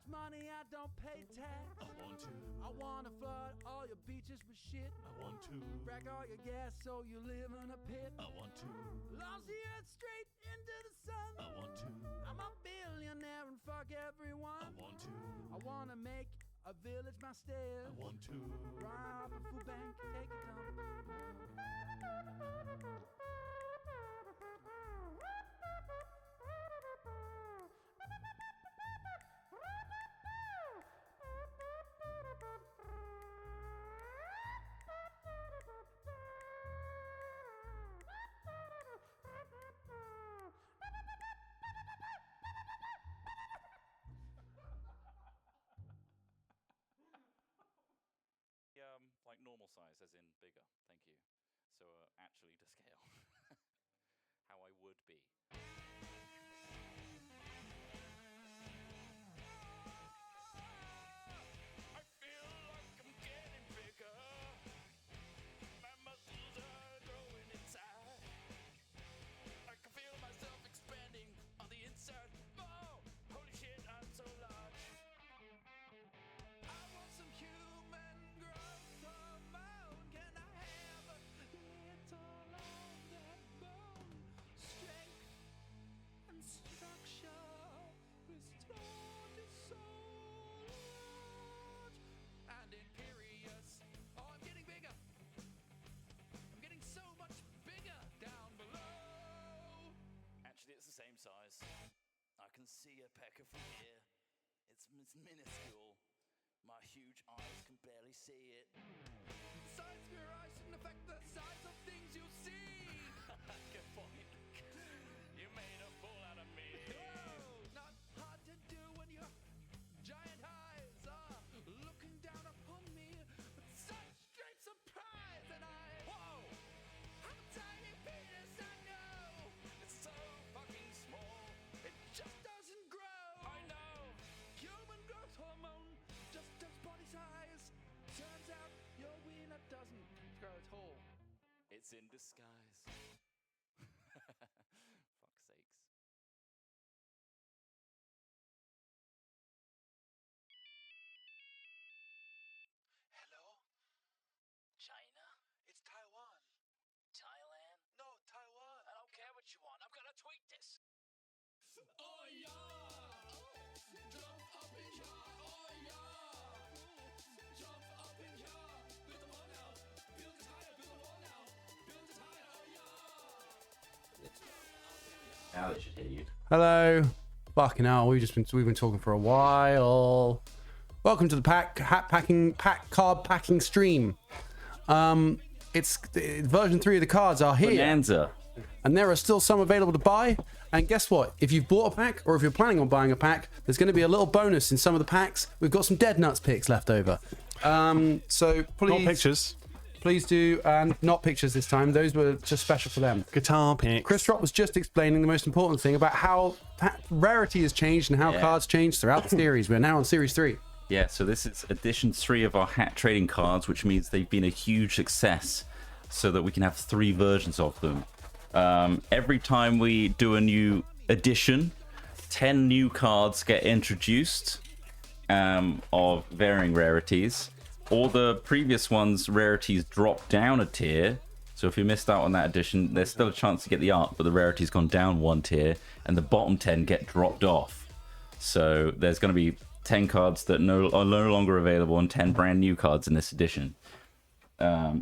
money, I don't pay tax. I want to. I wanna flood all your beaches with shit. I want to. Rack all your gas so you live in a pit. I want to. Launch the earth straight into the sun. I want to. I'm a billionaire and fuck everyone. I want to. I wanna make a village my stairs. I want to. Rob a food bank, take a dump. Like normal size, as in bigger. Thank you. So actually to scale, how I would be. I feel like I'm getting bigger. My muscles are growing inside. I can feel myself expanding on the inside. Oh, holy shit, I'm so large. I want some human growth hormone. Can I have a little of that bone? Strength and structure restored to soul and imperious. Oh, I'm getting bigger. I'm getting so much bigger down below. Actually, it's the same size. I can see a pecker from here. It's minuscule. My huge eyes can barely see it. Size of your eyes shouldn't affect the size of things you see. Good point. You made a fool out of me. Whoa, not hard to do when your giant eyes are looking down upon me with such great surprise. And whoa, I'm a tiny penis, I know. It's so fucking small, it just doesn't grow. I know. Human growth hormone just does body size. Turns out your wiener doesn't grow at all. It's in disguise. Fuck's sakes. Hello? China? It's Taiwan. Thailand? No, Taiwan. I don't care what you want. I'm gonna tweet this. Oh yeah! Jump up in here! Oh yeah! Jump up in here! Build the wall now! Build it higher! Build the wall now! Build it higher! Oh yeah! Now they should hear you. Hello. Fucking hell, we've been talking for a while. Welcome to the card packing stream. It's version 3 of the cards are here. Bonanza. And there are still some available to buy. And guess what? If you've bought a pack or if you're planning on buying a pack, there's going to be a little bonus in some of the packs. We've got some Dead Nuts picks left over. So please, Not pictures. please do, and not pictures this time. Those were just special for them. Guitar picks. Chris Drop was just explaining the most important thing about how rarity has changed and how cards changed throughout the series. We're now on Series 3. Yeah, so this is edition 3 of our hat trading cards, which means they've been a huge success so that we can have 3 versions of them. Every time we do a new edition, 10 new cards get introduced of varying rarities. All the previous ones' rarities drop down a tier. So if you missed out on that edition, there's still a chance to get the art, but the rarity's gone down 1 tier, and the bottom 10 get dropped off. So there's going to be 10 cards that are no longer available and 10 brand new cards in this edition,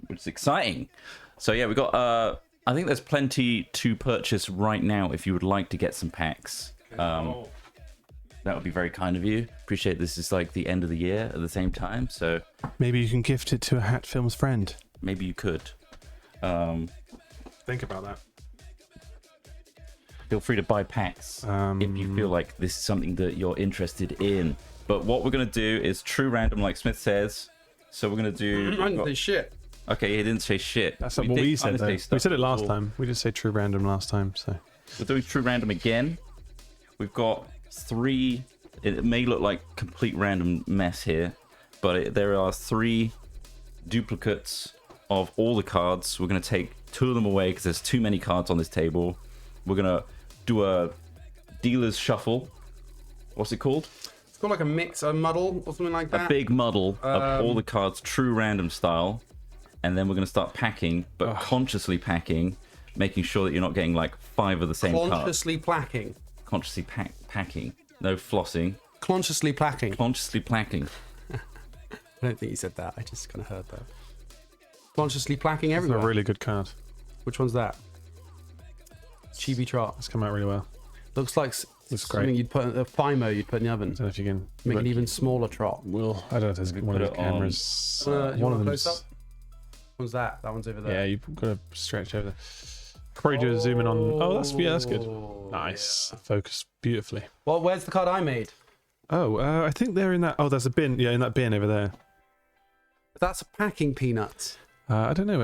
which is exciting. So yeah, we got I think there's plenty to purchase right now if you would like to get some packs. That would be very kind of you. Appreciate this is like the end of the year at the same time, so Maybe you can gift it to a Hat Films friend. maybe you could. Think about that. Feel free to buy packs if you feel like this is something that you're interested in. But what we're going to do is true random, like Smith says. So we're going to do... I didn't say shit. Okay, he didn't say shit. That's not what we said, though. We said it last time. We did say true random last time, so... We're doing true random again. We've got 3... It may look like complete random mess here, but there are 3 duplicates of all the cards. We're going to take 2 of them away because there's too many cards on this table. We're going to do a dealer's shuffle. What's it called? got like a mix, a muddle or something like that. A big muddle of all the cards, true random style, and then we're going to start packing, but consciously packing, making sure that you're not getting like 5 of the same cards. Consciously placking. Consciously packing. No flossing. Consciously placking. Consciously placking. I don't think you said that. I just kind of heard that. Consciously placking It's everywhere. a really good card. Which one's that? Chibi Trot. It's come out really well. Looks like Looks something great. you'd put a FIMO you'd put in the oven. I don't know if you can Make an even smaller trot. Will I don't know if there's one of put those it on- cameras. You One want of a them's. close-up? One's that? That one's over there. Yeah, you've got to stretch over there. Probably do a zoom in on. Oh, that's good. Nice. Yeah. Focus beautifully. Well, where's the card I made? Oh, I think they're in that. Oh, there's a bin. Yeah, in that bin over there. That's a packing peanut. I don't know.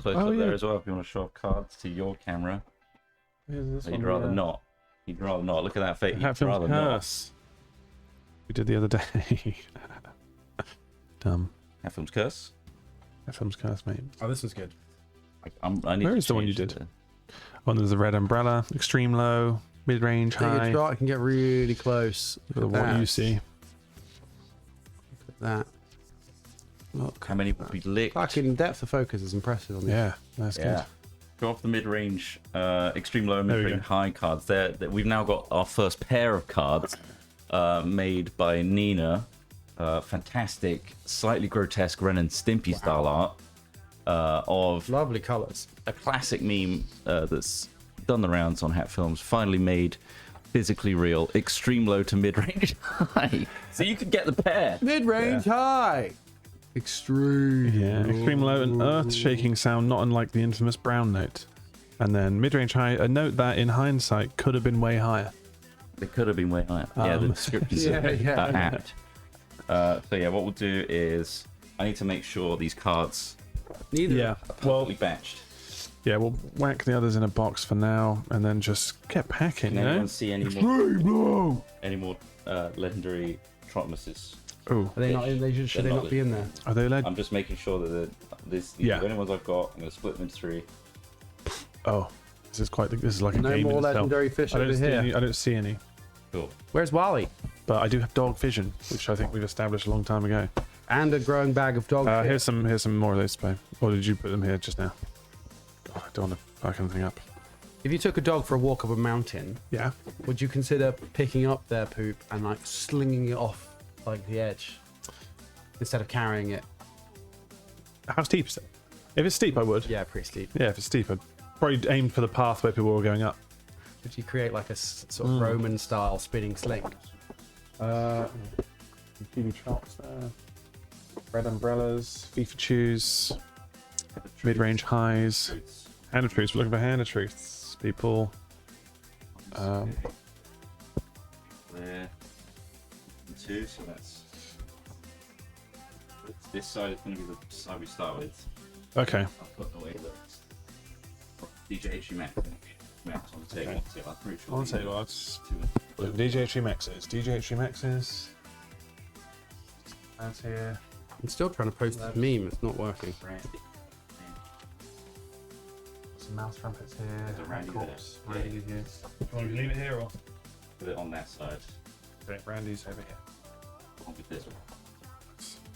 Close Oh up yeah. there as well if you want to show off cards to your camera. This You'd one, rather yeah. not. You'd rather not. Look at that face. You'd Hatfield's rather not. Curse. We did the other day. Dumb. Hatfield's Curse. Hatfield's Curse, mate. Oh, this one's good. I need Where to is the one you change did? Oh, there's the red umbrella, extreme low, mid range, Take a high. trot. I can get really close. Look at Look at what that. you see. Look at that. Look. How many will be licked? Fucking depth of focus is impressive on this. Yeah, that's Yeah. good. Go off the mid-range, extreme low and There we mid-range go. high cards. There, we've now got our first pair of cards made by Nina. Fantastic, slightly grotesque Ren and Stimpy style art of Lovely colours. a classic meme that's done the rounds on Hat Films. Finally made physically real, extreme low to mid-range high. So you could get the pair. Mid-range high. Extreme. Yeah, extreme low, an earth-shaking sound not unlike the infamous brown note. And then mid-range high, a note that in hindsight could have been way higher. They could have been way higher. Yeah, the descriptions Yeah, yeah. are apt. So yeah, what we'll do is I need to make sure these cards Neither. Yeah, are well, perfectly batched. yeah, we'll whack the others in a box for now, and then just get packing, Can you know? anyone see any more legendary Trotmuses? Oh, Are they not in? Should they They're not not be in there? are they led? I'm just making sure that these Yeah. are the only ones I've got. I'm going to split them into 3. Oh, this is like a No game more in itself. legendary fish I don't over see here. any. I don't see any, Cool. Where's Wally? but I do have dog vision, which I think we've established a long time ago. And a growing bag of dog shit. Here's some more of those, Spy. Or did you put them here just now? God, I don't want to fuck anything up. If you took a dog for a walk up a mountain, Yeah. would you consider picking up their poop and like slinging it off like the edge instead of carrying it? How steep is it? If it's steep, I would. Yeah, pretty steep. Yeah, if it's steep, I'd probably aim for the path where people were going up. Would you create like a sort of Roman style spinning sling? TV chops there. Red umbrellas, FIFA chews, mid-range highs, hand of truths. We're looking for hand of truths, people. There. 2, so that's... This side is going to be the side we start with. Okay. I'll put away the DJ H Max on the table. So I'm pretty sure. I'll tell you what. Two- DJ H Maxes. DJ H Maxes. That's here. I'm still trying to post this meme. It's not working. Randy. Some mouse trumpets here. There's a Randy Corpse, there. Randy here. Do you want me to leave it here or? Put it on that side. Okay, Randy's over here. Along with this one.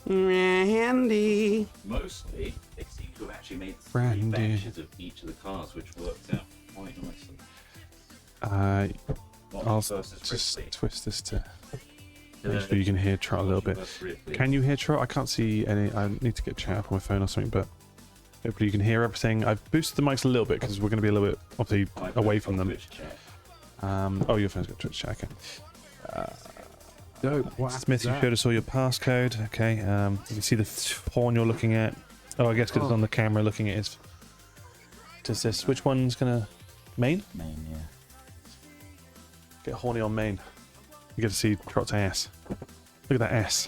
Randy. Mostly, they seem to have actually made 3 Randy. batches of each of the cars, which worked out quite nicely. Not I'll versus just Ripley. twist this to Uh, make sure you can hear Trot a little bit. versus Ripley. Can you hear Trot? I can't see any. I need to get chat up on my phone or something, but hopefully you can hear everything. I've boosted the mics a little bit because we're going to be a little bit obviously Might away be from them. Twitch chat. Oh, your phone's got Twitch chat. Okay. Dope. What Smith, you happened showed us all your passcode. Okay. You can see the horn you're looking at. Oh, I guess because it's on the camera looking at it. Does this? Which one's gonna main? Main, yeah. Get horny on main. You get to see Trot's ass. Look at that ass.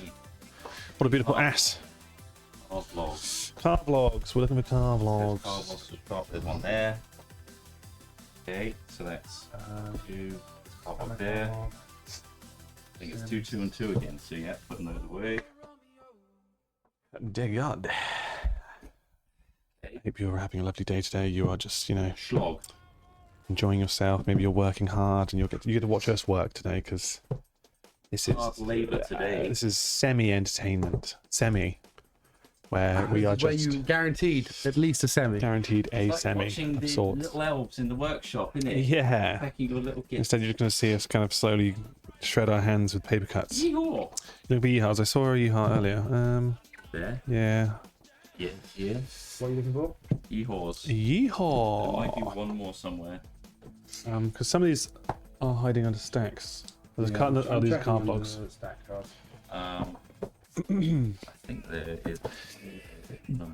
What a beautiful ass. Car vlogs. Car vlogs. We're looking for car There's vlogs. car vlogs to the top. There's one there. Okay, so that's 2. Car vlog there. I think it's 2, 2, and 2 again. So yeah, putting those away. Dear God. Okay. Hope you're having a lovely day today. You are just, you know, Schlog. enjoying yourself. Maybe you're working hard and you get to watch us work today because This is Hard labour today. This is semi-entertainment. Where we are Where just you guaranteed at least a semi. guaranteed a It's like semi watching of the sorts. little elves in the workshop, isn't it? Yeah. Packing your little gifts. Instead, you're just going to see us kind of slowly shred our hands with paper cuts. Yeehaw! Look for yeehaws. I saw a yeehaw earlier. There. Yeah. Yeah. Yes. What are you looking for? Yeehaws. There might be Yeehaw. one more somewhere. Because some of these are hiding under stacks. There's these card blocks. I think there is.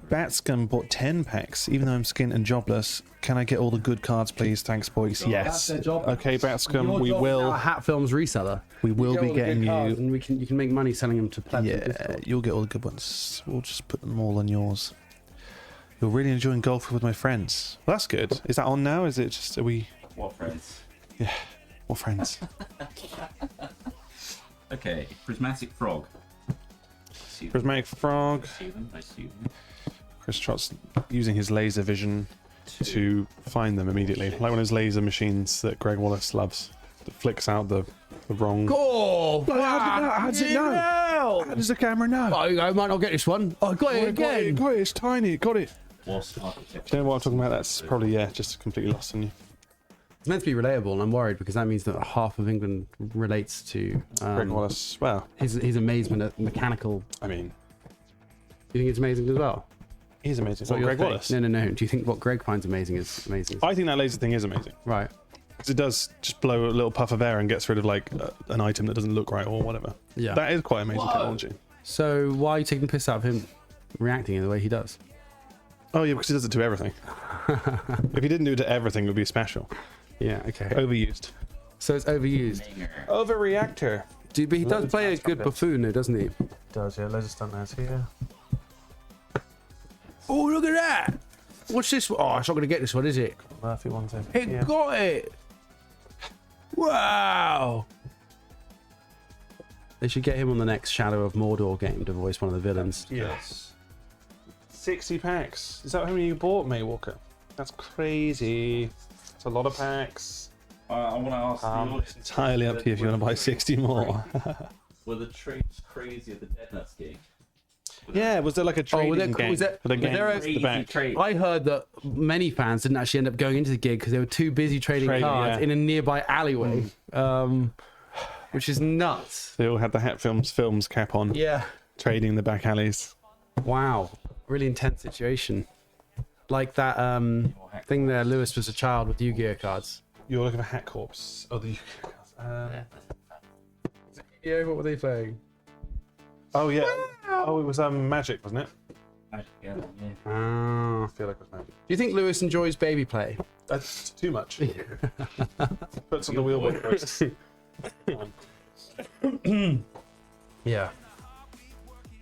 Batscum bought 10 packs. Even though I'm skint and jobless, can I get all the good cards, please? Thanks, boys. Yes. their job. Okay, Batscum, Your we job will. is now a Hat Films reseller. We will Get be all the getting good cards you. and you can make money selling them to plebs. Yeah, you'll get all the good ones. We'll just put them all on yours. You're really enjoying golf with my friends. Well, that's good. Is that on now? Is it just? Are we? What friends? Yeah, what friends? Okay, prismatic frog. See them. Prismatic frog. I see them. I see them. Chris Trott's using his laser vision to find them immediately, like one of those laser machines that Greg Wallace loves. That flicks out the wrong. Oh, How does it know? How does the camera know? I might not get this one. I got it again. Got it. It's tiny. Got it. Wasp architecture. Do you know what I'm talking about? That's probably just completely lost on you. It's meant to be relatable, and I'm worried because that means that half of England relates to Greg Wallace. Well, his amazement at mechanical. I mean, You think it's amazing as well? he's amazing. Is that What, your Greg thing? Wallace? No. Do you think what Greg finds amazing is amazing? I think that laser thing is amazing. Right. Because it does just blow a little puff of air and gets rid of like an item that doesn't look right or whatever. Yeah. That is quite amazing technology. So why are you taking the piss out of him reacting in the way he does? Oh yeah, because he does it to everything. If he didn't do it to everything, it would be special. Yeah. Okay. Overused. So it's overused. Overreactor. But he does play a good buffoon, though, doesn't he? Does, yeah. Laser stunt nose here. Oh, look at that! What's this? Oh, it's not going to get this one, is it? Murphy one's in. It got it! Wow! They should get him on the next Shadow of Mordor game to voice one of the villains. Yes. 60 packs. Is that how many you bought, May Walker? That's crazy. It's a lot of packs. I want to ask the audience. Entirely up to you if you want to buy 60 more. Were the trades crazy at the Dead Nuts gig? Yeah, was there like a trading game? was there for the game a- at the back? trade? I heard that many fans didn't actually end up going into the gig because they were too busy trading cards yeah. in a nearby alleyway, which is nuts. They all had the Hat Films cap on, Yeah. trading in the back alleys. Wow. Really intense situation. Like that thing there, Lewis was a child with Yu-Gi-Oh cards. You're looking for Hat Corps. Oh, the Yeah, what were they playing? Oh yeah. Oh, it was Magic, wasn't it? Yeah. Oh. I feel like it was Magic. Do you think Lewis enjoys baby play? That's too much. Puts on the wheelboard first. Yeah.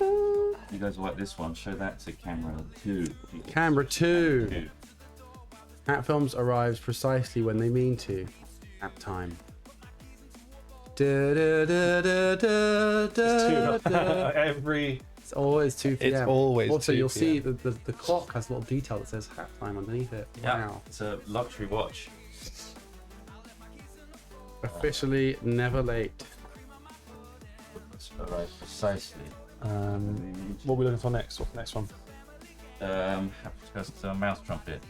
You guys like this one? Show that to camera 2. Camera 2. 2. Hat Films arrives precisely when they mean to. At time. Every. It's always 2 p.m. It's always Also, 2 you'll see p.m. the clock has a little detail that says hat time underneath it. Yeah. Wow. It's a luxury watch. Officially never late. Alright, precisely. What are we looking for next? What's the next one? Just a mouse trumpet.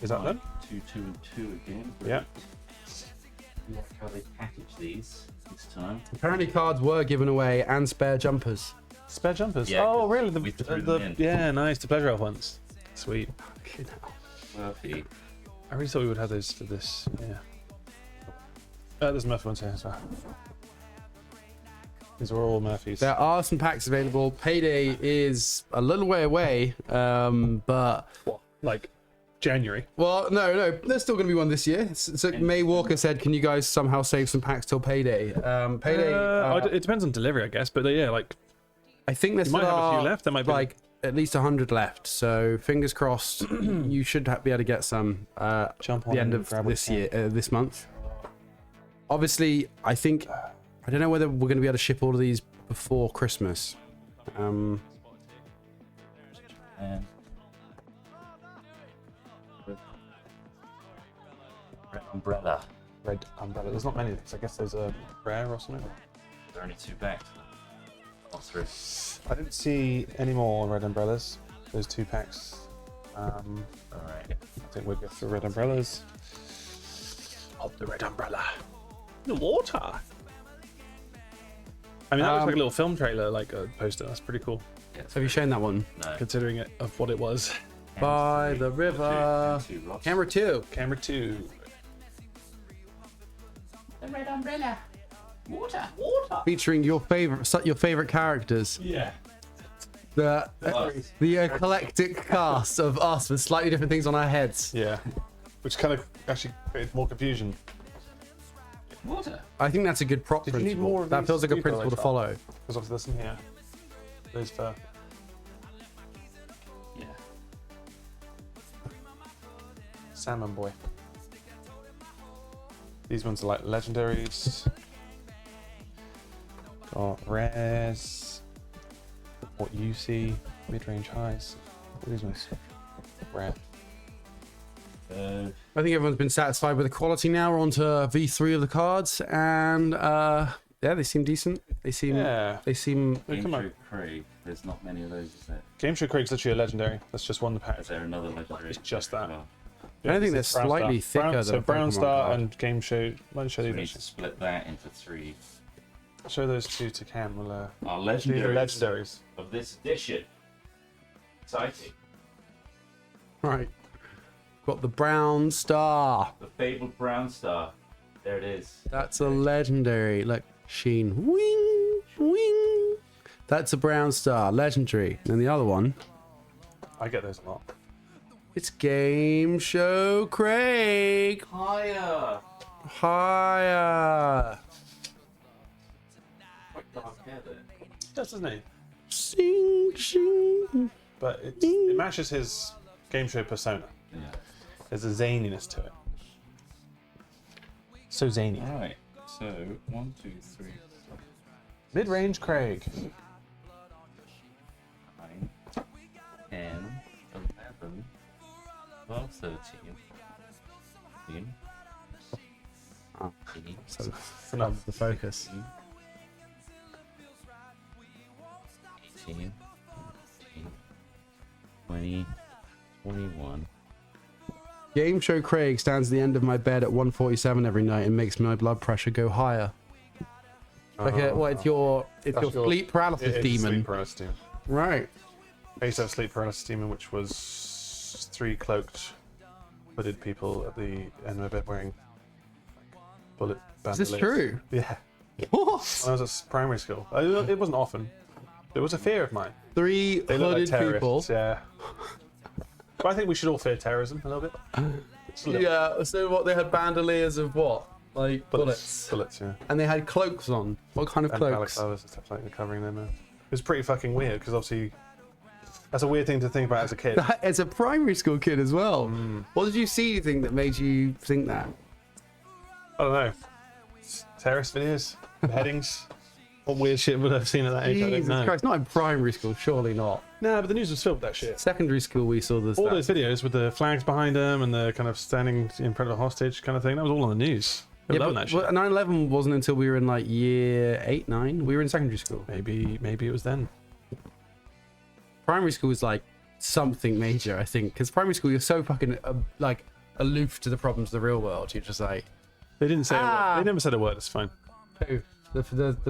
Is that them? 2, 2, and 2 again. Yeah. Like how they package these this time. Apparently, cards were given away and spare jumpers. Spare jumpers. Yeah, Oh, 'cause really? we threw them in. Yeah, nice. The pleasure of ones. Sweet. Murphy. I really thought we would have those for this. Yeah. There's Murphy ones here as well. These are all Murphys. There are some packs available. Payday is a little way away, but What? Like January. well, no, there's still going to be one this year. So May Walker said, "Can you guys somehow save some packs till Payday?" Payday. It depends on delivery, I guess. But yeah, like I think there's you might have a few left. There might be like at least 100 left. So fingers crossed, you should be able to get some jump on the end and of grab what this you year, this month. Obviously, I don't know whether we're going to be able to ship all of these before Christmas. And Red umbrella. Red umbrella. There's not many of these. I guess there's a rare or something. There are only 2 packs. Or 3. I didn't see any more red umbrellas. There's 2 packs. Alright. I think we'll go for red umbrellas. Of the red umbrella. The water. I mean, that looks like a little film trailer, like a poster. That's pretty cool, Have you shown that one? No. considering it of what it was. By the river. Camera 2. Camera 2. The red umbrella. Water. Featuring your favorite characters. Yeah. The eclectic cast of us with slightly different things on our heads. Yeah. Which kind of actually created more confusion. Water. I think that's a good prop Did you principle. need more of That these feels like a people principle to like follow. Because obviously there's some here. Those for Yeah. Salmon Boy. These ones are like legendaries. Got rares. What you see, mid-range highs. What are these ones? Rare. I think everyone's been satisfied with the quality now. We're on to V3 of the cards, and yeah, they seem decent. They seem. Yeah. They seem. Come Game on. Show Craig. There's not many of those, is there? Game Show Craig's literally a legendary. That's just one of the packs. Is there another legendary? It's just that. Well, I don't think they're It's Brown slightly Star. thicker Brown, than so a Brown Pokemon Star card. and Game Show. Let me show we you need these. to split that into 3. Show those 2 to Cam. We'll, Our these are legendaries legendaries. of this edition. Exciting. Right. Got the Brown Star. The fabled Brown Star. There it is. That's a legendary. Look, Sheen. Wing, wing. That's a Brown Star, legendary. And the other one, I get those a lot. it's Game Show Craig. Higher. Higher. Quite dark hair there. That's his name. Sing, sing. But it matches his Game Show persona. Yeah. There's a zaniness to it. So zany. Alright. So 1, 2, 3, Mid-range Craig. 9, 10, 11, 12, 13, 14, Oh, 15, so Enough. the focus. 18, 19, 20, 21. Game Show Craig stands at the end of my bed at 1:47 every night and makes my blood pressure go higher. Like it's your That's your- sleep paralysis It's demon. Sleep paralysis demon. Right. I used to have sleep paralysis demon, which was 3 cloaked, hooded people at the end of my bed wearing bullet Is bandoliers. this true? Yeah. What? When I was at primary school. It wasn't often. It was a fear of mine. 3 They look like hooded people. terrorists, yeah. But I think we should all fear terrorism a little bit. Just a little bit. Yeah, so what, they had bandoliers of what? Like bullets. Bullets, yeah. And they had cloaks on. What kind of And cloaks? balaclavas and stuff like that covering them. It was pretty fucking weird because obviously that's a weird thing to think about as a kid. As a primary school kid as well. Mm. What did you see, you think, that made you think that? I don't know. Terrorist videos, beheadings. What weird shit would I have seen at that age? I don't Jesus know. Christ, not in primary school, surely not. Nah, but the news was filled with that shit. Secondary school, we saw this. All those videos with the flags behind them and the kind of standing in front of a hostage kind of thing, that was all on the news. They Yeah, were loving but that shit. 9/11 wasn't until we were in like year 8, 9. We were in secondary school. Maybe it was then. Primary school is like something major, I think, because primary school you're so fucking like aloof to the problems of the real world. You're just like, They didn't say a Ah. word. They never said a word. It's fine. who? The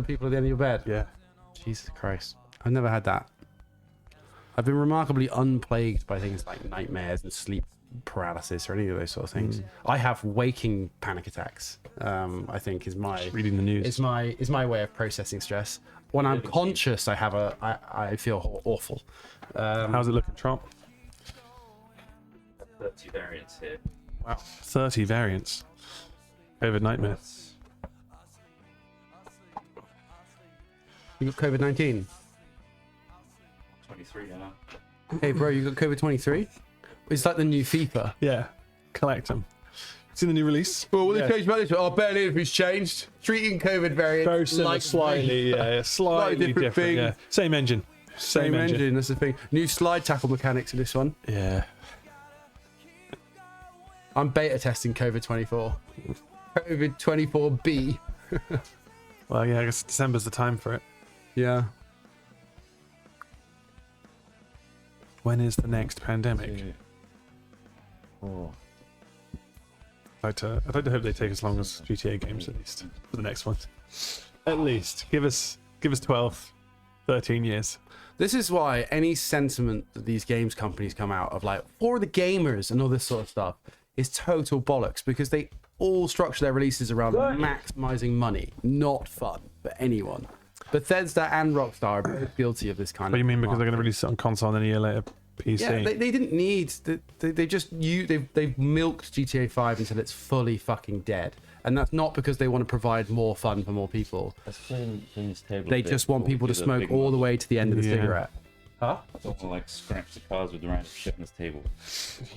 people at the end of your bed. Yeah. Jesus Christ, I've never had that. I've been remarkably unplagued by things like nightmares and sleep paralysis or any of those sort of things. I have waking panic attacks. I think is my Reading the news. is my way of processing stress. When I'm conscious, I feel awful. How's it looking, Trump? 30 variants here. Wow. 30 variants. COVID nightmare. That's You got COVID-19. 23 now. Hey, bro, you got COVID-23? It's like the new FIFA. Yeah. Collect them. Seen the new release? Well, what they Yeah. changed about this? Oh, barely anything's changed. Treating COVID variants Very similar, like slightly, yeah, slightly different different. thing. Yeah. Same engine. Same engine. That's the thing. New slide tackle mechanics in this one. Yeah. I'm beta testing COVID 24. COVID 24B. Well, yeah, I guess December's the time for it. Yeah. When is the next pandemic? Oh. I'd like to hope they take as long as GTA games, at least for the next one. At least give us 12, 13 years. This is why any sentiment that these games companies come out of, like, for the gamers and all this sort of stuff, is total bollocks, because they all structure their releases around maximizing money, not fun for anyone. Bethesda and Rockstar are both guilty of this kind What of. do you mean? Because they're going to release it on console and then a year later PC? Yeah, they didn't need. They've milked GTA 5 until it's fully fucking dead, and that's not because they want to provide more fun for more people. They just want people to smoke all the way to the end of the cigarette. Huh? I don't want to like scratch the cards with the random shit on this table.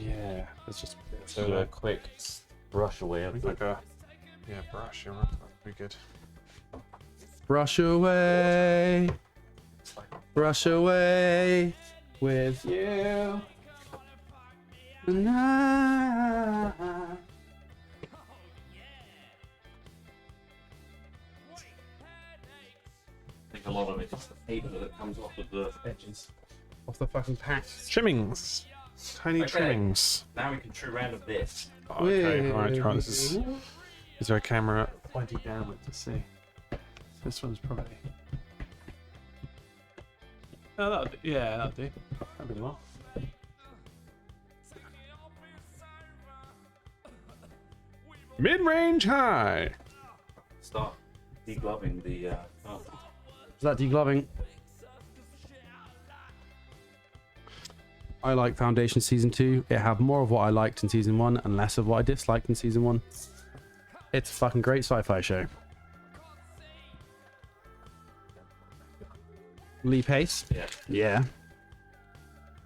Yeah, it's just So a quick brush away. like a brush. You're right. That'd be good. Brush away, brush away with you. And I think a lot of it is the paper that comes off of the edges. off the fucking pack. Trimmings, tiny Okay. trimmings. Now we can true random this. Okay, all right. This is there a camera pointing downward to see? This one's probably. Oh, that'll do. That'll do. That'll be well. Mid-range high. Start degloving the cards. Is that degloving? I like Foundation Season 2. It had more of what I liked in Season 1 and less of what I disliked in Season 1. It's a fucking great sci-fi show. Lee Pace? Yeah. Yeah.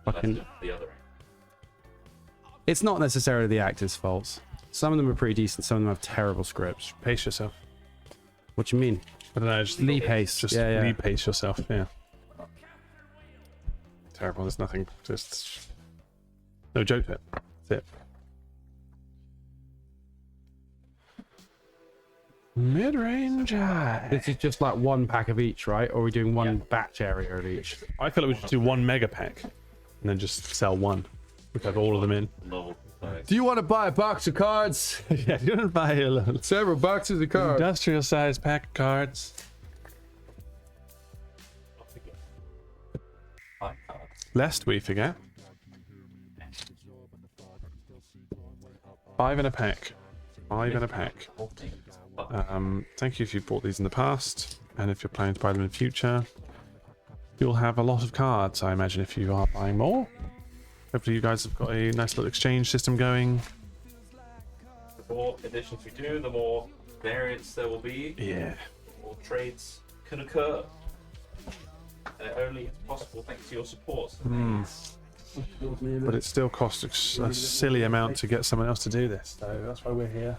Fucking. That's the other end. It's not necessarily the actors' faults. Some of them are pretty decent, some of them have terrible scripts. Pace yourself. What do you mean? I don't know. Just Lee Pace. Just Yeah. Lee Pace yourself. Yeah. Terrible. There's nothing. Just no joke. That's it. Mid-range high. This is just like one pack of each, right? Or are we doing one batch area of each? I feel like we should do one mega pack and then just sell one. We have all of them in. Novel size. Do you want to buy a box of cards? Yeah, you don't buy a little Several boxes of cards. industrial size pack of cards. Five cards. Lest we forget. 5 in a pack. 5 in a pack. Thank you if you've bought these in the past, and if you're planning to buy them in the future. You'll have a lot of cards, I imagine, if you are buying more. Hopefully you guys have got a nice little exchange system going. The more editions we do, the more variants there will be. Yeah. The more trades can occur. And it only is possible thanks to your support. But it still costs a silly amount to get someone else to do this. So that's why we're here.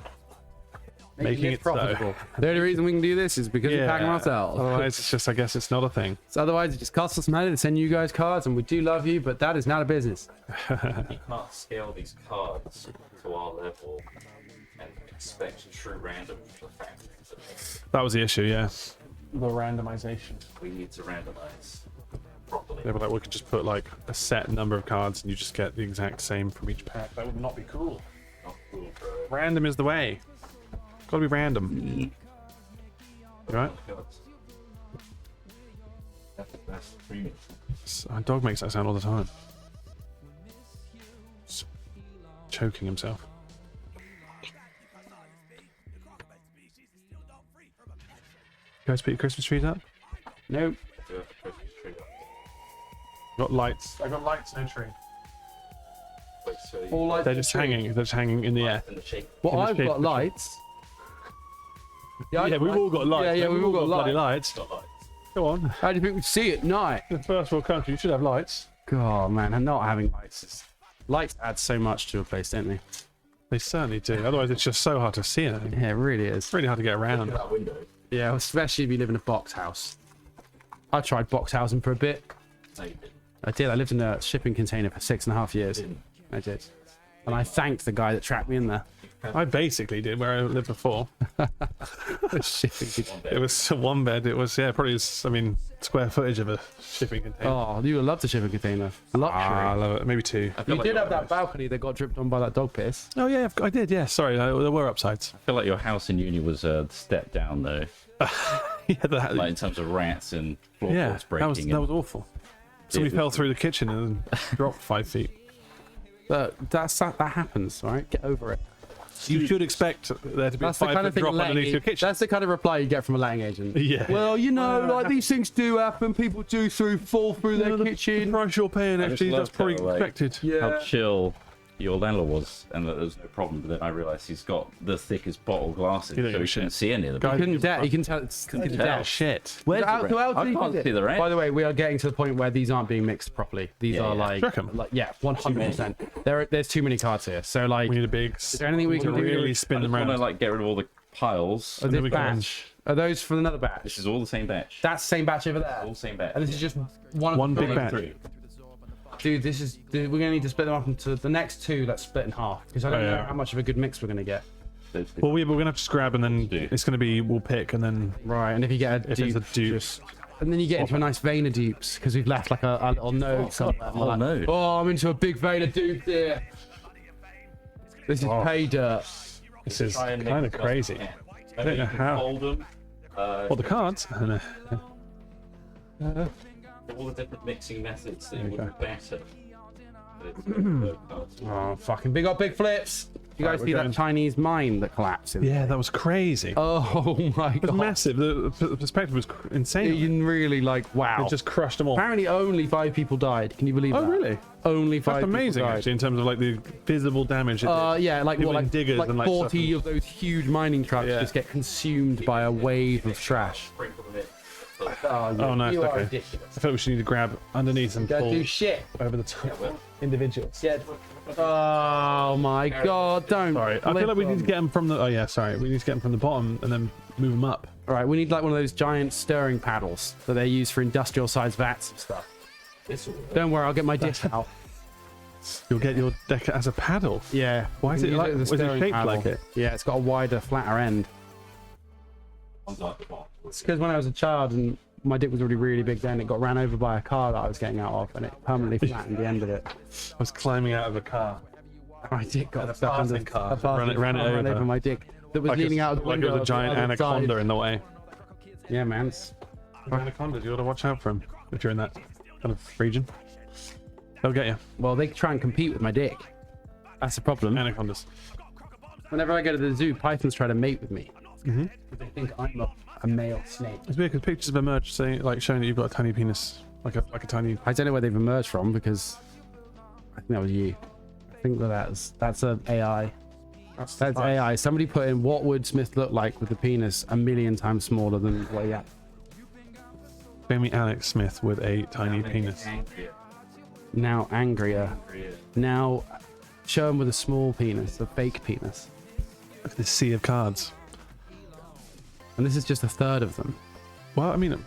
Making it profitable. so. The only reason we can do this is because we pack them ourselves. Otherwise, it's just, I guess it's not a thing. So otherwise, it just costs us money to send you guys cards, and we do love you, but that is not a business. You can't scale these cards to our level and expect true random from the factories. That was the issue, yeah. The randomization. We need to randomize properly. Yeah, but like we could just put like a set number of cards and you just get the exact same from each pack. That would not be cool. Not cool, bro. Random is the way. Gotta be random. You right? That's premium. My dog makes that sound all the time. Choking himself. You guys put your Christmas trees up? Nope. Do have a Christmas tree up. Got lights. I got lights, no tree. Wait, so you All lights. They're just hanging. They're just hanging in the air. in the shape. Well, in the I've shape got of the- lights. Yeah, we've all got lights. Yeah, we've all got bloody lights. lights. Got lights. Go on. How do you think we see at night? The first world country, you should have lights. God, man, and not having lights lights add so much to a place, don't they? They certainly do. Otherwise, it's just so hard to see anything. Yeah, it really is. It's really hard to get around. That window. Yeah, especially if you live in a box house. I tried box housing for a bit. No, you didn't. I did. I lived in a shipping container for 6.5 years. Didn't. I did. and I thanked the guy that trapped me in there. I basically did where I lived before. Shipping. It was one bed. It was probably square footage of a shipping container. Oh, you would love to ship a container. Luxury. I love it. Maybe 2. You did have that balcony that got dripped on by that dog piss. Oh yeah, I did. Yeah, sorry, there were upsides. I feel like your house in uni was a step down though, Yeah, like in terms of rats and floorboards breaking. that was awful. Somebody fell through the kitchen and dropped 5 feet. But that happens, right? Get over it. You should expect there to be a That's the 5 kind foot of thing drop underneath your kitchen. That's the kind of reply you get from a letting agent. Yeah. Well, like these things do happen. People do fall through their The kitchen. price you're paying, I just actually, that's loved probably how, like, expected. How chill your landlord was, and that there was no problem. But then I realised he's got the thickest bottle glasses, You don't so give he a shit. couldn't see any of them. Guy- You can tell it's tell. Shit. Where's the Who rat? else I did he can't do it? see the rat. By the way, we are getting to the point where these aren't being mixed properly. These Yeah, are yeah. like, Do you reckon? 100%. There's too many cards here. So like, We need a big. is there anything we can do? really spin I them just want around? to like get rid of all the piles. Of then this we can- batch? Are those for another batch? This is all the same batch. That's the same batch over there. All same batch. And this is just one. One big three. batch. Dude, we're gonna need to split them up into the next 2. Let's split in half because I don't know how much of a good mix we're gonna get. Well, we're gonna have to scrap, and then Do. it's gonna be we'll pick, and then Right, and if you get a If dupe, it's a dupe. and then you get into a nice vein of dupes because we've left like a little node somewhere. Oh, Like, node. Oh, I'm into a big vein of dupe there. This is pay dirt. this is Try and mix kind of them crazy. up. I don't know You can how. fold them. Well, the cards. I don't know. All the different mixing methods that There would you be go. better. But it's Oh, fucking big up, big flips. You guys Right, see we're that going- Chinese mine that collapsed? Yeah, that was crazy. Oh my It was god. massive. The perspective was insane. You can really like, wow. It just crushed them all. Apparently only 5 people died. Can you believe Oh, that? really? Only 5 That's amazing, people died. actually, in terms of like the visible damage. It did. Yeah, like People what, in like, diggers like and, like, 40 stuff. of those huge mining trucks Yeah. just get consumed by a wave of trash. sprinkle them in. Oh, nice. You are Okay. ridiculous. I feel we should need to grab underneath and Don't pull do shit. over the top. Individuals. Yeah. Oh my god, don't. Sorry, I feel like we need to get them from the. Oh yeah, sorry. We need to get them from the bottom and then move them up. Alright, we need like one of those giant stirring paddles that they use for industrial sized vats and stuff. Don't worry, I'll get my dish out. You'll get your deck as a paddle. Yeah. Why is we it can like? use Was as a it stirring shaped paddle. like it? Yeah, it's got a wider, flatter end. It's because when I was a child and my dick was already really big then, it got ran over by a car that I was getting out of and it permanently flattened the end of it. I was climbing out of a car. My dick got And a stuck under passing car a passing ran it car over. my dick that was Like, leaning out of the like it window. was a giant of the other anaconda side. in the way. Yeah, man. Anacondas, you got to watch out for them if you're in that kind of region. They'll get you. Well, they try and compete with my dick. That's the problem. Anacondas. Whenever I go to the zoo, pythons try to mate with me. Mhm. They think I'm a male snake. It's weird because pictures have emerged saying, like, showing that you've got a tiny penis, like a tiny. I don't know where they've emerged from because I think that was you. I think that's an AI. That's AI. Somebody put in what would Smith look like with a penis a million times smaller than what he had. Jamie Alex Smith with a tiny penis. Now angrier. Now show him with a small penis, a fake penis. Look at this sea of cards. And this is just a third of them. Well, I mean, I'm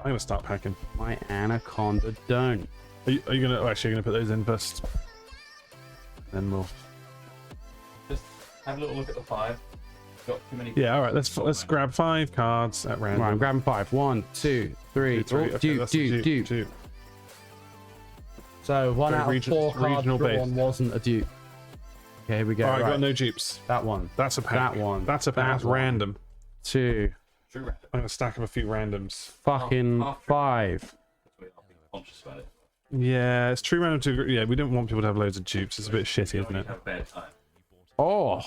gonna start packing. My anaconda don't. Are you gonna? Oh, actually, you're gonna put those in first. Then we'll. Just have a little look at the 5. Got too many. Yeah. All right. Let's grab 5 cards at random. Right, I'm grabbing 5. 1, 2, 3. Two, three. Oh, Okay, dupe, that's a dupe, dupe. dupe. So 1 Very out of 4 cards regional drawn wasn't a dupe. Okay, here we go. All right, Right. got no dupes. That one. That's a pack. That one. That's a pack. That That's one. random. 2. True random. I'm gonna stack up a few randoms. Fucking Half- 5. I'll be conscious about it. Yeah, it's true random to. Yeah, we don't want people to have loads of dupes. It's a bit shitty, isn't it? Have a bad time. Oh.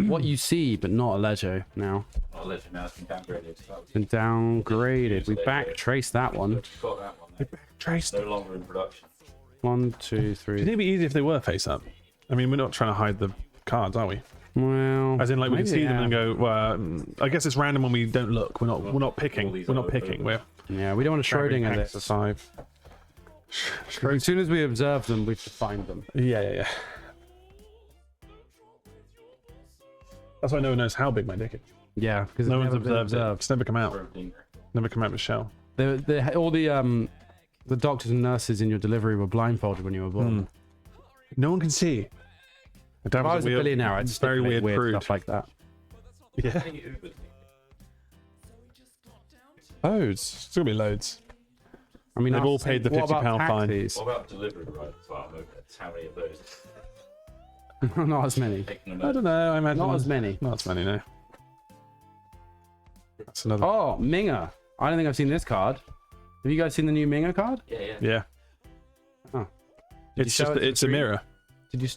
What you see, but not a Lego now. I'll let you know it's been downgraded. So that was- Been downgraded. We back trace that one. Got that one. There. Trace. No longer in production. 1, 2, Do you 3. think it'd be easy if they were face up? I mean, we're not trying to hide the cards, are we? Well, As in, like, we can maybe, see them yeah. and go. Well, I guess it's random when we don't look. We're not picking. We're not picking. We're Yeah, we don't want to grabbing Schrodinger packs of this. 5. As soon as we observe them, we should find them. Yeah. That's why no one knows how big my dick is. Yeah, because No one's observed it. It's never come out. Never come out of the shell. All the doctors and nurses in your delivery were blindfolded when you were born. No one can see. If I was a billionaire, I'd stick very to weird crude. stuff like that. Yeah. Loads. It's gonna be loads. I mean, They've all paid the what about £50 fine. taxis? What about delivery rides as well? How many of those? Not as many. I don't know. I imagine Not as many. Not as many, no. That's another. Oh, Minger. I don't think I've seen this card. Have you guys seen the new Minger card? Yeah. Yeah. Oh. It's show just it to it's a stream? mirror. Did you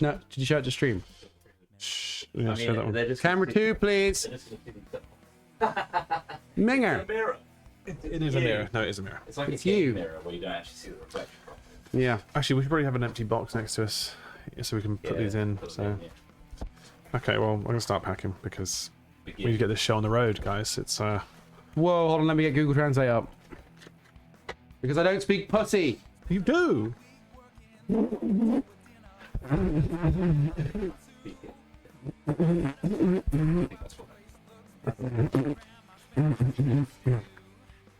show it to stream? Shh. Yeah, show that one. Camera 2, please. Minger. Mirror. It is a mirror. No, it is a mirror. It's like It's a game you. mirror where you don't actually see the reflection properly. Yeah. Actually, we should probably have an empty box next to us, so we can put these in. put So, them in, yeah. okay, well, I'm gonna start packing because But we need to get this show on the road, guys. It's Whoa, hold on. Let me get Google Translate up. Because I don't speak pussy. you do.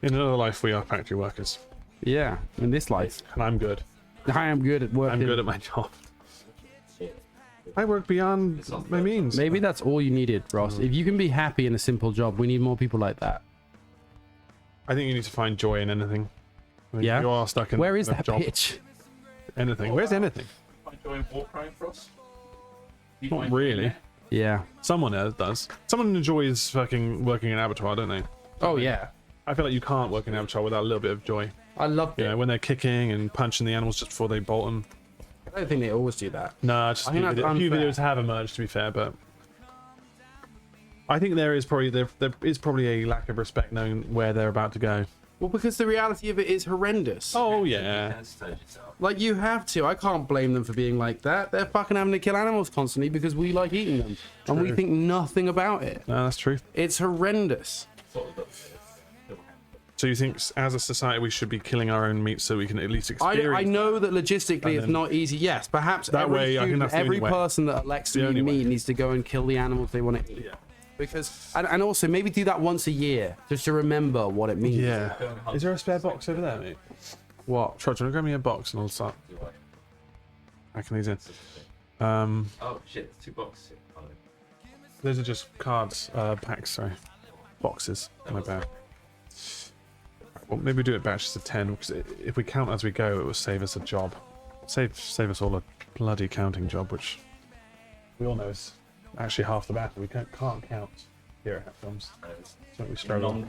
In another life, we are factory workers, Yeah, in this life. and I'm good. I am good at working. I'm good at my job. I work beyond my means. Maybe that's all you needed, Ross. If you can be happy in a simple job, we need more people like that. I think you need to find joy in anything. I mean, Yeah? You are stuck in Where is a that job. pitch? Anything. Where's anything? Enjoying war crime for us? Not really. Yeah. Someone else does. Someone enjoys fucking working in an abattoir, don't they? Oh, yeah. I feel like you can't work in an abattoir without a little bit of joy. I loved You it. know, when they're kicking and punching the animals just before they bolt them. I don't think they always do that. No, just I think that's a few unfair. videos have emerged, to be fair, but I think there is probably a lack of respect knowing where they're about to go. Well, because the reality of it is horrendous. Oh yeah, Like, you have to. I can't blame them for being like that. They're fucking having to kill animals constantly because we like eating them. And we True. think nothing about it. no, that's true. It's horrendous. So you think, as a society, we should be killing our own meat so we can at least experience? I know that logistically it's then- not easy. Yes, perhaps That every way, I think student, that's the every only way. person that elects to The eat only way. meat needs to go and kill the animals they want to eat. Yeah. Because and also maybe do that once a year just to remember what it means. Yeah. Is there a spare box over there, mate? What? Trudge, grab me a box and I'll start packing these in. Oh shit, there's 2 boxes here. Oh, Those are just cards, packs, sorry. Boxes, my bad. Well, maybe do it batches of 10, because if we count as we go, it will save us a job. Save us all a bloody counting job, which we all know is actually half the battle. We can't count here at Films. So we struggle.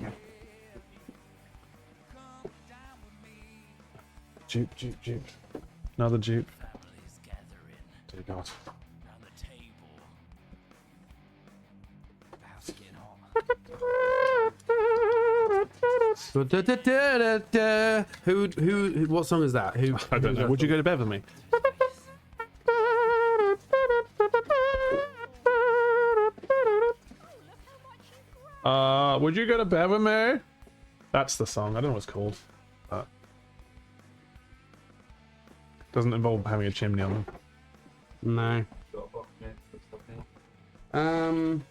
Dupe. Another dupe. Dear God. Who? What song is that? Who? I don't know. Would you go to bed with me? Would you go to bed with me? That's the song. I don't know what it's called. But doesn't involve having a chimney on them. No.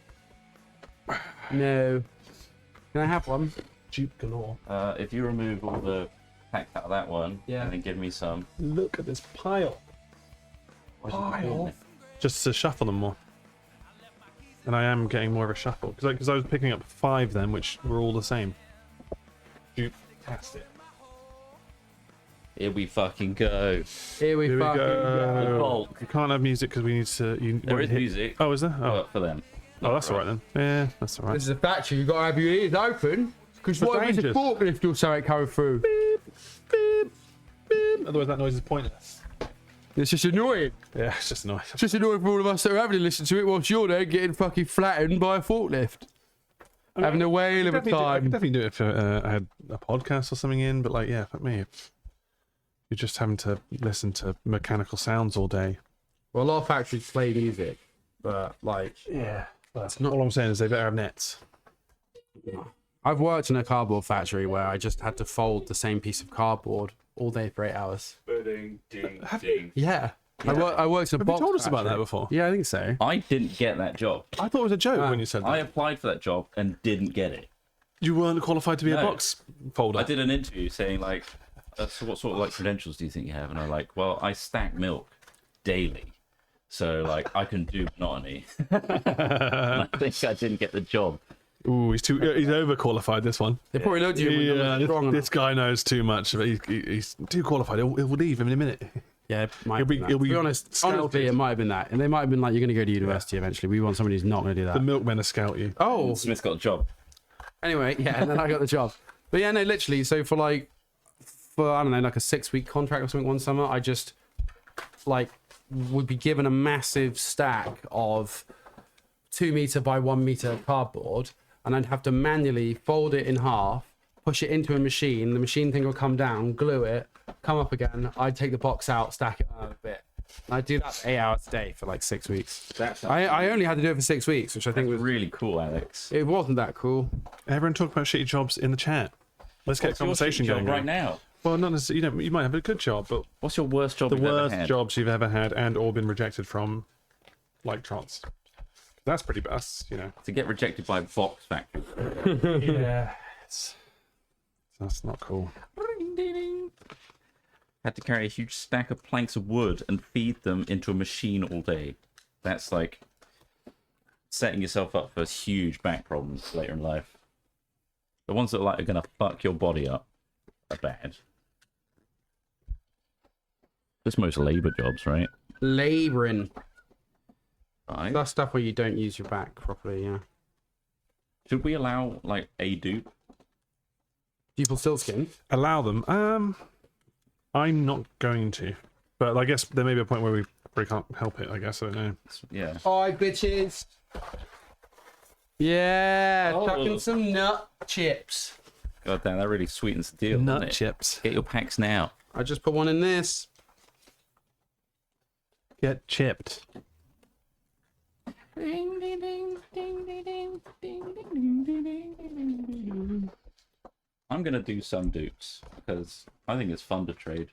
No. Can I have one? Dupe galore. if you remove all the packs out of that one, Yeah. and then give me some. Look at this pile. Just to shuffle them more. And I am getting more of a shuffle because I was picking up 5 then, which were all the same. Dupe-tastic. Here we fucking go. Here we Here we fucking go. go. Bulk. You can't have music because we need to. There is music. Oh, is there? Oh, For them. oh that's alright then. Yeah, that's alright. This is a factory. You got to have your ears open. Because For what if it's a dangers. forklift or something coming through? Otherwise, that noise is pointless. It's just annoying. Yeah, it's just annoying. It's just annoying for all of us that are having to listen to it whilst you're there getting fucking flattened by a forklift. Having a whale of a I could time. definitely do it if I had a podcast or something in, but like, yeah, fuck me. If you're just having to listen to mechanical sounds all day. Well, a lot of factories play music, but like, Yeah. That's not all I'm saying is they better have nets. I've worked in a cardboard factory where I just had to fold the same piece of cardboard all day for 8 hours. Ding, ding, Have ding. Yeah. I worked in a Have box you told us about factory. that before? Yeah, I think so. I didn't get that job. I thought it was a joke when you said that. I applied for that job and didn't get it. You weren't qualified to be a No. box folder. I did an interview saying like, so what sort of like credentials do you think you have? And I'm like, well, I stack milk daily. So like I can do monotony. And I think I didn't get the job. Ooh, he's overqualified. This one. They probably looked at you. Yeah, this guy knows too much. He's too qualified. He'll leave him in a minute. Yeah, it might He'll be- be that. he'll To be be honest, scouted. honestly, it might have been that, and they might have been like, "You're going to go to university eventually. We want somebody who's not going to do that." The milkmen will scout you. Oh, Smith's got a job. anyway, yeah, and then I got the job. But yeah, no, literally. So for I don't know, like a 6-week contract or something one summer, I just like would be given a massive stack of 2 meter by 1 meter cardboard, and I'd have to manually fold it in half, push it into a machine. The machine thing will come down, glue it, come up again. I'd take the box out, stack it another bit. And I'd do that for 8 hours a day for like 6 weeks. I only had to do it for 6 weeks, which I think was Really cool, Alex. it wasn't that cool. Everyone talk about shitty jobs in the chat. Let's get a What's your conversation shitty job going right now. Well, not necessarily. You might have a good job, but What's your worst job the you've ever worst had? jobs you've ever had and or been rejected from, like trance. That's pretty best, To get rejected by Vox Factory. Yeah, that's not cool. Had to carry a huge stack of planks of wood and feed them into a machine all day. That's like setting yourself up for huge back problems later in life. The ones that are gonna fuck your body up are bad. Just most labor jobs, right? Labouring. Right. That's stuff where you don't use your back properly, yeah. Should we allow like a dupe? People still skin. Allow them. I'm not going to, but I guess there may be a point where we probably can't help it. I guess I don't know. Yeah. Hi, bitches. Yeah, Oh. chucking some nut chips. God damn, that really sweetens the deal. doesn't it? chips. Get your packs now. I just put one in this. Get chipped. I'm gonna do some dupes because I think it's fun to trade,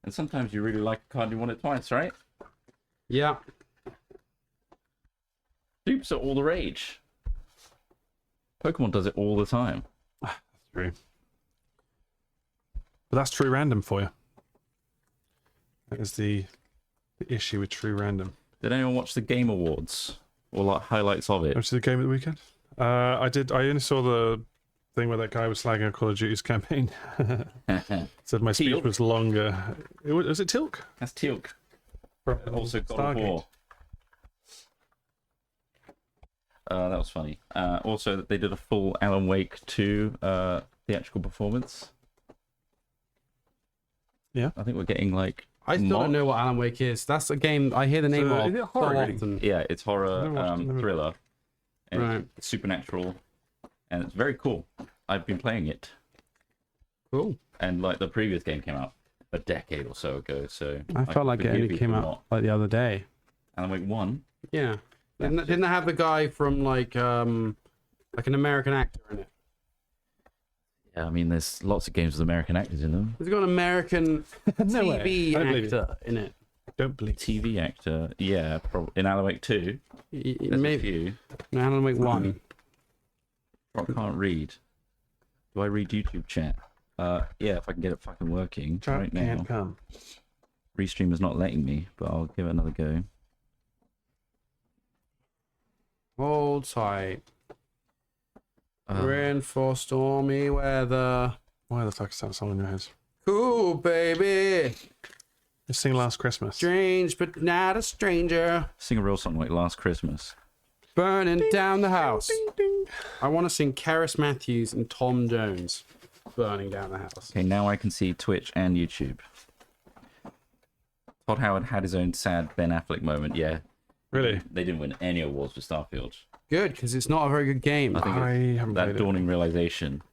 and sometimes you really like a card, you want it twice, right? Yeah. Dupes are all the rage. Pokemon does it all the time. True. But that's true random for you. That is the issue with true random. Did anyone watch the Game Awards or like highlights of it? Which is the game of the weekend? I did. I only saw the thing where that guy was slagging Call of Duty's campaign. Said my speech Teal'c? was longer. Was it Tilk? That's Teal'c. From Also God of Stargate. War. That was funny. Also, they did a full Alan Wake 2 theatrical performance. Yeah. I think we're getting like. I still don't know what Alan Wake is. That's a game I hear the name So, of is it horror, so really? often. Yeah, it's horror, never- thriller, and Right. it's supernatural, and it's very cool. I've been playing it, Cool. and like the previous game came out a decade or so ago, so I felt like it forgive only you came for out not- like the other day. Alan Wake 1. Yeah. Didn't they have the guy from like an American actor in it? Yeah, I mean, there's lots of games with American actors in them. There's got an American No way. TV I don't believe actor in it. Don't believe. TV actor, yeah, probably in Alan Wake 2. There's a Maybe few. no, Alan Wake 1. I can't read. Do I read YouTube chat? Yeah, if I can get it fucking working right now. Can't come. Restream is not letting me, but I'll give it another go. Hold tight. We're in for stormy weather. Why the fuck is that song in your head? Cool, baby. Just sing Last Christmas. Strange, but not a stranger. Sing a real song like Last Christmas. Burning down the house. I want to sing Karis Matthews and Tom Jones. Burning down the house. Okay, now I can see Twitch and YouTube. Todd Howard had his own sad Ben Affleck moment. Yeah, Really? they didn't win any awards for Starfield. Good, because it's not a very good game. I think I haven't that played it. dawning realization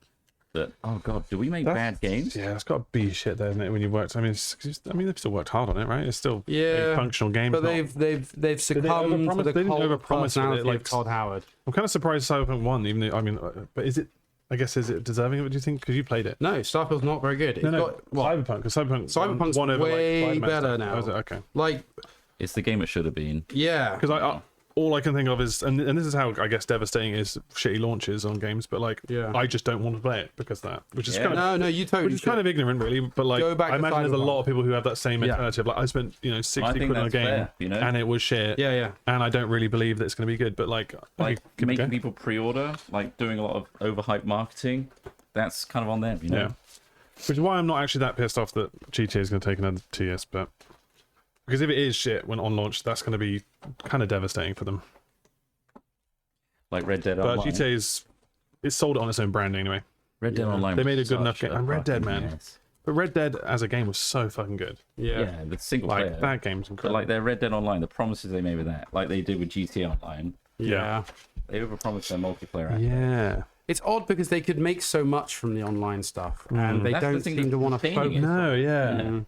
that, oh god, do we make bad games? Yeah, it's got to be shit there, isn't it? When you worked, I mean, they've still worked hard on it, right? It's still Yeah, a functional game. But It's not- they've succumbed to overpromise? the They didn't cold overpromise with it, personality like- of Todd Howard. I'm kind of surprised Cyberpunk won, even though, I mean, but is it? I guess is it deserving of it? Do you think? Because you played it. No, Starfield's not very good. It's got what? Cyberpunk. Because Cyberpunk's won over, way like, Spider-Man better stuff. now. Oh, is it? Okay. Like, It's the game it should have been. yeah. Because all I can think of is, and this is how I guess devastating is shitty launches on games, but like, I just don't want to play it because of that, which is kind of you totally which is kind of ignorant, really. But like, Go back I to imagine there's a Cyberpunk. lot of people who have that same mentality of like, I spent 60 quid on a game, fair, you know? and it was shit, Yeah. and I don't really believe that it's going to be good. But like give it a making go. people pre-order, like doing a lot of overhyped marketing, that's kind of on them, you know. Yeah, which is why I'm not actually that pissed off that GTA is going to take another 2 years, but because if it is shit when on launch, that's going to be kind of devastating for them. Like Red Dead But Online. GTA it's sold it on its own brand anyway. Red Dead Online. They was made a good enough such game. And Red Dead, fucking man. mess. But Red Dead as a game was so fucking good. Yeah, the single Like player. that game's But incredible. like their Red Dead Online, the promises they made with that, like they did with GTA Online, Yeah. they overpromised their multiplayer. aspect. Yeah. It's odd because they could make so much from the online stuff, and they That's the don't thing seem to that's want to containing focus. it. No, yeah. Yeah.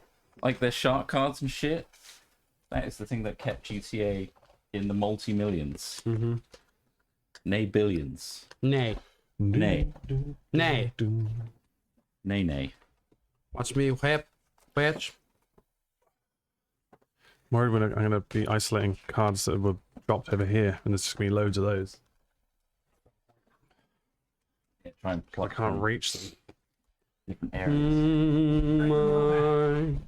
Like their shark cards and shit. That is the thing that kept GTA in the multi-millions. Mm-hmm. Nay, billions. Nay. Nay. Nay. Nay. Watch me whip. Which? I'm worried when I'm going to be isolating cards that were dropped over here, and there's just going to be loads of those. Yeah, try and I plug can't from reach them. different areas.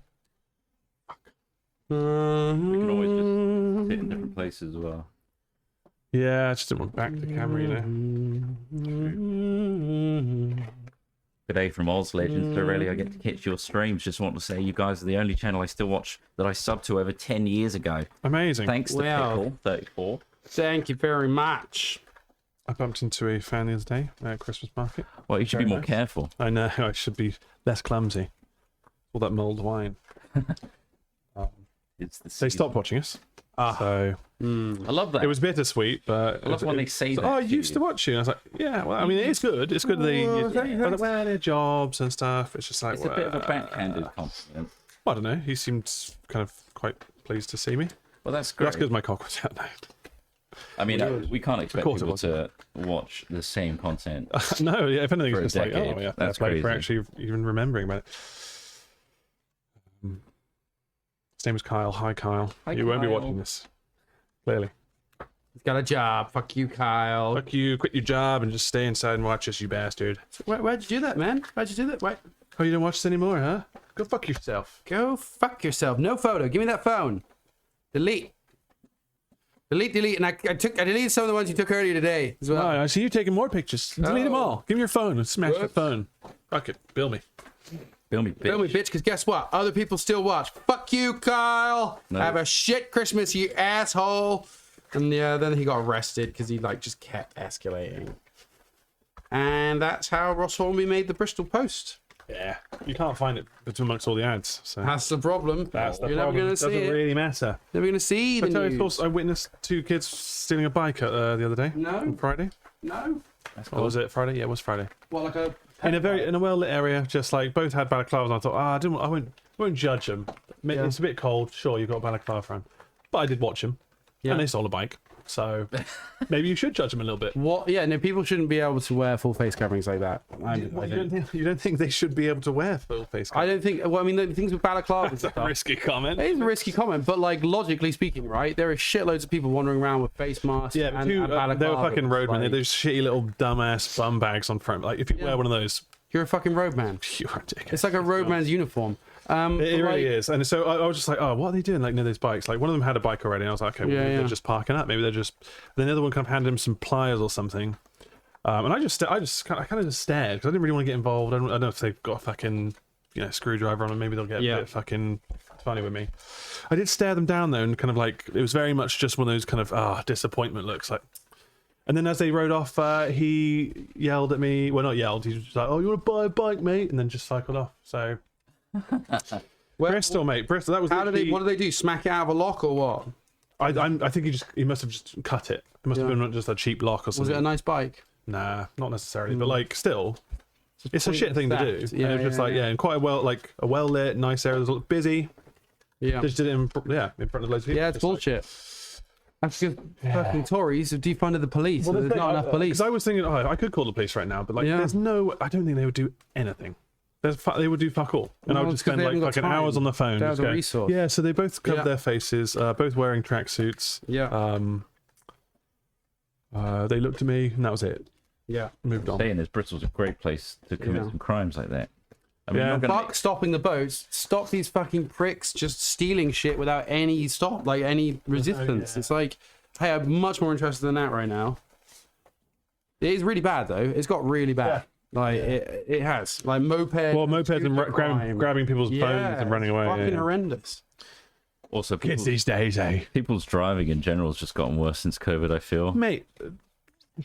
We can always just sit in different places as well. Yeah, I just didn't want back to the camera, you know. Good day from Oz Legends. So rarely I get to catch your streams. Just want to say you guys are the only channel I still watch that I subbed to over 10 years ago. Amazing. Thanks to Wow. Pickle34. Thank you very much. I bumped into a fan the other day at Christmas market. Well, you should be Very more nice. careful. I know, I should be less clumsy. All that mulled wine. It's the They season. stopped watching us. So I love that. it was bittersweet, but I love when they say that. oh, I to used to watch you. And I was like, yeah, well, I mean, it's good. It's good. But well, their jobs and stuff. It's just like, It's a bit of a backhanded compliment. I don't know. He seemed kind of quite pleased to see me. Well, that's But great. that's because my cock was out now. I mean, we can't expect course it people was. to watch the same content. No, yeah, if anything, For a it's just like, decade. oh yeah, That's fair play for crazy. actually even remembering about it. His name is Kyle. Hi, Kyle. Hi, You won't be Kyle. watching this. Clearly. He's got a job. Fuck you, Kyle. Fuck you. Quit your job and just stay inside and watch us, you bastard. Where'd you do that, man? Why'd you do that? Wait. Oh, you don't watch this anymore, huh? Go fuck yourself. Go fuck yourself. No photo. Give me that phone. Delete. Delete. And I deleted some of the ones you took earlier today as well. Oh, I see you taking more pictures. Delete them all. Give me your phone and smash your Whoops. phone. Fuck it. Bill me. Bill me, bitch. Bill me, bitch, because guess what? Other people still watch. Fuck you, Kyle. No. Have a shit Christmas, you asshole. And yeah, then he got arrested because he like just kept escalating. And that's how Ross Hornby made the Bristol Post. Yeah. You can't find it amongst all the ads. So That's the problem. that's the You're problem. never gonna Doesn't see it. really matter. Never gonna see the I tell you, of news. course, I witnessed 2 kids stealing a bike the other day. No. On Friday. No. That's Or cool. was it Friday? Yeah, it was Friday. What, like a In a well lit area, just like both had balaclavas. And I thought, I won't judge them. Yeah. It's a bit cold. Sure, you've got a balaclava on, but I did watch them, Yeah. and they stole a bike. So maybe you should judge them a little bit. What? Yeah, no, people shouldn't be able to wear full face coverings like that. You don't think they should be able to wear full face? I don't think. Well, I mean, the things with balaclavas and stuff. Risky comment. It is a risky comment, but like logically speaking, right? There are shitloads of people wandering around with face masks. Yeah, but and they were balaclavas, fucking roadmen. like, They're those shitty little dumbass bum bags on front. Like if you wear one of those, You're a fucking roadman. you are a dick. It's like a roadman's uniform. It but, really like, is. And so I was just like, oh, what are they doing? Like near those bikes. Like one of them had a bike already. And I was like, okay, well, Yeah, maybe yeah. they're just parking up. Maybe they're just. Then the other one kind of handed him some pliers or something. And I kind of just stared because I didn't really want to get involved. I don't know if they've got a fucking screwdriver on them. Maybe they'll get a bit fucking funny with me. I did stare them down though, and kind of like it was very much just one of those kind of disappointment looks. Like. And then as they rode off, he yelled at me. Well, not yelled. He was just like, "Oh, you want to buy a bike, mate?" And then just cycled off. So Bristol, mate, Bristol. That was. How do they? literally- What do they do? Smack it out of a lock or what? I think he must have just cut it. It must have been just a cheap lock or Was something. it a nice bike? Nah, not necessarily. But like, still, it's a shit thing to do. theft. Yeah, and it was just yeah, like yeah. and quite a well lit, nice area. It was busy. Yeah. They just did it in front of loads of people. Yeah, it's Just like- bullshit. That's because fucking Tories have defunded the police. so there's not enough police. Because I was thinking, I could call the police right now, but like, Yeah. there's no. I don't think they would do anything. They would do fuck all, and I Well, would it's just 'cause spend they like haven't got fucking time. hours on the phone. They have just the going, resource. Yeah, so they both covered Yeah. their faces, both wearing tracksuits. Yeah. They looked at me, and that was it. Yeah. Moved on. Saying this, Bristol's a great place to commit some crimes like that. I mean, Yeah. you're not gonna Fuck stopping the boats. Stop these fucking pricks just stealing shit without any stop, like any resistance. It's like, hey, I'm much more interested than that right now. It is really bad though. It's got really bad. Like it has like moped. Well, mopeds and grabbing people's phones and running away. Fucking horrendous. Also, Kids these days, eh? people's driving in general has just gotten worse since COVID, I feel. Mate,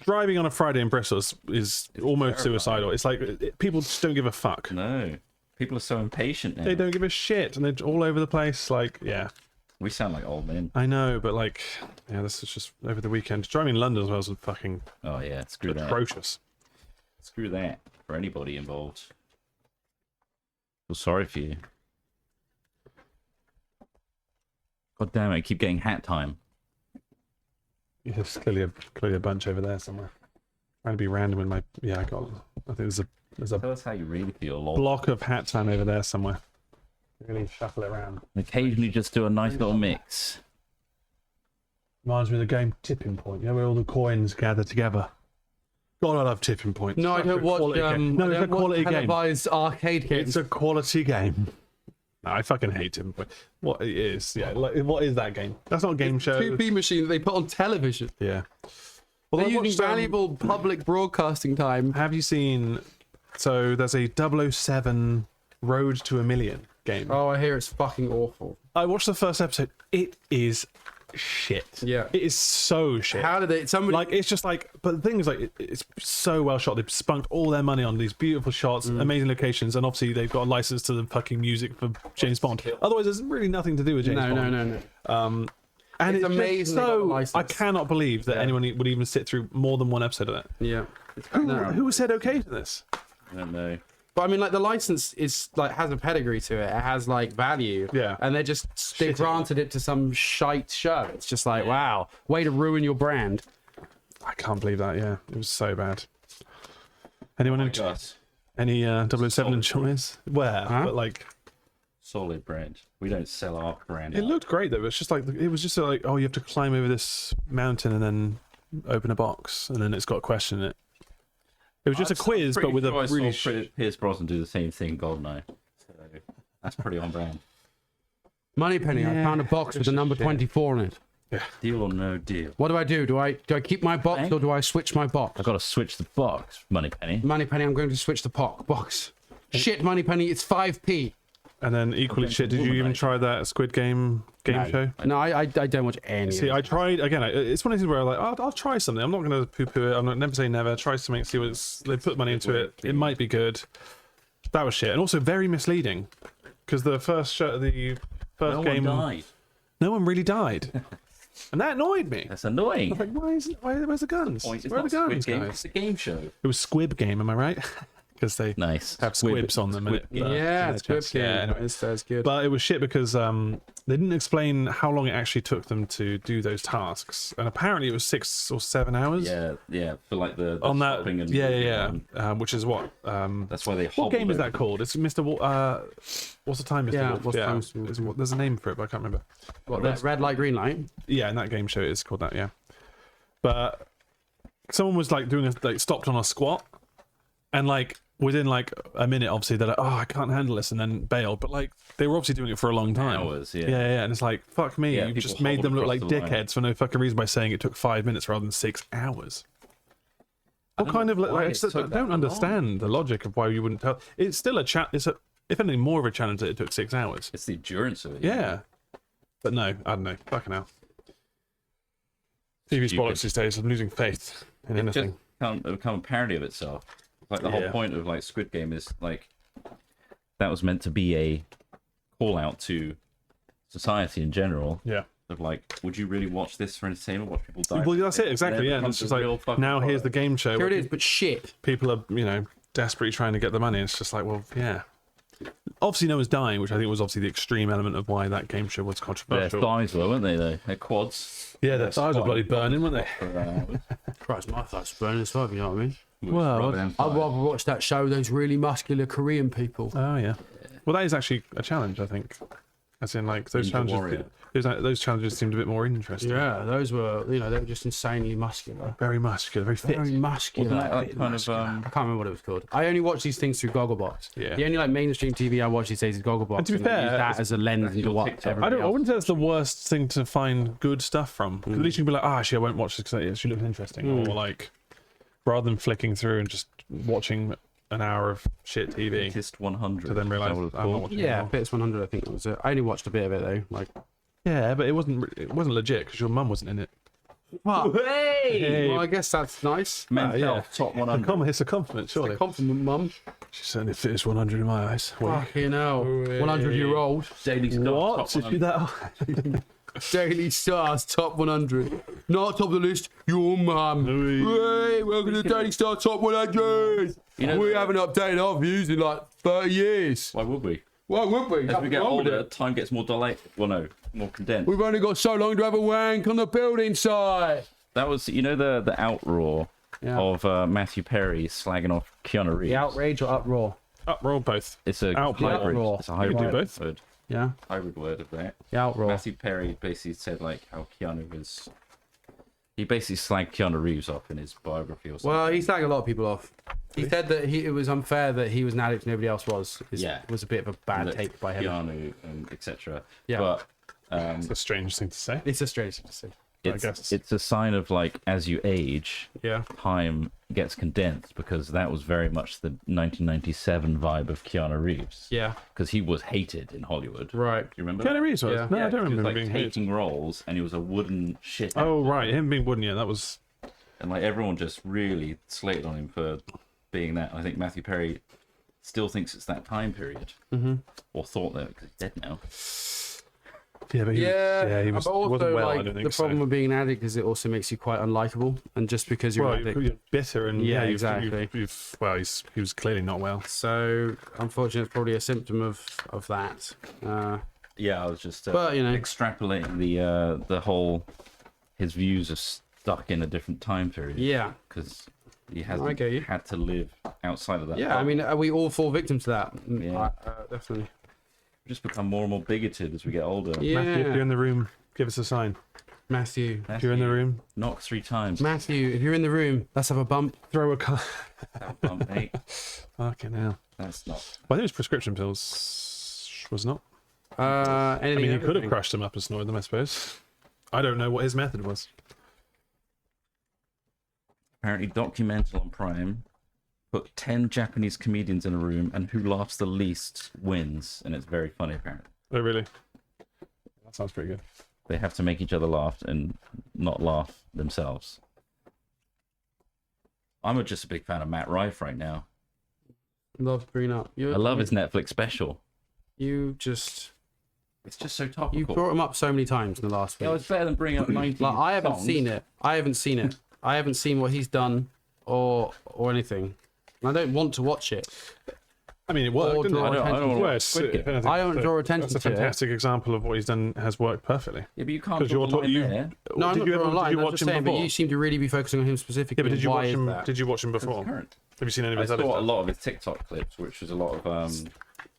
driving on a Friday in Bristol is almost suicidal. It's like people just don't give a fuck. No. People are so impatient now. They don't give a shit, and they're all over the place. Like, yeah, We sound like old men. I know, but like, yeah, this is just over the weekend. Driving in London as well is fucking Oh, yeah. Screw that. atrocious. Screw that for anybody involved. Feel sorry for you. God damn it, I keep getting hat time. Yeah, there's clearly a bunch over there somewhere. Trying to be random in my I think there's a Tell us how you really feel, lol. block of hat time over there somewhere. Really shuffle it around. And occasionally just do a nice little mix. Reminds me of the game Tipping Point. You know, where all the coins gather together. God, I love Tipping Point. No, I Such a don't watch. quality game. No, I it's a don't watch quality game. televised arcade games. It's a quality game. No, I fucking hate Tipping Point. What it is? Yeah, like what is that game? That's not a game show. 2P machine that they put on television. Yeah. Well, They're I using watched, valuable public broadcasting time. Have you seen? So there's a 007 Road to a Million game. Oh, I hear it's fucking awful. I watched the first episode. It is shit. Yeah. It is so shit. How did they? Somebody Like, it's just like, but the thing is, like, it's so well shot. They've spunked all their money on these beautiful shots, amazing locations, and obviously they've got a license to the fucking music for James Bond. Otherwise, there's really nothing to do with James Bond. No. And It's it's amazing just they got a so, license. I cannot believe that anyone would even sit through more than one episode of that. Yeah. Who said okay to this? I don't know. But I mean, like the license is like has a pedigree to it. It has like value. Yeah. And they granted it to some shite show. It's just like, wow, way to ruin your brand. I can't believe that. Yeah, it was so bad. Anyone My in God. any 007 enjoys? Where? Huh? But like, Solid brand. We don't sell our brand. it out. looked great though. It's just like it was just like, oh, you have to climb over this mountain and then open a box, and then it's got a question in it. It was just a quiz, but with a really. I saw Pierce Brosnan do the same thing, GoldenEye. So that's pretty on brand. Moneypenny, I Yeah, found a box with the number 24 in it. Deal or no deal? What do? Do I keep my box or do I switch my box? I've got to switch the box, Moneypenny. Moneypenny, I'm going to switch the box. Shit, Moneypenny, it's 5p. And then equally shit. Did you even try that Squid Game show? No, I don't watch any. See, of I it. tried again. It's one of these where I'm like, I'll try something. I'm not going to poo-poo it. I'm not never say never. Try something. See what it's. They put money into it. It might be good. That was shit, and also very misleading, because the first game, Died. no one really died, and that annoyed me. That's annoying. Like, where's the guns? Point. It's Where are not the guns, Squid Game. guys? It's a game show. It was Squib Game, am I right? Because they Nice. have squibs on them. Squid Game. Yeah, it's good. Yeah, anyway. That's good. But it was shit because they didn't explain how long it actually took them to do those tasks, and apparently it was 6 or 7 hours. Yeah. For like the On that, stopping and which is what? That's why they. What game is that called? It's Mr. What's the time, Mr. Yeah, Wolf? what's the time, Mr. Wolf? There's a name for it, but I can't remember. What, that red light, green light? Yeah, in that game show, it's called that. Yeah, but someone was like stopped on a squat, and like within like a minute, obviously they're like, oh, I can't handle this, and then bailed. But like they were obviously doing it for a long time. Hours, yeah. Yeah, and it's like, fuck me, Yeah, you people just made them look hobbled like across the line. dickheads for no fucking reason by saying it took 5 minutes rather than 6 hours. What kind of why like? it took I that don't long. understand the logic of why you wouldn't tell. It's still a chat. It's if anything more of a challenge that it took 6 hours. It's the endurance of it. Yeah, but no, I don't know. Fucking hell. TV's Stupid. bollocks these days. I'm losing faith in It just anything. can't become a parody of itself. Like the whole Yeah. point of like Squid Game is like that was meant to be a call out to society in general. Yeah. Of like, would you really watch this for entertainment? Watch people die? Well, that's it exactly. Then Yeah, and becomes it's just a real like fucking now here's the product. game show. Here where it is, but shit. People are desperately trying to get the money. It's just like, well, yeah. Obviously, no one's dying, which I think was obviously the extreme element of why that game show was Their controversial. thighs were, weren't they? Though their quads. Yeah, their thighs are bloody burning, weren't they? Christ, my thighs burning as well, you know what I mean? Well, I'd rather watch that show, those really muscular Korean people. Oh yeah. Well, that is actually a challenge, I think. As in, like those Ninja challenges. Warrior. Those challenges seemed a bit more interesting. Yeah, those were, they were just insanely muscular. Very muscular, very fit. Very muscular. Wasn't that like kind of I can't remember what it was called. I only watch these things through Gogglebox. Yeah. The only like mainstream TV I watch these days is Gogglebox. And to be I fair, use that as a lens into your what TikTok. everybody I else. wouldn't say that's the worst thing to find good stuff from. At least you can be like, actually, I won't watch this because it actually looks interesting. Or like, rather than flicking through and just watching an hour of shit TV Latest 100. to then realise I'm not watching it Yeah, anymore. Bits 100. I think that was it. I only watched a bit of it though. Like, Yeah, but it wasn't legit because your mum wasn't in it. hey! Well, I guess that's nice. Men's yeah. Health Top 100. It's a compliment, surely. Compliment, mum. She certainly fits 100 in my eyes. Fucking hell. 100-year-old. Daily Star What? Top 100. Daily Stars top 100. Not top of the list, your mum. Hey, welcome to Daily Star top 100. You know, We haven't updated our views in like 30 years. Why would we? Why would we? As we get Nothing wrong with older, it. time gets more delayed. Well, no, more condensed. We've only got so long to have a wank on the building site. That was, the outroar Yeah. of Matthew Perry slagging off Keanu Reeves. The outrage or uproar? Uproar both. It's a Outroar. hybrid. Outroar. It's a hybrid You can do both. word. Yeah. Hybrid word of that. The outroar. Matthew Perry basically said like how Keanu was. He basically slagged Keanu Reeves off in his biography or something. Well, he slagged a lot of people off. He said that it was unfair that he was an addict, nobody else was. Yeah. Was a bit of a bad That take by him. Keanu and etc. Yeah. But It's a strange thing to say. It's a strange thing to say. guess. it's a sign of like as you age, Yeah. time gets condensed because that was very much the 1997 vibe of Keanu Reeves. Yeah. Because he was hated in Hollywood. Right. Do you remember? Keanu Reeves was? Yeah. No, I Yeah, don't he was remember like being hated. taking roles, and he was a wooden shit. Oh, right. Him being wooden, yeah, that was... And like everyone just really slated on him for being that. I think Matthew Perry still thinks it's that time period, or thought that because he's dead now. Yeah, but he, Yeah, he was, but also wasn't well, I like don't think the problem so. with being an addict is it also makes you quite unlikable, and just because you're Well, an addict. you're bitter and Yeah, you've- exactly. well, he was clearly not well. So unfortunately, it's probably a symptom of that. Yeah, I was just But, you know. extrapolating the whole his views are stuck in a different time period. Yeah, because he I hasn't get you. had to live outside of that. yeah. I mean, are we all fall victim to that? Yeah. Definitely. We just become more and more bigoted as we get older. Yeah, Matthew, if you're in the room, give us a sign. Matthew. If you're in the room, knock 3 times. Matthew, if you're in the room, let's have a bump. throw a car. That bump, mate. Fucking hell. That's not. Well, I think it was prescription pills, was it not? Anything. I mean, he could have everything. crushed them up and snorted them, I suppose. I don't know what his method was. Apparently, Documental on Prime put 10 Japanese comedians in a room, and who laughs the least wins, and it's very funny. Apparently, Oh, really? That sounds pretty good. they have to make each other laugh and not laugh themselves. I'm just a big fan of Matt Rife right now. Love bringing up. I love his Netflix special. You just It's just so topical. you brought him up so many times in the last week. Yeah, it's better than bringing up 90 Like I haven't songs. seen it. I haven't seen it. I haven't seen what he's done or anything. And I don't want to watch it. I mean, it worked, Or didn't draw it? attention to it. Well, it's- Squid Game. if anything, I don't draw attention That's a to it. fantastic example of what he's done has worked perfectly. Yeah, but you can't 'Cause draw you're the talk- line you- there. No, I'm did not you ever, drawing a did line. you I'm watch just him saying, before? but you seem to really be focusing on him specifically. Yeah, but did you Why watch is him? that? Did you watch him before? Current. Have you seen any of I his saw other a stuff? lot of his TikTok clips, which was a lot of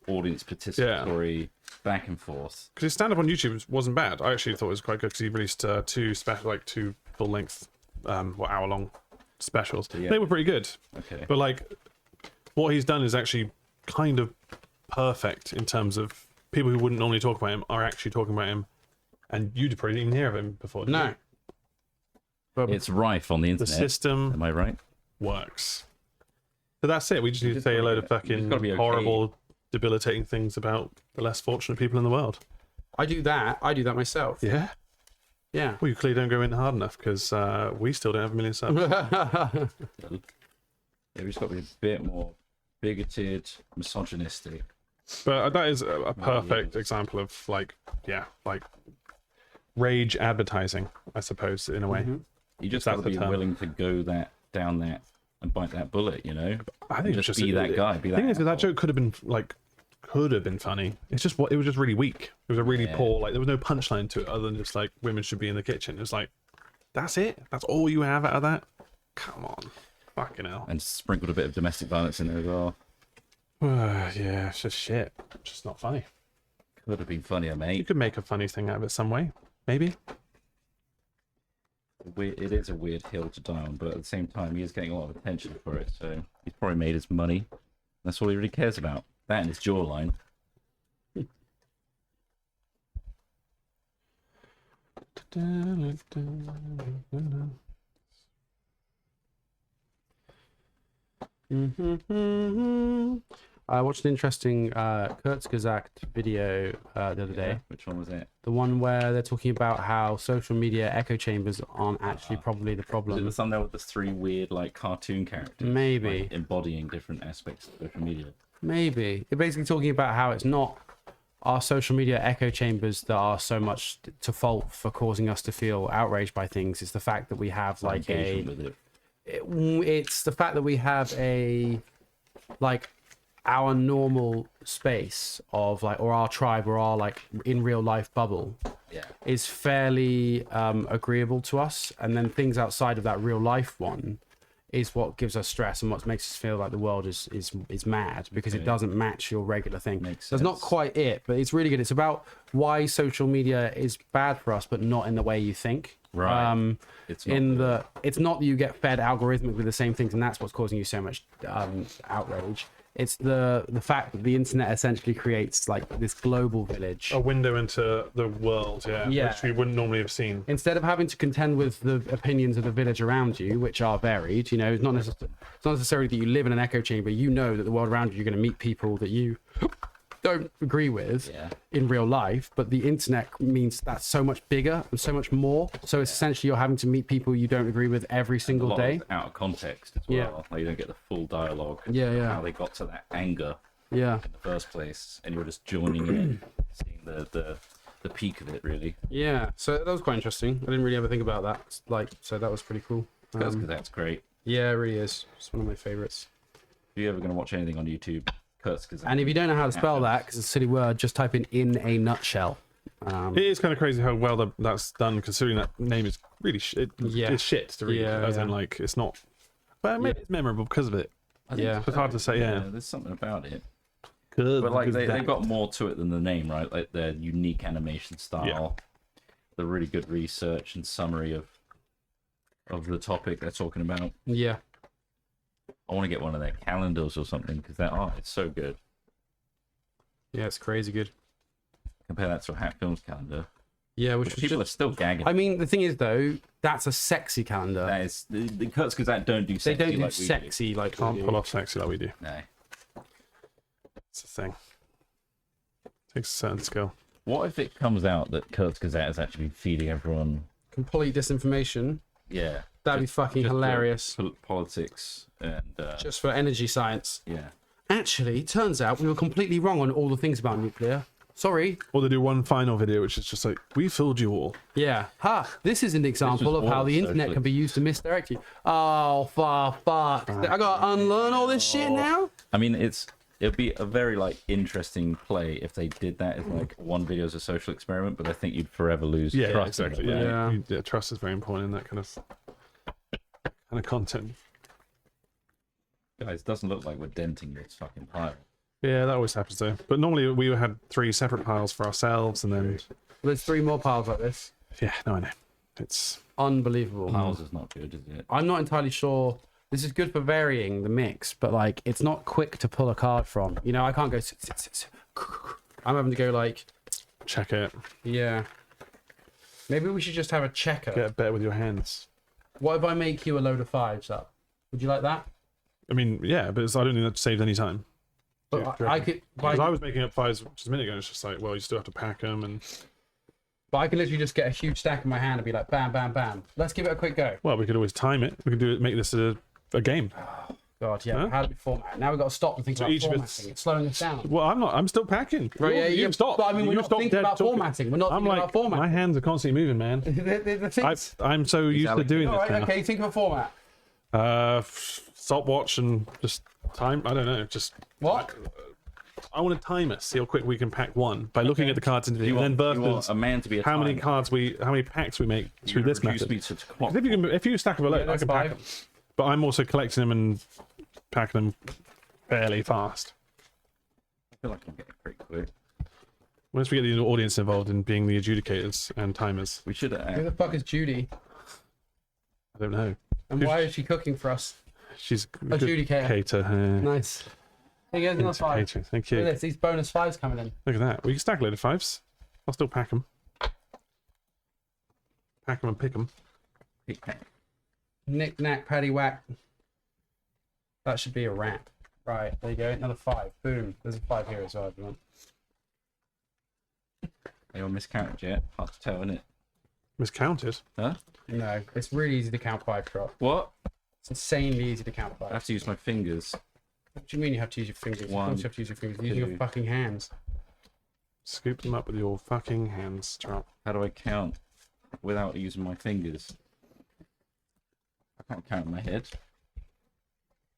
audience participatory back and forth. Because his stand-up on YouTube wasn't bad. I actually thought it was quite good because he released two full-length, hour-long specials. Yeah. They were pretty good. Okay. But like, what he's done is actually kind of perfect in terms of people who wouldn't normally talk about him are actually talking about him, and you'd probably didn't hear of him before. did No. you? But It's rife on the The internet. system Am I right? works. So that's it. We just need to just say a gotta load be- of you fucking just gotta be okay. horrible, debilitating things about the less fortunate people in the world. I do that. I do that myself. Yeah. Yeah. Well, you clearly don't go in hard enough because we still don't have a million subs. Yeah, we just got to be a bit more bigoted, misogynistic. But that is a perfect example of like rage advertising, I suppose, in a way. You just That's got to the be term. willing to go down that and bite that bullet, you know? I think Just it's be that guy, be The thing that is, that asshole. joke could have been funny. It's just it was just really weak. It was a really Yeah. poor, there was no punchline to it other than just like women should be in the kitchen. It was like, that's it. That's all you have out of that. Come on, fucking hell. And sprinkled a bit of domestic violence in there as well. Yeah, it's just shit. It's just not funny. Could have been funnier, You mate. could make a funny thing out of it some way, maybe. It is a weird hill to die on, but at the same time, he is getting a lot of attention for it, so he's probably made his money. That's all he really cares about. That and his jawline. I watched an interesting Kurzgesagt video the other day. Which one was it? The one where they're talking about how social media echo chambers aren't actually probably the Was it problem. the thumbnail with the three weird, like, cartoon characters? Maybe. Like, embodying different aspects of social media. Maybe. They're basically talking about how it's not our social media echo chambers that are so much to fault for causing us to feel outraged by things. It's the fact that we have like Engagement with it. it's the fact that we have a like our normal space of like, or our tribe or our like in real life bubble Yeah. is fairly agreeable to us, and then things outside of that real life one is what gives us stress and what makes us feel like the world is mad because it doesn't match your regular thing. Makes That's not sense. quite it, but it's really good. It's about why social media is bad for us, but not in the way you think. Right. It's not In good. the it's not that you get fed algorithmically the same things, and that's what's causing you so much outrage. It's the fact that the internet essentially creates like this global village. A window into the world, Yeah. which we wouldn't normally have seen. Instead of having to contend with the opinions of the village around you, which are varied, you know, it's not necessarily that you live in an echo chamber. You know that the world around you, you're going to meet people that you don't agree with Yeah. in real life, but the internet means that's so much bigger and so much more. So it's essentially you're having to meet people you don't agree with every A single lot day. of it's out of context as well. Yeah. Like, you don't get the full dialogue. Yeah, yeah. How they got to that anger Yeah, in the first place, and you're just joining in, seeing the peak of it, really. yeah. So that was quite interesting. I didn't really ever think about that. Like, so that was pretty cool. Because that's great. Yeah, it really is. It's one of my favorites. If you're ever going to watch anything on YouTube, Kurtzkazan. And if you don't know how to spell that, because it's a silly word, just type in a nutshell. It is kind of crazy how well that's done, considering that name is really Yeah. it's shit to read. Yeah, as yeah. in, like, it's not. But maybe it's memorable because of it. I think Yeah. It's hard to say. Yeah, there's something about it. good. But like they've got more to it than the name, right? Like their unique animation style, the really good research and summary of the topic they're talking about. Yeah. I want to get one of their calendars or something because their art is so good. Yeah, it's crazy good. Compare that to a Hat Films calendar. Yeah, Which people are still gagging. I mean, the thing is, though, that's a sexy calendar. That is the Kurtzkazan don't do They sexy don't do like we sexy like we Can't do. pull off sexy like we do. do. No. It's the thing. Takes a certain skill. What if it comes out that Kurtzkazan has actually been feeding everyone? Complete disinformation. Yeah. That'd be fucking hilarious. Politics and Just for energy science. yeah. Actually, turns out we were completely wrong on all the things about nuclear. Sorry. Or they do one final video, which is just like, we fooled you all. Yeah. Ha! This is an example was of how all the internet socially. can be used to misdirect you. Oh, for fuck. I gotta unlearn all this shit now? I mean, it'd be a very like interesting play if they did that as like one video as a social experiment, but I think you'd forever lose Yeah, trust. in exactly. it, right? Yeah. Yeah. Yeah, trust is very important in that kind of content. Guys, it doesn't look like we're denting this fucking pile. Yeah, that always happens though. But normally we had 3 separate piles for ourselves, and then There's 3 more piles like this. yeah, no, I know. It's Unbelievable. Piles is not good, is it? I'm not entirely sure. This is good for varying the mix, but like it's not quick to pull a card from. You know, I can't go. I'm having to go like, check it. yeah. Maybe we should just have a checker. Get better with your hands. What if I make you a load of 5s up? Would you like that? I mean, yeah, but I don't think that saves any time. But Do you I reckon? could. Because I was making up 5s just a minute ago, and it's just like, well, you still have to pack them, and But I can literally just get a huge stack in my hand and be like, bam, bam, bam. Let's give it a quick go. well, we could always time it. We could do it, make this a game. God, yeah. Huh? How do we format? Now we've got to stop and think So about each of formatting. It's slowing us down. Well, I'm not. I'm still packing. Right, yeah, you yeah. stop. But I mean, we're You not stop thinking dead about talking. formatting. We're not I'm thinking like, about formatting. my hands are constantly moving, man. the things. I'm so used to doing All this right, now. okay. Think of a format. Stopwatch and just time. I don't know. Just What? I want to time us. See how quick we can pack one by looking at the cards individually, and then You want versus a man to be a how many timer. how many packs we make through You this reduce method. me to clock. 'Cause if you stack them a load, I there's can pack 5. them. But I'm also collecting them and packing them fairly fast. I feel like I'm getting pretty quick. Once we get the audience involved in being the adjudicators and timers, We should Who have. the fuck is Judy? I don't know. And why is she cooking for us? She's Adjudicator. cater. Nice. Hey guys, another 5. Indicator. Thank Look you. at this. These bonus 5s coming in. Look at that. We can stack a load of 5s. I'll still pack them. Pack them and pick them. Knick knack, patty whack. That should be a wrap. Right, there you go. Another 5. Boom. There's a 5 here as well, if you want. Anyone miscounted yet? Hard to tell, innit? Miscounted. Huh? No, it's really easy to count 5 drop. What? It's insanely easy to count I 5. have to use my fingers. What do you mean you have to use your fingers? Of One, course you have to use your fingers. Use your two. fucking hands. Scoop them up with your fucking hands, Trump. How do I count without using my fingers? I can't count in my head.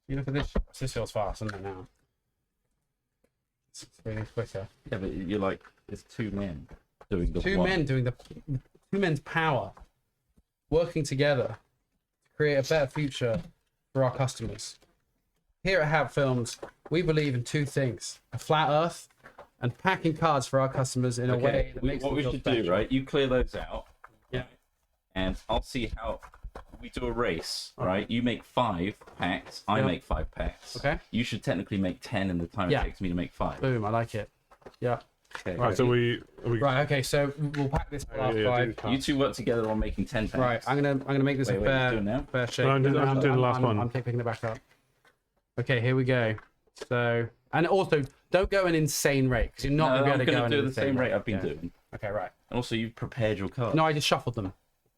You look at this. This feels fast, isn't it now? It's really quicker. Yeah, but you're like, it's 2 men doing the Two one. men doing the 2 men's power, working together to create a better future for our customers. Here at Hat Films, we believe in 2 things: a flat Earth and packing cards for our customers in a way that makes what them we feel should special. do, right? You clear those out. Yeah. And I'll see how we do a race, right? You make 5 packs, I Yeah. make 5 packs. Okay. You should technically make 10 in the time Yeah. it takes me to make 5. Boom! I like it. Yeah. Okay. Right, so we Right. Okay. So we'll pack this for Yeah, our yeah, do 5. the cards. You 2 work together on making 10 packs. Right. I'm gonna make this Wait, a wait, fair do it now? fair shake. No, I'm doing the last one. I'm picking it back up. Okay. Here we go. So, and also don't go an insane rate because you're not No, gonna I'm be able to go going an to do the insane same rate I've been Yeah. doing. Okay. Right. And also, you've prepared your card. No, I just shuffled them.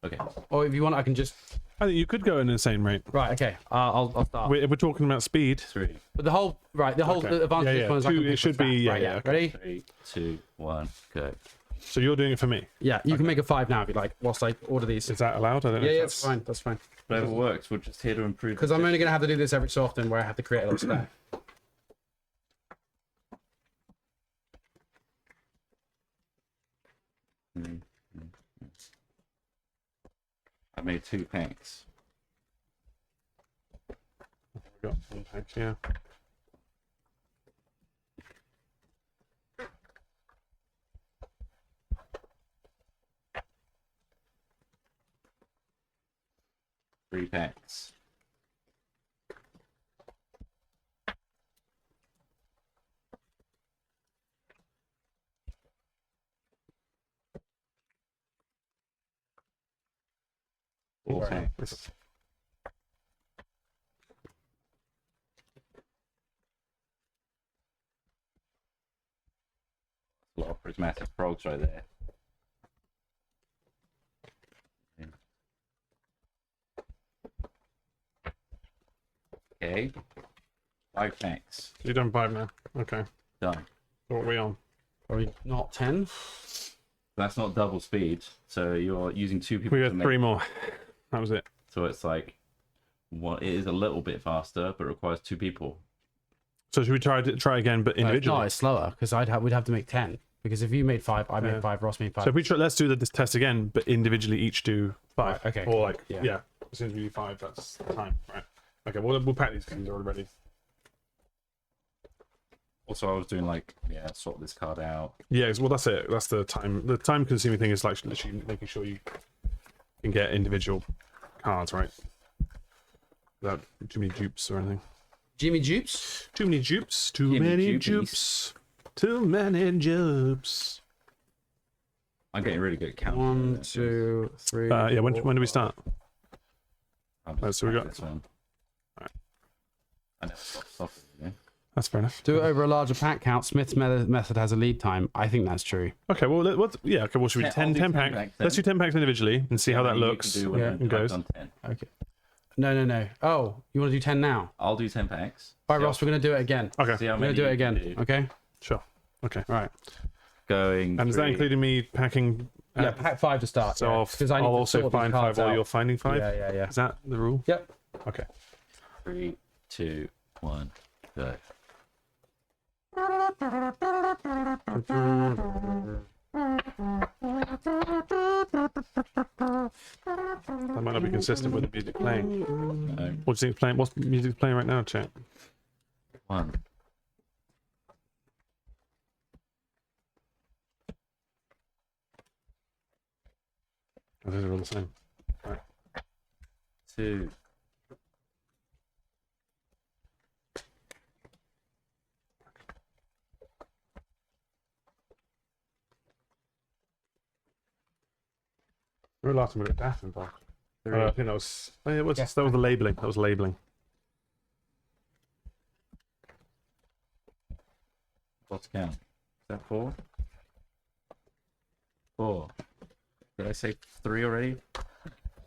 Okay. Or if you want, I can just. I think you could go at an insane rate. Right. Okay. I'll start. We're talking about speed. 3. But the whole Okay. the advantage Yeah, of this yeah. one is I Two- can it pick should the be- stats. yeah, Right, yeah, okay. Ready? 3, 2, 1, go. So you're doing it for me. Yeah. You can make a 5 now if you like. Whilst I order these. Is that allowed? I don't know. Yeah. if Yeah. that's- That's fine. That's fine. Whatever works, we're just here to improve. Because I'm only gonna have to do this every so often where I have to create a little stack. I made 2 packs. We got 1 pack, yeah. Three packs. Four Right. packs. A lot of prismatic frogs right there. Okay. 5 packs. You've done 5 now. Okay. Done. So what are we on? Probably not 10. That's not double speed, so you're using 2 people We to got make 3 more. That was it. So it's like, what it is a little bit faster, but requires 2 people. So should we try again, but individually? No, it's slower because we'd have to make 10. Because if you made 5, I made Yeah. 5, Ross made 5. So if we let's do this test again, but individually each do 5. Right, okay, Or like yeah. as soon as we do 5, that's the time. Right. Okay. We'll pack these because they're already ready. Also, I was doing like, sort this card out. Yeah. Well, that's it. That's the time. The time-consuming thing is like literally making sure you can get individual cards right without too many dupes or anything. Jimmy Jupes? Too many dupes. Too Jimmy many Jupies. dupes. Too many dupes. I'm getting really good at counting. 1, 2, 3. Yeah. When 4, do we start? I'll just Right, so we pack got- this one. Alright. I never stopped off, yeah. That's fair enough. Do it over a larger pack count. Smith's method has a lead time. I think that's true. Okay. Well, yeah. Okay. Well, should we Yeah, 10 I'll do 10 10 pack? packs Let's do then. 10 packs individually and see how that You can looks. do when Yeah. I've It goes. done 10. Okay. No. Oh, you want to do 10 now? I'll do 10 packs. All right, See Ross, we're going to do it again. Okay. See how We're going many to do it you again. can do. Okay? Sure. Okay. All right. Going. And is that 3. including me packing? Yeah, pack 5 to start. So yeah, I'll, 'cause I need I'll to also sort these find cards 5 while out. you're finding 5? Yeah. Is that the rule? Yep. Okay. 3, 2, 1, go. That might not be consistent with the music playing. No. What do you think playing? What's music playing right now, chat? 1. Oh, those are all the same. 2. Remember last time we got daft involved? 3. I think that was. Oh, yeah, Yes. that was the labeling. That was labeling. What's count? Is that 4? 4. Did I say 3 already?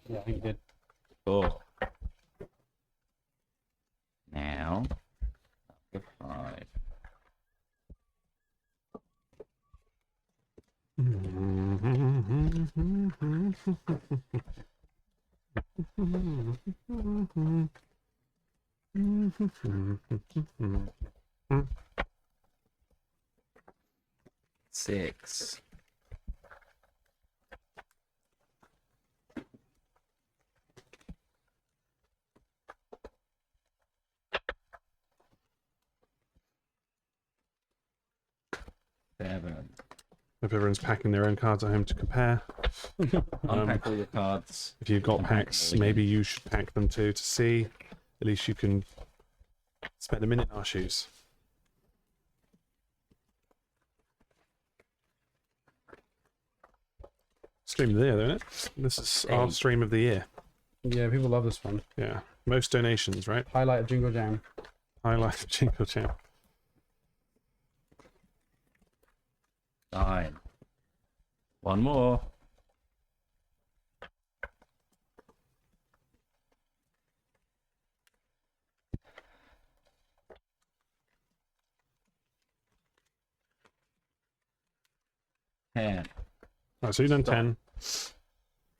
Yeah, I think you did. 4. Now, up to 5. Six. Seven. If everyone's packing their own cards at home to compare, Unpack all your cards. if you've got Unpack packs, them all maybe you should pack them too to see. At least you can spend a minute in our shoes. Stream of the year, isn't it? This is our Hey. stream of the year. Yeah, people love this one. Yeah. Most donations, right? Highlight of Jingle Jam. Highlight of Jingle Jam. 9. One more. Ten. Right, so you've done 10.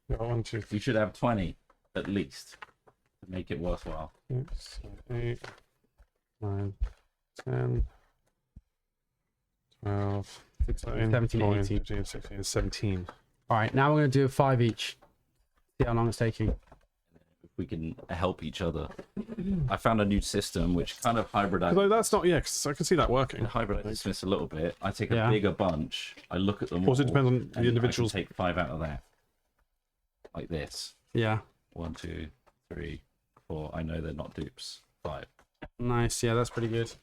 Got 1, 2, You should have 20 at least to make it worthwhile. 6, 8, 9, 10, 12, 13, 17, 14, 18. 15, 16, 17. All right, now we're going to do 5 each. See how long it's taking. If we can help each other. I found a new system which kind of hybridizes. Although that's not, yeah, 'cause I can see that working. Hybridizes this a little bit. I take a Yeah. bigger bunch. I look at them. Also, it all, depends on and the individuals. I can take 5 out of that, like this. Yeah. 1, 2, 3, 4. I know they're not dupes. 5. Nice. Yeah, that's pretty good.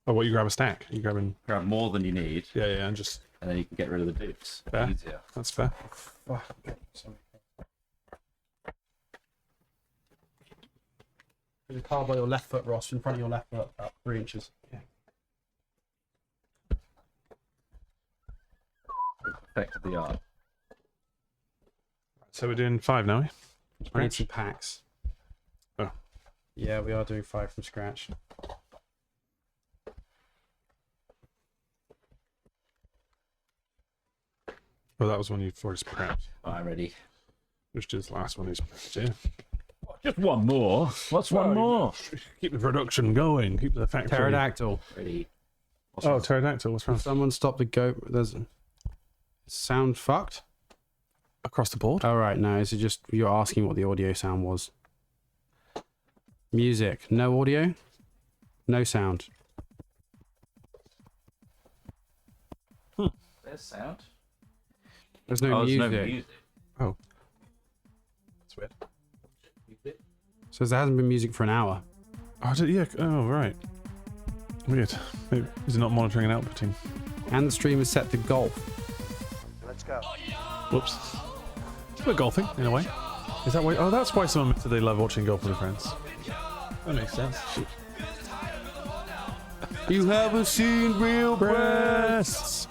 Oh, what, you grab a stack? You grabbing. Grab more than you need, Yeah, yeah, and just. and then you can get rid of the dupes. Fair. Easier. That's fair. There's a card by your left foot, Ross, in front of your left foot, about 3 inches. Yeah. Perfected the art. So we're doing 5 now, eh? I need some packs. Oh. Yeah, we are doing 5 from scratch. Oh, that was one you've already prepped. Alright, ready. Which is the last one he's prepped, yeah. Just one more. What's one more? Keep the production going. Keep the factory. Pterodactyl. Ready. Oh, pterodactyl. What's wrong? Someone stop the goat. There's sound fucked. Across the board? All right, no. Is it just you're asking what the audio sound was? Music. No audio. No sound. There's sound. There's no Oh, there's music. no music. Oh. That's weird. So there hasn't been music for an hour. Oh, yeah. Oh, right. Weird. Maybe, is it not monitoring and outputting? And the stream is set to golf. Let's go. Whoops. We're golfing, in a way. Is that why? Oh, that's why someone said they love watching golf with their friends. That makes sense. You haven't seen real Breasts!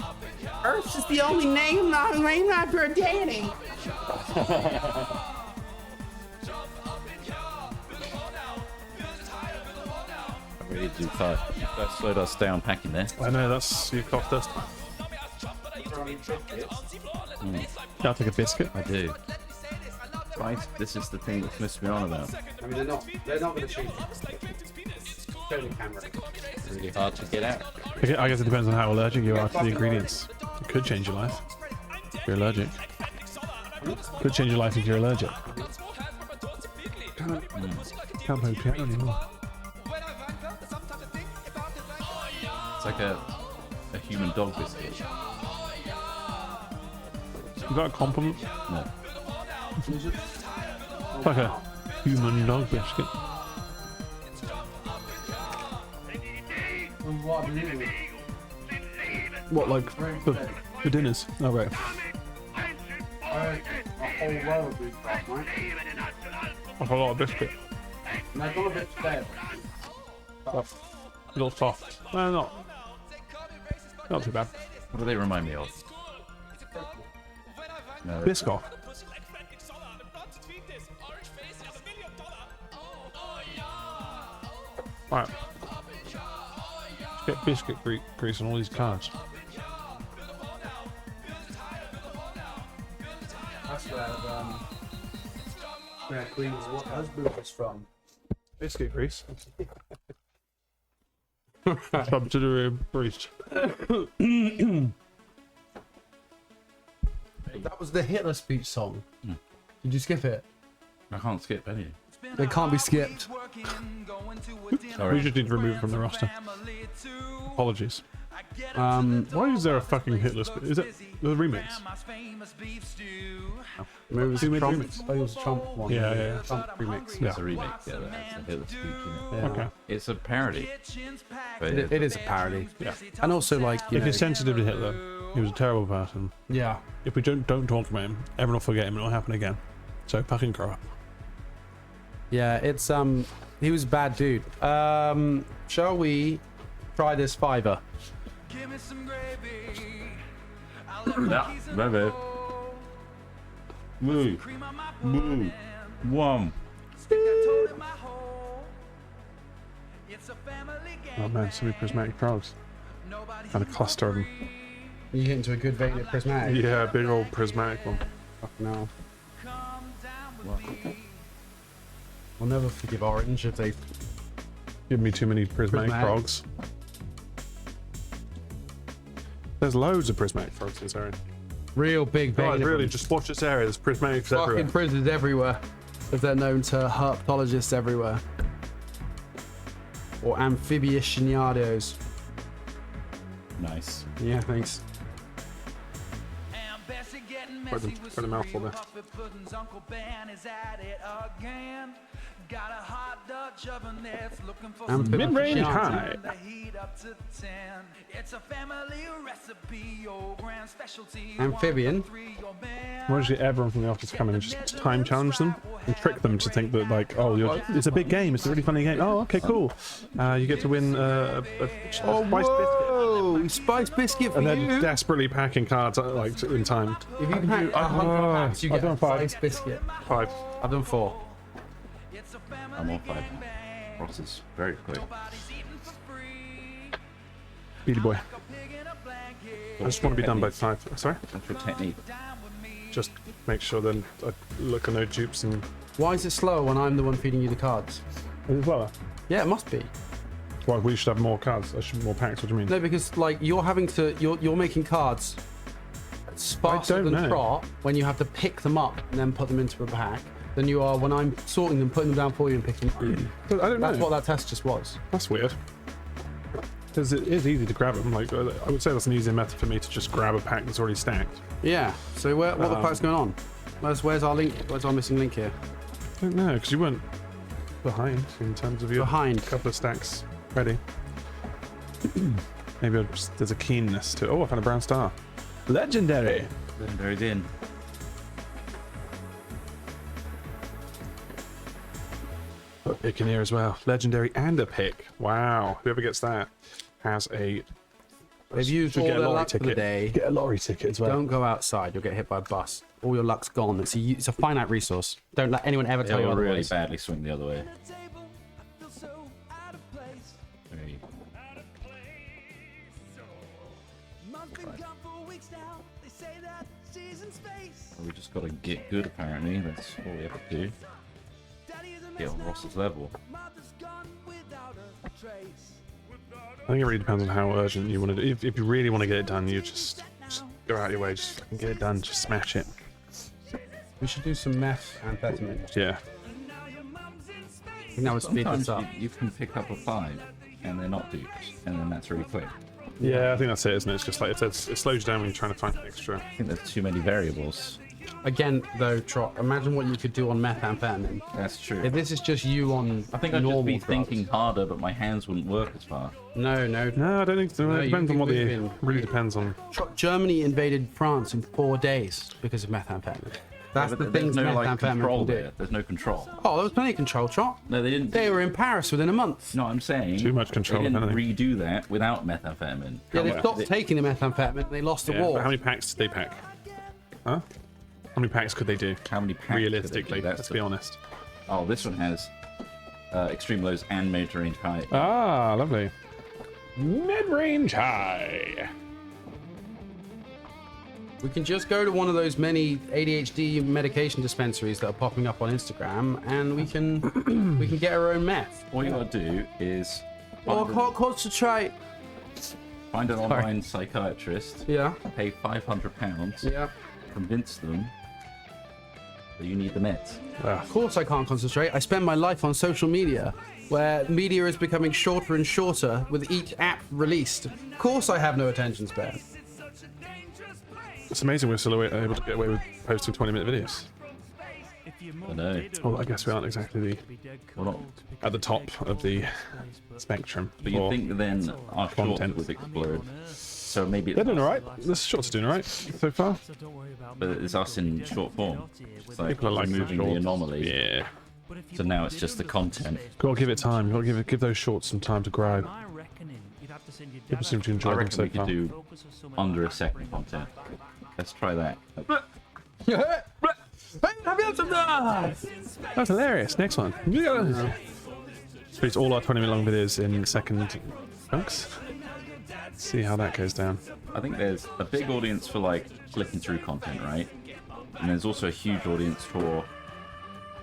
Earth is the only name not named after a daddy. I'm ready to do 5. You guys slowed us down packing there. I know, that's. You coughed us. I'll take a biscuit. I do. Right, this is the thing that's missed me on about. I mean, they're not going to change. Show the camera. It's really hard to get out. I guess it depends on how allergic you are to the ingredients. It could change your life. If you're allergic. Could change your life if you're allergic. Can't play the piano anymore. It's like a human dog biscuit. Is that a compliment? No. Like a human dog biscuit. What, like for dinners? Oh, right. A whole row of these last night. Like a lot of biscuit. And I got a bit stale. A little soft. Well, not too bad. What do they remind me of? No, Biscoff. Right. Let's get biscuit grease on all these cards. That's where Queen's husband was from. Biscuit grease. Subsidiary priest. That was the Hitler speech song. Did you skip it? I can't skip any. It can't be skipped. We just need to remove it from the roster. Apologies. Why is there a fucking Hitler speech? Is it the remix? Maybe it was Who made the Trump. remix? I think it was a Trump one. Yeah. Trump remix. Yeah. It's a remake, yeah, that's a Hitler speech. Yeah. Okay. It's a parody. But It is a parody. Yeah. And also, like, you If know, you're sensitive to Hitler, he was a terrible person. yeah. If we don't talk about him, everyone will forget him and it'll happen again. So fucking grow up. Yeah, it's he was a bad dude. Shall we try this fiver? Yeah, baby. Move. Move. One. Oh man, so many prismatic frogs. And a cluster of them. You get into a good vein of prismatic. Yeah, big old prismatic one. Fucking hell. We'll never forgive Orange if they. Give me too many prismatic frogs. There's loads of prismatic frogs in this area. Real big vein. Guys, of really, them. just watch this area. There's prismatics everywhere. Fucking prisons everywhere. If they're known to herpetologists everywhere. Or amphibiationados. Nice. Yeah, thanks. Quite a mouthful there. Mid-range high. Amphibian. Why don't you get everyone from the office come in and just time challenge them and trick them to think that, like, oh, it's a big game, it's a really funny game. Oh, okay, cool. You get to win a spice biscuit. Spice biscuit for And then you. desperately packing cards like in time. If you pack 100 packs, you I've get a done 5. spice biscuit. 5. I've done 4. I'm on 5 now. Ross is very quick. Beady boy. I just want to be done by 5. Sorry? That's your technique. Just make sure then I look at no dupes and. Why is it slower when I'm the one feeding you the cards? As well. Yeah, it must be. Well, we should have more cards. I should more packs. What do you mean? No, because like you're having to, you're making cards faster don't than know. trot when you have to pick them up and then put them into a pack than you are when I'm sorting them, putting them down for you and picking them up. But I don't know. That's what that test just was. That's weird. Because it is easy to grab them. Like I would say, that's an easier method for me to just grab a pack that's already stacked. Yeah. So what the fuck's going on? Where's our link? Where's our missing link here? I don't know because you weren't behind in terms of your Behind. couple of stacks ready. Maybe there's a keenness to it. Oh, I found a brown star. Legendary. Legendary's in. Put a pick in here as well. Legendary and a pick. Wow. Whoever gets that has a. They've used should all get a their lorry luck for the ticket. day. Get a lorry ticket as well. Don't go outside. You'll get hit by a bus. All your luck's gone. It's a finite resource. Don't let anyone ever tell It you will really otherwise. badly swing the other way. There you go. Well, we just got to get good, apparently. That's all we have to do. Get on Ross's level. I think it really depends on how urgent you want to do. If you really want to get it done, you just go out your way, just fucking get it done, just smash it. We should do some meth amphetamine. Yeah. I think that would speed Sometimes this up. you can pick up a 5 and they're not dupes, and then that's really quick. Yeah, I think that's it, isn't it? It's just like it slows you down when you're trying to find an extra. I think there's too many variables. Again, though, Trot, imagine what you could do on methamphetamine. That's true. If this is just you on I think I'd normal just be drugs. thinking harder, but my hands wouldn't work as far. No. No, I don't think so. No, It you depends on can what move the... in. Really depends on... Trot, Germany invaded France in 4 days because of methamphetamine. That's But the there's things no like methamphetamine control can do. there. There's no control. Oh, there was plenty of control, Trot. No, they didn't. They were in Paris within a month. No, I'm saying Too much control, They didn't haven't they? redo that without methamphetamine. Yeah, they much? stopped taking the methamphetamine and they lost the Yeah, war. but how many packs did they pack? Huh? How many packs could they do? How many packs could they do? Realistically, That's let's the- be honest. Oh, this one has extreme lows and major range high. Ah, lovely. Mid-range high. We can just go to one of those many ADHD medication dispensaries that are popping up on Instagram, and we can get our own meth. All you gotta do is Oh, I can't concentrate. find an online psychiatrist, Yeah, pay £500, yeah. convince them that you need the meds. Of course I can't concentrate. I spend my life on social media, where media is becoming shorter and shorter with each app released. Of course I have no attention span. It's amazing we're still able to get away with posting 20-minute videos. I know. Well, I guess we aren't exactly Well, not, at the top of the spectrum. but you'd for- think that then our shorts content. would explode. So maybe They're it's, doing alright. The shorts are doing alright so far. but it's us in short form. It's like People are like removing the shorts. anomaly. Yeah. So now it's just the content. Gotta give it time. Gotta give those shorts some time to grow. People seem to enjoy I them reckon so we could far. do under a second content. Let's try that. That's hilarious. Next one. Space all our 20-minute long videos in second chunks. See how that goes down. I think there's a big audience for like flicking through content, right? And there's also a huge audience for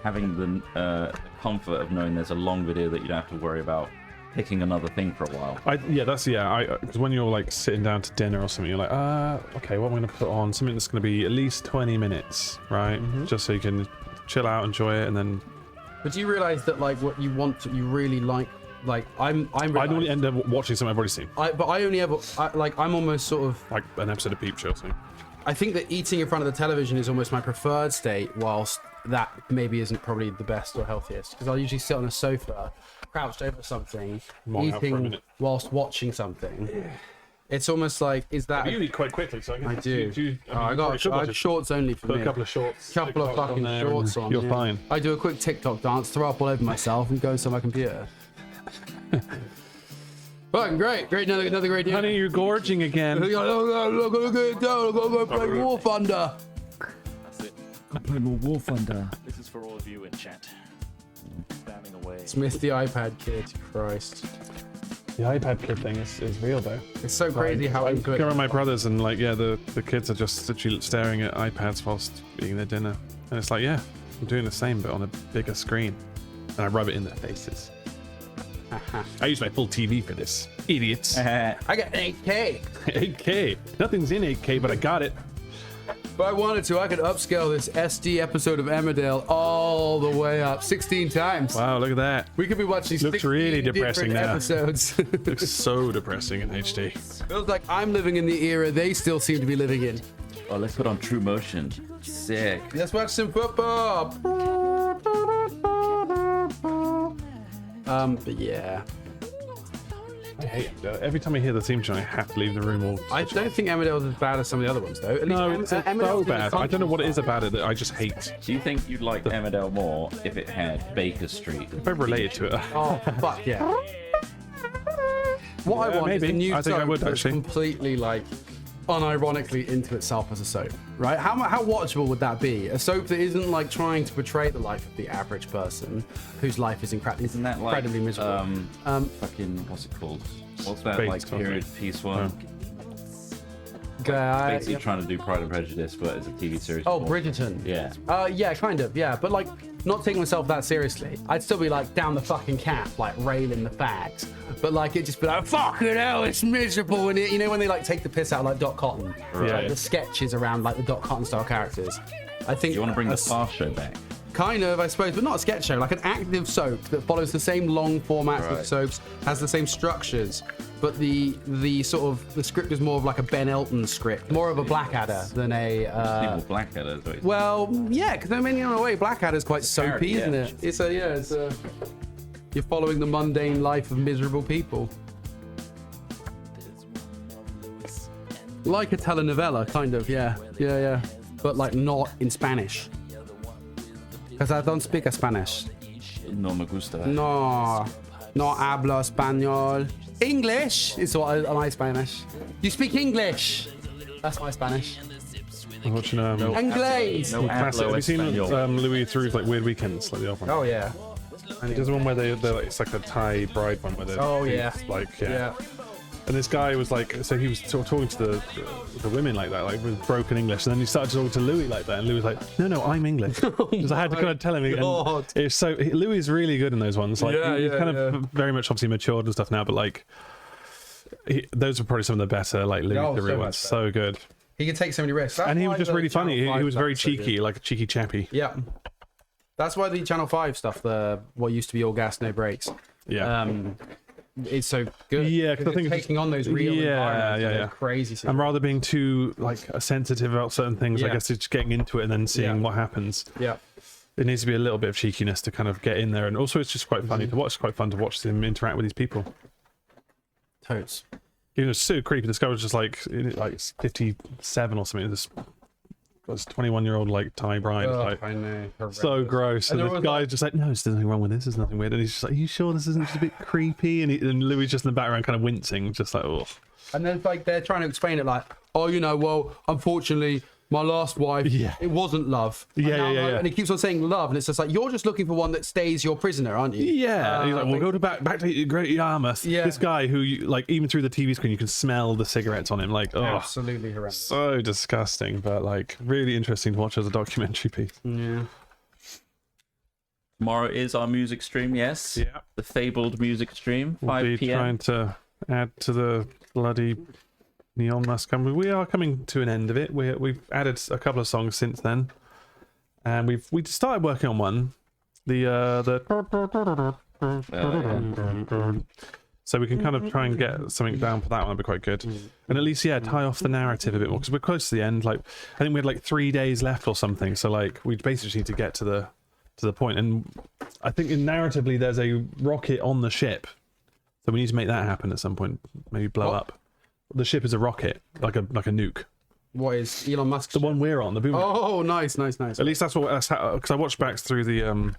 having the comfort of knowing there's a long video that you don't have to worry about picking another thing for a while. Because when you're like sitting down to dinner or something, you're like, okay, what am I going to put on? Something that's going to be at least 20 minutes, right? Just so you can chill out, enjoy it, and then But do you realize that like what you want, to, you really like I normally end up watching something I've already seen, but I only ever I'm almost sort of. like an episode of Peep Show or something. I think that eating in front of the television is almost my preferred state, whilst that maybe isn't probably the best or healthiest. Because I'll usually sit on a sofa, crouched over something, Long out for a eating minute. whilst watching something. It's almost like, is that... You eat quite quickly, so I do. I you got probably should shorts only for put me. a couple of shorts. Couple of TikToks on fucking there shorts and on. You're yeah. fine. I do a quick TikTok dance, throw up all over myself, and go inside my computer. Fucking great. Another great day. Honey, you're gorging again. Look at it go. I've got to go play War Thunder. Play more War Thunder. This is for all of you in chat. Spamming away. Smith the iPad kid. Christ. The iPad kid thing is real though. It's so crazy how I into go around it. my brothers and like, yeah, the kids are just literally staring at iPads whilst eating their dinner. And it's like, yeah, I'm doing the same but on a bigger screen. And I rub it in their faces. I use my full TV for this. Idiots. I got an 8K. 8K. Nothing's in 8K, but I got it. If I wanted to, I could upscale this SD episode of Emmerdale all the way up 16 times. Wow, look at that. We could be watching Looks 16 really depressing different now. episodes. Looks so depressing in HD. Feels like I'm living in the era they still seem to be living in. Oh, let's put on True Motion. Sick. Let's watch some football. But yeah, I hate it. Every time I hear the theme tune, I have to leave the room all. I don't think Emmerdale's as bad as some of the other ones, though. At No, least it's so Emmerdale's bad. I don't know what it is about it that I just hate. Do you think you'd like Emmerdale more if it had Baker Street? If I related to it. Oh, fuck yeah. What I want is maybe. a new I think I soap would, that's actually. completely, like, unironically into itself as a soap, right? How watchable would that be? A soap that isn't, like, trying to portray the life of the average person whose life is Isn't that like incredibly miserable. fucking what's it called? What's that Based like on period it. piece one? Guy. Basically trying to do Pride and Prejudice, but as a TV series. Oh, before. Bridgerton. Yeah. Yeah, kind of, yeah. But, like, not taking myself that seriously. I'd still be, like, down the fucking cap, like, railing the fags. But, like, it'd just be like, fucking hell, it's miserable. And, you know, when they, like, take the piss out of, like, Dot Cotton? Yeah. Like, the sketches around, like, the Dot Cotton style characters. I think... You want to bring a the s- Fast Show back? Kind of, I suppose, but not a sketch show, like an active soap that follows the same long formats of soaps, has the same structures, but the sort of the script is more of like a Ben Elton script, more of a Blackadder than a. Blackadder. Well, yeah, because I mean, in a way, Blackadder's quite soapy, parody, isn't yeah. it? It's a. You're following the mundane life of miserable people. Like a telenovela, kind of, yeah. But like not in Spanish. Because I don't speak Spanish. No me gusta. No hablo español. English is what my Spanish. You speak English. That's my Spanish. I'm watching Inglés. No classic. hablo Have you seen español. Louis Theroux's like Weird Weekends, like the old one? Oh yeah. There's one where they're like, it's like a Thai bride one where they're Yeah. And this guy was like, so he was sort of talking to the women like that, like with broken English, and then he started talking to Louis like that, and Louis was like, no, I'm English, because I had to kind of tell him. And it's so Louis is really good in those ones. Like he's kind of very much obviously matured and stuff now, but like those are probably some of the better like Louis Theroux ones. So good. He could take so many risks. And he was just really funny. He was very cheeky, like a cheeky chappy. Yeah. That's why the Channel 5 stuff, the what used to be all gas, no brakes. Yeah. It's so good. Yeah, because I think it's taking on those real environments. yeah. Crazy. And rather being too like sensitive about certain things, I Yeah. guess it's just getting into it and then seeing what happens. Yeah. There needs to be a little bit of cheekiness to kind of get in there, and also it's just quite funny to watch. It's quite fun to watch them interact with these people. Totes. Even it's so creepy. This guy was just like 57 or something. This 21-year-old like Thai bride. Oh, Like, I know. so Horrendous. gross. And And this there was, guy's like- just like, no, there's nothing wrong with this. There's nothing weird. And he's just like, are you sure this isn't just a bit creepy? And Louis just in the background kind of wincing, just like, oh. And then like they're trying to explain it like, oh, well, unfortunately, my last wife, it wasn't love. And Yeah, now yeah, I'm like- yeah. And he keeps on saying love, and it's just like you're just looking for one that stays your prisoner, aren't you? Yeah, and he's like, "We'll go to back to Great Yarmouth." Yeah. This guy who, you, like, even through the TV screen, you can smell the cigarettes on him. Like, oh, Absolutely horrendous. so disgusting, but like really interesting to watch as a documentary piece. Yeah. Tomorrow is our music stream, yes. Yeah, The fabled music stream, we'll 5 be p.m. trying to add to the bloody Neon Mask. We are coming to an end of it. We've added a couple of songs since then, and we started working on one. So we can kind of try and get something down for that one. That'd be quite good. And at least, tie off the narrative a bit more, because we're close to the end. Like, I think we had like 3 days left or something. So like, we basically just need to get to the point. And I think narratively, there's a rocket on the ship, so we need to make that happen at some point. Maybe blow What? up. The ship is a rocket, like a nuke. What is Elon Musk's The one we're on, the boom. Oh, nice. At least that's how, because I watched back through the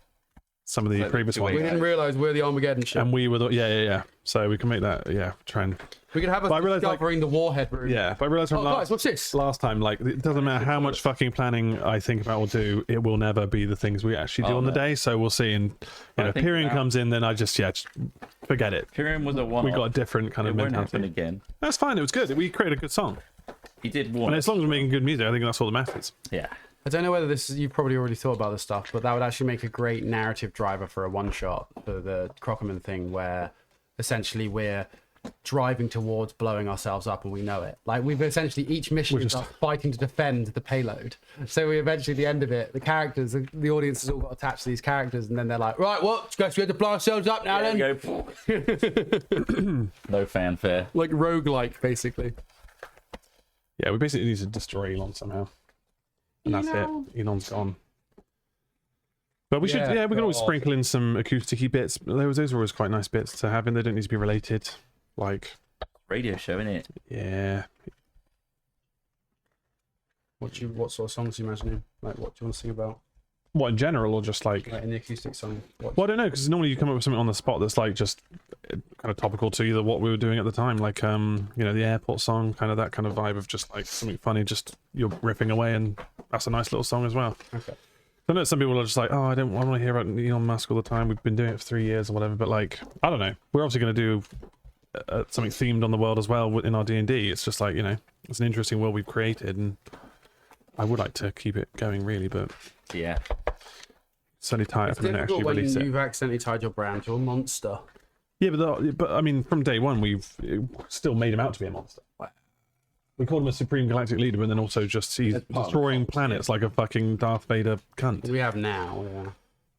some of the Like, previous wait, ones, We didn't realize we're the Armageddon ship. and we were yeah. So we can make that try and We could have us But I realised, like- discovering the warhead room. But I realized from Oh, guys, what's this? last time, like, it doesn't matter how much fucking planning I think about or do, it will never be the things we actually do Oh, on the no. day. So we'll see. And I if think Pyrian now- comes in, then I just forget it. Pyrian was a one. We got a different kind It of won't happen mentality. again. That's fine. It was good. We created a good song, He did warn and us. as long as we're making good music, I think that's all that matters. Yeah. I don't know whether you've probably already thought about this stuff, but that would actually make a great narrative driver for a one shot for the Crockerman thing, where essentially we're driving towards blowing ourselves up and we know it. Like we've essentially each mission is us fighting to defend the payload. So we eventually at the end of it, the characters, the audience has all got attached to these characters, and then they're like, right, well, guys, we had to blow ourselves up now then. Go. No fanfare. Like roguelike, basically. Yeah, we basically need to destroy Elon somehow, and that's it. Elon's gone. But we should, we can always sprinkle in some acousticy bits. Those are always quite nice bits to have in. They don't need to be related. Like, Radio show, innit? yeah. What sort of songs are you imagining? Like, what do you want to sing about? What, in general, or just like Like in the acoustic song? What, well, I don't know, because normally you come up with something on the spot that's like just kind of topical to either what we were doing at the time, like the airport song, kind of that kind of vibe of just like something funny, just you're ripping away, and that's a nice little song as well. Okay. I know some people are just like, oh, I want to hear about Elon Musk all the time. We've been doing it for 3 years or whatever, but like, I don't know. We're obviously going to do something themed on the world as well in our D&D. It's just like, it's an interesting world we've created, and I would like to keep it going really, but Yeah. it's only tie it It's up and then difficult actually when release it. you've accidentally tied your brand to a monster. Yeah, but I mean, from day one, we've still made him out to be a monster. We called him a supreme galactic leader, and then also just he's destroying planets like a fucking Darth Vader cunt. We have now,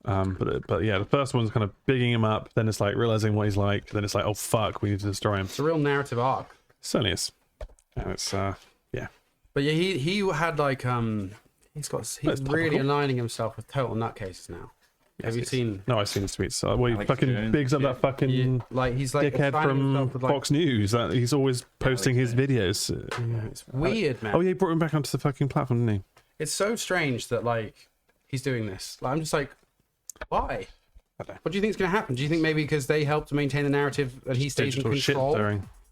yeah. But yeah, the first one's kind of bigging him up. Then it's like realizing what he's like. Then it's like, oh fuck, we need to destroy him. It's a real narrative arc. Certainly is. And it's yeah. But yeah, he had like he's really aligning himself with total nutcases now. Have you seen? No, I've seen his tweets. Well, he fucking bigs up that fucking he's like dickhead from Fox News. That he's always posting his videos. Yeah, it's weird, man. Oh yeah, he brought him back onto the fucking platform, didn't he? It's so strange that like he's doing this. Like, I'm just like, why? What do you think is going to happen? Do you think maybe because they help to maintain the narrative and he stays in control?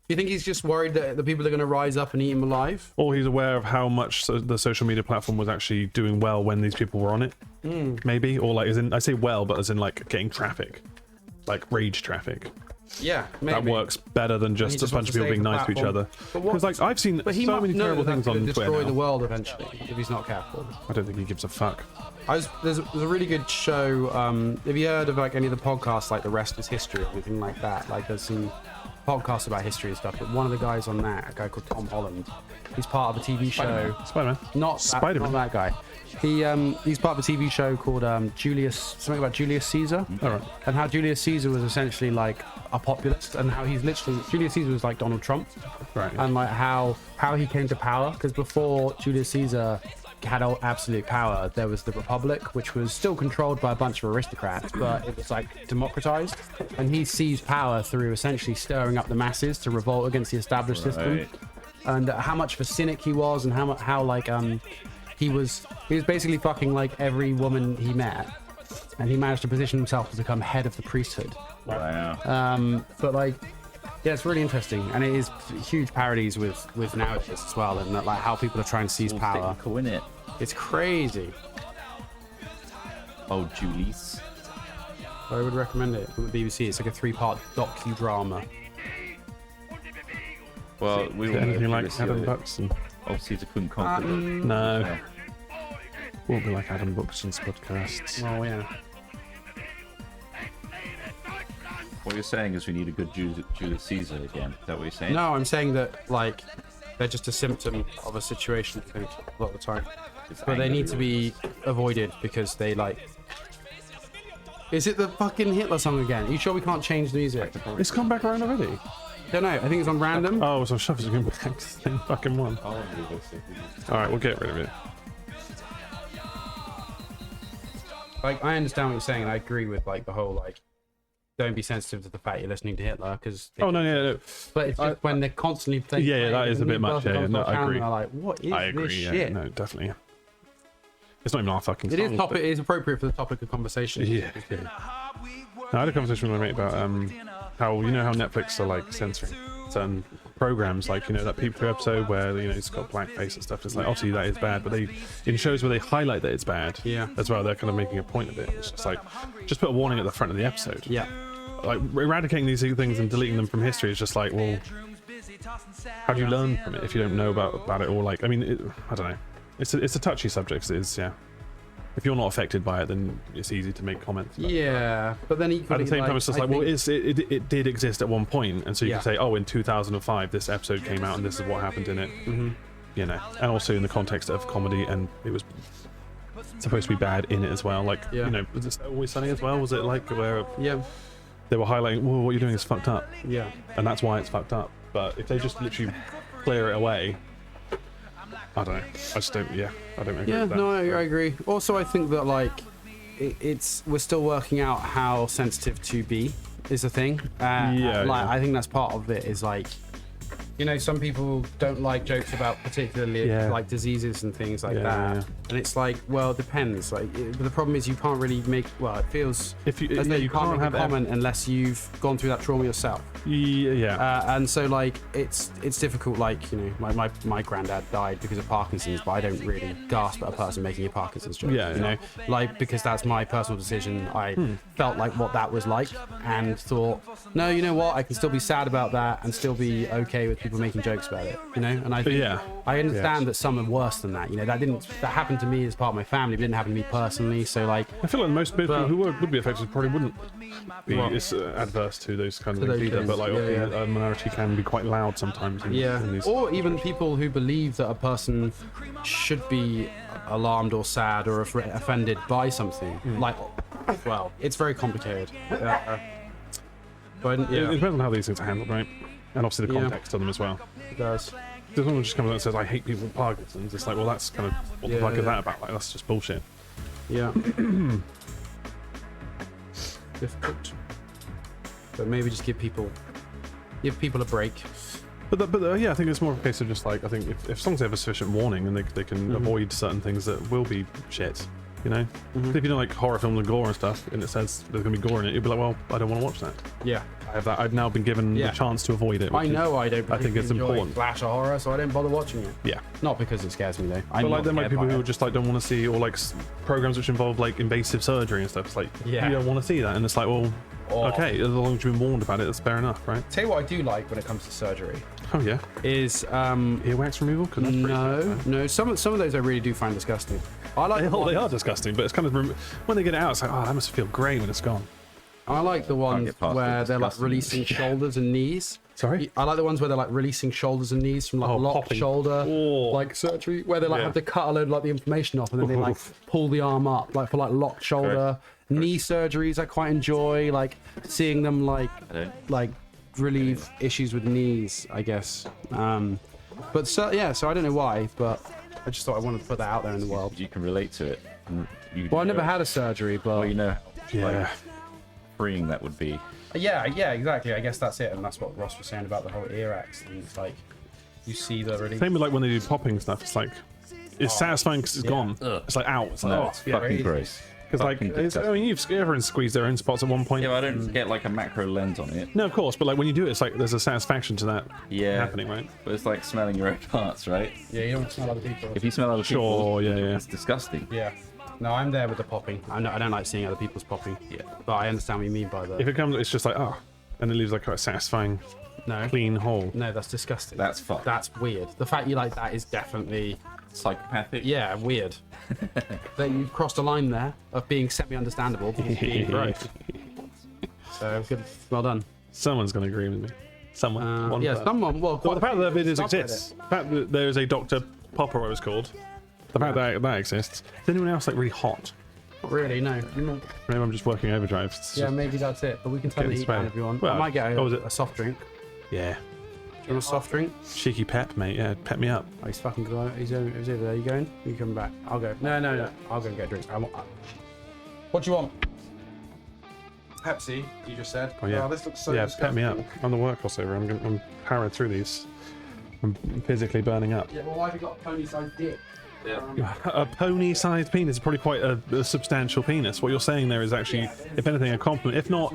Do you think he's just worried that the people are going to rise up and eat him alive? Or he's aware of how much the social media platform was actually doing well when these people were on it? Maybe? Or like, as in, I say well, but as in like getting traffic. Like rage traffic. Yeah, maybe. That works better than just a bunch of people being nice to each other. Because like, I've seen so many terrible things on Twitter destroy now. the world eventually, if he's not careful. I don't think he gives a fuck. There's a really good show. Have you heard of like any of the podcasts, like The Rest is History or anything like that? Like there's some podcasts about history and stuff, but one of the guys on that, a guy called Tom Holland, he's part of a TV show. Spider-Man. Not that guy. He's part of a TV show called something about Julius Caesar. All right. And how Julius Caesar was essentially like a populist, and how he's literally Julius Caesar was like Donald Trump. Right. And like how he came to power, because before Julius Caesar had absolute power, there was the Republic, which was still controlled by a bunch of aristocrats, but it was like democratized, and he seized power through essentially stirring up the masses to revolt against the established system. And how much of a cynic he was, and how like he was basically fucking like every woman he met, and he managed to position himself to become head of the priesthood. Wow. But like, yeah, it's really interesting, and it is huge parodies with nowadays as well, and that, like how people are trying to seize power. Technical, innit? It's crazy. Oh, Julius. I would recommend it on the BBC. It's like a 3-part docudrama. Well, we will anything like Adam Buxton. Obviously, to couldn't conquer. No. Won't be like Adam Buxton's podcasts. Oh yeah. What you're saying is we need a good Julius Caesar again. Is that what you're saying? No, I'm saying that like they're just a symptom of a situation, I think, a lot of the time. But they need to be avoided because they like. Is it the fucking Hitler song again? Are you sure we can't change the music? It's come back around already. Don't know. I think it's on random. Oh, so Shuffle's going back to the same fucking one. Alright, we'll get rid of it. Like, I understand what you're saying, and I agree with like the whole like, don't be sensitive to the fact you're listening to Hitler because. Oh no. But it's just when they're constantly playing. Yeah, that is a bit much. Yeah, no, I agree. Like, what is this shit? No, definitely. It's not even our fucking song. It is appropriate for the topic of conversation. Yeah. I had a conversation with my mate about how how Netflix are like censoring certain programs, like that Peep Through episode where it's got blackface and stuff. It's like obviously that is bad, but they in shows where they highlight that it's bad, as well, they're kind of making a point of it. It's just like just put a warning at the front of the episode. Yeah. Like eradicating these things and deleting them from history is just like, well, how do you learn from it if you don't know about it? Or like, I mean, I don't know. It's a touchy subject. It is, yeah. If you're not affected by it, then it's easy to make comments. But then equally, at the same time, it's just like, well, it did exist at one point, and so you can say, oh, in 2005, this episode came out, and this is what happened in it. And also in the context of comedy, and it was supposed to be bad in it as well. Like, was it Always Sunny as well? Was it like where they were highlighting, well, what you're doing is fucked up. Yeah. And that's why it's fucked up. But if they just literally clear it away, I don't know. I just don't. Yeah, I don't agree with that. No, I agree. Also, I think that like we're still working out how sensitive to be is a thing. I think that's part of it. Is like, some people don't like jokes about particularly like diseases and things like that. And it's like, well, it depends. Like, the problem is you can't really make. Well, it feels you can't have a comment unless you've gone through that trauma yourself. And so like it's difficult. Like my granddad died because of Parkinson's, but I don't really gasp at a person making a Parkinson's joke. Like, because that's my personal decision. I felt like what that was like and thought, no, you know what? I can still be sad about that and still be okay with people making jokes about it, you know. And I think, Yeah. I understand that some are worse than that. You know, that happened to me as part of my family, but it didn't happen to me personally. So like, I feel like most people But- who would be affected probably wouldn't be Well- adverse to those kind of To things those either. things, But like, yeah, obviously, yeah. a minority can be quite loud sometimes. In these. or even people who believe that a person should be alarmed or sad or offended by something. Like, well, it's very complicated. But It yeah, depends on how these things are handled, right? And obviously the Yeah. context of them as well. it does. If someone just comes out and says, "I hate people with Parkinson's," it's like, well, that's kind of what the Yeah, fuck is yeah. that about? Like, that's just bullshit. Yeah. Difficult. But maybe just give people a break. But yeah, I think it's more of a case of just like, I think if songs have a sufficient warning and they can Mm-hmm. avoid certain things that will be shit, you know? If you don't like horror films and gore and stuff, and it says there's gonna be gore in it, you'll be like, well, I don't want to watch that. Yeah. I have that. I've now been given Yeah. the chance to avoid it. I which is- know I don't I think it's enjoy important. slasher horror, so I don't bother watching it. Yeah. Not because it scares me though. But like, there might be people who just like don't want to see, or like programs which involve like invasive surgery and stuff. It's like, Yeah. you don't want to see that, and it's like, well, Or- okay, as long as you've been warned about it, that's fair enough, right? Tell you what I do like when it comes to surgery Oh yeah, is earwax removal. 'Cause that's pretty bad, no, some of those I really do find disgusting. I like They the are, they ones, are disgusting, but it's kind of when they get it out, it's like, oh, that must feel great when it's gone. I like the ones get past where the they're like disgusting. releasing shoulders and knees. Sorry? I like the ones where they're like releasing shoulders and knees from like Oh, locked popping. shoulder, Oh. like surgery, where they like Yeah. have to cut a load of like the inflammation off and then they like pull the arm up, like for like locked shoulder. Knee surgeries I quite enjoy, like seeing them I don't. like relieve issues with knees, I guess. But so yeah, so I don't know why, but I just thought I wanted to put that out there in the world. You can relate to it. Well, I never had a surgery, but Well, you know how Yeah. like, freeing that would be. yeah, exactly. I guess that's it, and that's what Ross was saying about the whole earax thing. It's like you see the relief. Same with like when they do popping stuff. It's like it's satisfying because it's gone. Ugh. It's like out. It's like, No, oh, it's yeah, fucking right. gross. because like Fucking it's, I disgusting. mean, everyone squeezed their own spots at one point. Yeah, but I don't get like a macro lens on it. No, of course, but like when you do it, it's like there's a satisfaction to that Yeah. happening, right? But it's like smelling your own parts, right? Yeah, you don't smell other people. If you smell other Sure, people, yeah, yeah. it's disgusting. Yeah. No, I'm there with the popping. I don't like seeing other people's popping. Yeah. But I understand what you mean by If that. it comes, it's just like oh, and it leaves like a satisfying, No. clean hole. No, that's disgusting. That's fucked. That's weird. The fact you like that is definitely, Psychopathic. yeah, weird. That you've crossed a line there of being semi-understandable to being gross. So good, well done. Someone's gonna agree with me. Someone. One Yeah, person. someone. Well, Well, the fact that videos subreddit. exists, the fact that there is a Dr. Popper, what it was called, the fact that that exists. Is anyone else like really hot? Not really, no. Maybe I'm just working overdrive. It's Yeah, just- maybe that's it. But we can turn the Getting heat down spent. if you want. Well, I might get oh, was it? a soft drink. yeah. Do you want a soft drink? Cheeky pep, mate. Yeah, pep me up. Oh, he's fucking good. He's over there. You going? You coming back? I'll go. No. I'll go and get a drink. What do you want? Pepsi, you just said. Oh yeah. this looks so yeah, pep me up. disgusting. I'm the workhorse over. I'm powering through these. I'm physically burning up. Yeah, well, why have you got a pony-sized dick? A pony-sized penis is probably quite a substantial penis. What you're saying there is actually, if anything, a compliment, if not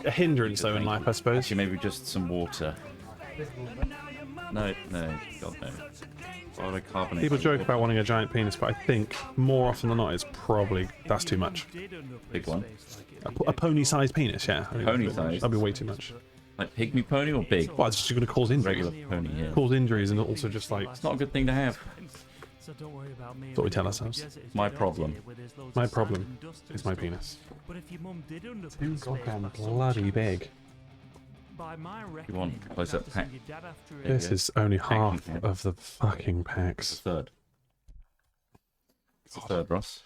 a hindrance, though, in life, I suppose. Actually, maybe just some water. No, God no. Why would I carbonate? People some joke water? about wanting a giant penis, but I think more often than not, it's probably that's too much. Big one. A pony-sized penis, yeah. I think Pony-sized? That'd be way too much. Like pygmy pony or big? Well, it's just going to cause injuries. Regular pony, yeah. Cause injuries and also just like It's not a good thing to have. that's what we tell ourselves. My problem. My problem is my penis. Too goddamn bloody big. You want close up pack? This is only half Packing. of the fucking It's packs. the third. It's the third, Ross.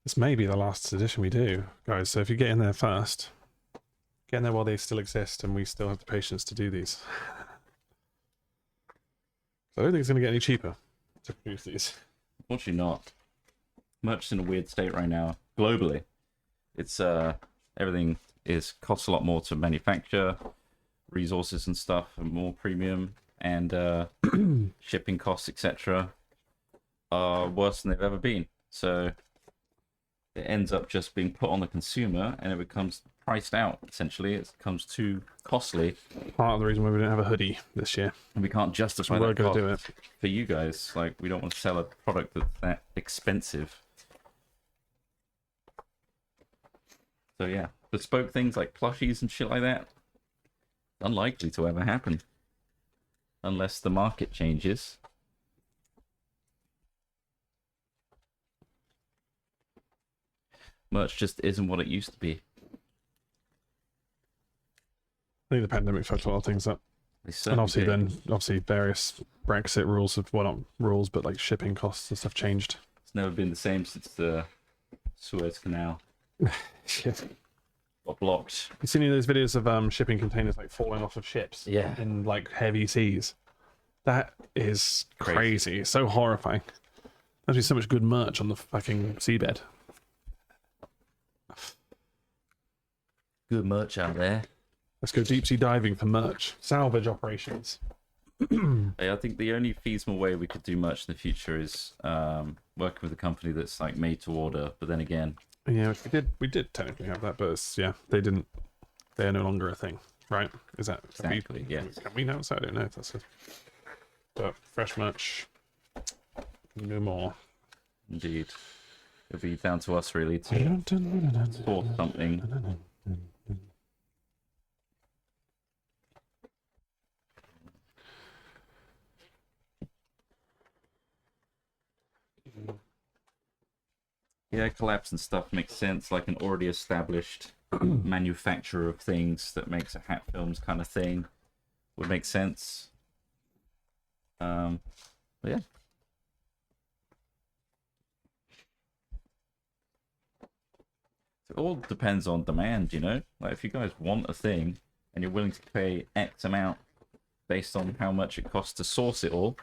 This may be the last edition we do, guys. So if you get in there first, get in there while they still exist, and we still have the patience to do these. I don't think it's going to get any cheaper to produce these. Unfortunately not. Merch is in a weird state right now. Globally. It's everything is costs a lot more to manufacture, resources and stuff are more premium, and shipping costs, etc. are worse than they've ever been. So it ends up just being put on the consumer and it becomes priced out, essentially. It becomes too costly Part of the reason why we don't have a hoodie this year. and we can't justify We're that going cost to do it. for you guys. Like, we don't want to sell a product that's that expensive. So yeah, bespoke things like plushies and shit like that, unlikely to ever happen. unless the market changes. Merch just isn't what it used to be. I think the pandemic fucked a lot of things up. They And obviously certainly did. then, obviously various Brexit rules of, well, not rules, but like shipping costs and stuff changed. It's never been the same since the Suez Canal Shit. got blocked. You seen any of those videos of shipping containers like falling off of ships? Yeah. In like heavy seas. That is Crazy. crazy. So horrifying. There's been so much good merch on the fucking seabed. Good merch out there. Let's go deep sea diving for merch. Salvage operations. I think the only feasible way we could do merch in the future is working with a company that's like made to order. But then again, Yeah, which we did technically have that, but it's, yeah, they didn't. They are no longer a thing, right? Is that exactly, yes. Can we know? So I don't know if that's a. But fresh merch, no more. Indeed. It'll be down to us really to source something. Yeah, collapse and stuff makes sense, like an already established manufacturer of things that makes a hat films kind of thing would make sense. But yeah. It all depends on demand, you know? Like if you guys want a thing and you're willing to pay X amount based on how much it costs to source it all,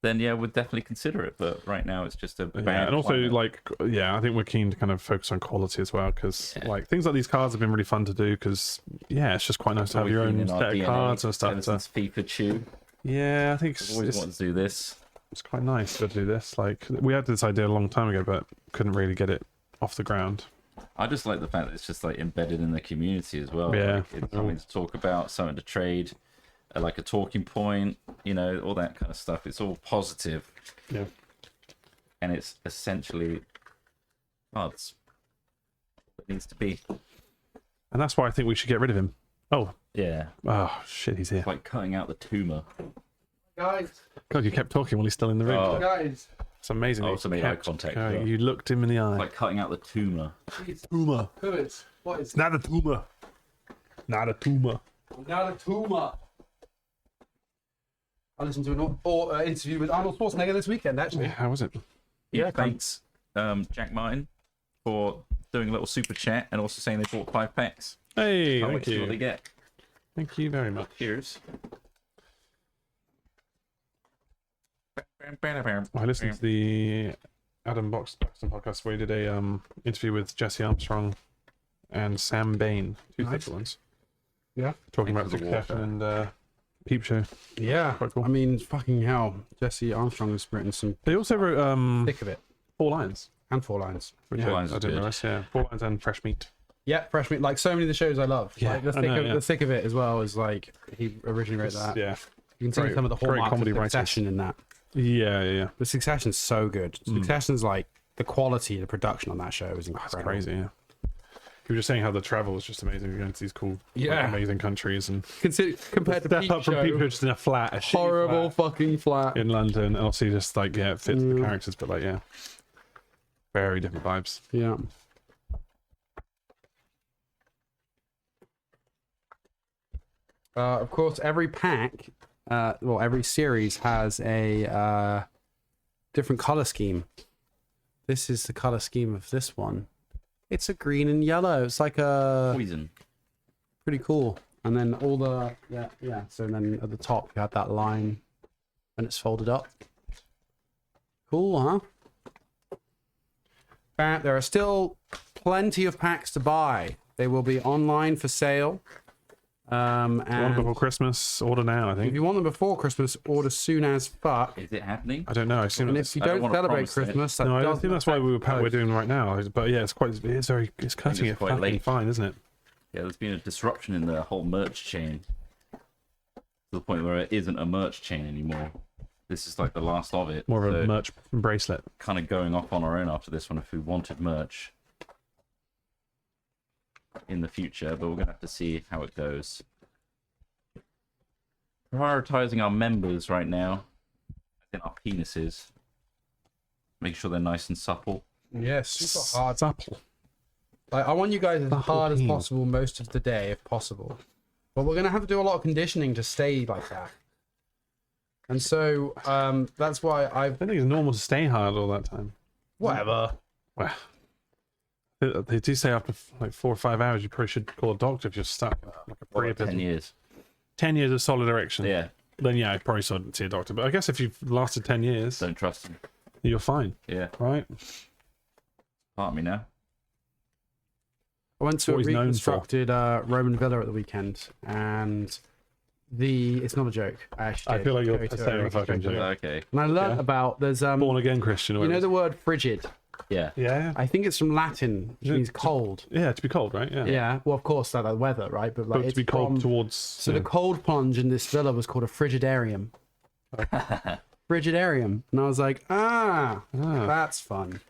then yeah, we'd definitely consider it. But right now it's just a bad Yeah, and also climate. like, yeah, I think we're keen to kind of focus on quality as well, because like things like these cards have been really fun to do. Because yeah, it's just quite nice to have Always your been own in our set of DNA, cards and stuff. ever To, since FIFA Chew, yeah, I think I've it's, always wanted to do this. it's quite nice to do this. Like we had this idea a long time ago, but couldn't really get it off the ground. I just like the fact that it's just like embedded in the community as well. Yeah. Like, it's something to talk about, something to trade, like a talking point, you know, all that kind of stuff. It's all positive. Yeah. And it's essentially cards. It needs to be. And that's why I think we should get rid of him. Oh, Yeah. oh shit, he's here. It's like cutting out the tumor. Guys, God, you kept talking while he's still in the room. Oh. guys. It's amazing. I that also you made eye kept contact, going. yeah. You looked him in the eye. Like cutting out the tumor. tumor. Who is? What is? Not a tumor. Not a tumor. Not a tumor. I listened to an interview with Arnold Schwarzenegger this weekend, actually. How was it? Yeah, thanks, Jack Martin, for doing a little super chat and also saying they bought 5 packs. Hey, Can't wait thank to see what they you. get. Thank you very much. Cheers. I listened to the Adam Boxton podcast where he did a interview with Jesse Armstrong and Sam Bain, two Nice. different ones, Yeah. talking Thanks about for the Succession and Peep Show. Yeah. Quite cool. I mean, fucking hell. Jesse Armstrong has written some They also wrote thick of it. 4 Lines, And 4 Lines. which Four I Lines is didn't good. realize. Yeah, 4 Lines and Fresh Meat. Yeah, Fresh Meat. Like so many of the shows I love. Yeah, Like the I thick, know, of, yeah. the thick of it as well is like, he originally wrote that. Yeah, You can see Great- some of the great hallmarks comedy of writers. Succession in that. yeah. But Succession's so good. Succession's like, the quality, the production on that show is That's incredible. crazy. Yeah. You were just saying how the travel is just amazing. You're going to these cool, like, Yeah. amazing countries, and Compared to step Peep up from Show, Peep Show just in a flat, a shitty horrible flat fucking flat. in London, and obviously just like it fits the characters, but like very different vibes. Yeah. Of course, every pack, every series has a different color scheme. This is the color scheme of this one. It's a green and yellow. It's like a Poison. pretty cool. And then all the yeah. So then at the top you have that line, and it's folded up. Cool, huh? There are still plenty of packs to buy. They will be online for sale. One And before Christmas, order now. I if think. you want them before Christmas, order soon as fuck. Is it happening? I don't know. I assume And it's. if you I don't don't wanna celebrate promise it. Christmas, that No, I don't doesn't think that's why affect we're both. doing right now. But yeah, it's cutting it's it quite fucking late. fine, isn't it? Yeah, there's been a disruption in the whole merch chain to the point where it isn't a merch chain anymore. This is like the last of it. More of a So merch bracelet. kind of going off on our own after this one if we wanted merch in the future, but we're gonna have to see how it goes. prioritizing our members right now, and our penises. Make sure they're nice and supple. Yes, super hard. Supple. Like, I want you guys as Supple hard as peen. possible most of the day, if possible. But we're gonna have to do a lot of conditioning to stay like that. And so that's why I don't think it's normal to stay hard all that time. whatever. Well, they do say after like 4 or 5 hours, you probably should call a doctor if you're stuck. Like a What, 10 pre-episode. years. 10 years of solid erection. Yeah, Then yeah, I'd probably see a doctor. But I guess if you've lasted 10 years, don't trust them. you're fine, Yeah, right? part of me now. I went to a What he's known for. reconstructed Roman villa at the weekend, and it's not a joke. I actually I did feel like you're go to a saying a fucking reconstructed joke. villa. Okay. And I learned Yeah. about there's Born again Christian. you know the word frigid. Yeah. Yeah. I think it's from Latin, which Yeah, means cold. Yeah, to be cold, right? Yeah. Yeah. Well, of course, like the weather, right? But like But it's to be cold from, towards. So yeah. the cold plunge in this villa was called a frigidarium. Frigidarium, and I was like, that's fun.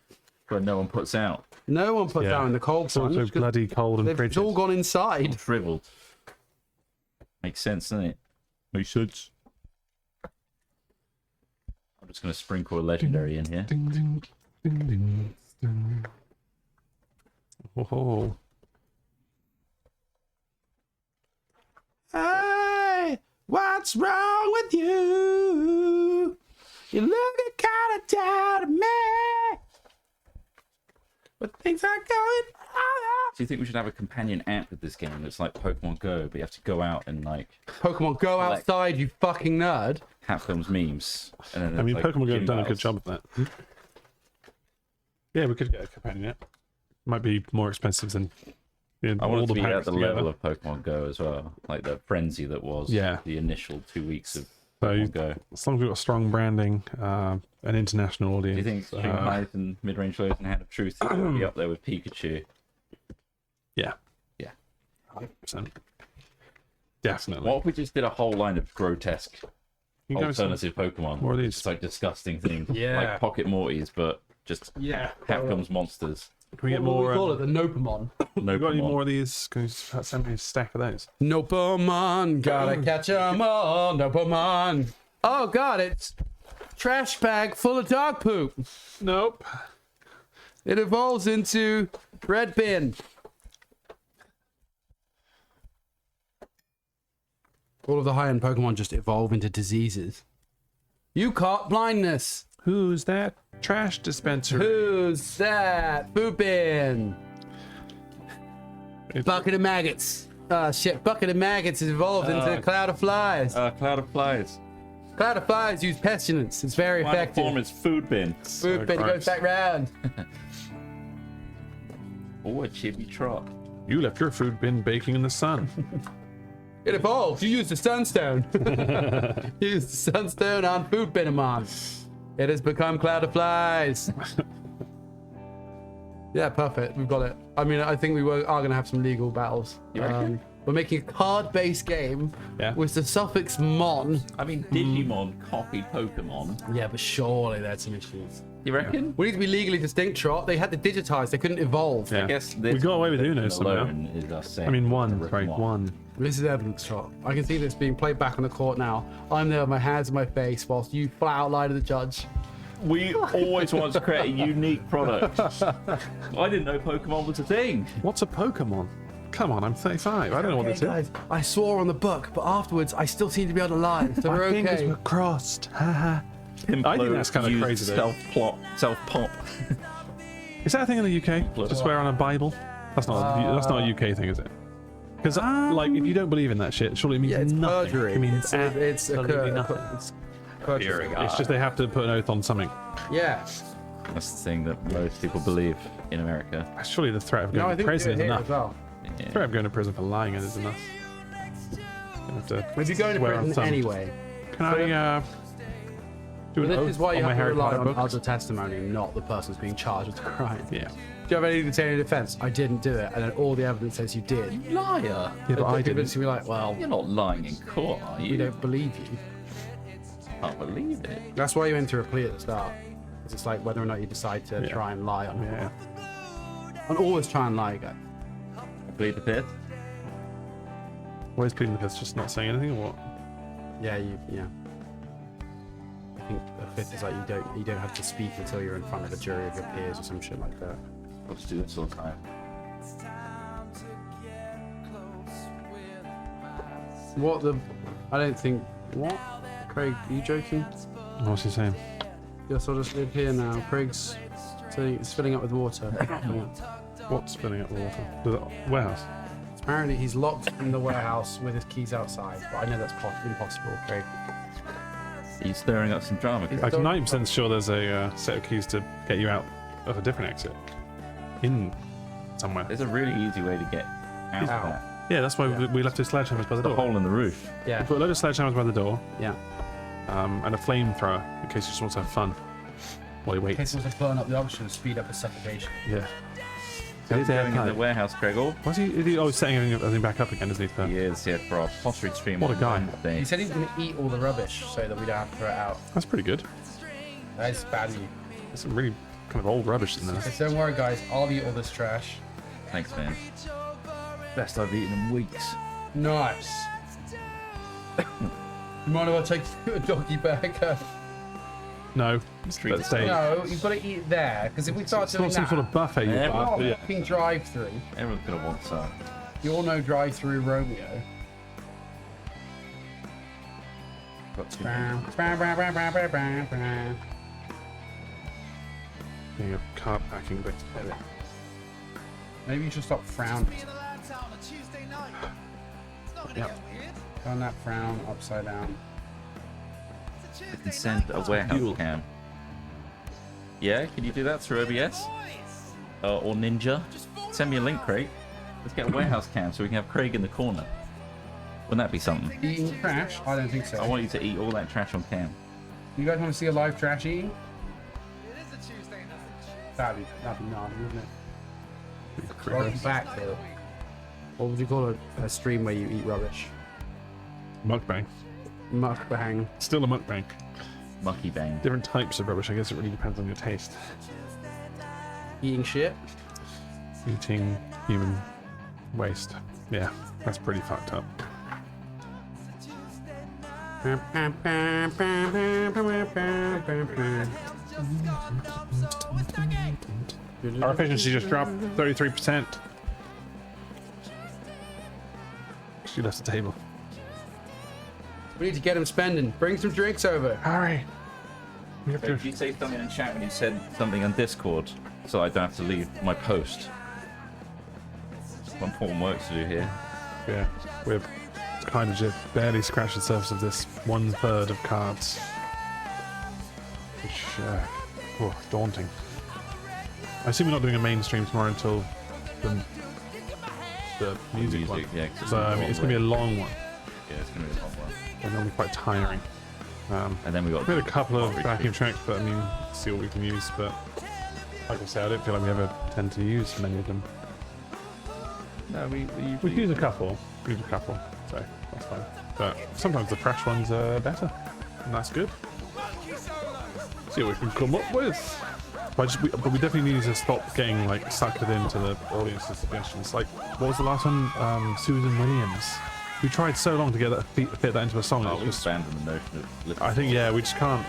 But no one puts out. No one put Yeah. down in the cold It's also plunge. 'Cause bloody cold and It's frigid. all gone inside. Shriveled. Makes sense, doesn't it? Makes sense. I'm just going to sprinkle a legendary in here. Ding, ding, ding, ding, ding. Oh. Hey, what's wrong with you? You're looking kind of down at me. But things are going on. Do you think we should have a companion app with this game that's like Pokemon Go, but you have to go out and like Pokemon, go Like- outside, you fucking nerd. Capcom's memes? And then I mean, like, Pokemon have gym done a good battles. job of that. Yeah, we could get a companion app. Might be more expensive than I want all it to the be at packs the together. level of Pokemon Go as well, like the frenzy that was Yeah. the initial 2 weeks of So Pokemon Go. as long as we've got strong branding, an international Do audience. you think highs and mid-range lows and Hand of Truth will be up there with Pikachu? Yeah. Yeah. 100%. Definitely. What if we just did a whole line of grotesque You can go some- alternative Pokemon? more of these. Just like disgusting things. Yeah. Like Pocket Mortys, but just Yeah. Capcom's monsters. Can we get What do more? we call it? The Nopamon. No You got any Pokemon. more of these? Can you send me a stack of those? Nopamon, gotta catch 'em all. Nopamon. Oh god, it's trash bag full of dog poop. Nope. It evolves into red bin. All of the high-end Pokemon just evolve into diseases. You caught blindness. Who's that trash dispenser? Who's that? Food bin. It's- Bucket of maggots. Oh shit, bucket of maggots has evolved into a cloud of flies. Cloud of Flies. Cloud of flies use pestilence. It's very Final effective. form is Food Bin. Food bin gross. goes back round. Oh, a chibi trot. You left your food bin baking in the sun. It evolved. You used the sunstone. You used the sunstone on Food Binamon. It has become Cloud of Flies. Yeah, perfect. We've got it. I mean, I think are going to have some legal battles. You reckon? We're making a card-based game Yeah. with the suffix mon. I mean, Digimon copied Pokemon. Yeah, but surely that's some issues. You reckon? We need to be legally distinct, Trot. They had to digitize. They couldn't evolve. Yeah. I guess We this got away with one Uno somehow. alone is us saying I mean, the one. written Right, one. This is evidence, Trot. I can see this being played back on the court now. I'm there with my hands in my face whilst you flat out lie to the judge. We always want to create a unique product. I didn't know Pokemon was a thing. What's a Pokemon? Come on, I'm 35. I don't know what this is. Guys, I swore on the book, but afterwards I still seem to be able to lie. So My we're fingers okay. were crossed. Haha. I think that's kind of crazy, though. Self-pop. Is that a thing in the UK? To swear on a Bible? That's not a UK thing, is it? Because like, if you don't believe in that shit, surely it means Yeah, it's nothing. perjury. It means it's absolutely nothing. It's perjury. It's just they have to put an oath on something. Yeah. That's the thing that most people believe in America. Surely the threat of No, going I to think we do prison it is here enough. as well. The threat of going to prison for lying is enough. You have to If you're going to swear on prison something. anyway, Can I do an this oath is why you on my have to Harry rely Potter on book? other testimony, not the person's being charged with the crime. Yeah. Do you have anything to say in defense? I didn't do it, and then all the evidence says you did. Liar. Yeah, but I They're didn't. convincing me like, well, You're not lying in court, are we you? don't believe you. Can't believe it. That's why you enter a plea at the start. 'Cause it's like whether or not you decide to Yeah. try and lie on Yeah. And always try and lie, guys. Plead the fifth. Where's pleading the fifth? Just not saying anything or what? Yeah, yeah. I think the fifth is like you don't have to speak until you're in front of a jury of your peers or some shit like that. Let's do this all the time. What the? I don't think. What? Craig, are you joking? What's he saying? Yes, I'll just live here now. Craig's saying it's filling up with water. What's filling up the water? The warehouse. Apparently he's locked in the warehouse with his keys outside, but I know that's impossible, Craig. He's stirring up some drama. Craig. I'm 90% sure there's a set of keys to get you out of a different exit. In somewhere. There's a really easy way to get out of that. Yeah, that's why we left his sledgehammers by the The door. hole in the roof. Yeah. We put a load of sledgehammers by the door, Yeah. and a flamethrower in case he just wants to have fun while he In waits. case he wants to burn up the option and speed up his suffocation. Yeah. He's going in the warehouse, Craig. Oh, What's he? Is he always setting everything back up again, isn't he? For- he is here for our pottery stream. What a on guy. Wednesday. He said he's going to eat all the rubbish so that we don't have to throw it out. That's pretty good. That is value. There's some really kind of old rubbish in there. So don't worry, guys. I'll eat all this trash. Thanks, man. Best I've eaten in weeks. Nice. You mind if I take a doggy bag? No, Treat let's stay. No, you've got to eat it there, because if we start It's doing not some that, sort of buffet. You Yeah, got. oh, Yeah. fucking drive-through. Everyone's gonna want some. You all know drive-through Romeo. Got two. Being a card packing bit. Maybe you should stop frowning. Yep. Turn that frown upside down. You can send a warehouse Fuel. cam. Yeah, can you do that through OBS? Or Ninja? Send me a link, Craig. Let's get a warehouse cam so we can have Craig in the corner. Wouldn't that be something? Eating trash? I don't think so. I want you to eat all that trash on cam. You guys want to see a live trash eating? That'd be gnarly, wouldn't it? Welcome back to what would you call a stream where you eat rubbish? Mukbang. Mukbang. Still a mukbang. Mucky bang. Different types of rubbish. I guess it really depends on your taste. Eating shit? Eating human waste. Yeah, that's pretty fucked up. Our efficiency just dropped 33%. She left the table. We need to get him spending. Bring some drinks over. Hurry! We have Did to. you say something in chat when you said something on Discord so I don't have to leave my post? One important work to do here. Yeah, we've kind of just barely scratched the surface of this 1/3 of cards. Which, daunting. I assume we're not doing a mainstream tomorrow until the music one. Yeah, 'cause So, I mean, it's going to be a long one. Yeah, it's going to be a long one. And it'll be quite tiring. And then we got. We had a couple of pottery backing stream. tracks, but I mean, see what we can use. But like I say, I don't feel like we ever tend to use many of them. No, we We could use a couple. We use a couple, so that's fine. But sometimes the fresh ones are better, and that's good. See what we can come up with. But we definitely need to stop getting like suckered into the audience's suggestions. Like, what was the last one? Susan Williams. We tried so long to get that fit that into a song. Oh, It we was- abandoned the notion of lip I think we just can't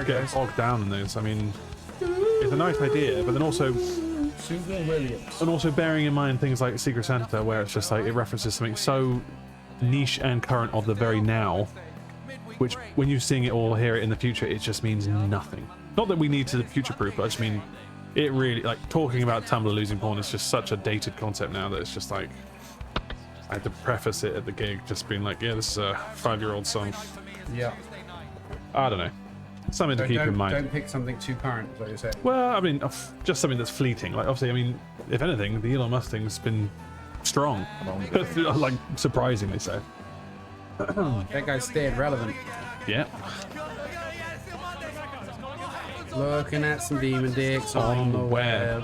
get bogged down in those. I mean, it's a nice idea, but then also, Susan Williams. and also bearing in mind things like Secret Santa, where it's just like it references something so niche and current of the very now, which when you sing it or hear it in the future, it just means nothing. Not that we need to future-proof, but I just mean it really, like, talking about Tumblr losing porn is just such a dated concept now that it's just like I had to preface it at the gig, just being like, yeah, this is a 5-year-old song. Yeah. I don't know. Something to keep in mind. Don't pick something too current, is what you're saying. Well, I mean, just something that's fleeting. Like, obviously, I mean, if anything, the Elon Musk thing's been strong. Like, surprisingly so. That guy stayed relevant. Yeah. Looking at some demon dicks On the web. web.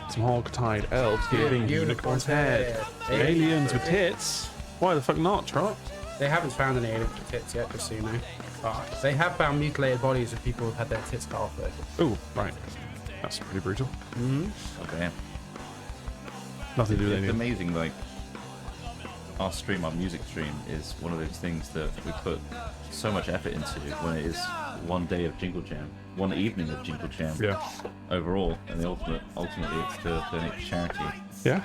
Some hog-tied elves giving unicorns head. Aliens with tits. Why the fuck not, Trot? They haven't found any aliens with tits yet, just so you know. They have found mutilated bodies of people who've had their tits cut off, though. Ooh, right. That's pretty brutal. Oh, damn. Nothing to do with It's anything. amazing, like our stream, our music stream, is one of those things that we put so much effort into when it is one day of Jingle Jam, one evening of Jingle Jam. Yeah. Overall, and ultimately, it's to donate to charity. Yeah.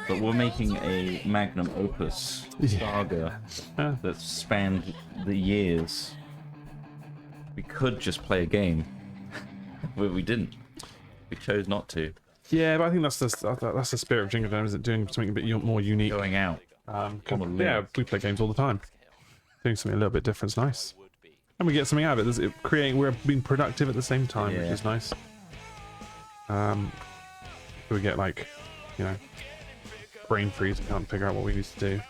But we're making a magnum opus saga that spanned the years. We could just play a game, but we didn't. We chose not to. Yeah, but I think that's the spirit of Jingle Jam, is it doing something a bit more unique. Going out. Yeah, we play games all the time. Doing something a little bit different is nice. And we get something out of it. We're being productive at the same time, which is nice. We get like, you know, brain freeze and can't figure out what we need to do.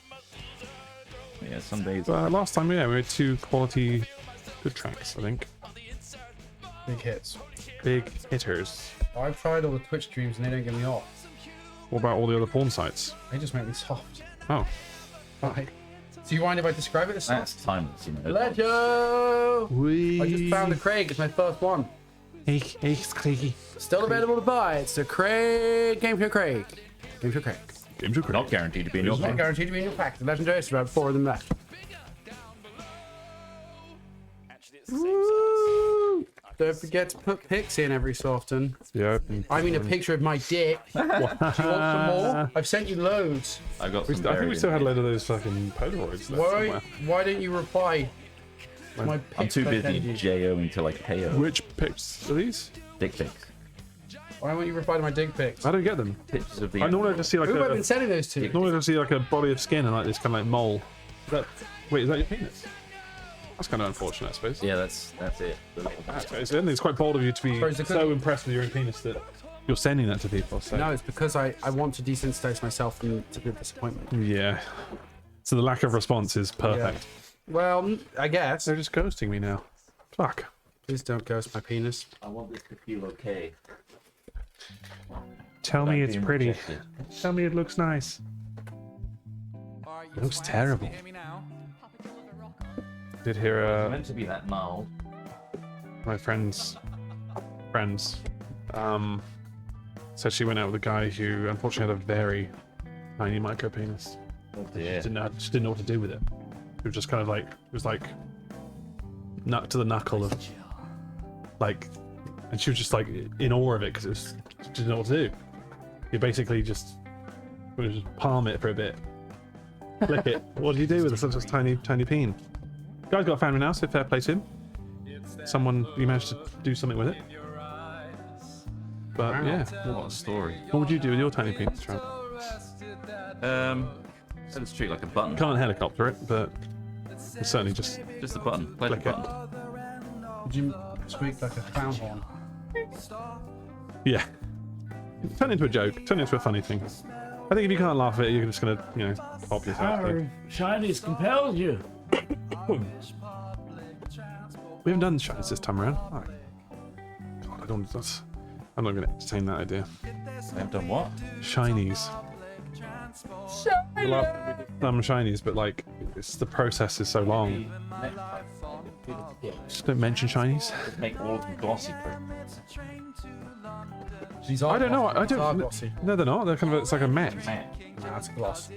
Yeah, some days. But last time, we had 2 quality good tracks, I think. Big hits. Big hitters. I've tried all the Twitch streams and they don't get me off. What about all the other porn sites? They just make me soft. Oh. Right. Do you mind if I describe it as That's soft? timeless, you know. Lejo! I just found the Craig. It's my first one. Hey, Craigie. Still available to buy. It's the Craig Game Show Craig. Game Show Craig. Games are Not guaranteed to be in your It's not pack. guaranteed to be in your pack. The legendary is about 4 of them left. Woo! Don't forget to put pics in every so often. Yeah. I mean a picture of my dick. Do you want some more? I've sent you loads. I got. I Some think we buried still in had a here. load of those fucking Polaroids left somewhere. Why don't you reply to my I'm pics too I sent busy you? JOing to like KO. Which pics are these? Dick pics. Why won't you reply to my dick pics? I don't get them. Pictures of the. I normally just see like Who have I been a sending those to? normally just see like a body of skin and like this kind of like mole. Wait, is that your penis? That's kind of unfortunate, I suppose. Yeah, that's it. I think it's quite bold of you to be Sorry, is it so good? impressed with your own penis that you're sending that to people. So. No, it's because I want to desensitize myself to the disappointment. Yeah. So the lack of response is perfect. Well, I guess. They're just ghosting me now. Fuck. Please don't ghost my penis. I want this to feel okay. Tell me Without it's being pretty. rejected. Tell me it looks nice. It looks terrible. Did hear It's meant to be that mild. my friends said she went out with a guy who unfortunately had a very tiny micro penis. Oh She dear. just didn't know what to do with it. It was just kind of like it was like nut to the knuckle of like, and she was just like in awe of it because it was she didn't know what to do. You basically just palm it for a bit, flick it. What do you do with such a tiny peen? Guy's got a family now, so fair play to him. Someone you managed to do something with it. But yeah, What a story. what would you do with your tiny penis, Trent? Set it straight like a button. Can't helicopter it, but it's certainly just Just a button. Play the Flick it. button. Would you squeak like a clown horn? yeah. Turn it into a joke. Turn it into a funny thing. I think if you can't laugh at it, you're just gonna, you know, pop yourself. But Chinese compelled you. we haven't done shinies this time around. Oh. God, I don't. I'm not gonna entertain that idea. I have done what? Shinies. We love some shinies, but like, it's the process is so long. Just don't mention shinies. Just make all of them glossy. These are I don't know. I These are don't. glossy. No, they're not. They're kind of. It's like a matte. Matte. Nah, it's a gloss.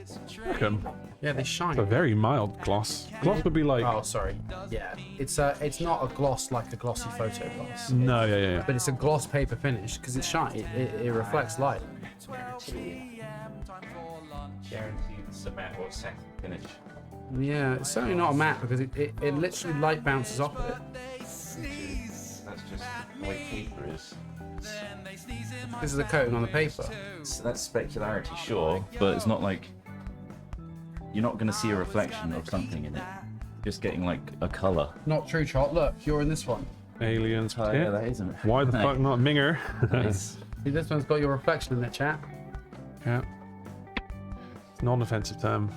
Yeah, they shine. It's a very mild gloss. Gloss would be like. Oh, sorry. Yeah, it's not a gloss like a glossy photo gloss, No, yeah. but it's a gloss paper finish because it's shiny. It reflects light. Guaranteed cement or satin finish. Yeah, it's certainly not a matte because it literally light bounces off of it. That's just the way paper is. This is a coating on the paper. So that's specularity, sure, but it's not like you're not going to see a reflection of something in it. Just getting like a color. Not true, Chart. Look, you're in this one. Aliens. Oh, yeah, that isn't. Why the fuck not Minger? Nice. See, this one's got your reflection in the chat. Yeah. Non-offensive term.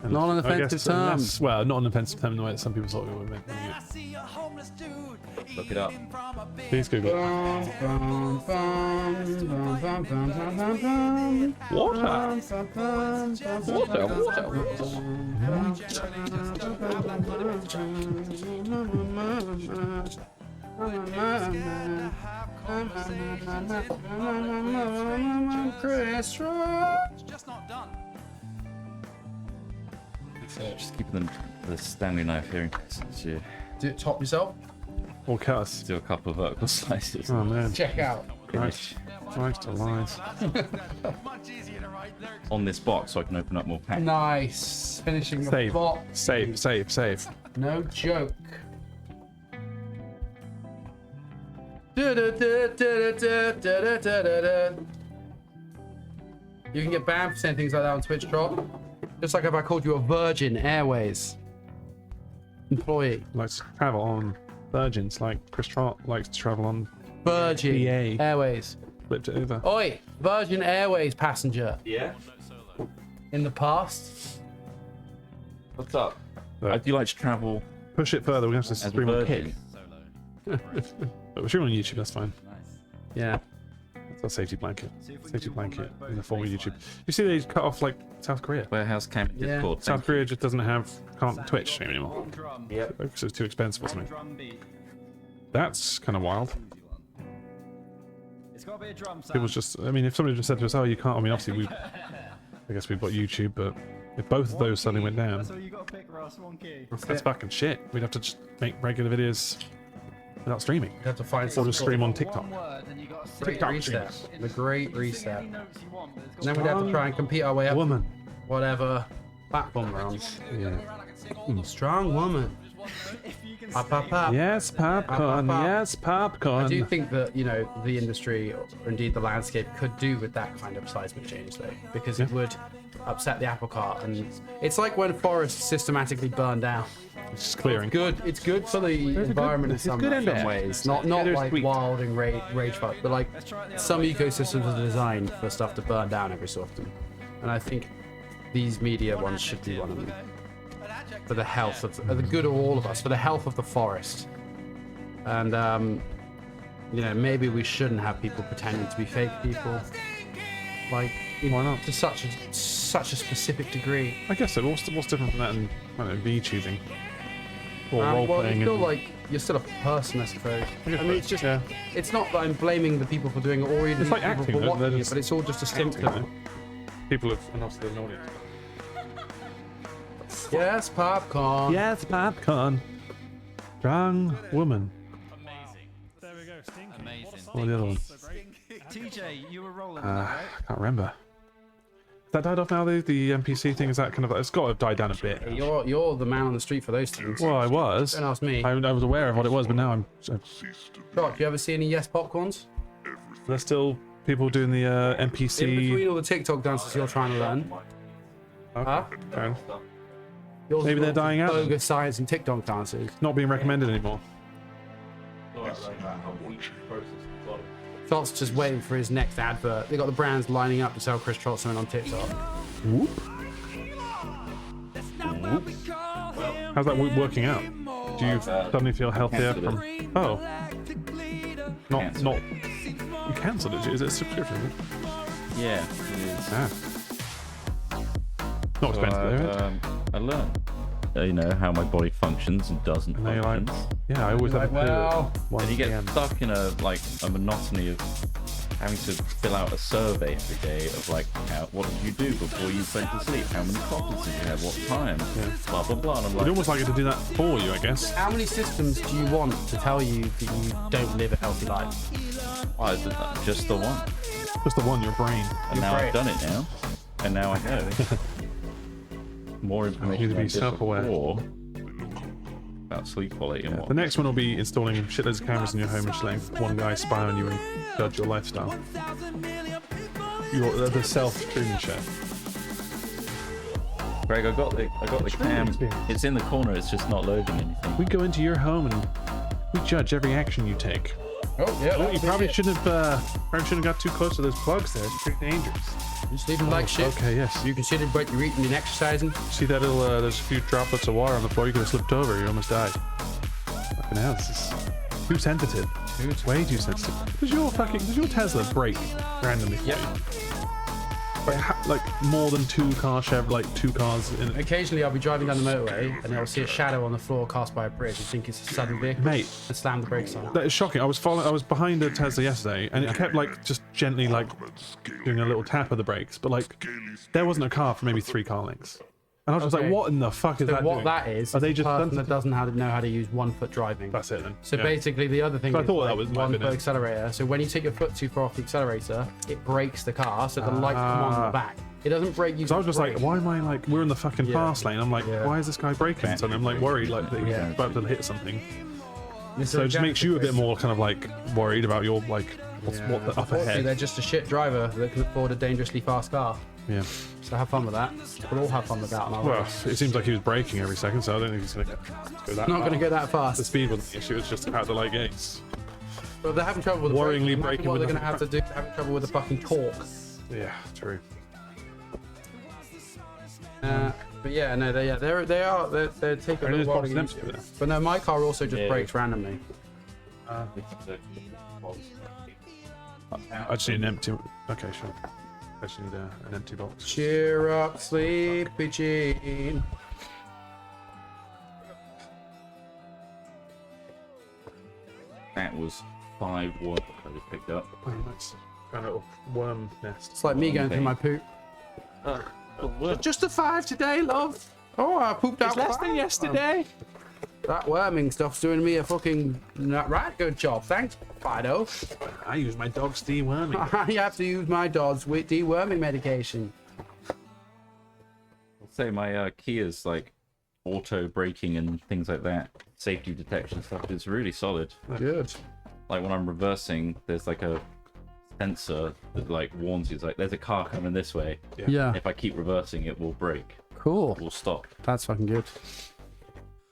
Not an I offensive guess term. unless- well, not an offensive term in the way that some people thought it would be. Look it up. Please Google it. Water. Chris Rock. Just keeping the Stanley knife here in case it's you. Do it top yourself. Or cut us. Do a couple of vertical slices. Oh man. Check out. Finish Christ alive. on this box so I can open up more packs. Nice. Finishing the Save. box. Save. No joke. You can get banned for saying things like that on Twitch, Drop. Just like if I called you a Virgin Airways employee. Likes to travel on Virgins, like Chris Trott likes to travel on Virgin BA. Airways. Flipped it over. Oi, Virgin Airways passenger. Yeah? In the past. What's up? Look. I'd you like to travel Push it further, we're going to have to as a stream on virgin? Kick. But we're streaming on YouTube, that's fine. Yeah. That's our safety blanket. Safety blanket in the form of YouTube. You see they cut off like South Korea. Warehouse Camp Yeah. Discord. South Korea just doesn't can't Twitch stream anymore. Yep. Because it's too expensive or something. That's kind of wild. It's got to be a drum sound. People's just, I mean, if somebody just said to us, oh, you can't, I mean, obviously I guess we've got YouTube, but if both of those suddenly went down, So you got to pick, Ross, one key. that's fucking shit. We'd have to just make regular videos without streaming. You have to find Or some just stream on TikTok. One word, and you got to great TikTok reset. streams. The great reset. any notes you want, but it's got And then we'd have to try and compete our way up Woman. whatever platform we're on. Yeah. Strong woman. if you can Pop, pop, pop. Yes, popcorn. Yes, popcorn. I do think that, you know, the industry, or indeed the landscape, could do with that kind of seismic change, though, because it would upset the apple cart. And it's like when forests systematically burn down. It's just clearing. It's good for the environment in it's some good and bad. ways. Not like Bittersweet. wild and rage fuck, but like some ecosystems are designed for stuff to burn down every so often. And I think these media ones should be one of them. For the health of the good of all of us, for the health of the forest. And you know, maybe we shouldn't have people pretending to be fake people. Like, Why not? to such a specific degree. I guess so. What's different from that and, I don't know, VTubing? Or Well, role-playing you're still and... like you're still a person, I suppose. I mean, it's just Yeah. it's not that I'm blaming the people for doing it or even It's like the people acting, for they're watching it, just but it's all just a acting, symptom. People have... And obviously there's an audience. Yes, popcorn. Yes, popcorn. Strong woman. Amazing. Or the other one. TJ, you were rolling on that, right? Can't remember. Has that died off now, the NPC thing? Is that kind of... It's got to have died down a bit. You're the man on the street for those things. Well, I was. Don't ask me. I was aware of what it was, but now I'm... Doc, you ever see any yes popcorns? There's still people doing the In NPC... between all the TikTok dances you're trying to learn. Huh? Okay. Yours Maybe are they're dying out then. Bogus science and TikTok dances. Not being recommended anymore. Trott's just waiting for his next advert. They got the brands lining up to sell Chris Trott something on TikTok. Whoop. How's that working out? Do you suddenly feel healthier from... Oh. Not... You cancelled it? Is it a subscription? Yeah, it is. Ah. Not So expensive, though, is it? I learned, you know, how my body functions and doesn't And then you're like, function. yeah, I always have Like, to well, do it. And you get 1 PM. stuck in a monotony of having to fill out a survey every day of like, what did you do before you went to sleep? How many coffees did you have? What time? Blah blah blah. And I'm You'd like, almost like it to do that for you, I guess. how many systems do you want to tell you that you don't live a healthy life? oh, is it just the one. Just the one, your brain. And now brain. I've done it now, and now I know more information You need to be than I did self-aware. before about sleep quality and what. The next one will be installing shitloads of cameras in your home and just letting one guy spy on you and judge your lifestyle. You're the self-streaming chef. Greg, I got the cam. experience. It's in the corner. It's just not loading anything. We go into your home and we judge every action you take. Oh yeah, Oh, you probably shouldn't have got too close to those plugs there. It's pretty dangerous. just leave them like shit. Okay, yes. You consider what you're eating and exercising. See that little, there's a few droplets of water on the floor. You could have slipped over. You almost died. Fucking hell, this is too sensitive. It's way too sensitive. Does your Tesla break randomly for you? Like more than two cars in it? Occasionally, I'll be driving down the motorway and I'll see a shadow on the floor cast by a bridge and think it's a sudden vehicle. Mate, And slam the brakes on. that is shocking. I was behind a Tesla yesterday, and it kept like just gently like doing a little tap of the brakes, but like there wasn't a car for maybe 3 car lengths. And I was just like, Okay. what in the fuck is So that what doing? that is Are they a just person done that doesn't know how to use 1 foot driving. That's it then. So Yeah. basically, the other thing So I is thought that like was- might 1 have foot been it. accelerator. So when you take your foot too far off the accelerator, it brakes the car, so the lights come on in the back. It doesn't brake you. So I was just like, why am I like, we're in the fucking fast lane. I'm like, Yeah. why is this guy braking? So I'm like worried like that he's about to hit something. So it just makes you a bit more kind of like worried about your like, what the up Unfortunately, ahead. they're just a shit driver that can afford a dangerously fast car. Yeah. So have fun with that. We'll all have fun with that. On our Well, race. it seems like he was braking every second, so I don't think he's going to go that Not going to far. go that The fast. speed wasn't the issue, it's just how to like gates. But they're having trouble with the Worryingly braking. braking What with they're the- going to have to do? Having trouble with the fucking torque. Yeah, true. But yeah, no, they're taking a Only little while to this box is get empty used to it. there. But no, my car also just Yeah. brakes randomly. I just need an empty. Okay, sure. I just need an empty box. Cheer up, sleepy Jean. That was 5 work I just picked up. Oh, nice. Found a little worm nest. It's like me going through my poop. Just a 5 today, love. Oh, I pooped out less than yesterday. That worming stuff's doing me a fucking right good job. Thanks, Fido. I use my dog's deworming. I have to use my dog's deworming medication. I'll say my Kia's like auto braking and things like that, safety detection stuff is really solid. Good. Like when I'm reversing, there's like a sensor that like warns you. It's like there's a car coming this way. Yeah. If I keep reversing, it will brake. Cool. It will stop. That's fucking good.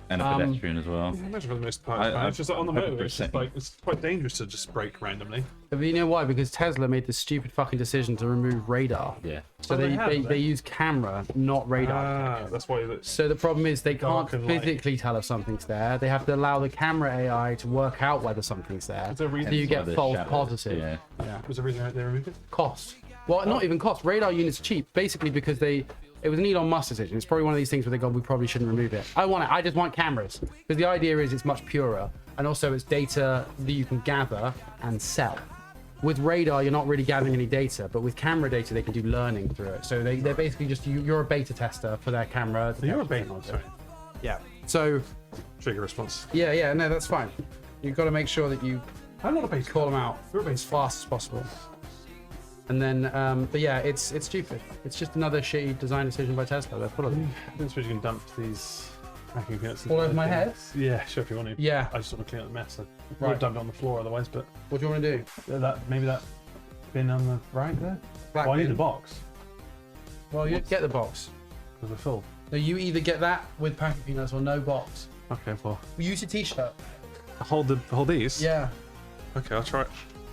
And a pedestrian as well. I imagine for the most part, I- it's just like on the I- motorway. It's just like it's quite dangerous to just brake randomly. But you know why? Because Tesla made the stupid fucking decision to remove radar. Yeah. So Oh, they they, have, they, have they they? use camera, not radar. Ah, that's why. So the problem is they can't Dark and light. physically tell if something's there. They have to allow the camera AI to work out whether something's there. there a reason So you Hence why get the false shadows, positive. Yeah. Was the reason they removed it? Cost. Well, not even cost. Radar units are cheap, basically because it was an Elon Musk decision. It's probably one of these things where they go, we probably shouldn't remove it. I want it. I just want cameras. Because the idea is it's much purer. And also it's data that you can gather and sell. With radar, you're not really gathering any data, but with camera data, they can do learning through it. So they're basically just, you're a beta tester for their camera. You're a beta. technology. Sorry. Yeah. So, Trigger response. yeah, no, that's fine. You've got to make sure that you I'm not a beta. call them out as fast as possible. And then, but yeah, it's stupid. It's just another shitty design decision by Tesla. They're full of them. I don't suppose you can dump these packing peanuts. All over my head? Yeah, sure if you want to. Yeah. I just want to clean up the mess. I would Right. have dumped it on the floor otherwise, but What do you want to do? maybe that bin on the right there. Black Oh, I need bin? the box Well, you get the box. because we're full. So you either get that with packing peanuts or no box. Okay, well, Use your t-shirt. hold these. Yeah. Okay, I'll try it.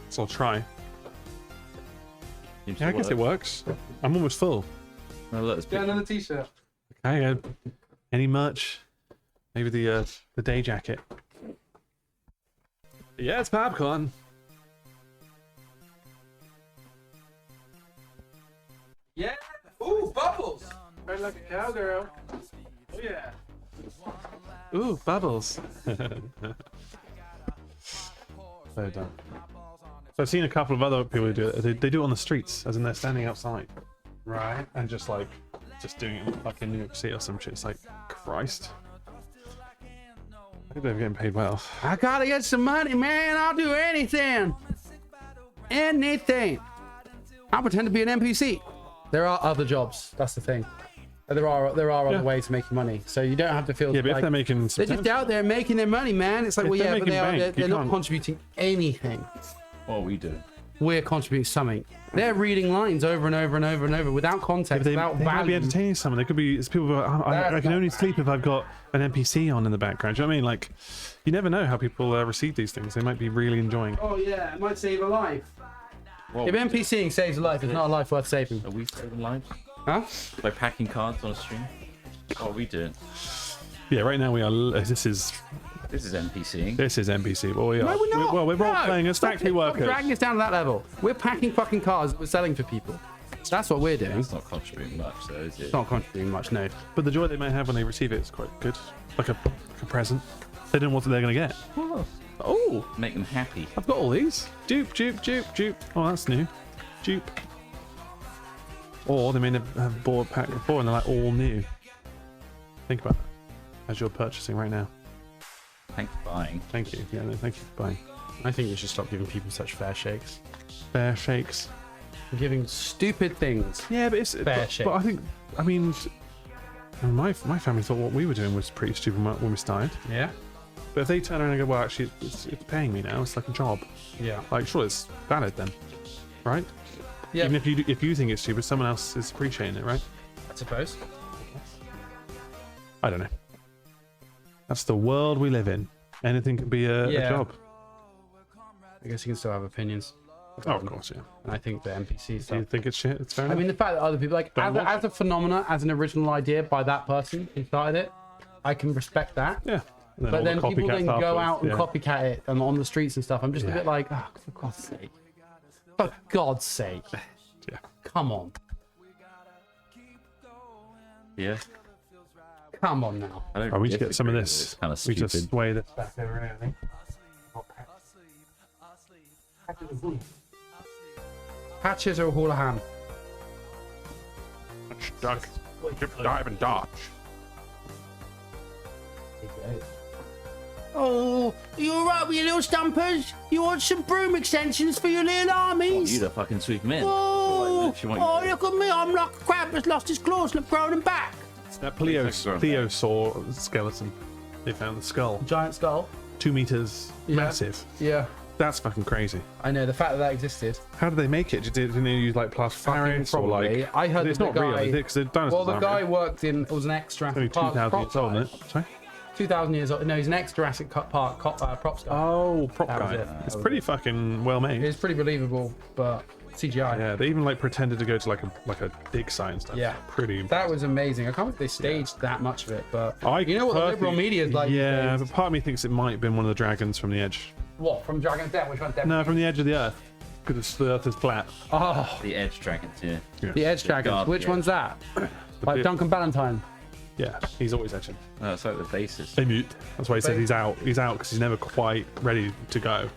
So I'll try. Seems Yeah, I to guess it work. works. I'm almost full. No, look, it's Get big. another t-shirt. Okay, any merch? Maybe the day jacket. Yeah, it's popcorn. Yeah. Ooh, bubbles. Right like a cowgirl. Oh yeah. Ooh, bubbles. So done. So I've seen a couple of other people who do it. They do it on the streets, as in they're standing outside. Right. And just doing it like in New York City or some shit. It's like, Christ. I think they're getting paid well. I gotta get some money, man. I'll do anything. Anything. I'll pretend to be an NPC. There are other jobs. That's the thing. There are Yeah. other ways of making money. So you don't have to feel Yeah, but if like they're making some they're just out there making their money, man. It's like, If well, they're yeah, but making they are. bank, They're you not can't- contributing anything. What we do. We're contributing something. They're reading lines over and over and over and over without context, They without might be value. entertaining someone. They could be. It's people. Who are, I can only sleep if I've got an NPC on in the background. Do you know what I mean? Like, you never know how people receive these things. They might be really enjoying. Oh yeah, it might save a life. What If we do. NPCing saves a life, it's not a life worth saving. Are we saving lives? Huh? By packing cards on a stream? What are we doing? Yeah, right now we are. This is NPCing. NPC. Well, we are. No, we're not. Well, we're role No, playing as stop factory it. Stop workers. dragging us down to that level. We're packing fucking cars that we're selling for people. That's what we're doing. It's not contributing much, though, is it? It's not contributing much, no. But the joy they may have when they receive it is quite good. Like a present. They don't know what they're going to get. Oh, Make them happy. I've got all these. Dupe, dupe, dupe, dupe. Oh, that's new. Dupe. Or they may have bought a pack before and they're like all new. Think about that as you're purchasing right now. Thanks for buying. Thank you. Yeah, no, thank you for buying. I think you should stop giving people such fair shakes. Fair shakes. Giving stupid things. Yeah, but it's Fair shake. But I mean, my family thought what we were doing was pretty stupid when we started. Yeah. But if they turn around and go, well, actually, it's paying me now. It's like a job. Yeah. Like, sure, it's valid then, right? Yeah. Even if you think it's stupid, someone else is appreciating it, right? I suppose. I don't know. That's the world we live in. Anything can be a job. I guess you can still have opinions. Oh, of course, yeah. And I think the NPC Do you stuff. think it's shit? It's fair enough. I mean, the fact that other people, like, Don't watch as a phenomena, as an original idea by that person who started it, I can respect that. yeah. And But all then the people then copycats go afterwards, out and yeah. copycat it and on the streets and stuff. I'm just a Yeah. bit like, oh, for God's sake. For God's sake. Yeah. Come on. Yeah. Come on now. I don't Right, we just get disagree some of with it. this. It's kind of We stupid. just sway this back over and everything. Patches or a hall of ham? Duck, dip, dive, and dodge. Oh, you alright with your little stumpers? You want some broom extensions for your little I want you armies? to fucking sweep them in. Oh, She want you to- look at me. I'm like a crab that's lost his claws and I've grown them back. It's that Thanks, bro. plesiosaur skeleton. They found the skull. Giant skull. 2 meters. Yeah. Massive. Yeah. That's fucking crazy. I know, the fact that that existed. How did they make it? Didn't they use like plaster Paris or probably. like? I heard it's that not the real, guy- is it? Because the dinosaurs Well, the aren't guy real. worked in, was an ex-Jurassic Only Park 2,000 prop years old, guy. isn't it? Sorry. 2,000 years old. No, he's an ex-Jurassic Park props guy. Oh, prop That was guy. it. That It's was pretty it. fucking well made. It's pretty believable, but CGI. Yeah, they even like pretended to go to like a dig site and stuff. Yeah. Pretty That impressive. was amazing. I can't believe they staged that much of it, but I you know what the liberal personally- media is like? these Yeah, days? but part of me thinks it might have been one of the dragons from the edge. What, from Dragon's Den? Which one's Death? No, from the edge of the earth. Because the earth is flat. Oh, The edge dragons, yeah. the Edge Dragons. God, Which yeah. one's that? Like bit- Duncan Ballantyne. Yeah, he's always edging. No, it's like the basis. They mute. That's why he said he's out. He's out because he's never quite ready to go.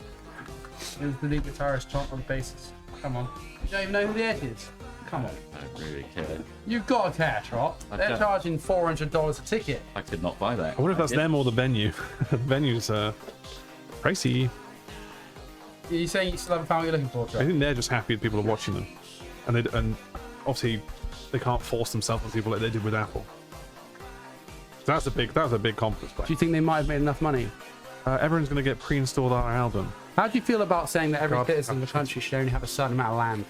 It was the lead guitarist Trot on the basis. Come on. You don't even know who the Edge is. Come on. I don't really care. You've got to care, Trot. I They're don't. charging $400 a ticket. I could not buy that. I wonder if that's Yeah. them or the venue. The venue's pricey. Are you saying you still haven't found what you're looking for, I Trot? think they're just happy that people are watching them, and obviously they can't force themselves on people like they did with Apple. So that was a big conference play. Do you think they might have made enough money? Everyone's going to get pre-installed our album. How do you feel about saying that every God, citizen of the country should only have a certain amount of land?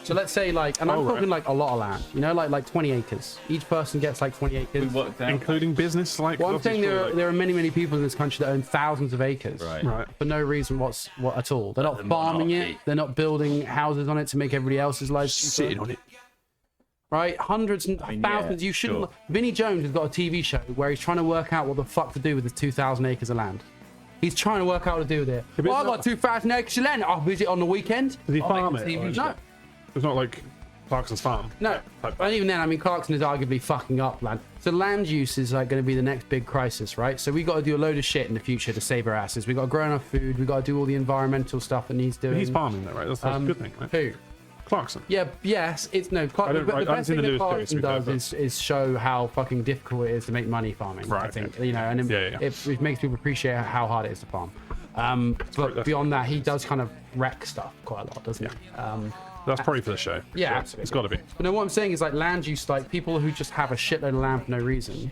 So let's say like, and I'm Oh, right. talking like a lot of land, you know, like 20 acres. Each person gets like 20 We acres. worked out. Including business, like Well, I'm saying obviously, there are many people in this country that own thousands of acres. Right. right. For no reason what at all. They're not The farming it. monarchy. They're not building houses on it to make everybody else's lives cheaper. Sitting on it. Right? Hundreds and mean, thousands. yeah, You shouldn't. sure. Vinnie Jones has got a TV show where he's trying to work out what the fuck to do with his 2,000 acres of land. He's trying to work out what to do with it. but Well, it's I've got not- 2,000 acres of land. I'll visit on the weekend. Does he I'll make farm a it, TV or is No, It's not like Clarkson's farm. no. And even then, I mean, Clarkson is arguably fucking up land. So land use is like going to be the next big crisis, right? So we got to do a load of shit in the future to save our asses. We got to grow enough food. We got to do all the environmental stuff that needs doing. But he's farming though, right? That's a good thing, right? Who? Clarkson. Yeah, yes, it's no. Clark, I don't- but I the haven't best seen thing the that news Clarkson stories, to be does fair, is show how fucking difficult it is to make money farming. Right, I think okay. you know, and Yeah. it makes people appreciate how hard it is to farm. But that's- beyond that, he does kind of wreck stuff quite a lot, doesn't he? That's probably for the show. Yeah, Sure. absolutely. It's got to be. But no, what I'm saying is like land use, like people who just have a shitload of land for no reason.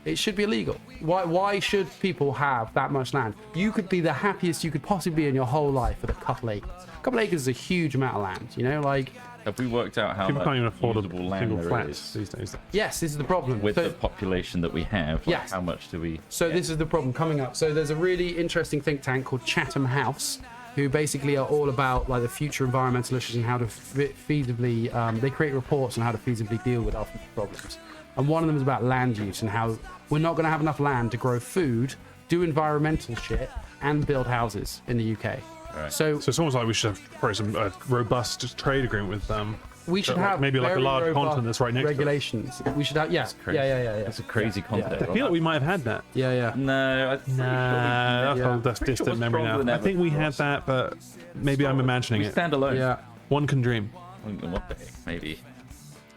It should be illegal. Why should people have that much land? You could be the happiest you could possibly be in your whole life with a couple acres. A couple acres is a huge amount of land, you know, like. Have we worked out how People much can't even afford a usable land single there flat is these days. Yes, this is the problem. with So- the population that we have? Like, Yes. How much do we? So get? this is the problem coming up. So there's a really interesting think tank called Chatham House, who basically are all about like the future environmental issues and how to feasibly. They create reports on how to feasibly deal with our problems. And one of them is about land use and how we're not going to have enough land to grow food, do environmental shit, and build houses in the UK. Right. So So it's almost like we should have probably some robust trade agreement with them. we should like have maybe like a very large robust continent that's right next to it. regulations. We should have Crazy. yeah. That's a crazy concept. I feel like we might have had that. Yeah. No, I'm pretty sure That's, Yeah. that's Pretty sure distant it was memory stronger now. than I ever think we for had us. that, but maybe I'm imagining we it. stand alone. Yeah. One can dream. One day, maybe.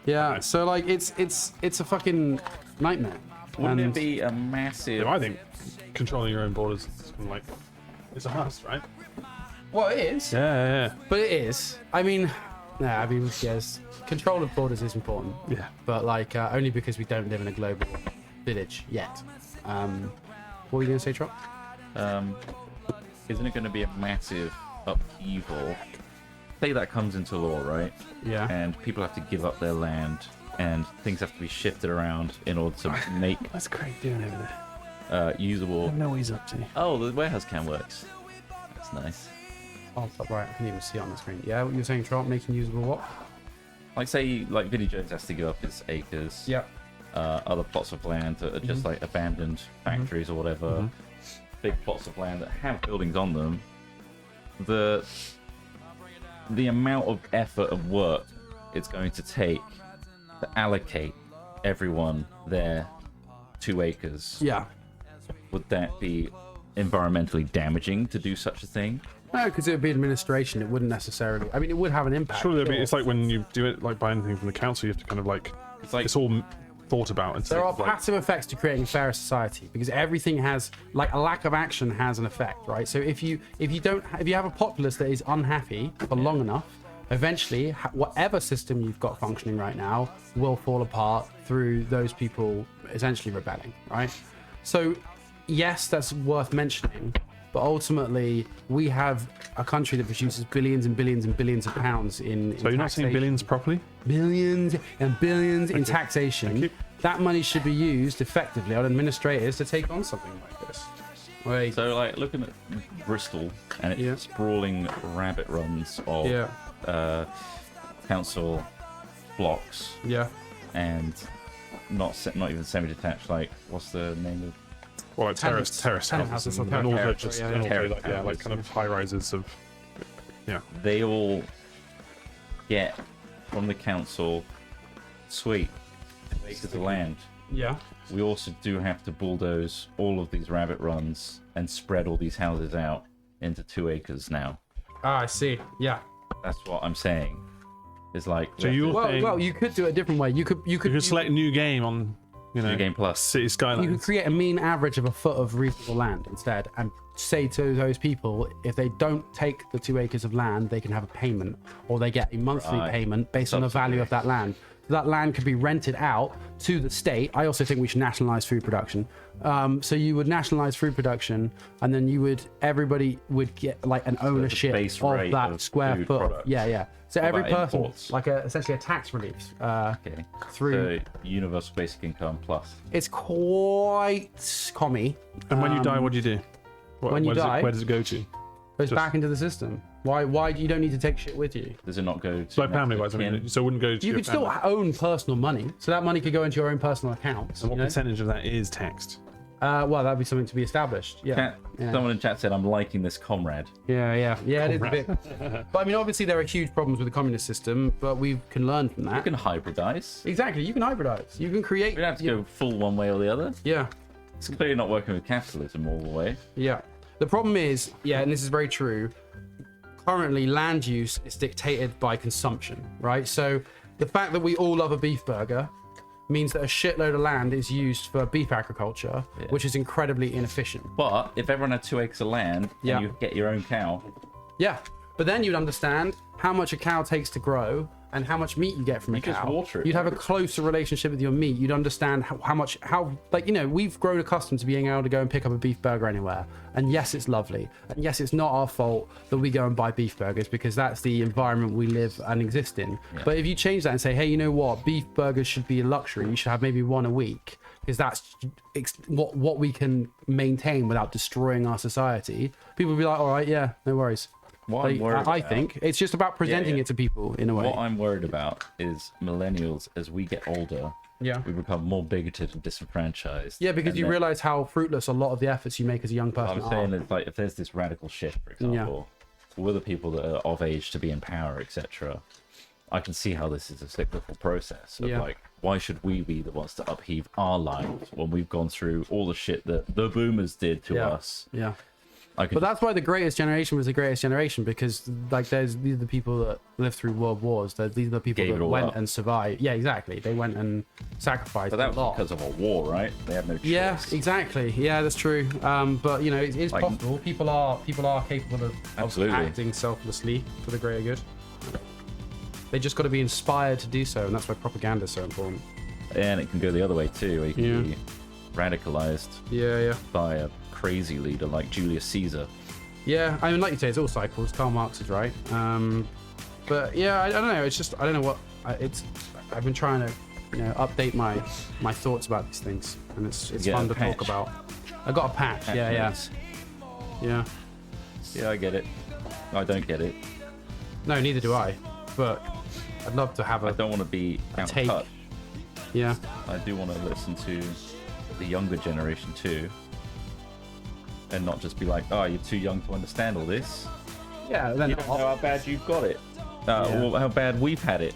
Yeah. So like, it's a fucking nightmare. Wouldn't And- it be a massive? I think controlling your own borders is kind of like it's a must, right? Well, it is. Yeah. But it is. I mean, yes, control of borders is important. Yeah. But like, only because we don't live in a global village yet. What were you going to say, Trop? Isn't it going to be a massive upheaval? Say that comes into law, right? Yeah. And people have to give up their land, and things have to be shifted around in order to make That's Craig doing over there. usable. I know what he's up to. Oh, the warehouse cam works. That's nice. Oh, top right. I can even see it on the screen. Yeah, what you were saying, Trop, making usable what? Like say, like Vinnie Jones has to give up his acres. Yep. Other plots of land that are just like abandoned factories or whatever. Big plots of land that have buildings on them. The amount of effort and work it's going to take to allocate everyone their 2 acres. Yeah. Would that be environmentally damaging to do such a thing? No, because it would be administration. It wouldn't necessarily. I mean, it would have an impact. Surely sure. it's like when you do it like buy anything from the council, you have to kind of like It's like it's all thought about. And There are passive effects to creating a fairer society because everything has, like, a lack of action has an effect, right? So if you have a populace that is unhappy for long enough, eventually whatever system you've got functioning right now will fall apart through those people essentially rebelling, right? So yes, that's worth mentioning, but ultimately we have a country that produces billions and billions and billions of pounds in So you're not saying taxation. billions properly? Billions and billions in you. taxation. Thank you. That money should be used effectively on administrators to take on something like this. Wait, so like looking at Bristol and its Yeah. sprawling rabbit runs of yeah, council blocks yeah. and not even semi-detached. Like what's the name of? Well, like Tenants. terrace Tenant houses, houses, and or also terrace, just yeah, and also terrace like, like kind of high rises of They all get from the council. Sweet, 2 acres of land. Yeah. We also do have to bulldoze all of these rabbit runs and spread all these houses out into 2 acres now. Ah, I see. Yeah. That's what I'm saying. It's like So you're Well, saying well, you could do it a different way. You could you could select new game on New Game Plus. City You Skylines. could create a mean average of a foot of reasonable land instead, and say to those people, if they don't take the 2 acres of land, they can have a payment, or they get a monthly Right. payment based on the value of that land. That land could be rented out to the state. I also think we should nationalize food production. So you would nationalize food production, and then everybody would get like an ownership base of rate that of square food foot. products. Yeah. So What every about person, imports? like essentially a tax relief. Okay. Through- So universal basic income plus. It's quite commie. And when you die, what do you do? when you die- where does it go to? Goes Just- back into the system. Why you don't need to take shit with you? Does it not go to Like family wise, I kin? mean, so it wouldn't go to You your could still family. own personal money, so that money could go into your own personal accounts. And what you know? percentage of that is taxed? Well, that'd be something to be established. Yeah, Chat, yeah. Someone in chat said, "I'm liking this, comrade." yeah. It is a bit. But I mean, obviously there are huge problems with the communist system, but we can learn from You that. can hybridize. Exactly, you can hybridize. You can create. We don't have to go full one way or the other. Yeah, It's clearly not working with capitalism all the way. yeah. The problem is, and this is very true. Currently, land use is dictated by consumption, right? So the fact that we all love a beef burger means that a shitload of land is used for beef agriculture, Yeah. which is incredibly inefficient. But if everyone had 2 acres of land Yeah. and you get your own cow, Yeah, but then you'd understand how much a cow takes to grow and how much meat you get from a You just cow. water it. You'd have a closer relationship with your meat. You'd understand we've grown accustomed to being able to go and pick up a beef burger anywhere. And yes, it's lovely. And yes, it's not our fault that we go and buy beef burgers because that's the environment we live and exist in. Yeah. But if you change that and say, hey, you know what? Beef burgers should be a luxury. You should have maybe one a week because that's what we can maintain without destroying our society. People will be like, all right, yeah, no worries. what I'm Like, worried I about- think it's just about presenting yeah. it to people in a way. What I'm worried about is millennials, as we get older, Yeah. we become more bigoted and disenfranchised. Yeah, because And you then- realize how fruitless a lot of the efforts you make as a young person I'm saying are. that, like, if there's this radical shift, for example, we're the people that are of age to be in power, etc. I can see how this is a cyclical process of Yeah. like, why should we be the ones to upheave our lives when we've gone through all the shit that the boomers did to Yeah. us? Yeah. I could But that's why the greatest generation was the greatest generation, because like these are the people that lived through world wars. These are the people Gave it that all went up. and survived. Yeah, exactly. They went and sacrificed But that a was lot. because of a war, right? They had no choice. Yeah, exactly. Yeah, that's true. But you know, it's Like- possible. People are capable of Absolutely. acting selflessly for the greater good. They just got to be inspired to do so, and that's why propaganda is so important. And it can go the other way too, where you can be radicalized Yeah. by a crazy leader like Julius Caesar. Yeah, I mean, like you say, it's all cycles. Karl Marx is right. But yeah, I don't know. It's just I don't know what I've been trying to, update my thoughts about these things, and it's get fun a to talk patch. about. I got a patch. Yeah. Yeah, I get it. I don't get it. No, neither do I. But I'd love to have I a don't want to be out of take. touch. Yeah. I do want to listen to the younger generation too, and not just be like, "Oh, you're too young to understand all this. Yeah. Then You don't know how bad you've got it, or how bad we've had it,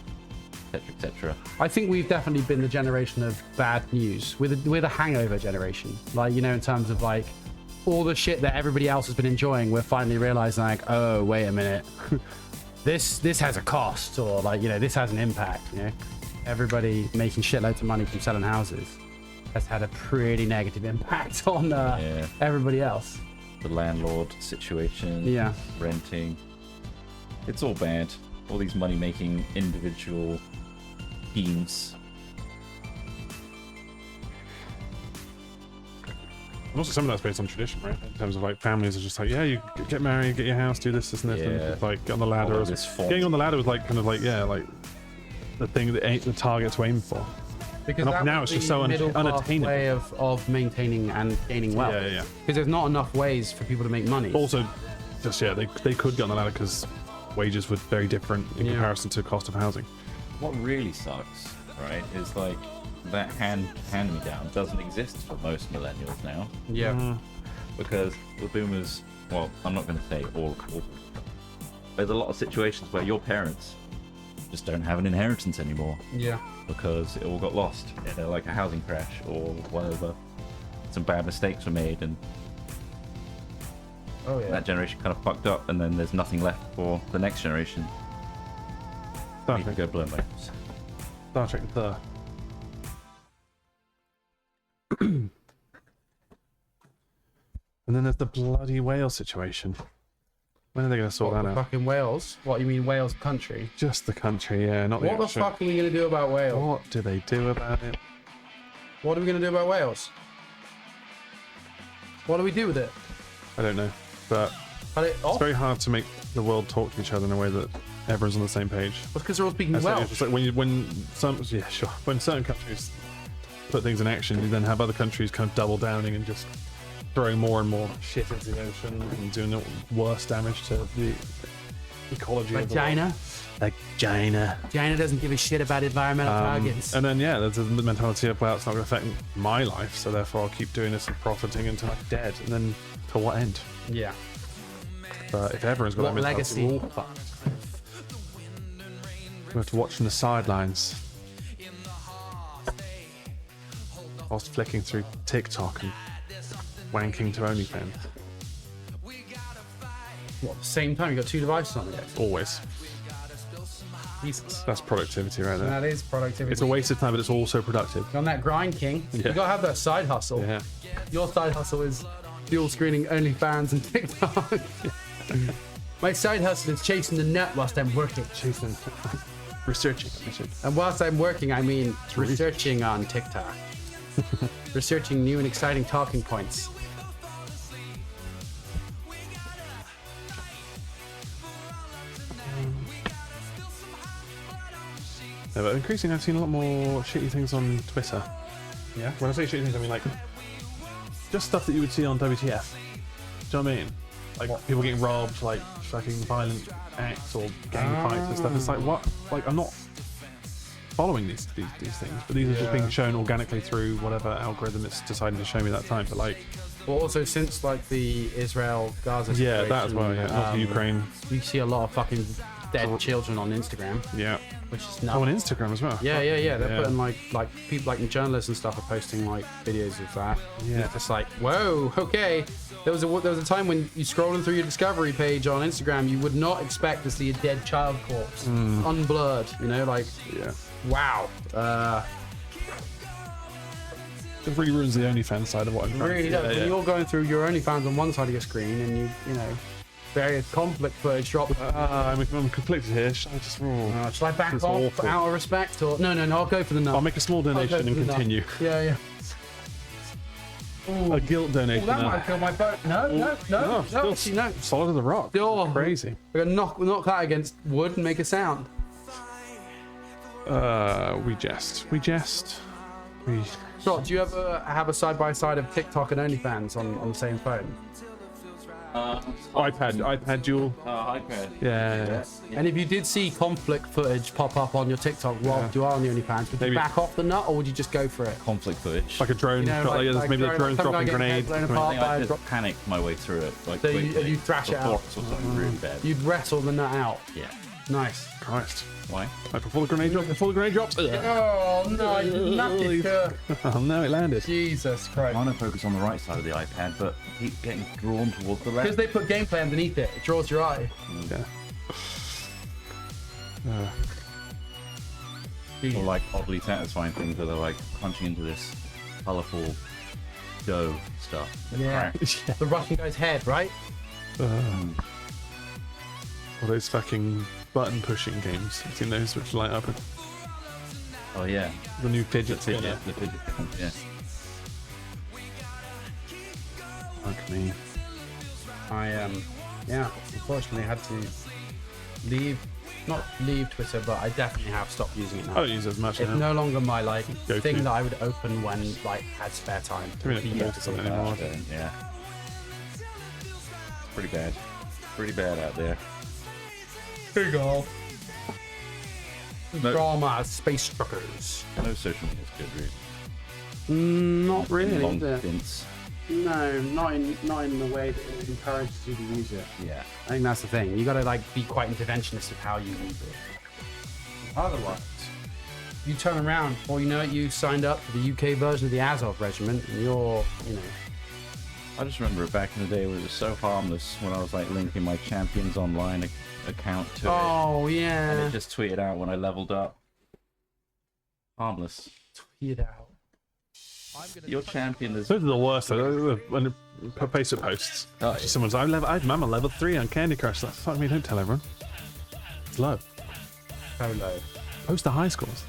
etc., etc." I think we've definitely been the generation of bad news. We're the hangover generation. Like, in terms of like all the shit that everybody else has been enjoying, we're finally realizing like, oh, wait a minute. this has a cost, or like, this has an impact. Everybody making shitloads of money from selling houses has had a pretty negative impact on everybody else. The landlord situation, Yeah. renting, it's all bad. All these money-making individual schemes. And also some of that's based on tradition, right? In terms of like families are just like, yeah, you get married, get your house, do this, and this, and Yeah. it's like get on the ladder. All of this form. Getting on the ladder was like kind of like the thing that ain't the target to aim for. Because And that now was it's just the so middle-class unattainable. way of maintaining and gaining wealth. Yeah. Because there's not enough ways for people to make money. Also, just they could get on the ladder because wages were very different in Yeah. comparison to the cost of housing. What really sucks, right, is like that hand-me-down doesn't exist for most millennials now. Yeah. Because the boomers, well, I'm not going to say all. There's a lot of situations where your parents just don't have an inheritance anymore Yeah. because it all got lost. Like a housing crash or whatever. Some bad mistakes were made, and Oh yeah. that generation kind of fucked up, and then there's nothing left for the next generation. Star Need to Trek, go blow my nose. Star Trek, the. And then there's the bloody whale situation. When are they going to sort What, that the out? fucking Wales? What, you mean Wales country? Just the country, yeah, not the What the actual- fuck are we going to do about Wales? What do they do about it? What are we going to do about Wales? What do we do with it? I don't know, but Cut it it's off? very hard to make the world talk to each other in a way that everyone's on the same page. Because they're all speaking It's like, Welsh. it's like when certain countries put things in action, you then have other countries kind of double downing and just throwing more and more shit into the ocean and doing worse damage to the ecology Like of the world. China. Like China. China doesn't give a shit about environmental targets. And then there's the mentality of, well, it's not going to affect my life, so therefore I'll keep doing this and profiting until I'm dead. And then to what end? Yeah. But if everyone's got What that mentality, legacy? we're all fucked. We have to watch from the sidelines whilst flicking through TikTok and wanking to OnlyFans. What, at the same time, you got two devices on it. Always. Jesus. That's productivity right there. That is productivity. It's a waste of time, but it's also productive. You're on that grind, King. You Yeah. gotta have that side hustle. Yeah. Your side hustle is dual screening OnlyFans and TikTok. My side hustle is chasing the net whilst I'm working. Chasing. Researching. And whilst I'm working, I mean researching on TikTok. Researching new and exciting talking points. Yeah, but increasingly, I've seen a lot more shitty things on Twitter. Yeah. When I say shitty things, I mean like just stuff that you would see on WTF. Do you know what I mean? Like people getting robbed, like fucking violent acts or gang fights and stuff. It's like what? Like I'm not following these things, but these are just being shown organically through whatever algorithm it's deciding to show me that time. But like, Well, also since like the Israel Gaza situation, yeah, that's why. Yeah, also Ukraine. you see a lot of fucking dead children on Instagram, Yeah. which is Oh, nuts. on Instagram as well. Yeah. They're Yeah. putting like people like journalists and stuff are posting like videos of that. Yeah. And it's just like, whoa, okay. There was a time when you scrolling through your discovery page on Instagram, you would not expect to see a dead child corpse, unblurred. You know, like, Yeah. wow. It really ruins the OnlyFans side of what I'm trying Really to does. do. When you're going through your OnlyFans on one side of your screen, and you know, various conflict footage drop. I'm conflicted here. Should I just... Shall I back It's off awful. out of respect, or no? I'll go for the nut. I'll make a small donation and continue. Yeah. Ooh. A guilt donation. That might kill my boat. No. Still Actually, no. solid as a rock. Oh. Crazy. We're gonna knock that against wood and make a sound. We jest. We. Scott, do you ever have a side-by-side of TikTok and OnlyFans on the same phone? iPad dual. iPad. Yeah. And if you did see conflict footage pop up on your TikTok while you are on the OnlyFans, would you Maybe. back off the nut, or would you just go for it? Conflict footage. Like a drone. You know, maybe the drone's some guy dropping getting grenades. blown I apart think I by a just panicked my way through it. Like, So you quickly. thrash it Before out. I saw something really bad. You'd wrestle the nut out. Yeah. Nice. Christ. Why? Like before the grenade drops. Before the grenade drops. Oh no, you nutted her. Oh no, it landed. Jesus Christ. I want to focus on the right side of the iPad, but keep getting drawn towards the Because left. they put gameplay underneath it, it draws your eye. Yeah. Or like oddly satisfying things where they're like crunching into this colourful dough stuff. Yeah. The Russian guy's head, right? All those fucking button pushing games. I've seen those which light up. Oh yeah. The new fidget Yeah, spinner. the fidget. Yeah. Fuck me. I unfortunately had to not leave Twitter, but I definitely have stopped using it now. I don't use it as much It's now. no longer my like Go-to. thing that I would open when like had spare time. I mean, I can Yeah. notice something anymore. Yeah. Pretty bad. Pretty bad out there. Big ol' No. drama, space truckers. No social media is good, really. Not really. Long is it? stints. No, not in the way that it encourages you to use it. Yeah. I think that's the thing. You got to like be quite interventionist with how you use it. Otherwise, you turn around, or you know it, you signed up for the UK version of the Azov Regiment, and you're, you know. I just remember back in the day where it was so harmless when I was like linking my Champions Online account to it. Oh And yeah. it just tweeted out when I leveled up. Harmless. Tweet out. Your champion is. Those are the worst. Though. When it Facebook posts. Oh, yeah. Someone's I'm a level 3 on Candy Crush. Like, fuck me, don't tell everyone. It's low. So low. Post the high scores.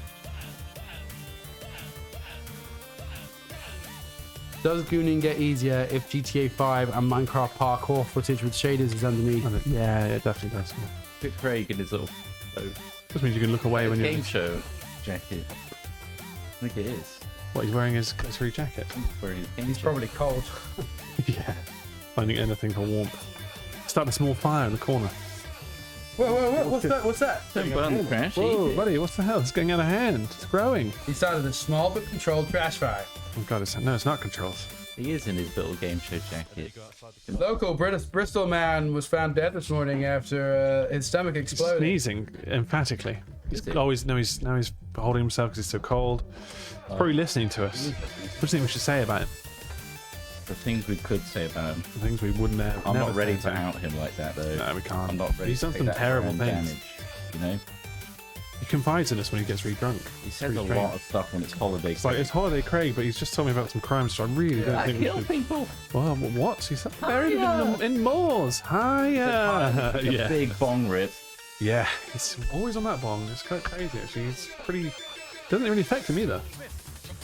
Does gooning get easier if GTA 5 and Minecraft parkour footage with shaders is underneath? Yeah, it definitely does. Look at Craig in his little Just means you can look away when you're. game show jacket. I think it is. What, he's wearing his glittery jacket. Wearing his game He's jacket. probably cold. Yeah. Finding anything for warmth. Start a small fire in the corner. Whoa, what's that? What's that? Don't burn the crash. Whoa, eat it. buddy, what the hell? It's getting out of hand. It's growing. He started a small but controlled trash fire. Oh god, it's not controls. He is in his little game show jacket. Local Bristol man was found dead this morning after his stomach exploded. Sneezing emphatically. Is it? Now he's holding himself because he's so cold. He's probably listening to us. What do you think we should say about him? The things we could say about him. The things we wouldn't have. I'm never not ready say to about out him like that though. No, we can't. I'm not ready. He's to done take some that terrible for our own things. damage, you know, He confides in us when he gets really drunk. he says a Pretty lot of stuff when it's holiday. It's like it's Holiday Craig, but he's just told me about some crimes, so I really don't I think we kill should. people. Well, what? He's buried in moors. Hiya! A Yeah. big bong rip. Yeah, he's always on that bong. It's quite crazy, actually. He's pretty. Doesn't really affect him either.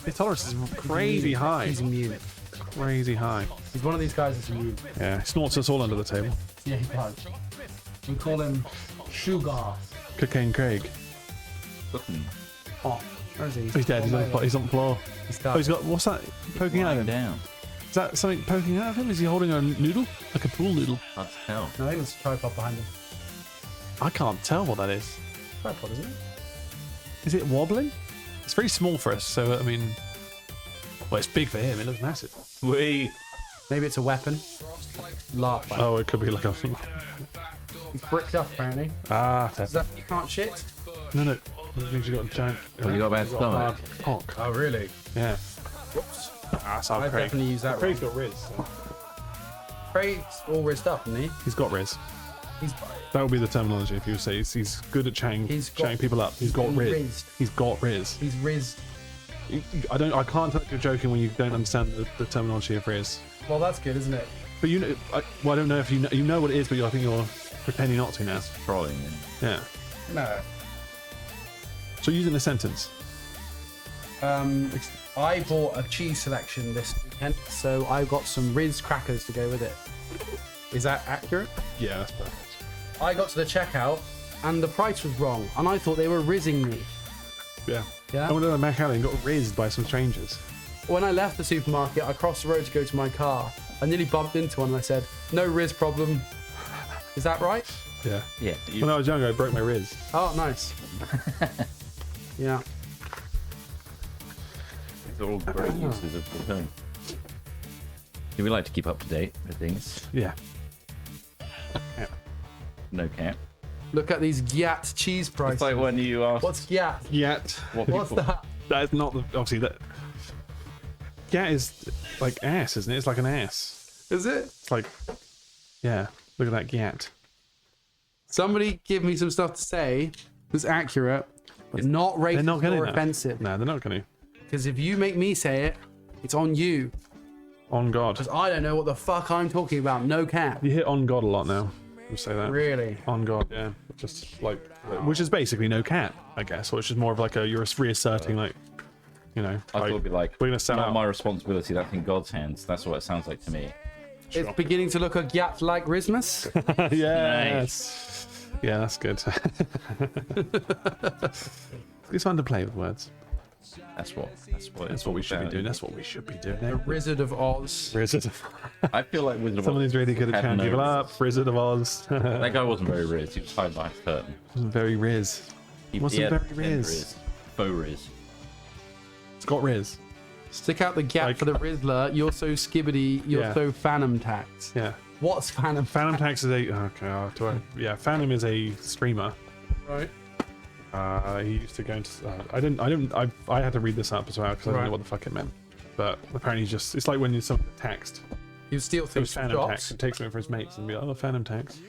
His tolerance is crazy high. He's immune. Crazy high. He's one of these guys that's immune. Yeah, he snorts us all under the table. Yeah, he does. We call him Sugar. Cocaine Craig. Oh, where is he? He's dead. He's on the floor. He's Oh, he's got. What's that poking out of him? Down. Is that something poking out of him? Is he holding a noodle? Like a pool noodle? That's hell. No, I think it's a tripod behind him. I can't tell what that is. Tripod, isn't it? Is it wobbling? It's very small for us, so I mean. Well, it's big for him. It looks massive. We. Maybe it's a weapon. Laugh. Oh, it could be like a. He's bricked up apparently. Ah, Does that you can't shit? no. That means you got a giant. Well, you got a bad stomach. Cock. Oh really? Yeah. Whoops. Ah, so I definitely use that. Craig's got Riz. So. Craig's all rizzed up, isn't he? He's got Riz. He's That would be the terminology if you would say he's good at chatting people up. He's got Riz. rizzed. He's got Riz. He's rizzed. I can't tell if you're joking when you don't understand the terminology of Riz. Well, that's good, isn't it? But you know, I don't know if you know what it is, but I think you're pretending not to now. Trolling. Yeah. No. So using the sentence. I bought a cheese selection this weekend, so I got some Riz crackers to go with it. Is that accurate? Yeah, that's perfect. I got to the checkout and the price was wrong, and I thought they were rizzing me. Yeah. Yeah. I went to the Mac Alley and got rizzed by some strangers. When I left the supermarket, I crossed the road to go to my car. I nearly bumped into one and I said, "No Riz problem." Is that right? Yeah. Yeah. When I was younger, I broke my Riz. Oh, nice. Yeah. They're all great uses of the term. Do we like to keep up to date with things? Yeah. No cap. Look at these Gyat cheese prices. It's like when you ask. What's Gyat? Yet. What's that? That is not the obviously that. Gat is like ass, isn't it? It's like an ass. Is it? It's like, yeah. Look at that gat. Somebody give me some stuff to say that's accurate, but not They're not racist going or to. offensive. No, they're not going to. Because if you make me say it, it's on you. On God. Because I don't know what the fuck I'm talking about. No cap. You hit on God a lot now. We'll say that. Really? On God, yeah. Just like, which is basically no cat, I guess. Or it's just more of like you're reasserting, like, you know. I thought it'd be like, we're gonna sell not out. my responsibility. That's in God's hands. That's what it sounds like to me. It's beginning to look a Gyat like Rismus. Yes. Yeah, that's good. It's fun to play with words. That's what We should be doing. That's what we should be doing. The Wizard of Oz. Wizard. I feel like Wizard of Someone Oz who's really good at had chatting no people riz. up. Wizard of Oz. That guy wasn't very riz. He was hiding behind a curtain. Very Riz. He Wasn't had very thin riz. Faux riz. It's got Riz. Stick out the gap Like- for the Rizzler. You're so skibbity. You're Yeah. so Phantom Tax. Yeah. What's Phantom? Phantom Tax is a yeah. Phantom is a streamer. Right. He used to go into. I had to read this up as well because I didn't know what the fuck it meant. But apparently, it's like when you're someone taxed. You steal It things was from Phantom Tax shops, and takes them for his mates and be like, "Oh, Phantom Tax."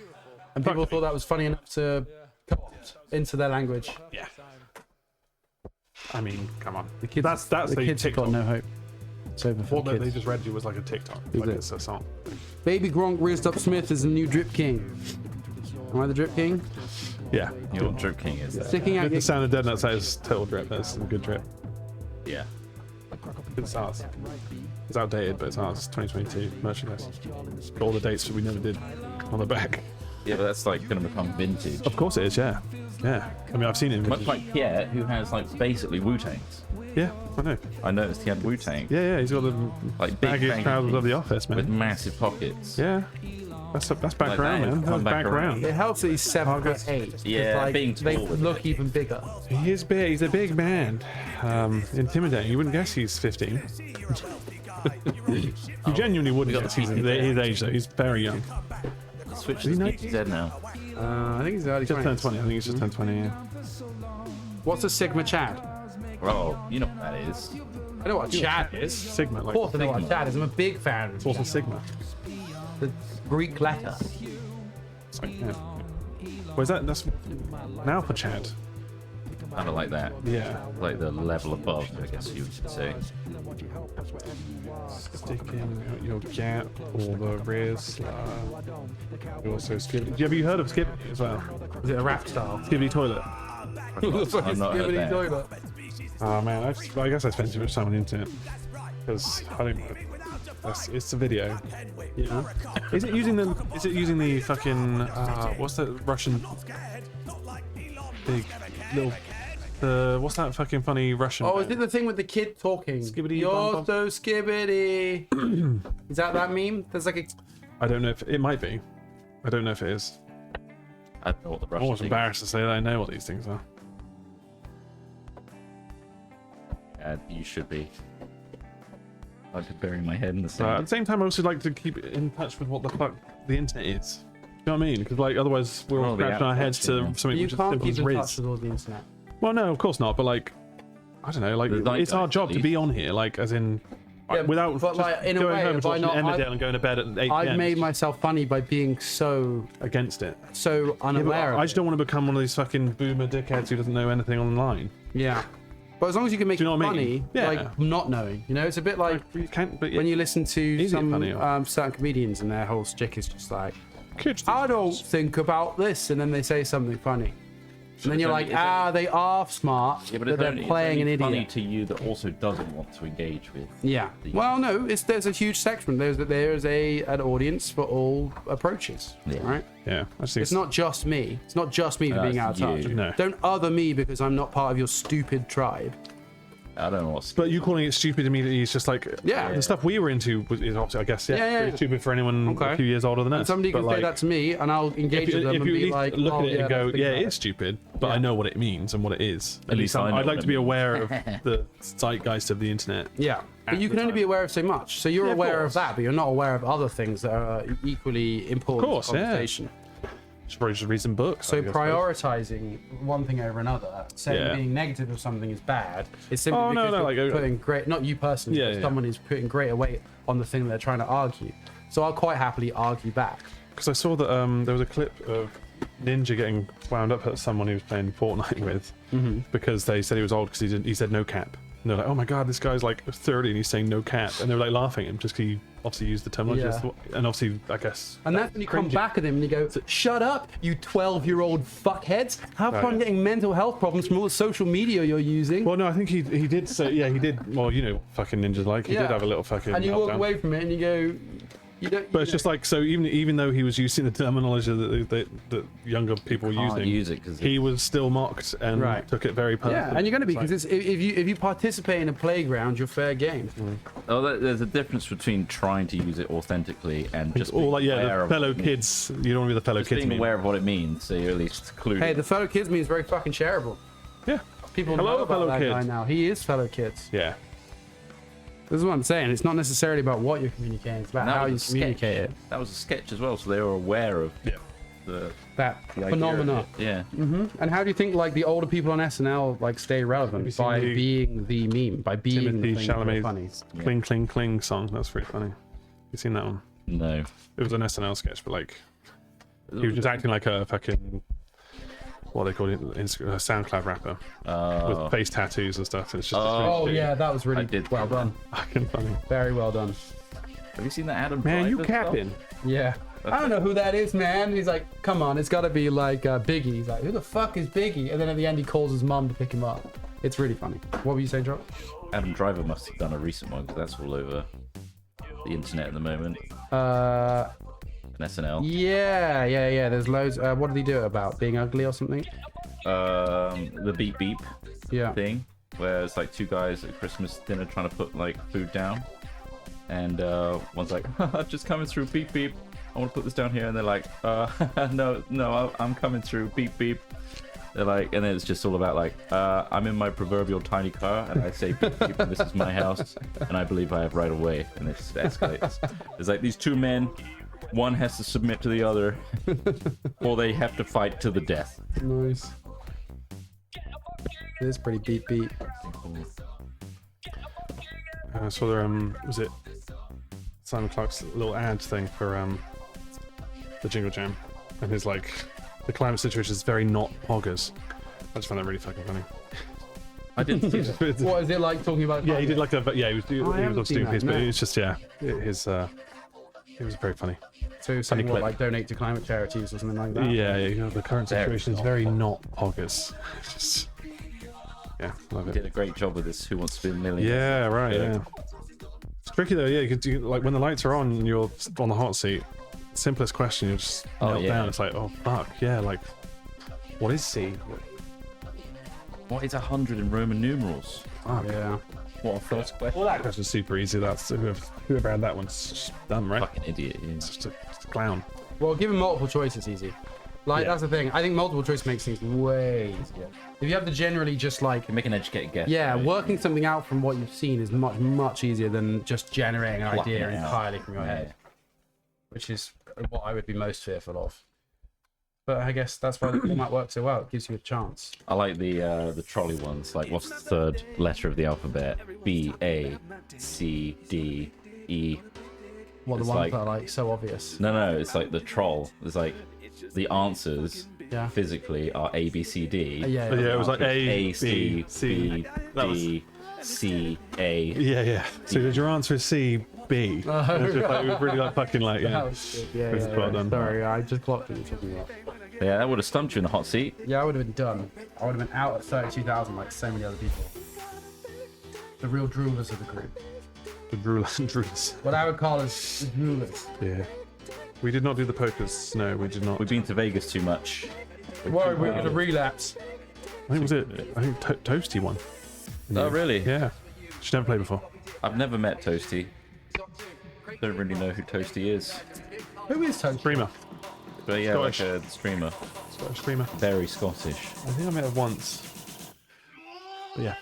and people thought that was funny enough to cut into their language. Yeah. I mean, come on. The kids, That's the a kids have TikTok. got no hope. It's over for What the they kids. just read you was like a TikTok. Is Like it? it's a song. Baby Gronk Rizzed Up Smith is the new Drip King. Am I the Drip King? Yeah. Your Drip King is that? Sticking out With your the sound of dead nuts, that is total drip. That's some good drip. Yeah. It's ours. It's outdated, but it's ours. It's 2022 merchandise. Got all the dates that we never did on the back. Yeah, but that's like going to become vintage. Of course it is, yeah. Yeah. I mean, I've seen it in Much vintage. like Pierre, who has like basically Wu-Tangs. Yeah, I know. I noticed he had Wu-Tang. Yeah, he's got the Like big baggy trousers of the office, with man. massive pockets. Yeah. That's back Like around, that, man. come That's back back around. It helps that he's 7'8". Yeah, like, being they tall with look even bigger. He is big. He's a big man. Intimidating. You wouldn't guess he's 15. You genuinely wouldn't got guess the his PCP. age, though. He's very young. Switch he his know- PTZ now. I think he's early Just 20s. turned 20. I think he's just turned 20, yeah. What's a Sigma Chad? Oh, you know what that is. I know what a Chad is. Sigma, Of like. course I know what a Chad is. I'm a big fan of What's a Sigma? the Greek letter. It's like, yeah. Where's that? That's an alpha Chad. Kind of like that. Yeah. Like the level above, I guess you would say. Stick in your gap or the Riz. You also Skibidi. Have you heard of Skibidi as well? Is it a rap style? Skibidi toilet. I've not heard that. toilet. Oh man, I guess I spent too much time on the internet because I don't know. It's a video. Yeah. Is it using the fucking what's that Russian big little what's that fucking funny Russian? Oh, is band? it the thing with the kid talking? Skibbity You're bum bum. so skibbity. Is that meme? There's like a. I don't know if it might be. I don't know if it is. I don't know what the I'm Russian almost thing embarrassed to say that I know what these things are. You should be. I could bury my head in the At sand. the same time, I also like to keep in touch with what the fuck the internet is. know what I mean? Because like otherwise we're all Oh, the scratching our app heads to function, something You which is can't simple keep as in touch Riz. with all the internet. Well, no, of course not. But like, I don't know. Like, The night it's our guys, job at to be on here. Like, as in, Yeah, without but, just like, in a going way, home and if I watching not- Emmerdale and going to bed at 8 I've p.m. made myself funny by being so against it. so Yeah, but unaware I of just it. don't want to become one of these fucking boomer dickheads who doesn't know anything online. Yeah. But as long as you can make Do you know it what I funny, mean? Yeah. like not knowing, you know, it's a bit like You can't, but yeah, when you listen to Easy some funny, or- certain comedians and their whole stick is just like, kids. I don't think about this, and then they say something funny, and then you're like, they are smart, Yeah, but it's they're only- playing an it's only idiot. funny to you that also doesn't want to engage with. Yeah. Well, no, there's a huge section. There's an audience for all approaches, Yeah. right? Yeah, I just think It's not just me. It's not just me for No, being it's out of touch. you. No. Don't other me because I'm not part of your stupid tribe. I don't know what's. But you calling it stupid immediately is just like Yeah. the stuff we were into is obviously, I guess, Yeah. pretty stupid for anyone Okay. a few years older than us. And somebody but can like, say that to me, and I'll engage if you, with them if and you at be least like, look oh, at it and go, let's think yeah, about it is stupid, but I know what it means and what it is. At least I know I'd like what to it be means. aware of the zeitgeist of the internet. Yeah, but you the can only time. be aware of so much. So you're Yeah, of aware of course. that, but you're not aware of other things that are equally important Of course, to the yeah. conversation. Should probably just read some books. So I guess. prioritizing one thing over another, saying Yeah. being negative of something is bad, is simply Oh, no, because no, you're like, putting great, not you personally, Yeah, but yeah. someone is putting greater weight on the thing they're trying to argue. So I'll quite happily argue back. Because I saw that there was a clip of Ninja getting wound up at someone he was playing Fortnite with because they said he was old because he said no cap. And they're like, oh my god, this guy's like 30 and he's saying no cap. And they were like laughing at him just because he obviously used the terminology. Yeah. And obviously, I guess. And that's when you come back at him and you go, shut up, you 12-year-old fuckheads. Have Right. fun getting mental health problems from all the social media you're using. Well, no, I think he did say, yeah, he did. Well, you know, fucking Ninja's like, he Yeah. did have a little fucking. And you walk meltdown. away from it and you go, you don't. But it's just like, so even though he was using the terminology that younger people were Can't using, use it 'cause he was still mocked and Right. took it very personally. Yeah, and you're going to be It's because like- if you participate in a playground, you're fair game. Oh, there's a difference between trying to use it authentically and just all being like, yeah, aware the of fellow what it means. kids. You don't want to be the fellow Just kids. being meme. aware of what it means, so you're at least clued. Hey, the fellow kids means very fucking shareable. Yeah. People Hello, know about fellow that kids. guy now. He is fellow kids. Yeah. This is what I'm saying. It's not necessarily about what you're communicating. It's about And that how you was a sketch. communicate it. That was a sketch as well, so they were aware of Yeah. the That idea of phenomena. it. Yeah. And how do you think like the older people on SNL like stay relevant seen by the being the meme, by being Timothy the thing that's Chalamet's funny? Cling Cling Cling song. That's pretty funny. You seen that one? No. It was an SNL sketch, but like he was just acting like a fucking what they call it, a SoundCloud rapper with face tattoos and stuff. It's just Oh really yeah, that was I really did well see that. done. fucking funny. Very well done. Have you seen that Adam Man, you Driver stuff? capping. Yeah. I don't know who that is, man. He's like, come on, it's got to be like Biggie. He's like, who the fuck is Biggie? And then at the end, he calls his mum to pick him up. It's really funny. What were you saying, Drop? Adam Driver must have done a recent one because that's all over the internet at the moment. An SNL. Yeah. There's loads. What did he do it about? Being ugly or something? The beep beep Yeah. thing, where it's like two guys at Christmas dinner trying to put like food down, and one's like, just coming through, beep beep. I want to put this down here, and they're like, no, I'm coming through, beep beep. They're like, and then it's just all about like, I'm in my proverbial tiny car, and I say, beep beep, and this is my house, and I believe I have right of way, and it just escalates. There's like these two men, one has to submit to the other, or they have to fight to the death. Nice. It is pretty beat. I saw there, was it Simon Clark's little ad thing for the Jingle Jam, and his like, the climate situation is very not poggers. I just found that really fucking funny. I didn't see that. What is it like talking about? Yeah, he did like a, yeah, he was haven't obviously seen doing that, his, but no. it's just, yeah, it was very funny. So saying what, clip. like donate to climate charities or something like that? Yeah, you know, the current Very situation is not very not poggers. Just, yeah, love Did it. a great job with this Who Wants to Be a Millionaire. Yeah, right, yeah. It's tricky though, yeah, because like when the lights are on and you're on the hot seat, simplest question, you just melt yeah. down. It's like, oh fuck, yeah, like, what is C? What is 100 in Roman numerals? Fuck. Yeah. What a first question. Well, that question's super easy. That's whoever had that one's just dumb, right? Fucking idiot. Yeah. It's just a clown. Well, given multiple choice, it's easy. Like, Yeah. that's the thing. I think multiple choice makes things way easier. If you have to generally just like, You make an educated guess. yeah, right? working something out from what you've seen is much easier than just generating an Plucking idea it out. entirely from your Yeah. head, which is what I would be most fearful of. But I guess that's why the format works so well. It gives you a chance. I like the trolley ones. Like, what's the third letter of the alphabet? B, A, C, D, E. What, the It's ones like- that are like so obvious. No, it's like the troll. It's like the answers Yeah. physically are A, B, C, D. Yeah. Yeah, it was like A, A, C, B, C. B, That was- D, C, A. Yeah. So your answer is C, B. It's just like, it was really like fucking like, That yeah. was good. Yeah, It's yeah, well yeah. done. Sorry, I just clocked what you're talking about. Yeah, that would have stumped you in the hot seat. Yeah, I would have been done. I would have been out at 32,000 like so many other people. The real droolers of the group. The droolers. What I would call is the droolers. Yeah. We did not do the pokers. No, we did not. We've been to Vegas too much. Whoa, we're going to relapse. I think was it. I think Toasty won. Oh, really? Yeah. She's never played before. I've never met Toasty. Don't really know who Toasty is. Who is Toast? Streamer. But yeah, Scottish. like a streamer. Scottish streamer. Very Scottish. I think I met her once. But yeah.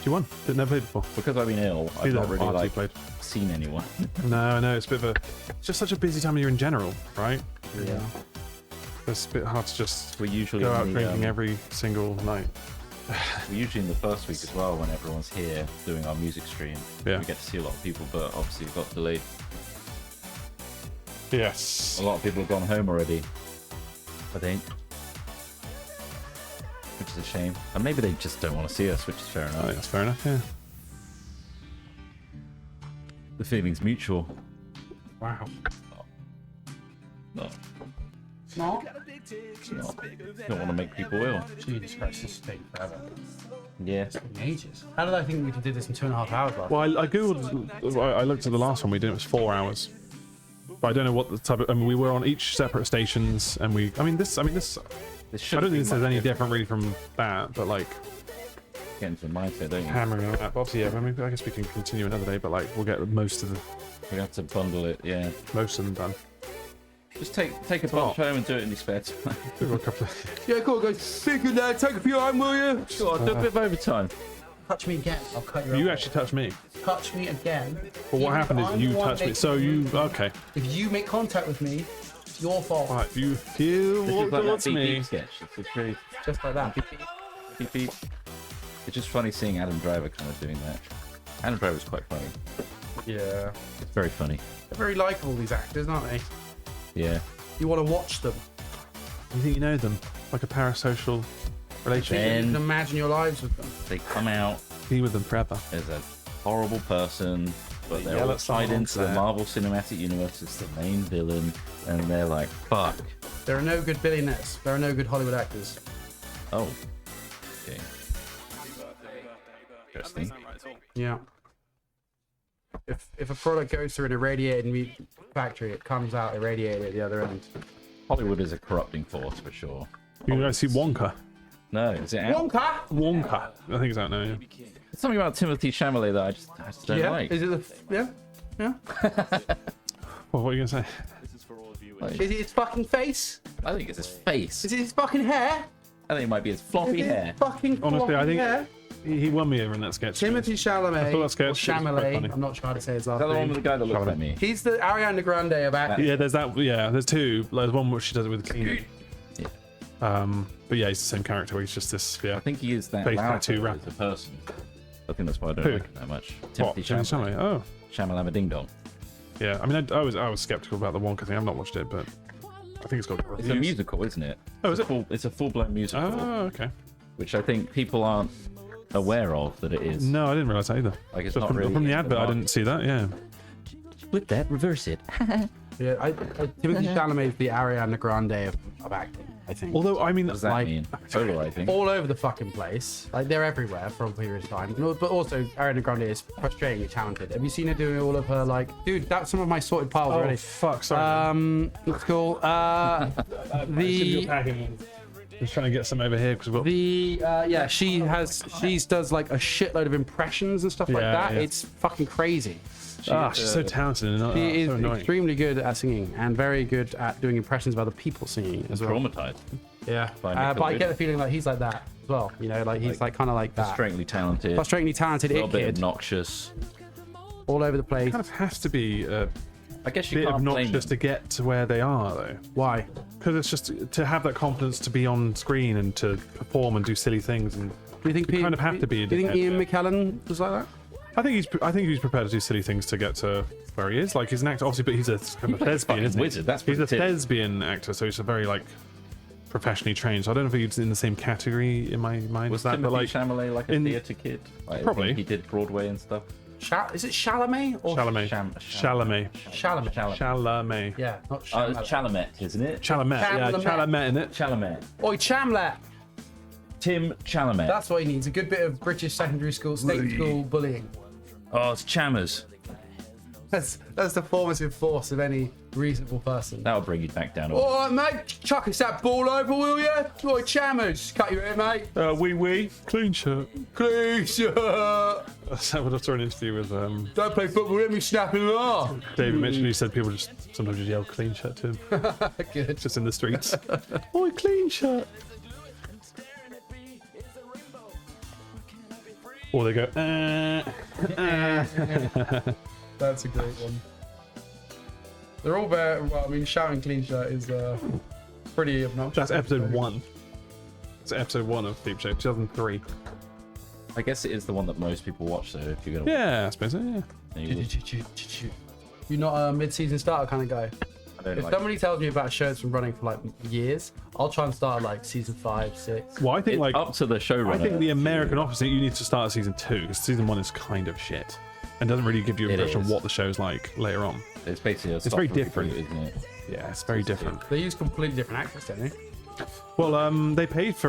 She won. Did never played before. Because I've been ill, I've Neither not really hardly like played. seen anyone. No, it's a bit of a. It's just such a busy time of year in general, right? Yeah. It's a bit hard to just We're usually go out in the, drinking every single night. we're usually in the first week as well when everyone's here doing our music stream. Yeah. We get to see a lot of people, but obviously it got delayed. Yes. A lot of people have gone home already. I think. Which is a shame. And maybe they just don't want to see us, which is fair I enough. think that's fair enough. Yeah. The feeling's mutual. Wow. No, No? it's not. Don't want to make people ill. Jesus Christ, this is taking forever. Yeah. It's been ages. How did I think we did this in 2.5 hours last? Well, I googled. I looked at the last one we did. It was 4 hours. But I don't know what the type of. I mean, we were on each separate stations, and we. I mean, this. This I should don't think this is any different really from that, but like Get into the mindset, don't you? hammering on that. But obviously, yeah. I mean, I guess we can continue another day, but like we'll get most of We have to bundle it, yeah. them done. Just take a bunch home and do it in your spare time. We've got a couple of. Yeah, cool, guys. Speak good now. Take a few home, will you? Sure, do a bit of overtime. Touch me again. I'll cut your You off. actually touched me. Touch me again. But what Even happened if is I'm you the one touched me. making So you the move, okay? If you make contact with me, it's your fault. Right, you This is walk like that towards beep me. beep sketch. It's very Just like that. beep beep. It's just funny seeing Adam Driver kind of doing that. Adam Driver's quite funny. Yeah. It's very funny. They're very likeable, these actors, aren't they? Yeah. You want to watch them. You think you know them? Like a parasocial relation. You Ben. can imagine your lives with them. They come out Be with them forever. as a horrible person, but they're yell all at someone tied on into the set. Marvel Cinematic Universe as the main villain, and they're like, fuck. There are no good billionaires. There are no good Hollywood actors. Oh. Okay. Interesting. Yeah. If a product goes through an irradiated meat factory, it comes out irradiated at the other end. Hollywood is a corrupting force for sure. You guys see Wonka? No, is it out? Wonka! Wonka. I think it's out now. Yeah. There's something about Timothy Chalamet that I just don't Yeah. like. Is it the? Yeah. Yeah. Well, what are you gonna say? Like, Is it his fucking face? I think it's his face. Is it his fucking hair? I think it might be his floppy Is it hair. his fucking Honestly, I floppy think hair? he won me over in that sketch. Timothy Chalamet. I thought that sketch or was quite Chalamet. funny. I'm not trying to say his last Is that the one name. with the guy that looks Chalamet. like me? He's the Ariana Grande of acting. Yeah, there's that. Yeah, there's two. There's one which she does it with cleaning. Yeah. But yeah, he's the same character. Where he's just this. Yeah. I think he is that Face loud tattoo as rapper. a person. I think that's why I don't Who? like him that much. What? Timothy Timothy Chalamet. Chalamet? Oh, Shamalama Ding Dong. yeah. I mean, I was skeptical about the Wonka thing. I've not watched it, but I think it's got good It's a reviews. musical, isn't it? Oh, is it? It's a full-blown musical, Oh, okay. which I think people aren't aware of that it is. No, I didn't realize that either. Like, it's Just not from, really from the in advert, I market. didn't see that. Yeah. Flip that, reverse it. Yeah, Timothy Chalamet is the Ariana Grande of acting, I think. Although, I mean, What does that Like- mean? Polarizing. all over the fucking place. Like, they're everywhere for a period of time. No, but also, Ariana Grande is frustratingly talented. Have you seen her doing all of her, like... Dude, that's some of my sorted piles oh already. fuck, sorry. That's cool. Just trying to get some over here because we've got. Yeah, she does like a shitload of impressions and stuff like Yeah, that. yeah. It's fucking crazy. She's so talented and She is so annoying. extremely good at singing and very good at doing impressions of other people singing as well. Traumatized. Yeah, By but I Nickelodeon. get the feeling like he's like that as well. You know, like he's like kind of like that. Frustratingly talented. Frustratingly talented A little it bit kid, obnoxious. all over the place. It kind of has to be a I guess you bit can't blame obnoxious him. to get to where they are, though. Why? because it's just to have that confidence to be on screen and to perform and do silly things, and Do you think kind of have to be a Do you think dickhead. Ian McKellen was like that? I think he's prepared to do silly things to get to where he is. Like he's an actor, obviously, but he's a kind of plays thespian, fucking isn't he? wizard, that's he's a pretty tip. thespian actor, so he's a very like professionally trained. So I don't know if he's in the same category in my mind Was as that, Timothy but like Chalamet like a in- theatre kid? Like, I Probably. think he did Broadway and stuff. Is it Chalamet or Chalamet. Chalamet. Chalamet. Chalamet? Chalamet. Yeah, not It's Chalamet. Chalamet, isn't it? Chalamet. Yeah, Chalamet. Chalamet in it. Chalamet. Oi, Chamlet. Tim Chalamet. That's what he needs. A good bit of British secondary school, state school bullying. Oh, it's Chammers. That's the formative force of any reasonable person. That'll bring you back down. All right, mate. Chuck us that ball over, will you? Oi, Chammers. Cut your hair, mate. Wee. Clean shirt. Clean shirt. I would have thrown an interview with Don't play football, let me snap him off. David Mitchell. He said people just sometimes just yell clean shirt to him, Good. just in the streets. Oi, clean shirt. Or they go, That's a great one. They're all very well. I mean, shouting clean shirt is pretty obnoxious. That's episode 1. It's episode 1 of Peep Show, 2003. I guess it is the one that most people watch, though, if you're going to Yeah, I suppose so, yeah. You're not a mid-season starter kind of guy. I don't If like somebody tells me about a show that's been running for like years, I'll try and start at like season 5, 6. Well, I think It's like up to the showrunner. I think the American Office, you need to start at season 2 because season 1 is kind of shit and doesn't really give you an It impression of is. what the show's like later on. It's basically a very soft different. reboot, isn't it? Yeah, it's very different. They use completely different actors, don't they? Well, they paid for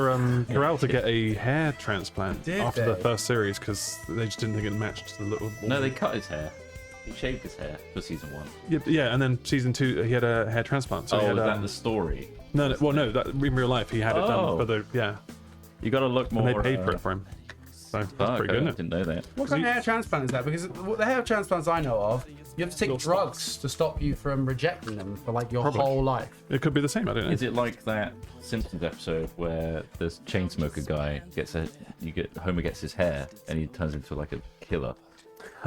Carell to get a hair transplant Did after the they? first series because they just didn't think it matched the little. No, they cut his hair. He shaved his hair for season 1. Yeah, and then season 2 he had a hair transplant. So he Oh, had, is that the story? no, that in real life he had it done Oh. for the You got to look and more. they paid for it for him. So that's Oh, pretty okay, good, I isn't it? didn't know that. What kind of hair transplant is that? Because the hair transplants I know of, you have to take Little drugs to stop you from rejecting them for like your Probably. whole life. It could be the same. I don't know. Is it like that Simpsons episode where this chain smoker guy Homer gets his hair and he turns into like a killer,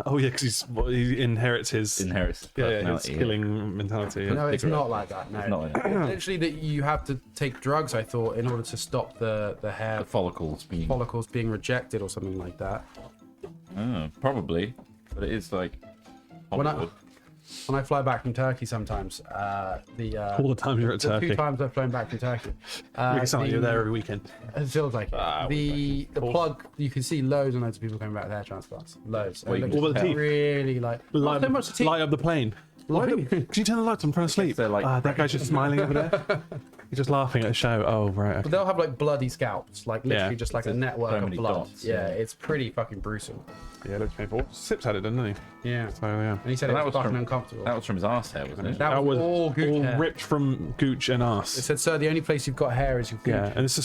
Oh yeah, because he inherits his inherits his his personality. killing mentality. Yeah. No, it's Cigarette. not like that. No, not like that. It's literally that you have to take drugs. I thought in order to stop the hair The follicles being. follicles being rejected or something like that. Oh, probably, but it is like. When I- Hollywood. When I fly back from Turkey, sometimes All the time you're at the Turkey. 2 times I've flown back from Turkey, Make it sound like you're there every weekend. It feels like it. Ah, The plug, you can see loads and loads of people coming back with hair transplants. Loads. Wait, It looks what about the teeth? really like Light, not so much the teeth. light up the plane. Can you turn the lights? I'm trying to sleep. they're like- That guy's just smiling over there. He's just laughing at a show. Oh right. Okay. But they'll have like bloody scalps, like literally Yeah. just like a So network of many blood. dots, yeah, yeah. it's pretty fucking gruesome. Yeah, it looks painful. Sips had it, didn't he? Yeah. So yeah. And he said And it that was was fucking from- uncomfortable. That was from his arse hair, wasn't it? That was all Gooch hair. ripped from Gooch and It arse. said, "Sir, the only place you've got hair is your gooch." Yeah, and it's the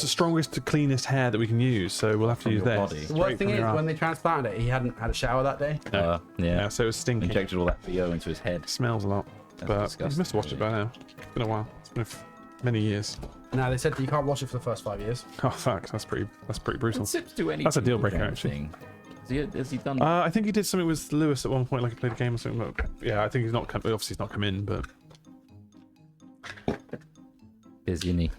strongest, cleanest hair that we can use. So we'll have to From use your this. body. The worst thing is, when they transplanted it, he hadn't had a shower that day. Yeah. Yeah, so it was stinking. Injected all that VO into his head. Smells a lot. That's But disgusting. you must have watched it by now. It's been a while. It's been many years. Now they said that you can't watch it for the first 5 years. Oh fuck, that's pretty brutal. Can Sips do anything? That's a deal breaker, kind of actually. thing? Has he done? I think he did something with Lewis at one point, like he played a game or something. But yeah, I think he's not come. Obviously, he's not come in, but Busy, isn't he?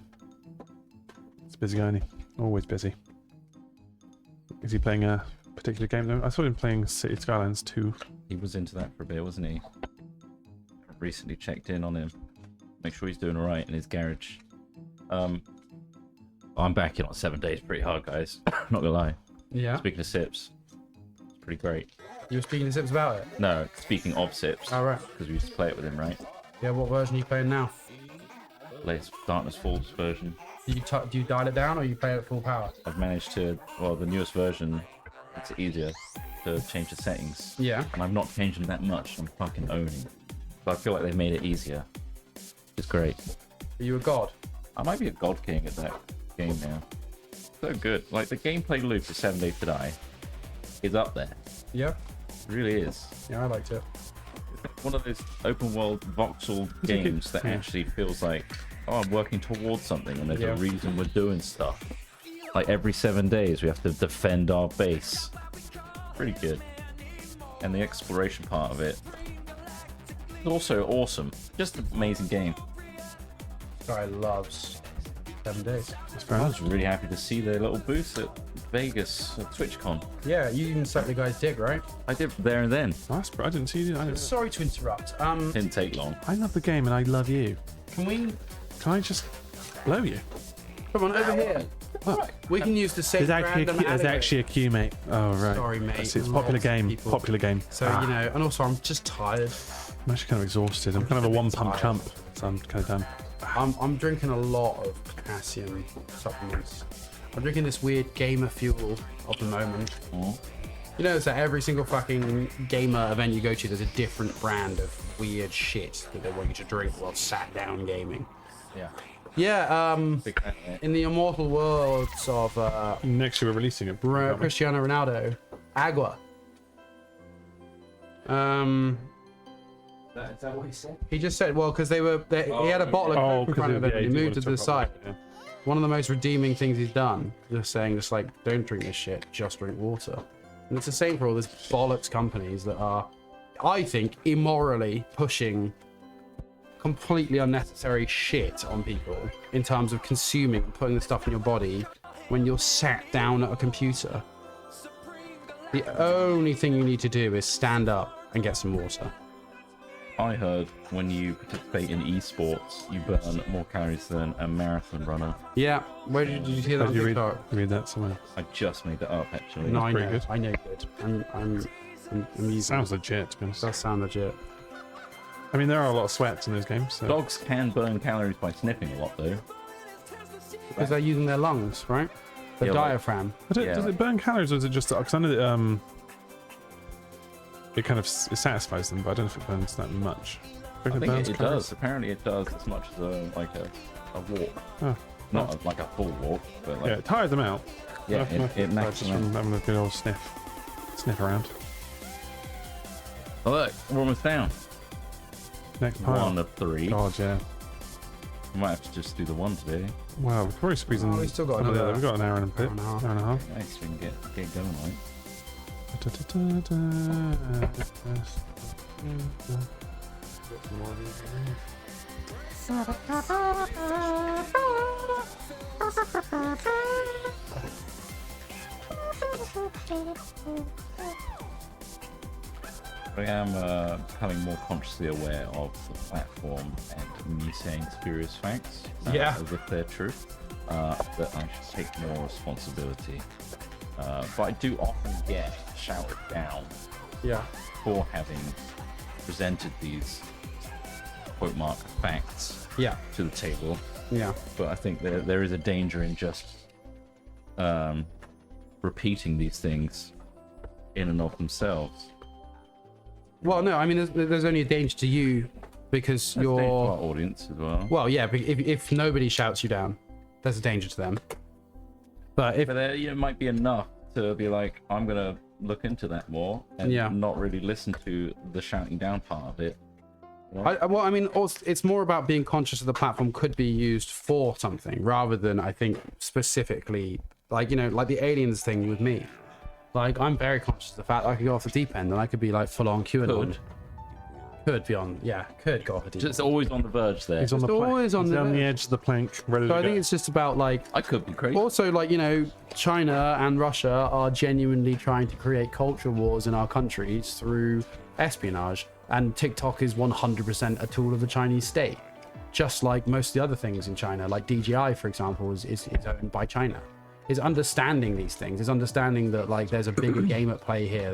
it's a busy guy. Isn't he? Always busy. Is he playing a particular game though? I saw him playing City Skylines 2. He was into that for a bit, wasn't he? Recently checked in on him. Make sure he's doing all right in his garage. I'm back in on 7 days pretty hard, guys. Not gonna lie. Yeah. Speaking of Sips, it's pretty great. You were speaking to Sips about it. No, speaking of Sips, All right. because we used to play it with him, right? Yeah. What version are you playing now? Latest Darkness Falls version. Do you dial it down or you play it at full power? I've managed to, well, the newest version, it's easier to change the settings. Yeah. And I'm not changing that much. I'm fucking owning. So I feel like they've made it easier. It's great. Are you a god? I might be a god king at that game now. So good. Like the gameplay loop for 7 Days to Die is up there. Yeah. It really is. Yeah, I liked it. It's one of those open world voxel games that actually feels like, oh, I'm working towards something and there's Yeah. a reason we're doing stuff. Like every 7 days we have to defend our base. Pretty good. And the exploration part of it is also awesome. Just an amazing game. guy loves 7 days. That's fair I enough. was really happy to see their little booth at Vegas at TwitchCon. Yeah, you even sucked the guy's dick, right? I did there and then. Nice, bro. I didn't see you. Sorry to interrupt. Didn't take long. I love the game and I love you. Can we Can I just blow you? come on over here? Look, We can use the same there's random actually a queue, mate. Oh, right. Sorry, mate. I see, it's a Lots popular of game. people. Popular game. So Ah, you know, and also I'm just tired. I'm actually kind of exhausted. I'm kind of a one-pump tired. chump, so I'm kind of done. I'm drinking a lot of potassium supplements. I'm drinking this weird gamer fuel of the moment. Oh. You know, it's at every single fucking gamer event you go to, there's a different brand of weird shit that they want you to drink while sat down gaming. Yeah. Yeah, Big fan of it. in the immortal words of Next year we're releasing it. Cristiano Ronaldo, Agua. Is that what he said? He just said, well, because he had a bottle of Oh, Coke in front of him, and he moved to the side. Yeah. One of the most redeeming things he's done, just like, don't drink this shit, just drink water. And it's the same for all these bollocks companies that are, I think, immorally pushing completely unnecessary shit on people in terms of consuming, putting the stuff in your body when you're sat down at a computer. The only thing you need to do is stand up and get some water. I heard when you participate in esports, you burn more calories than a marathon runner. Yeah, where did you hear that on Did you TikTok? read that somewhere? I just made that up, actually. No, I pretty know. good. I know good. I'm using. Sounds legit, to be honest. Does sound legit. I mean, there are a lot of sweats in those games. So. Dogs can burn calories by sniffing a lot, though. Because they're using their lungs, right? The Yeah, like- diaphragm. Does Yeah. it burn calories, or is it just? Because I know that it kind of it satisfies them, but I don't know if it burns that much. I think burns it calories? does. Apparently, it does as much as a walk. Oh. Not like a full walk, but like Yeah, it tires them out. yeah, My- it my- knacks just them from out. having a good old sniff around. Oh, look, we're almost down. Next pile. One of 3. God, yeah. We might have to just do the one today. Wow, we're probably squeezing. Oh, we still got another. another We've got an hour and a bit. hour and a half. Hour and a half. Nice, we can get going, right? I am becoming more consciously aware of the platform and me saying spurious facts Yeah. as if they're true, that I should take more responsibility. But I do often get shouted down Yeah. for having presented these quote mark facts Yeah. to the table. Yeah. But I think there is a danger in just repeating these things in and of themselves. Well, no, I mean, there's only a danger to you because That's dangerous to our you're. audience as well. Well, yeah, but if nobody shouts you down, there's a danger to them. But if. But there it might be enough to be like, I'm gonna look into that more and Yeah. not really listen to the shouting down part of it. Well, I mean, also, it's more about being conscious of the platform could be used for something rather than, I think, specifically, like, you know, like the aliens thing with me. Like, I'm very conscious of the fact that I could go off the deep end and I could be like full on QAnon. Could be on, yeah, could go off the deep end. Just always on the verge there. He's on the It's plank. always on He's the on the verge. edge of the plank, ready So to I go. think it's just about like. I could be crazy. Also, like, you know, China and Russia are genuinely trying to create culture wars in our countries through espionage, and TikTok is 100% a tool of the Chinese state, just like most of the other things in China, like DJI, for example, is owned by China. Is understanding these things, is understanding that like there's a bigger game at play here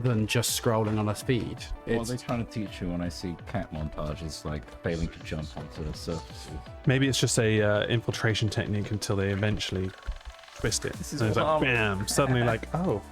than just scrolling on a feed. What are It's, they trying to teach you when I see cat montages like failing to jump onto the surfaces? Maybe it's just a infiltration technique until they eventually twist it. This is And it's like, what bam! Suddenly, like, oh.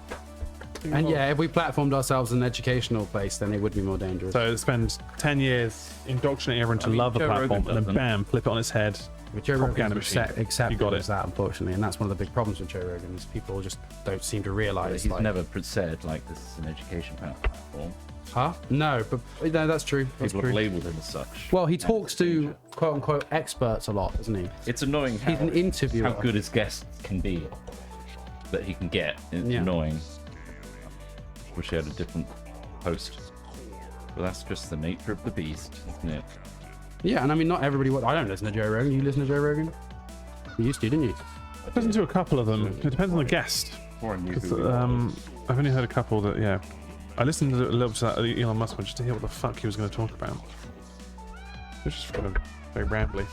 and yeah, if we platformed ourselves as an educational place, then it would be more dangerous. So it spends 10 years indoctrinating everyone to I mean, love the Joe platform, Rogan and then doesn't. bam, flip it on its head. But Joe propaganda Rogan's machine. accepted You got it. as that, unfortunately, and that's one of the big problems with Joe Rogan is people just don't seem to realise. He's like, never said like this is an education platform. Huh? No, but no, that's true. That's People true. have labelled him as such. Well, he And talks it's a to danger. quote unquote experts a lot, doesn't he? It's annoying how, He's an interviewer. how good his guests can be that he can get. It's Yeah. annoying. Wish he had a different host. But that's just the nature of the beast, isn't it? Yeah, and I mean, not everybody. I don't listen to Joe Rogan. You listen to Joe Rogan? You used to, didn't you? I listen to a couple of them. It depends on the guest. Or a new 'Cause, movie. I've only heard a couple that, yeah. I listened to a little bit to that Elon Musk one just to hear what the fuck he was going to talk about. It was just kind of very rambly.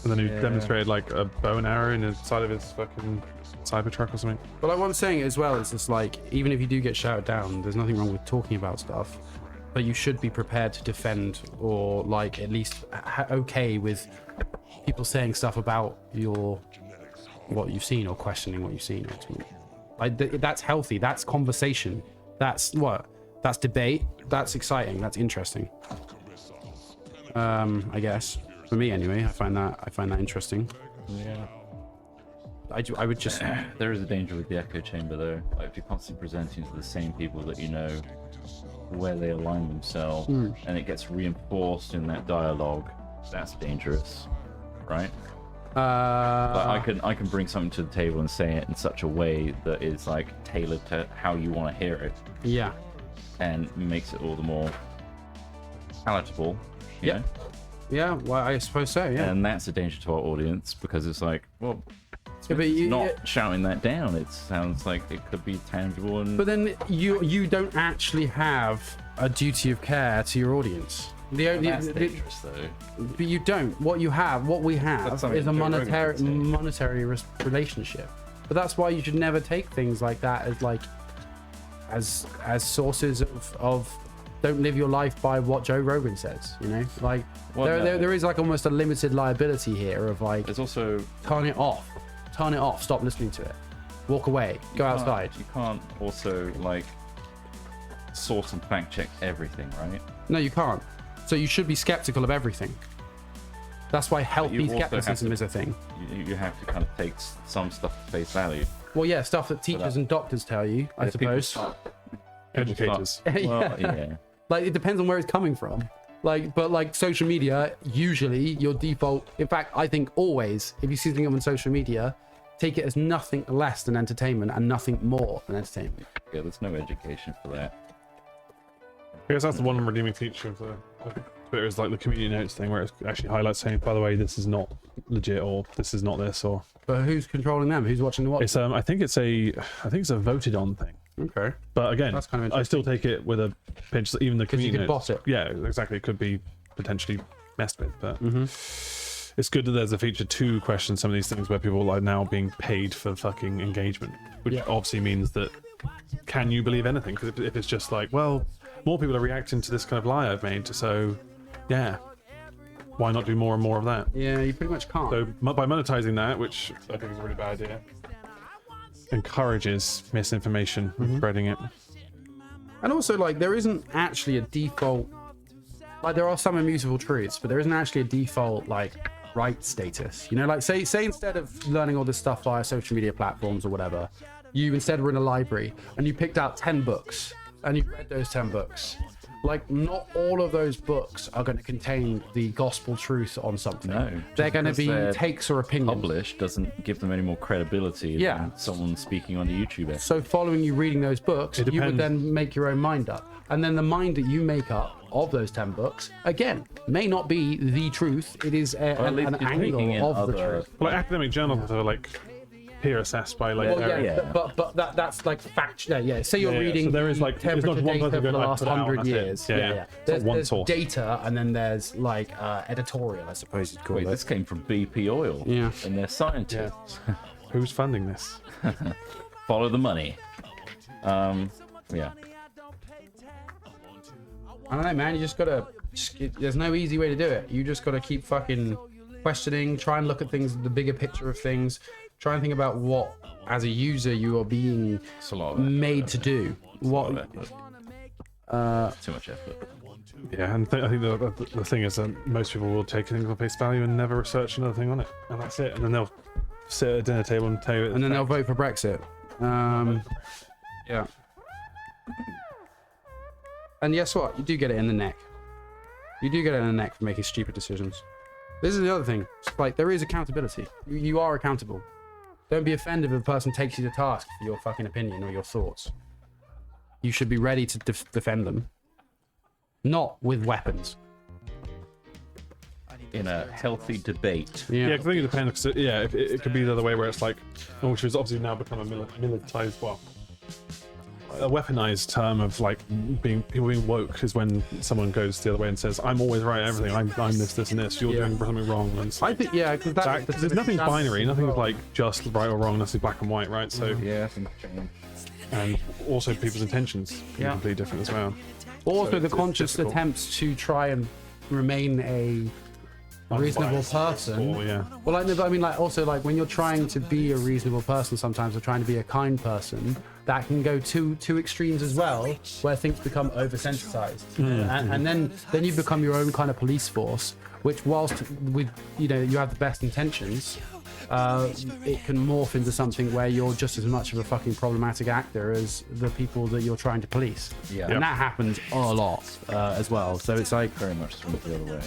And then he demonstrated like a bow and arrow inside of his fucking Cybertruck or something. But like what I'm saying as well is just like, even if you do get shouted down, there's nothing wrong with talking about stuff, but you should be prepared to defend or like at least okay with people saying stuff about what you've seen or questioning what you've seen. Ultimately. Like that's healthy. That's conversation. That's debate. That's exciting. That's interesting. I guess for me anyway. I find that interesting. Yeah. I would just. There is a danger with the echo chamber though. Like if you're constantly presenting to the same people that you know where they align themselves, and it gets reinforced in that dialogue, that's dangerous, right? Like I can bring something to the table and say it in such a way that is like tailored to how you want to hear it. Yeah. And makes it all the more palatable. You know? Yeah. Well, I suppose so. Yeah. And that's a danger to our audience because it's like, well, Yeah, but it's not shouting that down. It sounds like it could be tangible. And But then you don't actually have a duty of care to your audience. that's dangerous though. But you don't. What we have That's something is a Joe Rogan monetary relationship. But that's why you should never take things like that as like as sources of don't live your life by what Joe Rogan says. You know, like Well, there is like almost a limited liability here of like There's also turn it off, stop listening to it, walk away, go outside. You can't also like source and fact check everything, right? No, you can't. So you should be skeptical of everything. That's why healthy also have skepticism to- is a thing. You have to kind of take some stuff at face value. Well, yeah, stuff that teachers and doctors tell you, I If people suppose. start- Educators. Well, yeah. Like, it depends on where it's coming from. Like, but like social media, usually your default, in fact, I think always, if you see something on social media, take it as nothing less than entertainment and nothing more than entertainment. Yeah, there's no education for that. I guess that's the one redeeming feature of Twitter is like the community notes thing where it actually highlights saying, by the way, this is not legit or this is not this or. But who's controlling them? Who's watching the what? It's I think it's a voted on thing. Okay. But again, That's kind of I still take it with a pinch. Even the Because you community could notes. bot it. Yeah, exactly. It could be potentially messed with, but it's good that there's a feature to question some of these things where people are now being paid for fucking engagement, which obviously means that can you believe anything? Because if it's just like, well, more people are reacting to this kind of lie I've made, so yeah, why not do more and more of that? Yeah, you pretty much can't. So by monetizing that, which I think is a really bad idea, encourages misinformation and spreading it. And also, like, there isn't actually a default. Like, there are some immutable truths, but there isn't actually a default like right status. You know, like say instead of learning all this stuff via social media platforms or whatever, you instead were in a library and you picked out 10 books and you read those 10 books. Like, not all of those books are going to contain the gospel truth on something. No, they're just going to because be they're takes or opinions. Published doesn't give them any more credibility than someone speaking on a YouTube episode. So following you reading those books, It you would depends. then make your own mind up. And then the mind that you make up of those 10 books, again, may not be the truth. It is at least an you're taking in angle of the other- truth. Well, like academic journals are like peer assessed by like. Well, area. yeah, but that's like fact. Yeah. Say you're Yeah, yeah. reading So there is, like, temperature it's not one data person for the going, last "I put it out, 100 that's it." years. Yeah, yeah. It's not one There's source. data, and then there's like editorial, I suppose you'd call Wait, it. this came from BP Oil. Yeah. And they're scientists. Who's funding this? Follow the money. Yeah. I don't know, man. You just gotta. There's no easy way to do it. You just gotta keep fucking questioning. Try and look at things, the bigger picture of things. Try and think about what, as a user, you are being It's a lot of made effort. to do. It's a lot What? of effort. Too much effort. Yeah, and I think the thing is that most people will take things on face value and never research another thing on it, and that's it. And then they'll sit at a dinner table and tell you. And then they'll vote for Brexit. Yeah. And guess what? You do get it in the neck. You do get it in the neck for making stupid decisions. This is the other thing. It's like, there is accountability. You are accountable. Don't be offended if a person takes you to task for your fucking opinion or your thoughts. You should be ready to defend them. Not with weapons. in a healthy debate. Yeah, 'cause I think it depends. Cause it could be the other way where it's like, which has obviously now become a militarized, well, a weaponized term of like people being woke is when someone goes the other way and says, "I'm always right at everything. I'm this, this, and this. You're doing something wrong." And I think because there's nothing binary. Nothing's like just right or wrong. Nothing black and white, right? So Yeah, I think change. and also people's intentions can be completely different as well. also the it's conscious difficult. attempts to try and remain a reasonable person. Or, yeah. Well, like, no, but I mean, like, also, like, when you're trying to be a reasonable person, sometimes, or trying to be a kind person, that can go to two extremes as well, where things become oversensitized, and then you become your own kind of police force. Which, whilst with you have the best intentions, it can morph into something where you're just as much of a fucking problematic actor as the people that you're trying to police. Yeah. And that happens a lot as well. So it's like Very much swings the other way.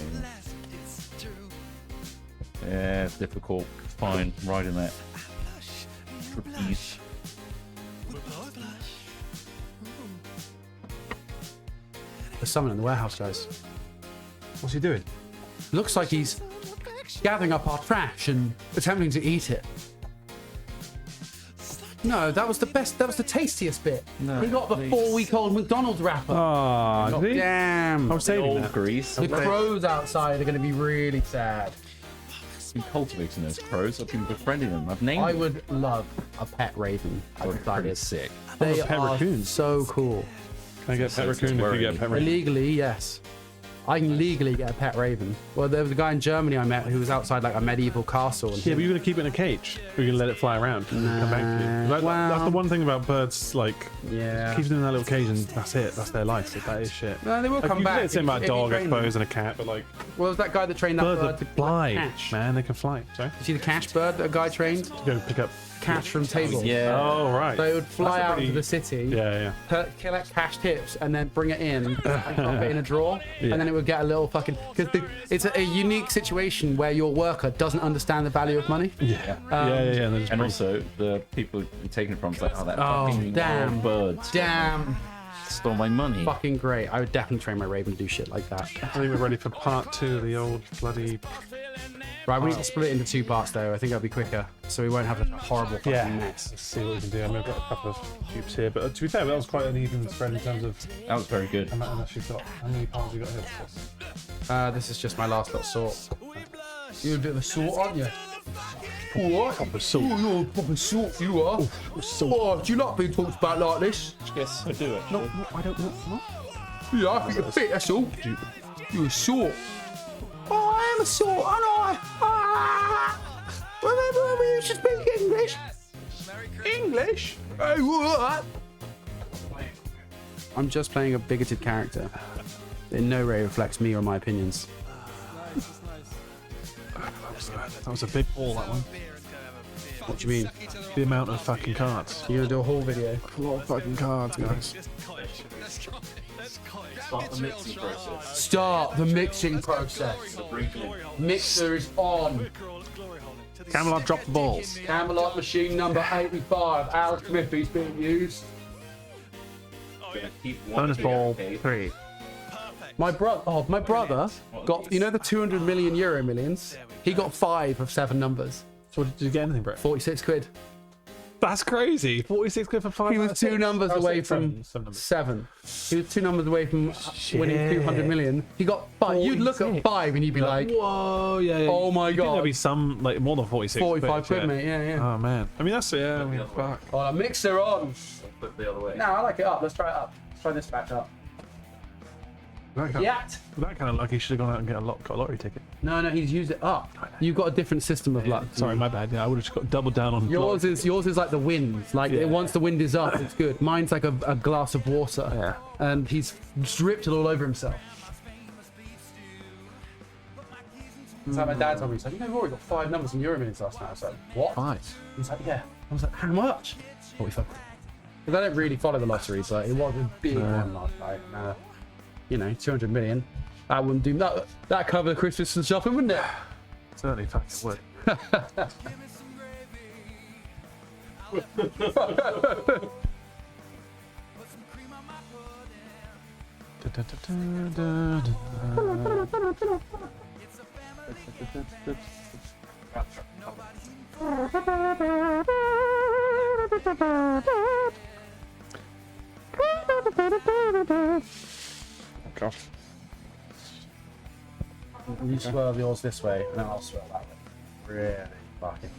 Yeah, it's difficult. Fine, right in that trapeze. there's someone in the warehouse, guys. What's he doing? Looks like he's gathering up our trash and attempting to eat it. No, that was the best. That was the tastiest bit. No, he got the please. 4-week-old McDonald's wrapper. Ah, did he? Damn. I was saving Old that. grease. The crows outside are going to be really sad. I've been cultivating those crows. I've been befriending them. I've named I them. would love a pet raven. I They're pretty decided. sick. They a pet are raccoon. so cool. Can I get So pet it's raccoon if you worrying. get pet raccoon? Illegally, yes. I can legally get a pet raven. Well, there was a guy in Germany I met who was outside like a medieval castle. And Yeah, but you're gonna keep it in a cage. Or you're gonna let it fly around and come back to you. That's well- the one thing about birds, like yeah. keep them in that little cage and that's it. That's their life. That is shit. No, they will Like, come you can back. say the same about a if you dog, I train them. suppose, and a cat, but like Well, was that guy that trained that birds bird are to fly, catch? man. They can fly. Sorry, You see the cash bird that a guy trained? go pick up. Catch from table. Yeah. Oh right. So it would fly That's a out pretty- into the city, Yeah, yeah. collect cash tips, and then bring it in and drop it in a drawer. Yeah. And then it would get a little fucking... Because it's a unique situation where your worker doesn't understand the value of money. Yeah, yeah. And, And also, the people you're taking it from is like, oh, that Oh, fucking damn. bird Damn. stole my money. Fucking great. I would definitely train my raven to do shit like that. I think we're ready for part 2 of the old bloody. Right, we need to split it into 2 parts, though. I think that'll be quicker. So we won't have a horrible fucking Yeah. mess. Let's see what we can do. I mean, I've got a couple of tubes here, but to be fair, that was quite an even spread in terms of That was very good. how much you've got. How many pounds you got here? This is just my last little sort. You're a bit of a sort, aren't you? What? Proper salt. Oh, you're a proper sort, you are. Oh, do you like being talked about like this? Yes, I do actually. No, I don't know. Yeah, I think you're fit, that's all. You're a sort. Oh, I am a sort, aren't I? Remember when we used to speak English? English? Hey, what? I'm just playing a bigoted character. It in no way reflects me or my opinions. That was a big haul, that one. What do you mean? The amount of fucking cards. You're gonna do a whole video? A lot of fucking cards, guys. Start the mixing process. Start the mixing process. Mixer is on. Camelot dropped the balls. Camelot machine number 85. Al Smithy's being used. Bonus ball 3. My brother got, you know, the 200 million euro millions. He got 5 of 7 numbers. So did you get anything, Brett? 46 quid. That's crazy. 46 quid for 5. He was 2 numbers away from 7. He was 2 numbers away from winning 200 million. He got 5. You'd look at 5 and you'd be like, whoa, yeah. oh my You think God. there'd be some, like, more than 46 45 quid, yeah. mate. Yeah, yeah. Oh, man. I mean, that's, yeah, I mean, fuck. Oh, the mixer on. Flip the other way. No, I like it up. Let's try it up. Let's try this back up. That kind, Yeah. that kind of luck, he should have gone out and got a lottery ticket. No, he's used it up. You've got a different system of luck. Sorry, my bad. Yeah, I would have just got doubled down on Yours is like the wind. Like Yeah. once the wind is up, it's good. Mine's like a glass of water. Yeah. And he's dripped it all over himself. It's like my dad told me, he's like, you know, Rory got 5 numbers in Euro Millions last night. I was like, what? 5. He's like, yeah. I was like, how much? 45. Because I don't really follow the lottery, but it was a big one last night. And, you know, 200 million. That wouldn't do that. That cover the Christmas and shopping, wouldn't it? Certainly fucking would. God. You swerve yours this way, and then I'll swerve that way. Really fucking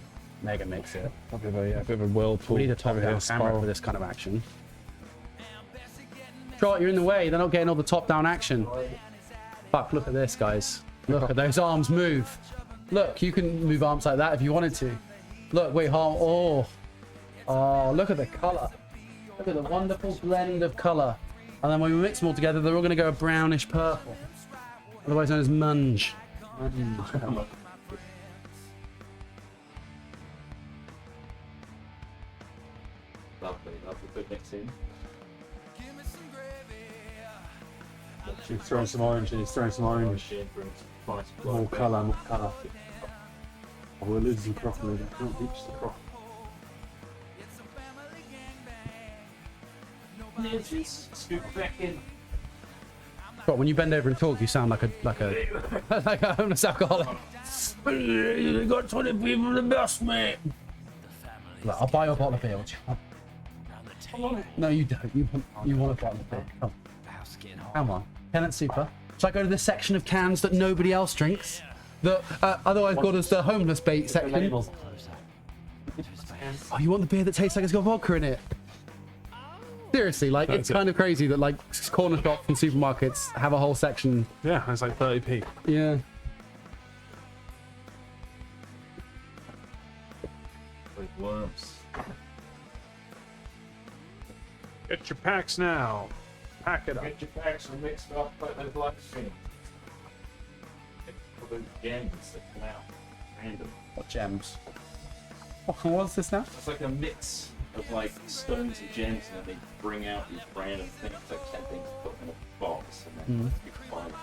mega makes it. A bit of a whirlpool. We need a top-down camera for this kind of action. Trot, you're in the way. They're not getting all the top-down action. Fuck, look at this, guys. Look at those arms move. Look, you can move arms like that if you wanted to. Look, wait, oh. Oh, look at the color. Look at the wonderful blend of color. And then when we mix them all together, they're all going to go a brownish purple. Otherwise known as munge. Lovely, good mixing. She's throwing some orange and he's throwing some orange. More colour, more colour. Oh, we're losing properly. I can't reach the crop. Scoop back in. But when you bend over and talk, you sound like a like a homeless alcoholic. You got 20 people in the bus, mate. Look, I'll buy you a bottle of beer. What you want? No, you don't. You want a bottle of beer? Come on, Tenant Super. Shall I go to the section of cans that nobody else drinks? The otherwise called as the homeless bait section. Oh, you want the beer that tastes like it's got vodka in it? Seriously, like it's kind of crazy that like corner shops and supermarkets have a whole section. Yeah, it's like 30p. Yeah. Like worms. Get your packs now. Pack it up. Get your packs and mix it up like the blood stream. Those gems that come out. Random. What gems? What's this now? It's like a mix of like stones and gems, and then they bring out these random things, like 10 things to put in a box, and then you can buy them.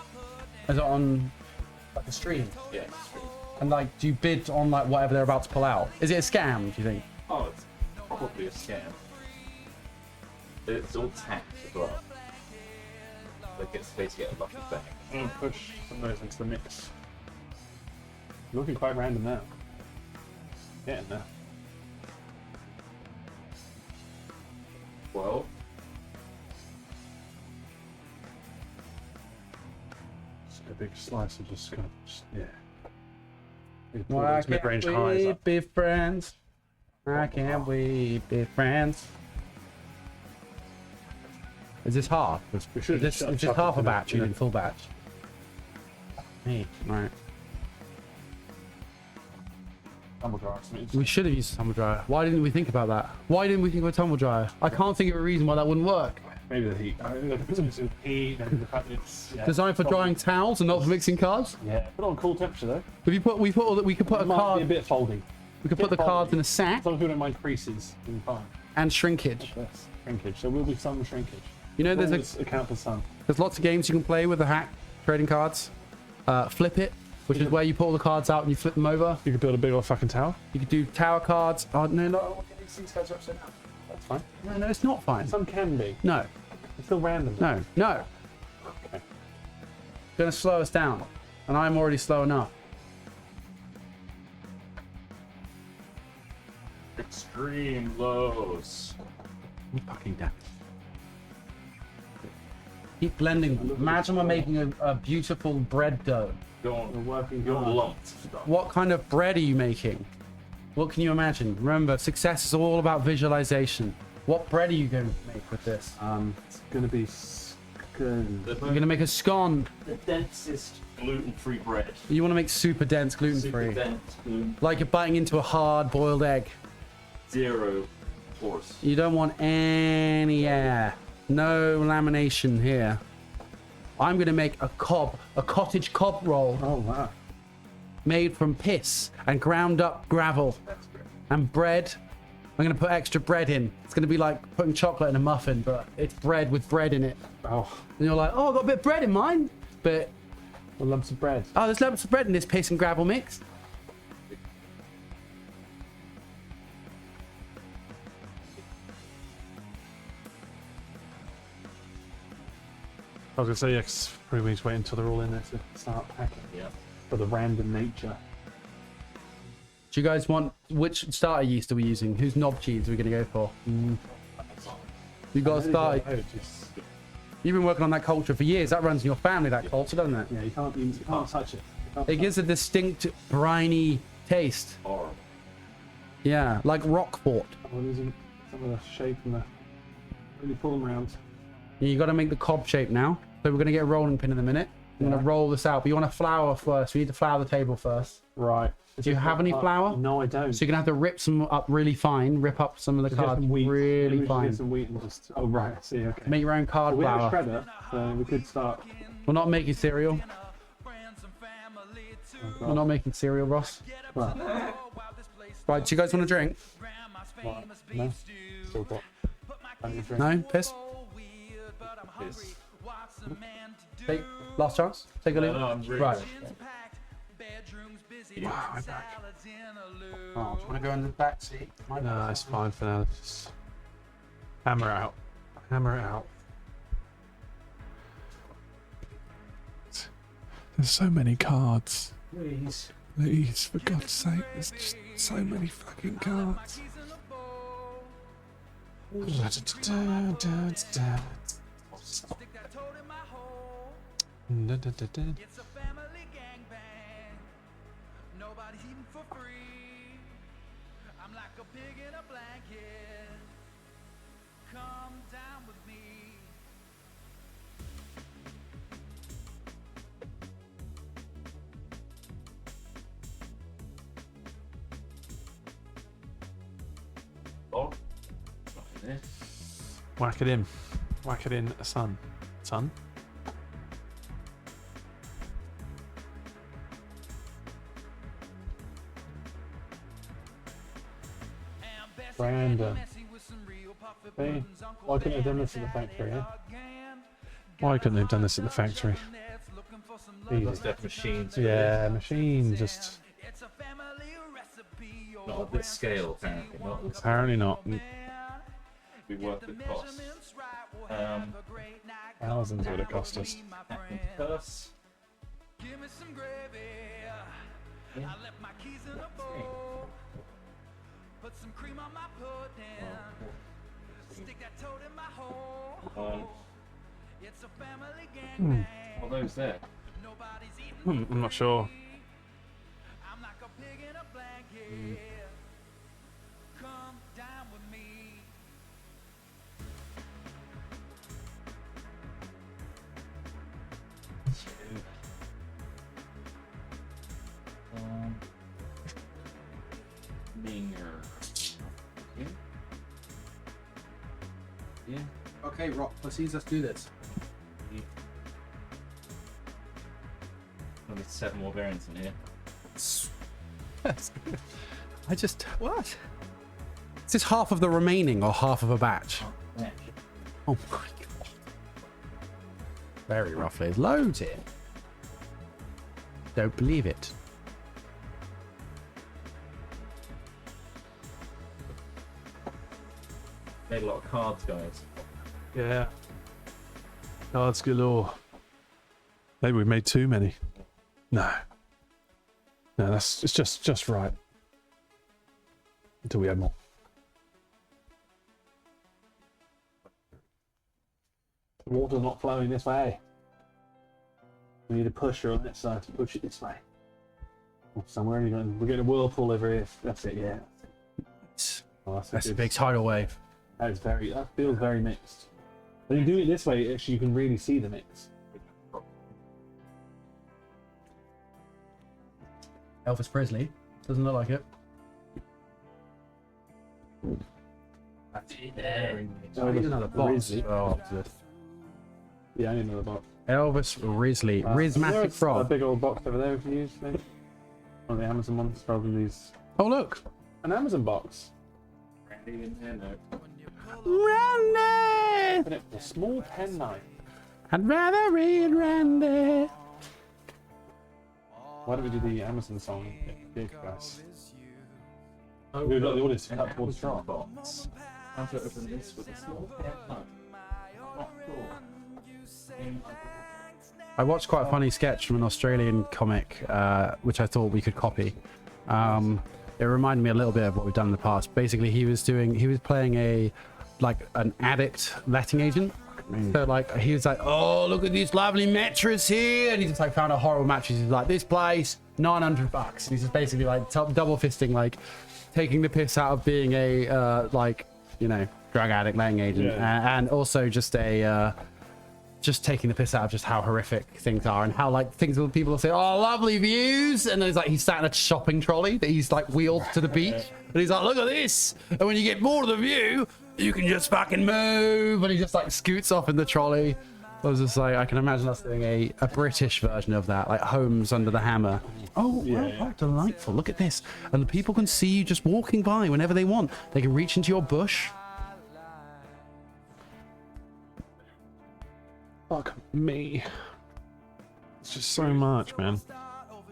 Is it on like a stream? Yeah, it's really... And like, do you bid on like whatever they're about to pull out? Is it a scam? Do you think? Oh, it's probably a scam. It's all taxed as well. Like it's basically a lucky bag. I'm gonna push some of those into the mix. Looking quite random now. Getting there. Well, just a big slice of just kind of, yeah. Why Those mid-range highs we up. be friends? Why can't we be friends? Is this half? We should Is this have just half a batch? You did full batch. Me, right. Tumble dryer. We should have used a tumble dryer. Why didn't we think about that? Why didn't we think of a tumble dryer? I can't think of a reason why that wouldn't work. Maybe the heat. It's heat and the fact that it's Designed for drying towels and not for mixing cards. Yeah, put it on cool temperature though. If you put, we could put a It might be a card. bit foldy. We could put the bit cards foldy. in a sack Some people don't mind creases in fine. and shrinkage. Yes, shrinkage. There will be some shrinkage. You know, There's account for some. there's lots of games you can play with the hack trading cards. Flip it, which is where you pull the cards out and you flip them over. You could build a big old fucking tower. You could do tower cards. Oh no, these guys are upside down. That's fine. No, it's not fine. Some can be. No, It's still random. no. Okay. Gonna slow us down, and I'm already slow enough. extreme lows. Fucking damn. Keep blending them. Imagine we're making a beautiful bread dough. Going lumped stuff. What kind of bread are you making? What can you imagine? Remember, success is all about visualization. What bread are you going to make with this? It's gonna be scone. You're going to make a scone. The densest gluten-free bread. You want to make super dense Super gluten-free. dense gluten. Like you're biting into a hard boiled egg. 0 pores. You don't want any air. No lamination here. I'm going to make a cottage cob roll Oh wow. made from piss and ground up gravel and bread. I'm going to put extra bread in. It's going to be like putting chocolate in a muffin, but it's bread with bread in it. Oh, And you're like, oh, I've got a bit of bread in mine. But, the lumps of bread. oh, there's lumps of bread in this piss and gravel mix. I was gonna say, yeah, 'cause probably we need to wait until they're all in there to start packing. Yeah. for the random nature. Do you guys want, which starter yeast are we using? Whose knob cheese are we going to go for? You got to start. You've been working on that culture for years. That runs in your family, that culture, doesn't it? Yeah, you can't touch it. It gives a distinct briny taste. Horrible. Yeah, like Roquefort. I'm losing some of the shape and the... Really pull them around. You got to make the cob shape now. So we're going to get a rolling pin in a minute. I'm going to roll this out, but you want to flour first. We need to flour the table first. Right. Do you have any flour? No, I don't. So you're going to have to rip some up really fine. Rip up some of the Just get cards some wheat. really Maybe we should fine. get some wheat and just... Oh, right. I see. Okay. Make your own card We have a flour. shredder, so we could start... We're not making cereal. We're not making cereal, Ross. Right. Right, do you guys want a drink? Right. No? Still got... plenty of drink. No? Piss? Piss. Take, last chance? Take a No, look. no, I'm really Right. Wow, I'm back. Oh, do you want to go in the back seat? No, it's fine for now. Just hammer it out. Hammer it out. There's so many cards. Please. Please, for God's sake, there's just so many fucking cards. It's a family gangbang. Nobody's eating for free. I'm like a pig in a blanket. Come down with me. Oh. Whack it in. Whack it in, son. Son? Brandon. Hey, why couldn't they have done this at the factory, eh? Why couldn't they have done this at the factory? Must have machines. Yeah, machine just... Not at this scale, apparently. Not at this Apparently not. we work with costs. Thousands would it cost us. Purse. Give me some gravy. I left my keys in a bowl. Put some cream on my pudding. Stick that toad in my hole. It's a family gang. Are those there? Nobody's eating. I'm not sure. I'm like a pig in a blanket. Come down with me. Minger. Okay. Yeah. Okay, rock pussies, let's do this. Oh, there's 7 more variants in here. I just... What? Is this half of the remaining or half of a batch? Yeah. Oh my god. Very roughly. There's loads here. Don't believe it. Made a lot of cards, guys. Yeah. Cards galore. Maybe we made too many. No. No, it's just right. Until we had more. The water's not flowing this way. We need a pusher on this side to push it this way. Or somewhere. We're getting a whirlpool over here. That's it, yeah. Oh, That's a big tidal wave. That feels very mixed. When you do it this way, actually, you can really see the mix. Elvis Presley. Doesn't look like it. That's it there. I need another box. Oh, good. Yeah, I need another box. Elvis Risley. Rhythmatic There's a Frog. big old box over there we can use, maybe. One of the Amazon ones rather than these. Oh, look. An Amazon box. Randy in here, no. Randy! Open it with a small penknife. I'd rather read Randy. Why don't we do the Amazon song? Big guys. We've got the audience to cut towards the shop. Box. How to open this with a small pen knife. Not sure. I watched quite a funny sketch from an Australian comic, which I thought we could copy. It reminded me a little bit of what we've done in the past. Basically, he was playing an addict letting agent. So like he was like, oh, look at this lovely mattress here, and he just like found a horrible mattress. He's like, this place $900, and he's just basically like double fisting, like taking the piss out of being a drug addict letting agent, and also just taking the piss out of just how horrific things are, and how like people will say, oh, lovely views, and then he's like, he's sat in a shopping trolley that he's like wheeled to the beach, and he's like, look at this, and when you get more of the view, you can just fucking move, and he just like scoots off in the trolley. I was just like, I can imagine us doing a British version of that, like Holmes under the hammer. Oh, delightful, look at this. And the people can see you just walking by whenever they want. They can reach into your bush. Fuck me. It's just so much, man.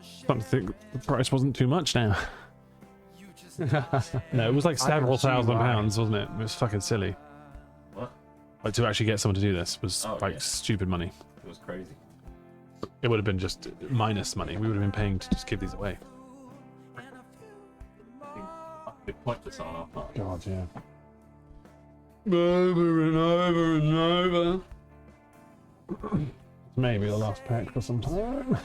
Starting to think the price wasn't too much now. No, it was like several £1,000s, wasn't it? It was fucking silly. What? Like to actually get someone to do this was stupid money. It was crazy. It would have been just minus money. We would have been paying to just give these away. Bit pointless on our part. God, yeah. Over and over and over. Maybe the last pack for some time.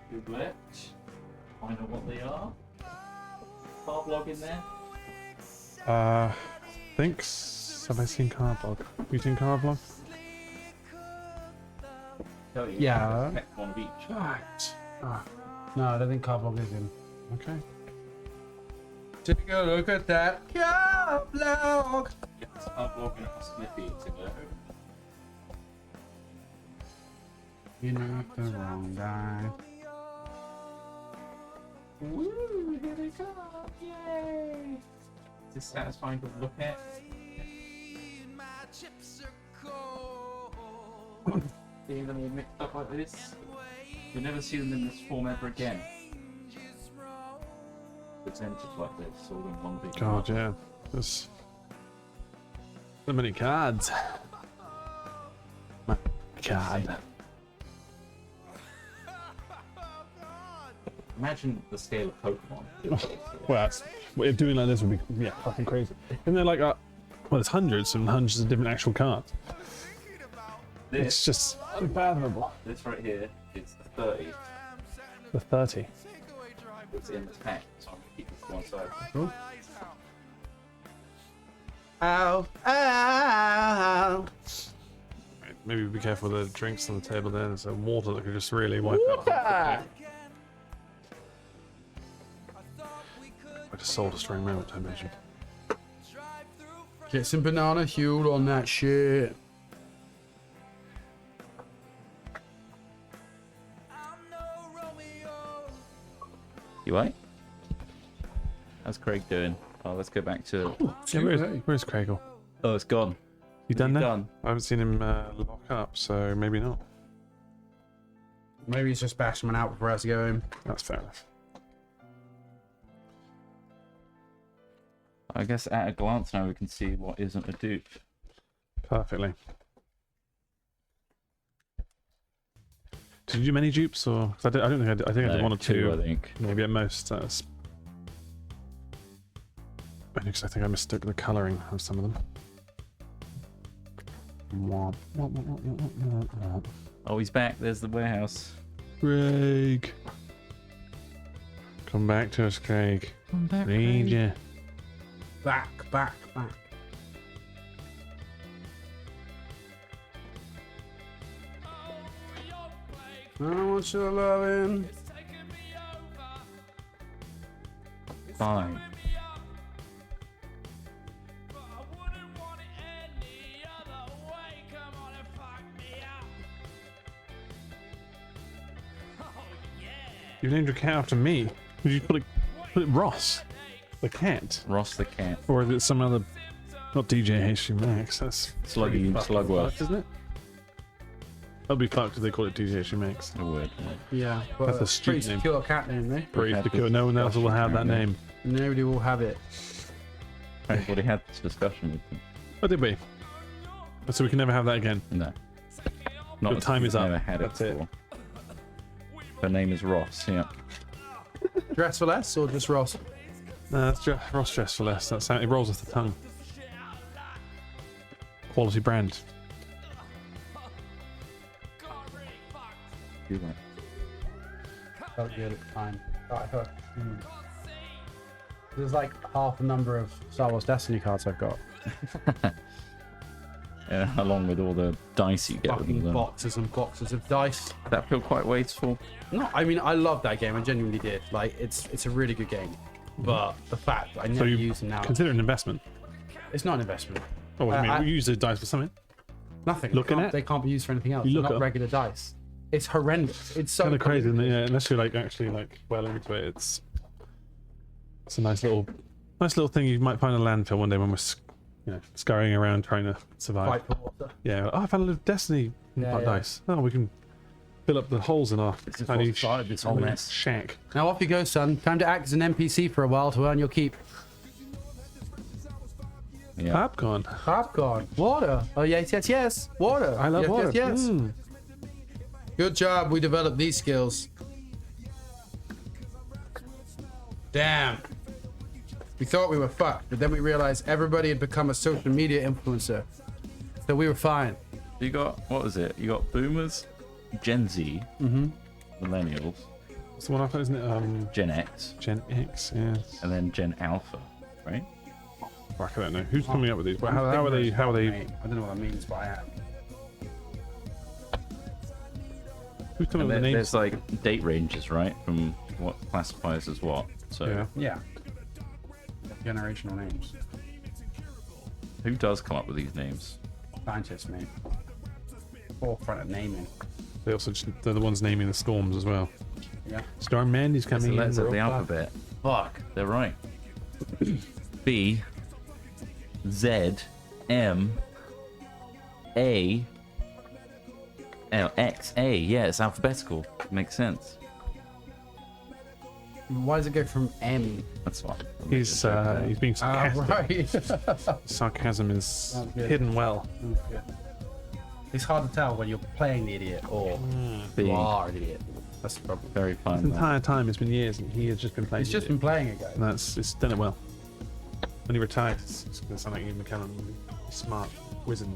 Google it. Find out what they are. Car blog in there. Have I seen Cardblog? Have you seen Cardblog? Tell you. Yeah. Pick one of each. Right. No, I don't think Carvlog is in. Okay. Take a look at that Carvlog. Yes, car blog and a Smithy to go. You know the wrong guy. Woo, here they come! Yay! Is this satisfying to look at? Seeing them all mixed up like this, you'll never see them in this form ever again. Presented like this, all in one big. God, yeah. There's so many cards. My God. Imagine the scale of Pokemon. Well, doing like this would be fucking crazy. Isn't there like there's hundreds and hundreds of different actual cards. It's just unfathomable. This right here is the 30. The 30. It's in this pack, so I'm gonna keep this to one side. Cool. Ow, ow. Maybe be careful with the drinks on the table there. There's some water that could just really wipe out. I just sold a string moment, I imagine. Get some banana hued on that shit. You right? How's Craig doing? Oh, let's go back to. Yeah, where's Craigle? Oh, it's gone. You done that? Done. I haven't seen him lock up, so maybe not. Maybe he's just bashing one out before us to go in. That's fair enough. I guess at a glance now we can see what isn't a dupe. Perfectly. Did you do many dupes, or? 'Cause I don't think I did. I think I did one or two. I think. Maybe at most. That's. Because I think I mistook the colouring of some of them. Oh, he's back. There's the warehouse. Craig. Come back to us, Craig. Come back, Need you. Back, back, back. I want your loving. Fine. You named your cat after me. Did you put it Ross? The cat? Ross the cat. Or is it some other... Not DJ H Max, that's... Slugworth. Isn't it? That'd be fucked if they call it DJ H Max. It would. Yeah, but That's a pretty stupid name. secure cat name, though. Pretty secure. No one else will have that name. Nobody will have it. already had this discussion with them. Oh, did we? So we can never have that again. No. Not Your as time we've is up. Never had That's it it. before. Her name is Ross. Yeah. Dress for less or just Ross? No, that's Ross dress for less. That's how it rolls off the tongue. Quality brand. You went. Felt good at the time. There's like half the number of Star Wars Destiny cards I've got. Yeah, along with all the dice you get with Fucking them. boxes and boxes of dice. That feel quite wasteful. No, I mean I love that game. I genuinely did. Like it's a really good game. But the fact that I So never you use them now, consider it an investment. it's not an investment. Oh, I mean, I- we use the dice for something. Nothing. Looking at? They can't be used for anything else. You They're look not at 'em. regular dice. It's horrendous. It's so Kind of crazy, isn't it? complicated. Yeah, unless you're like actually like well into it, it's a nice little thing you might find in a landfill one day when we're scurrying around trying to survive. Fight for water. Yeah. Oh, I found a little Destiny Yeah, yeah. dice. Oh, we can fill up the holes in our This is tiny what started this whole mess. shack. Now off you go, son. Time to act as an NPC for a while to earn your keep. Yeah. Popcorn. Popcorn. Water. Oh yes, yes, yes. Water. I love Yes, water. Yes, yes. Mm. Good job. We developed these skills. Damn. We thought we were fucked, but then we realized everybody had become a social media influencer. So we were fine. You got, what was it? You got boomers, Gen Z, millennials, What's the one after, isn't it? Gen X, Gen X, yes. and then Gen Alpha, right? Fuck, I don't know. Who's coming up with these? Well, how are they? How are they? I don't know what that means, but I am. Who's coming And up with the names? there's like date ranges, right? From what classifies as what. So Yeah. Yeah. Generational names. who does come up with these names? Scientists, mate. Forefront of naming. They also they're the ones naming the storms as well. Yeah. Storm Mandy's It's the coming in. letters of the bro. alphabet. Fuck. They're right. B, Z, M, A, L, X, A. Yeah, it's alphabetical. Makes sense. Why does it go from M? That's what. He's being sarcastic. Right. Sarcasm is Oh, good. hidden well. It's hard to tell when you're playing the idiot or B. you are an idiot. That's the problem. Very The fine. that. entire time it's been years, and he has just been playing. He's just it. been playing it, guys. And it's done it well. When he retired, it's going to sound like Ian McKellen, smart wizard.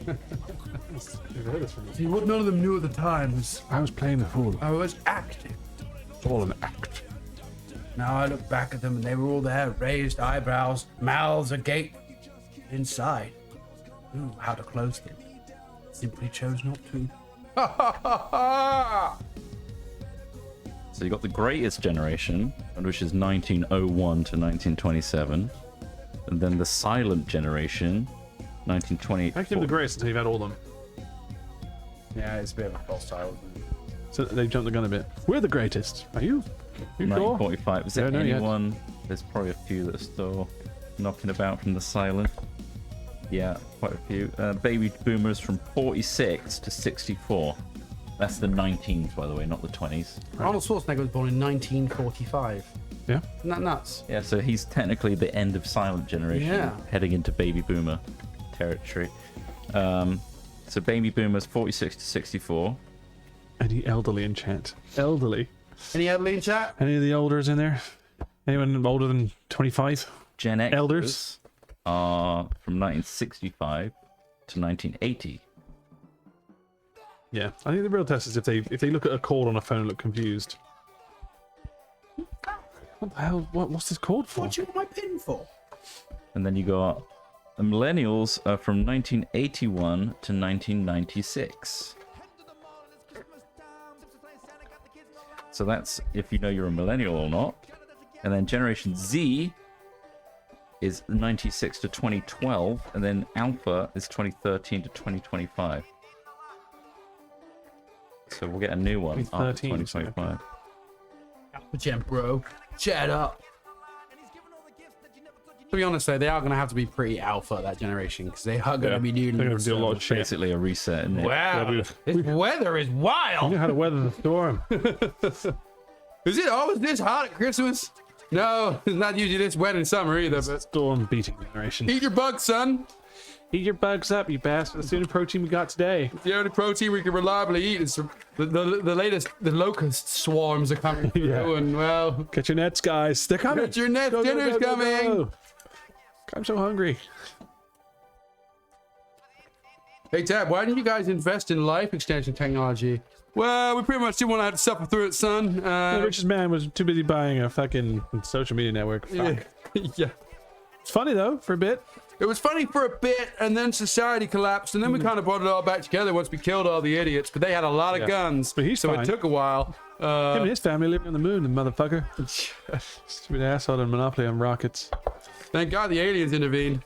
You've heard this from me. See, what none of them knew at the time was I was playing the fool. I was acting. It's all an act. Now I look back at them and they were all there, raised eyebrows, mouths agape. Inside, knew how to close them. Simply chose not to. Ha ha ha ha! So you got the greatest generation, which is 1901 to 1927, and then the silent generation, 1928. How can you be the greatest until you've had all of them? Yeah, it's a bit of a false title, isn't it? So they've jumped the gun a bit. We're the greatest. Are you? You sure? 1945. Is there Don't know yet. anyone? There's probably a few that are still knocking about from the silent. Yeah, quite a few. Baby boomers from 46 to 64. That's the 19s, by the way, not the 20s. Arnold Schwarzenegger was born in 1945. Yeah. Isn't that nuts? Yeah, so he's technically the end of silent generation, Yeah. heading into baby boomer territory. So baby boomers 46 to 64. Any elderly in chat? Elderly? Any elderly in chat? Any of the elders in there? Anyone older than 25? Gen X Elders? are from 1965 to 1980. Yeah. I think the real test is if they look at a chord on a phone and look confused. What the hell? What's this chord for? What you want my pin for? And then you got the millennials are from 1981 to 1996. So that's if you know you're a millennial or not. And then Generation Z is 96 to 2012, and then Alpha is 2013 to 2025. So we'll get a new one after 2013, 2025. Alpha Gen, bro. Chat up. To be honest, though, they are going to have to be pretty alpha, that generation, because they are going to be doing They're going to do a lot of shit. Basically a reset, isn't it? Wow, Yeah, this weather is You wild. know how to weather the storm. Is it always this hot at Christmas? No, it's not usually this wet in summer either, but Storm beating generation. eat your bugs, son. Eat your bugs up, you bastard. That's the only protein we got today. The only protein we can reliably eat is the latest. The locust swarms are coming through, Yeah. and well, Get your nets, guys. They're coming. get your net. Go, go, Dinner's go, go, coming. go. I'm so hungry. Hey, Tab, why didn't you guys invest in life extension technology? Well, we pretty much didn't want to have to suffer through it, son. The richest man was too busy buying a fucking social media network. Fuck. Yeah. It's funny though, for a bit. It was funny for a bit, and then society collapsed, and then we kind of brought it all back together once we killed all the idiots. But they had a lot of Yeah. guns, But he's so fine. it took a while. Him and his family living on the moon, the motherfucker. Stupid asshole and monopoly on rockets. Thank God the aliens intervened.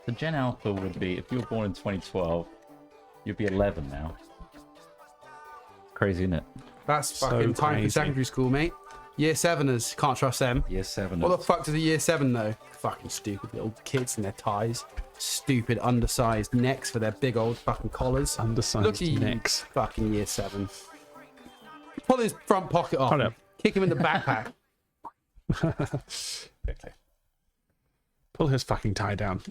The Gen Alpha would be, if you were born in 2012, you'd be 11 now. Crazy, isn't it? That's So fucking time for crazy. secondary school, mate. Year 7ers, can't trust them. Year 7. What the fuck does a year 7 know? Fucking stupid little kids in their ties. Stupid undersized necks for their big old fucking collars. Undersized Look at you, necks. fucking year 7. Pull his front pocket off. Hold and up. Kick him in the backpack. Okay. Pull his fucking tie down.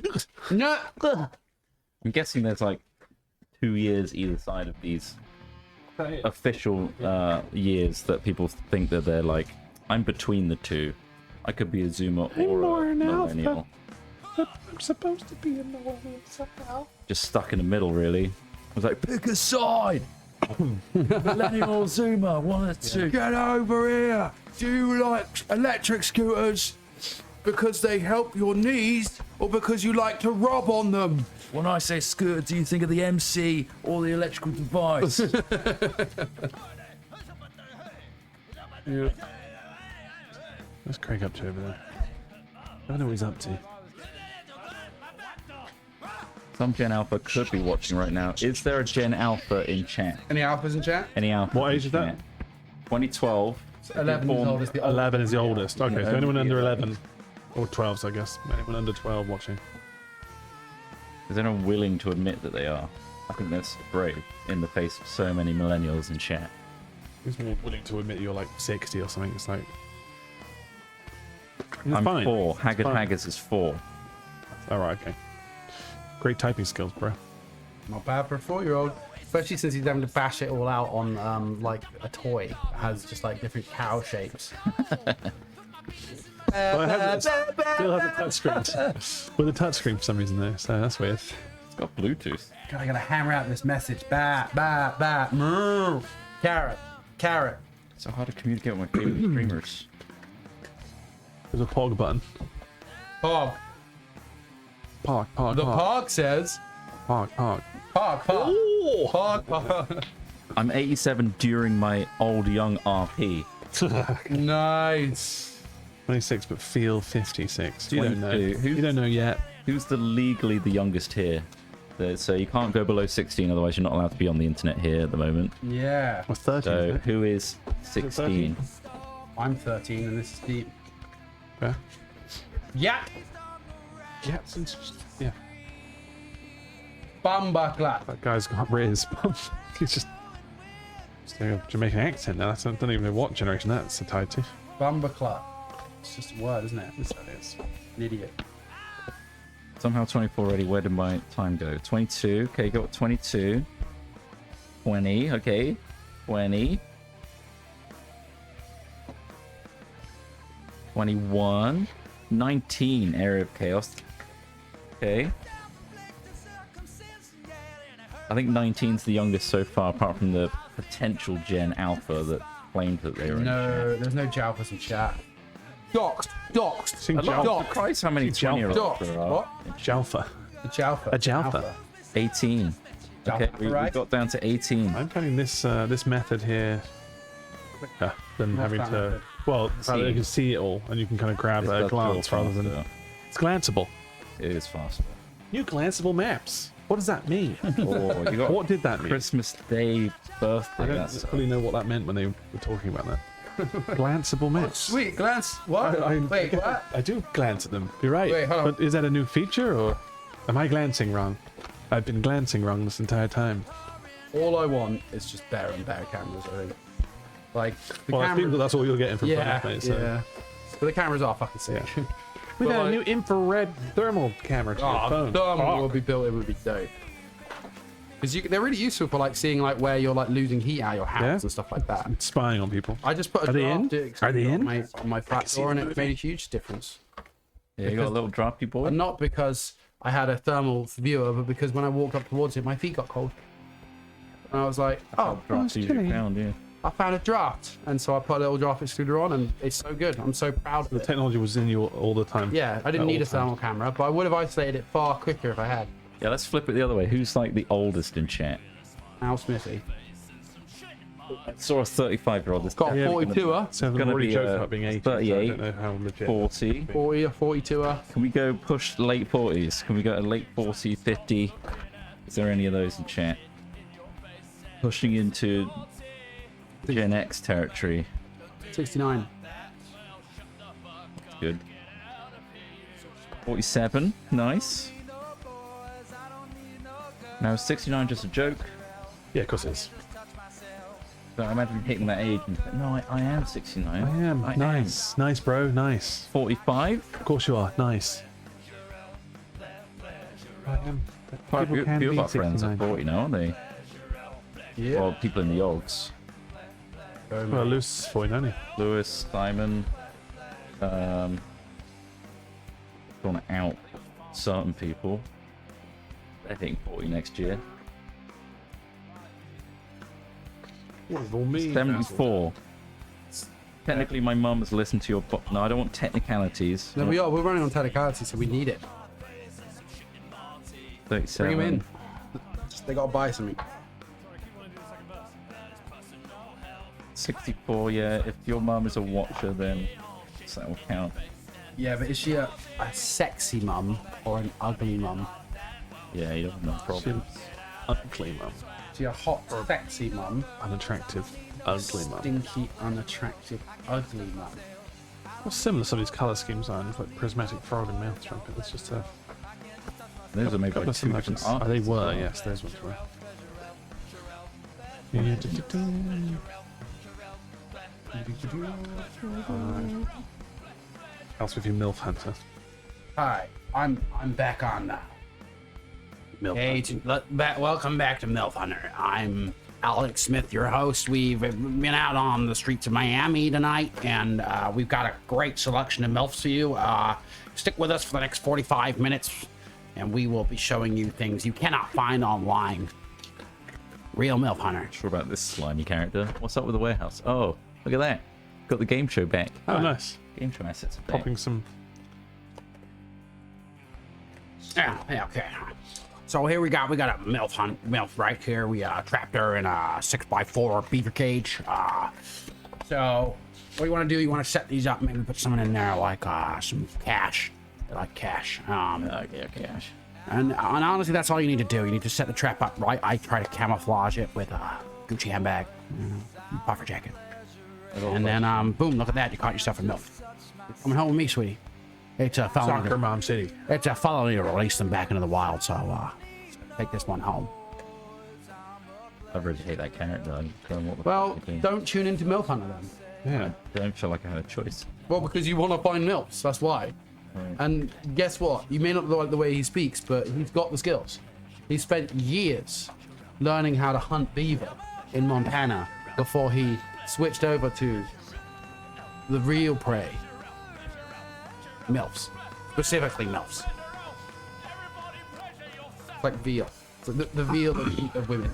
No. I'm guessing there's like 2 years either side of these official years that people think that they're like, I'm between the two. I could be a Zoomer or more a an alpha. millennial. I'm supposed to be a millennial somehow. Just stuck in the middle, really. I was like, pick a side! Millennial or Zoomer, one or two. Get over here. Do you like electric scooters because they help your knees or because you like to rob on them? When I say scooter, do you think of the MC or the electrical device? Yeah. What's Craig up to over there? I don't know what he's up to. Some Gen Alpha could be watching right now. Is there a Gen Alpha in chat? Any alphas in chat? Any Alpha? What in age is that? chat? 2012. 11 years old is the oldest. 11 is the oldest. Okay, so Yeah. anyone under 11. Or 12, I guess. Anyone under 12 watching. Is anyone willing to admit that they are? I think that's brave in the face of so many millennials in chat. Who's more willing to admit you're like 60 or something? It's like. It's I'm fine. 4. It's Haggard fine. Haggers is 4. Alright, okay. Great typing skills, bro. Not bad for a 4-year-old. Especially since he's having to bash it all out on like a toy that has just like different cow shapes. Well, it has, still has a touchscreen. With a touchscreen for some reason, though, so that's weird. It's got Bluetooth. God, I gotta hammer out this message. Bat, bat, bat. Moo. Carrot, carrot. It's so hard to communicate with my favorite streamers. There's a POG button. Pog. POG, POG, The POG. pog says. POG, POG. Pog, pog. Pog, pog. I'm 87 during my old young RP. Nice. 26, but feel 56. You don't know. 22. You don't know yet. Who's legally the youngest here? So you can't go below 16, otherwise you're not allowed to be on the internet here at the moment. Yeah. Well, 13. So isn't it? who is 16? I'm 13 and this is deep. Yeah. Yeah. Yeah, since, yeah. Bumba clap. That guy's got Riz. He's just doing a Jamaican accent now. I don't even know what generation that's tied to. Bumba clap. It's just a word, isn't it? Yes, that is. An idiot. Somehow 24 already. Where did my time go? 22. Okay, got 22. 20. Okay. 20. 21. 19. Area of Chaos. Okay. I think 19's the youngest so far, apart from the potential Gen Alpha that claimed that they were in No, chat. there's no Jalpas in chat. Doxed. Doxed. Sing I'm Jalfa. surprised how many 20-year-olds Doxed. there are. What? Jalfa. The Jalfa. A Jalfa. Alpha. 18. Okay, Jalfa, we right? got down to 18. I'm finding this this method here quicker than What's having that to. method? Well, the fact that you can see it all and you can kind of grab This at a does feel glance rather than. faster. It's glanceable. It is faster. New glanceable maps. What does that mean? Oh, you got What did that mean? Christmas Day, birthday. I don't That's fully know what that meant when they were talking about that. Glanceable maps. Sweet, glance. What? Wait, what? I do glance at them. You're right. Wait, hold on. But is that a new feature or am I glancing wrong? I've been glancing wrong this entire time. All I want is just better and better cameras, I think. Like the Well, I camera. think that's all you're getting from Yeah, phones, mate. So. yeah. But the cameras are fucking sick. Yeah. We But got a like- new infrared thermal camera to your phone. Thermal will be built. It would be dope. Because they're really useful for like seeing like where you're like losing heat out of your house Yeah. and stuff like that. Spying on people. I just put a Are they draft in? extender Are they in? on my flat door and it made a huge difference. Yeah, you got a little drafty boy. And not because I had a thermal viewer, but because when I walked up towards it, my feet got cold. And I was like, oh, Drafty you found, yeah. I found a draft. And so I put a little draft extruder on and it's so good. I'm so proud of The it. technology was in you all the time. Yeah, I didn't At need all a thermal camera, but I would have isolated it far quicker if I had. Yeah, let's flip it the other way. Who's like the oldest in chat? Al Smithy. I saw a 35-year-old. This Got a Yeah, 42er, So Gonna already be, joked uh, about being 80. 38, So I don't know how legit. 40. 40 or 42er. Can we go push late 40s? Can we go to late 40, 50? Is there any of those in chat? Pushing into Gen X territory. 69. Good. 47. Nice. Now, is 69 just a joke? Yeah, of course it is. So I imagine hitting that age and no, I am 69. I am. Nice. Nice, bro. Nice. 45. Of course you are. Nice. I am. Quite a People few, can few of be our friends are 69. 40 now, aren't they? Yeah. Well, people in the Yogs. Well, Luce is 40, isn't he? Lewis, Simon. Don't want to out certain people. I think 40 next year. What does it all mean? 74. Technically, my mum has listened to your... No, I don't want technicalities. No, we are. We're running on technicality, so we need it. 37. Bring him in. They gotta buy something. 64, yeah. If your mum is a watcher, then that will count. Yeah, but is she a sexy mum or an ugly mum? Yeah, you don't have no problem. Ugly mum. Is she a hot, sexy mum? Unattractive. Ugly mum. Stinky, unattractive, ugly mum. Well, similar some of these colour schemes are. It's like prismatic frog and mouth trumpet. It's just a Those are maybe couple like of two different similarities. artists. Oh, they were, yes, those ones were. Else with you, MILF Hunter. Hi, I'm back on now. Hey, welcome back to MILF Hunter. I'm Alex Smith, your host. We've been out on the streets of Miami tonight, and we've got a great selection of MILFs for you. Stick with us for the next 45 minutes, and we will be showing you things you cannot find online. Real MILF Hunter. Sure about this slimy character. What's up with the warehouse? Oh, look at that. Got the game show back. Oh, nice. Game show assets are back. Popping some. Yeah, okay. So here we got a MILF right here. We trapped her in a 6x4 beaver cage. So what you want to do? You want to set these up, maybe put someone in there like some cash. I like cash. Okay, cash. And honestly, that's all you need to do. You need to set the trap up right. I try to camouflage it with a Gucci handbag, puffer jacket, and then boom! Look at that. You caught yourself a MILF. You're coming home with me, sweetie. It's a felony. Soccer Mom City. It's a felony to release them back into the wild. So take this one home. I really hate that character. I don't know what the Well, fuck they do. don't tune into MILF Hunter then. Yeah. I don't feel like I had a choice. Well, because you want to find MILFs, that's why. Right. And guess what? You may not like the way he speaks, but he's got the skills. He spent years learning how to hunt beaver in Montana before he switched over to the real prey. MILFs. Specifically MILFs. Like veal. It's like the veal of women.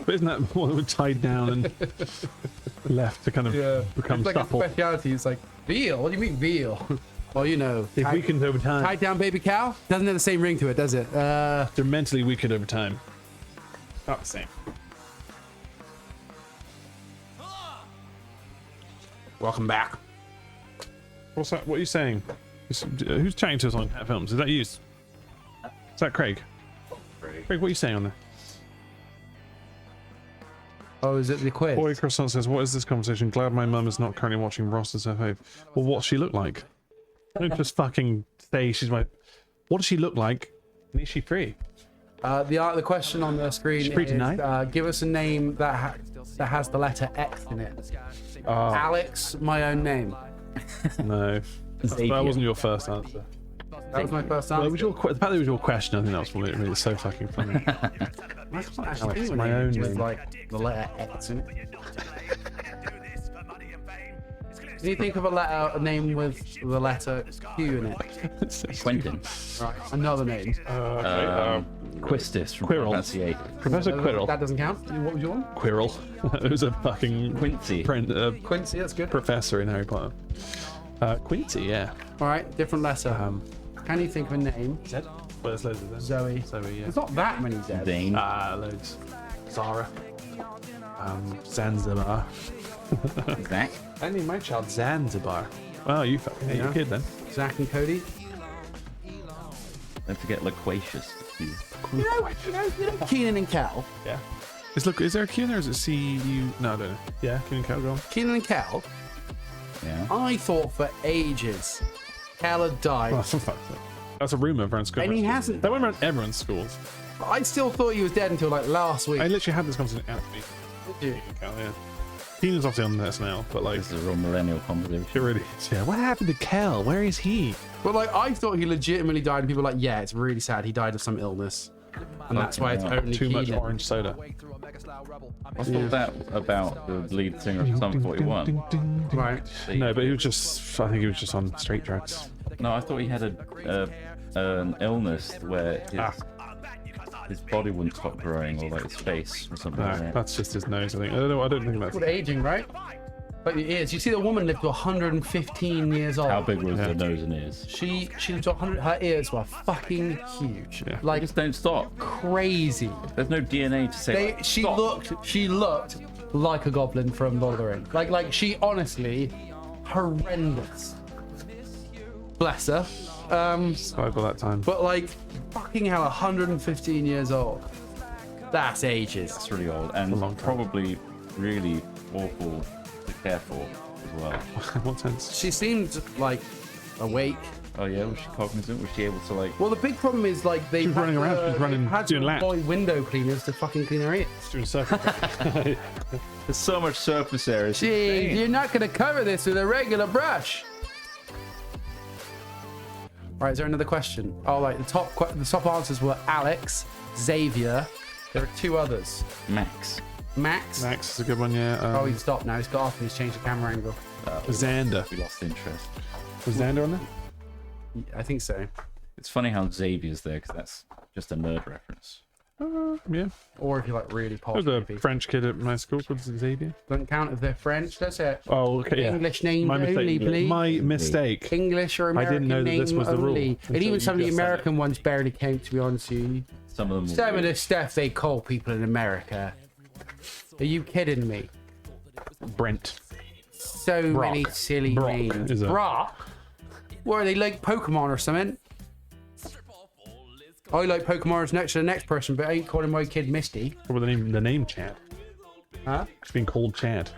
But isn't that one that was tied down and left to kind of become It's like supple? a speciality. It's like, veal? What do you mean veal? Well, you know. They've weakened over time. Tied down baby cow? Doesn't have the same ring to it, does it? They're mentally weakened over time. Not the same. Welcome back. What's that? What are you saying? Who's chatting to us on Cat Films? Is that you? Is that Craig? Craig, what are you saying on there? Oh, is it the quiz? Boy Croissant says, what is this conversation? Glad my mum is not currently watching Ross's FA. Well, what's she look like? Don't just fucking say she's my... What does she look like? And is she free? The question on the screen Free is tonight? give us a name that has the letter X in it. Alex, my own name. No. That wasn't your first answer. That was my first Well, answer. it was the fact that it was your question, I think that was what made it so fucking funny. Actually, my own with name. like the letter X in it. Can you think of a name with the letter Q in it? Quentin. Right, another name. Quistis from Quirrell. Final Fantasy VIII. Professor Quirrell. That doesn't count. What was your one? Quirrell. It was a fucking Quincy. Quincy, that's good. professor in Harry Potter. Quincy, yeah. All right, different letter. Can you think of a name? Well, there's loads of them. Zoe. Zoe, yeah. There's not that many Z's. Dane. Loads. Zara. Zanzibar. Zach. I named my child Zanzibar. Well, you fucking hate your kid then. Zach and Cody. Don't forget Loquacious. You know Keenan and Kel. Yeah. Is there a Q in there or is it C-U? No, I don't know. Yeah, Q and Cal, go on. Keenan and Kel. Yeah. I thought for ages Kel had died. Oh, for fuck's sake. That's a rumour around school. And he hasn't. That went around everyone's schools. I still thought he was dead until like last week. I literally had this conversation out with Did you? Q and Cal, yeah. Keenan's obviously on this now, but like, This is a real millennial conversation. it really is. Yeah, what happened to Kel? Where is he? But like I thought he legitimately died, and people were like, yeah, it's really sad. He died of some illness, and that's why it's only Too much Keenan. orange soda. I thought that about the lead singer of Sum 41. Right. No, but he was just, I think he was just on straight drugs. No, I thought he had an illness where his body wouldn't stop growing, or like his face or something like No, that. that's just his nose, I think. I don't know, I don't think that's... Called aging, right? But it is. You see, the woman lived to 115 years old. How big was the nose and ears? She lived to 100. Her ears were fucking huge. Yeah. Like Just don't stop. crazy. There's no DNA to say. Like, She stop. looked like a goblin from Lord of the Rings. Like she honestly horrendous. Bless her. Survived all that time. But like fucking hell, 115 years old. That's ages. It's really old and long time. probably really awful to care for as well. In what sense? She seemed like awake. Oh yeah, was she cognizant? Was she able to like? Well, the big problem is like they was running around, she was running, had to doing laps. employ window cleaners to fucking clean her ears. Doing circles. There's so much surface area. it's Gee, insane. you're not gonna cover this with a regular brush. All right, is there another question? Oh, like the top answers were Alex, Xavier. There are two others. Max. Max. Max is a good one, yeah. Oh, he's stopped now. He's got off and he's changed the camera angle. Xander. We lost interest. Was Xander on there? I think so. It's funny how Xavier's there because that's just a nerd reference. Yeah. Or if you're like really There was posh. a maybe. French kid at my school called Xavier. Don't count if they're French. That's it. Oh, okay, yeah. English names My mistake. only, please. My mistake. English or American didn't know that this name was the rule only. And until even you some of the just said American ones barely count, to be honest with you. Some of them. Some of the stuff they call people in America. Are you kidding me? Brent. So Brock. many silly Brock, names. is it? Brock? What are they like Pokemon or something? I like Pokemon as next to the next person, but I ain't calling my kid Misty. What was the name Chad? Huh? It's being called Chad.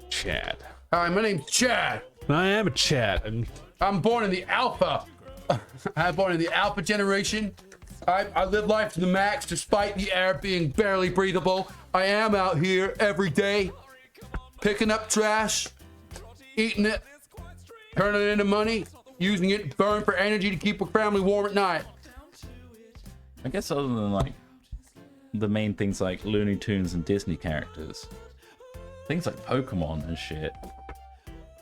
Chad. Hi, my name's Chad. I am a Chad. And I'm born in the Alpha. I'm born in the Alpha generation. I live life to the max despite the air being barely breathable. I am out here every day, picking up trash, eating it, turning it into money, using it to burn for energy to keep a family warm at night. I guess other than like the main things like Looney Tunes and Disney characters, things like Pokemon and shit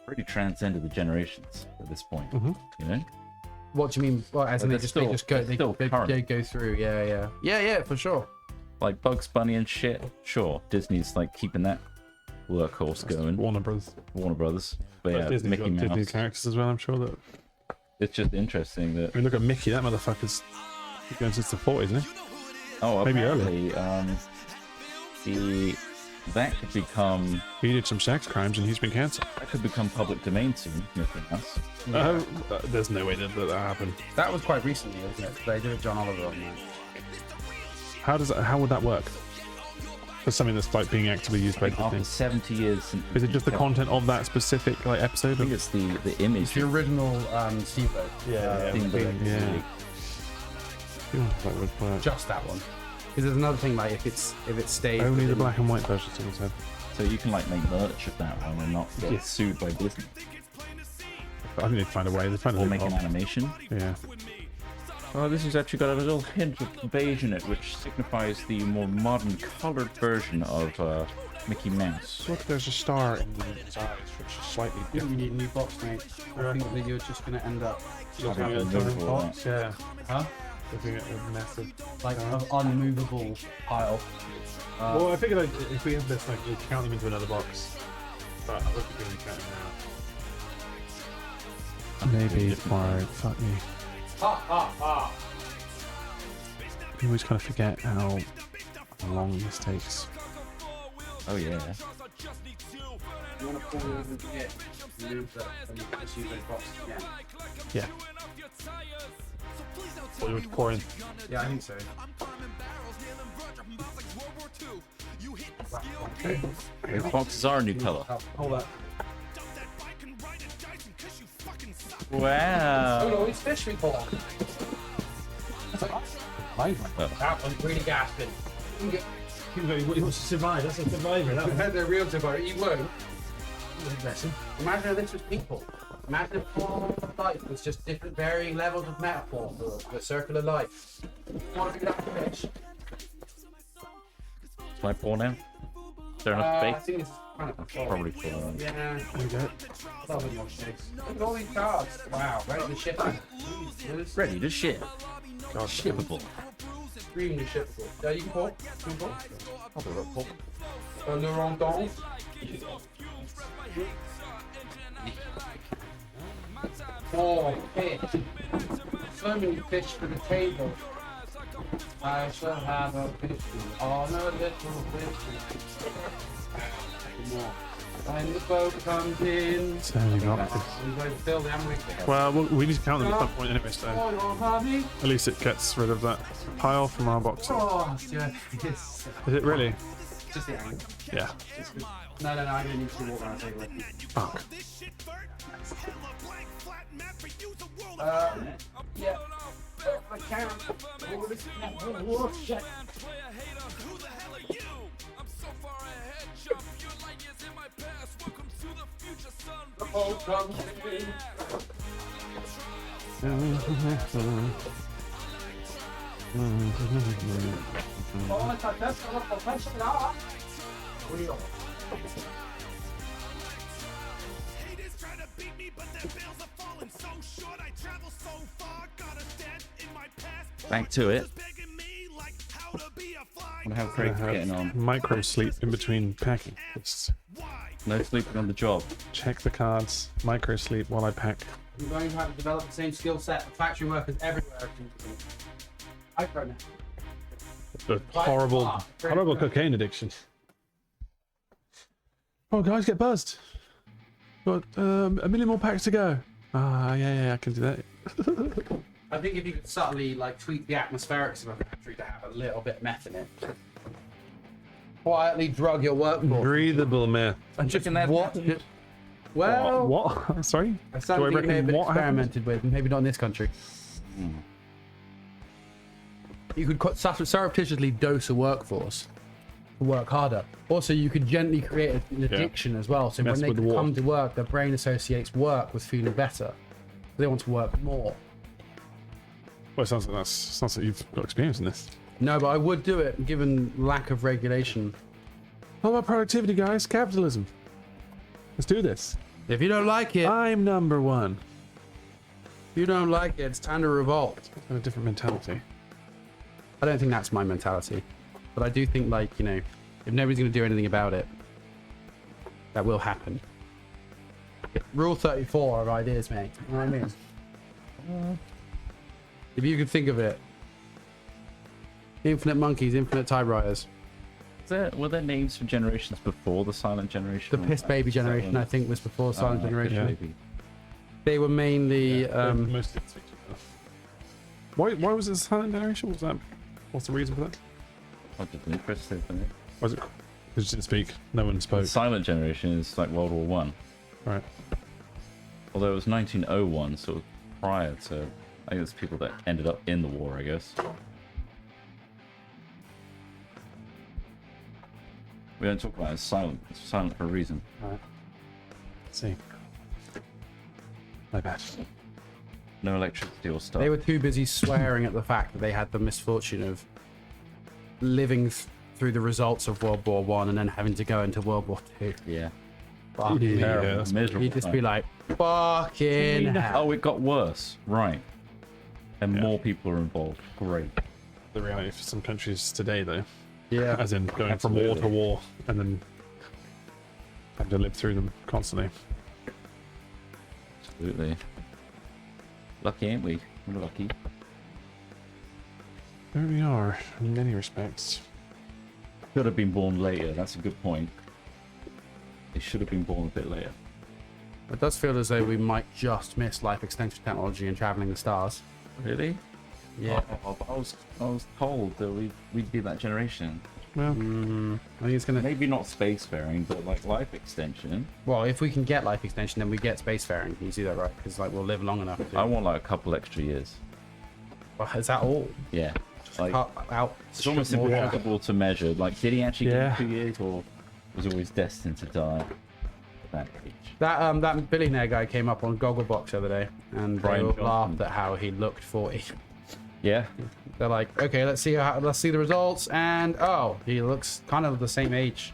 really transcended the generations at this point. You know? What do you mean? Well, as in They're they still- just go, they're still current. they go through. Yeah, for sure. Like Bugs Bunny and shit. Sure, Disney's like keeping that workhorse going. Warner Brothers. Warner Brothers, but yeah, Disney's Mickey got Mouse. Disney characters as well, I'm sure that. It's just interesting that. I mean, look at Mickey, that motherfucker's going since the 40s, isn't he? Oh, Maybe apparently, that could become He did some sex crimes and he's been cancelled. public domain soon. Mickey Mouse. There's no way that happened. That was quite recently, wasn't it? They did John Oliver on that. How would that work? For something that's like being actively used by After Disney. 70 years since. Is it just the content of that specific like episode? I think it's the image. The original Steamboat. Yeah. thing that- Yeah. Yeah, that would work. Just that one. Because there's another thing, like if it stays Only the within- black and white version, someone said. So you can like make merch of that one and not get Yeah. sued by Disney. I think they'd find a way. They find a Or way. make an animation. Yeah. Oh, this has actually got a little hint of beige in it, which signifies the more modern coloured version of Mickey Mouse. Look, there's a star in his eyes, which is slightly I think different. we need a new box, mate. I think that you're just going to end up Looking at a Looking giant for box, yeah. huh? Looking at a massive. Like an unmovable pile. Well, I figured like, if we have this, like, you count them into another box. But I wasn't going to count them now. Maybe tomorrow. Fuck me. Ha ha ha! You always kind of forget how long this takes. Oh yeah. You want to pull over to get move that and you can just use those boxes again? Yeah. What you want to pour in? Yeah, I think so. Those boxes are a new colour. Hold that. Wow. Oh no, it's fish we pull. That one's really gasping. He wants to survive. That's a survivor. They're real to you won't. Imagine if this was people. Imagine if all of life was just different varying levels of metaphor for the circle of life. Want to be that fish? Can I pour now? Is there enough I space? think it's kind of Probably full. Yeah, There we go. lovely more space. Look at all these cards. Wow, ready to ship them. Ready to ship. God, Shippable. Extremely shippable. Yeah, you can pull. You can pull. Le Rondon. Oh, fish. So many fish for the table. I shall have a fish on a little fish. More. When the boat comes in. So you got That's this. still the American. Well, we need to count them at some point anyway, so Oh, no, honey. at least it gets rid of that pile from our box. Oh, yeah. Yes. Is it really? Just the angle. Yeah. No, I didn't need to walk around the table. Fuck. Yeah. I can't. Oh, shit. The boat comes in. Oh, it's a test of a professional. Real. Back to it. Wonder how Craig's getting on. Micro sleep in between packing. Just No sleeping on the job. check the cards, micro sleep while I pack. You're going to have to develop the same skill set for factory workers everywhere. I don't know. The horrible cocaine addiction. Oh, guys, get buzzed. Got a million more packs to go. Ah, yeah, I can do that. I think if you could subtly like tweak the atmospherics of a factory to have a little bit of meth in it. Quietly drug your workforce. Breathable meth. And just that what? Well, What? Sorry? That's Do I something reckon may have been what happened? experimented with, maybe not in this country. You could surreptitiously dose a workforce to work harder. Also, you could gently create an addiction as well. So Mess when they with the come water. to work, their brain associates work with feeling better. They want to work more. Well, it sounds like you've got experience in this. No, but I would do it given lack of regulation. How about productivity, guys? Capitalism. Let's do this. If you don't like it, I'm number one. if you don't like it, it's time to revolt. Got a different mentality. I don't think that's my mentality. But I do think, like, you know, if nobody's going to do anything about it, that will happen. Rule 34 of ideas, mate. You know what I mean? If you could think of it. Infinite monkeys, infinite typewriters. Were there names for generations before the silent generation? The piss baby generation, I think, was before silent generation. yeah. Maybe. They were mainly... Mostly why was it a silent generation? What's the reason for that? I just interested in it. Was it because you didn't speak? No one spoke. The silent generation is like World War One. Right. Although it was 1901, so it was prior to I think it's people that ended up in the war, I guess. We don't talk about it. It's silent. It's silent for a reason. Alright. Let's see. My bad. No electricity or stuff. They were too busy swearing at the fact that they had the misfortune of living through the results of World War One and then having to go into World War Two. Yeah. Fucking Yeah. hell. Miserable. He'd just be like, fucking hell. Oh, it got worse. Right. And Yeah. more people are involved. Great. The reality for some countries today, though. Yeah. As in going from war to Absolutely. war and then having to live through them constantly. Absolutely. Lucky, ain't we? We're lucky. There we are, in many respects. Could have been born later. That's a good point. They should have been born a bit later. It does feel as though we might just miss life extension technology and traveling the stars. Really? Yeah. Oh, I was told that we'd be that generation. Well, I think it's gonna. Maybe not spacefaring, but like life extension. Well, if we can get life extension, then we get spacefaring. You see that, right? Because like we'll live long enough. I want like a couple extra years. Well, is that all? Yeah. Like Cut out. it's almost more- impossible to measure. Like, did he actually Yeah. get 2 years, or was always destined to die at that age? That billionaire guy came up on Gogglebox the other day, and they Brian all Johnson. laughed at how he looked 40. Yeah. They're like, okay, let's see the results, and oh, he looks kind of the same age,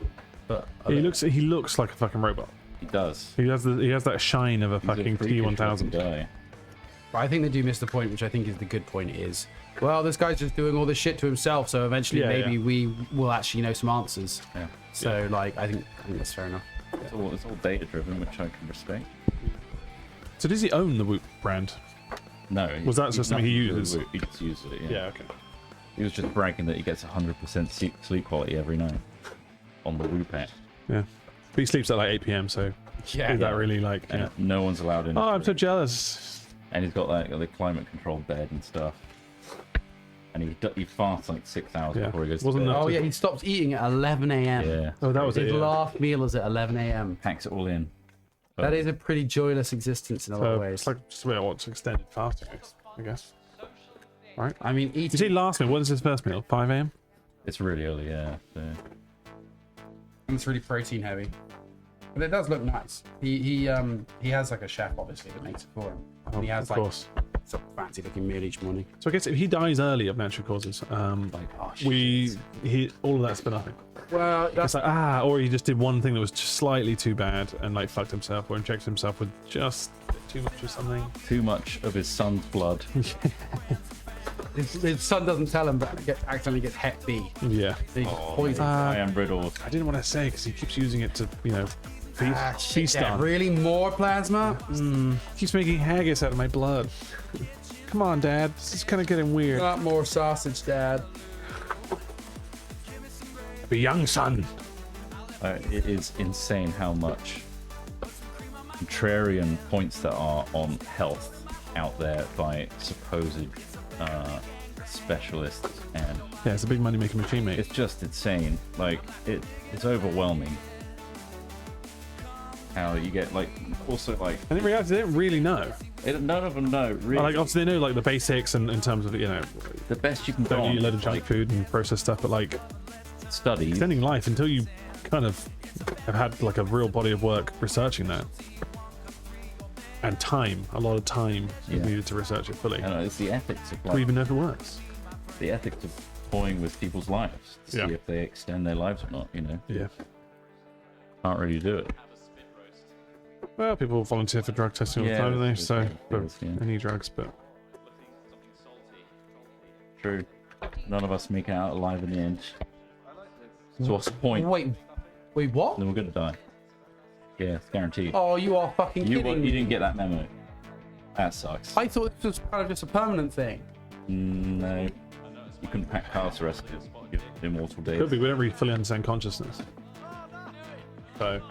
but he looks like a fucking robot. He does. He has that shine of a He's a fucking freakish looking T1000. guy. But I think they do miss the point, which I think is the good point. Is well, this guy's just doing all this shit to himself, so eventually Yeah, maybe yeah. we will actually know some answers. Yeah. So like, I think that's fair enough. It's all data driven, which I can respect. So does he own the Whoop brand? No. Was that he's just something he nothing to do uses? with it. He just uses it. Yeah. okay. He was just bragging that he gets 100% sleep quality every night on the Whoop app. Yeah. But he sleeps at like 8 p.m, so Yeah. is that really like... And Yeah. no one's allowed in. Oh, I'm so jealous. And he's got like the climate controlled bed and stuff. And he fasts like 6 hours Yeah. before he goes Wasn't to bed. Oh yeah, he stops eating at 11 a.m. Yeah. Oh, that was His it. Yeah. last meal is at 11 a.m. Packs it all in. That is a pretty joyless existence in a lot of So ways. it's like just what's extended fasting, I guess. Right. I mean, You see, last meal. What is his first meal? 5 a.m. It's really early, yeah. So. it's really protein heavy, but it does look nice. He has like a chef obviously that makes it for him. And he has Of like course. some fancy looking meal each morning. So I guess if he dies early of natural causes, Like, oh, all of that's for nothing. Well, It's like or he just did one thing that was just slightly too bad and like fucked himself or injected himself with just a bit too much or something. too much of his son's blood. his son doesn't tell him, but accidentally gets Hep B. Yeah. He poisons. I am riddled. I didn't want to say because he keeps using it to, feast Shit, on. really more plasma? Keeps making haggis out of my blood. Come on, Dad. This is kind of getting weird. Not more sausage, Dad. Be young, son. It is insane how much contrarian points there are on health out there by supposed specialists, and Yeah, it's a big money making machine, mate. it's just insane. Like it's overwhelming how you get like also like And in reality, they don't really know. none of them know really. Like, obviously, they know like the basics and in terms of the best you can go don't eat a on load of junk like, food and processed stuff, but like studies. extending life until you kind of have had like a real body of work researching that. And time, a lot of time is Yeah. needed to research it fully. And it's the ethics of To like, even know if it works. the ethics of toying with people's lives to Yeah. see if they extend their lives or not. Yeah. Can't really do it. Well, people volunteer for drug testing all the Yeah, time, don't they? that's So, true. for Yeah. any drugs, but True. None of us make it out alive in the end. So what's the point? Wait, what? Then we're gonna die. Yeah, it's guaranteed. Oh, you are fucking you kidding me. didn't get that memo. That sucks. I thought this was kind of just a permanent thing. No. You couldn't pack cards the rest of your immortal days. could be. We don't really fully understand consciousness. So,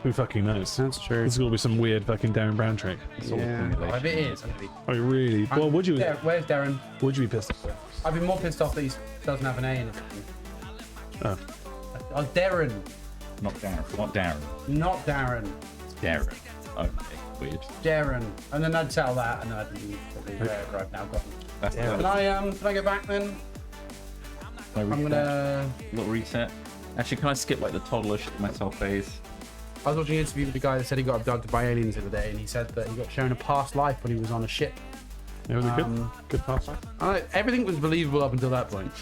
who fucking knows? That's true. This is gonna be some weird fucking Darren Brown trick. It's all a Yeah, simulation. if it is, I'm gonna be. Oh, really? Well, would you? Where's Darren? Would you be pissed off? I'd be more pissed off that he doesn't have an A in it. Oh, Oh, Darren, Not Darren. Not Darren. not Darren. It's Darren. Okay, weird. Darren. And then I'd tell that, and then I'd leave probably wherever I've now gone. That's Can I get back then? I'm gonna. Little reset. Actually, can I skip like the toddler shit myself phase? I was watching an interview with the guy that said he got abducted by aliens the other day, and he said that he got shown a past life when he was on a ship. It was a good past life. Everything was believable up until that point.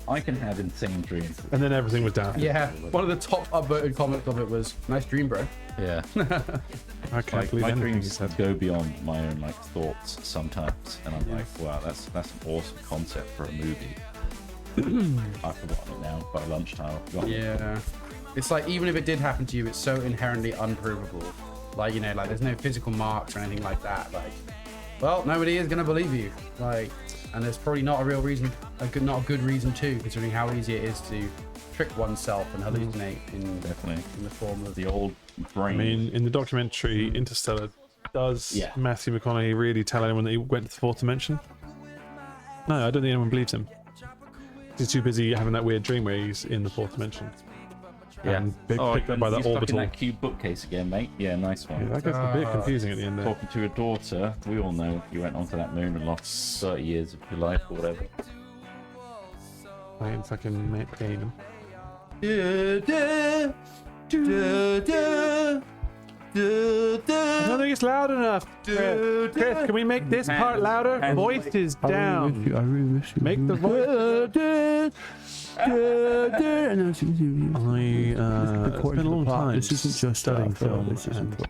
I can have insane dreams. And then everything was down. Yeah, one of the top upvoted comments of it was, "Nice dream, bro." Yeah. I can't Like, believe my anything he dreams said. go beyond my own like thoughts sometimes, and I'm like, wow, that's an awesome concept for a movie. I've forgotten it now by lunchtime. I've forgotten it. Yeah. It's like, even if it did happen to you, it's so inherently unprovable. Like, you know, like there's no physical marks or anything like that. Like, well, nobody is gonna believe you. Like, and there's probably not a real reason, not a good reason too, considering how easy it is to trick oneself and hallucinate in Definitely. in the form of The old brain. I mean, in the documentary Interstellar, does Matthew McConaughey really tell anyone that he went to the fourth dimension? No, I don't think anyone believes him. He's too busy having that weird dream where he's in the fourth dimension. yeah. And picked up by the you're stuck orbital. in that cube bookcase again, mate. Yeah, nice one. Yeah, that gets a bit confusing at the end there. Talking to your daughter, we all know you went onto that moon and lost 30 years of your life or whatever. Playing fucking Matt Damon. I don't think it's loud enough. Chris, can we make this part louder? Hands. Voice is down. I really miss you. Make the voice. It's been a long time. This isn't just studying film. This isn't.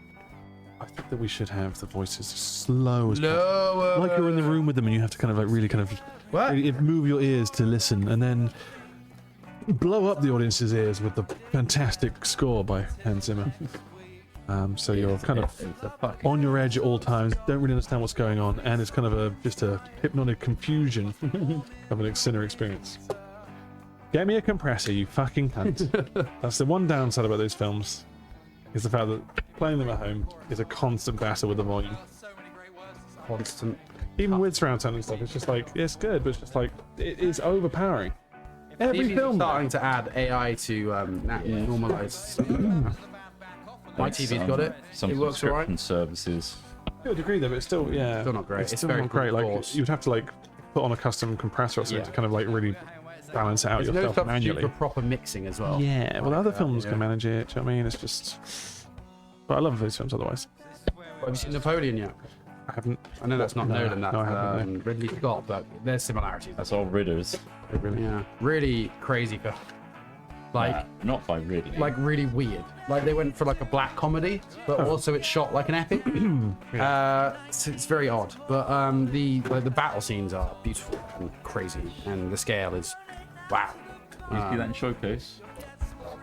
I think that we should have the voices as slow as possible. Lower. Like you're in the room with them and you have to kind of like really kind of What? move your ears to listen and then blow up the audience's ears with the fantastic score by Hans Zimmer. So you're kind of It's a fucking on your edge at all times, don't really understand what's going on, and it's kind of just a hypnotic confusion of an cinema experience. Get me a compressor, you fucking cunt. That's the one downside about those films, is the fact that playing them at home is a constant battle with the volume. Constant. Even with surround sound and stuff, it's just like, it's good, but it's just like, it is overpowering. Every TV's film. starting to add AI to normalize. My TV's got it. Some It works subscription alright. services. To a degree though, but it's still, yeah. Still not great. It's It's still very not great. Like, coarse. you'd have to like put on a custom compressor or something Yeah. to kind of like really balance it out There's no yourself substitute manually. for proper mixing as well. Yeah, well, other films yeah. can manage it. Do you know what I mean? It's just. But I love those films otherwise. Have you seen Napoleon yet? I haven't. I know that's not No, Nolan, that's no, I haven't, Ridley Scott, but there's similarities. That's all Ridders. Really. Yeah, really crazy film. Like, Not by Ridley. like really weird. Like they went for like a black comedy, but also it's shot like an epic. So it's very odd. But the battle scenes are beautiful and crazy, and the scale is wow. you see that in Showcase?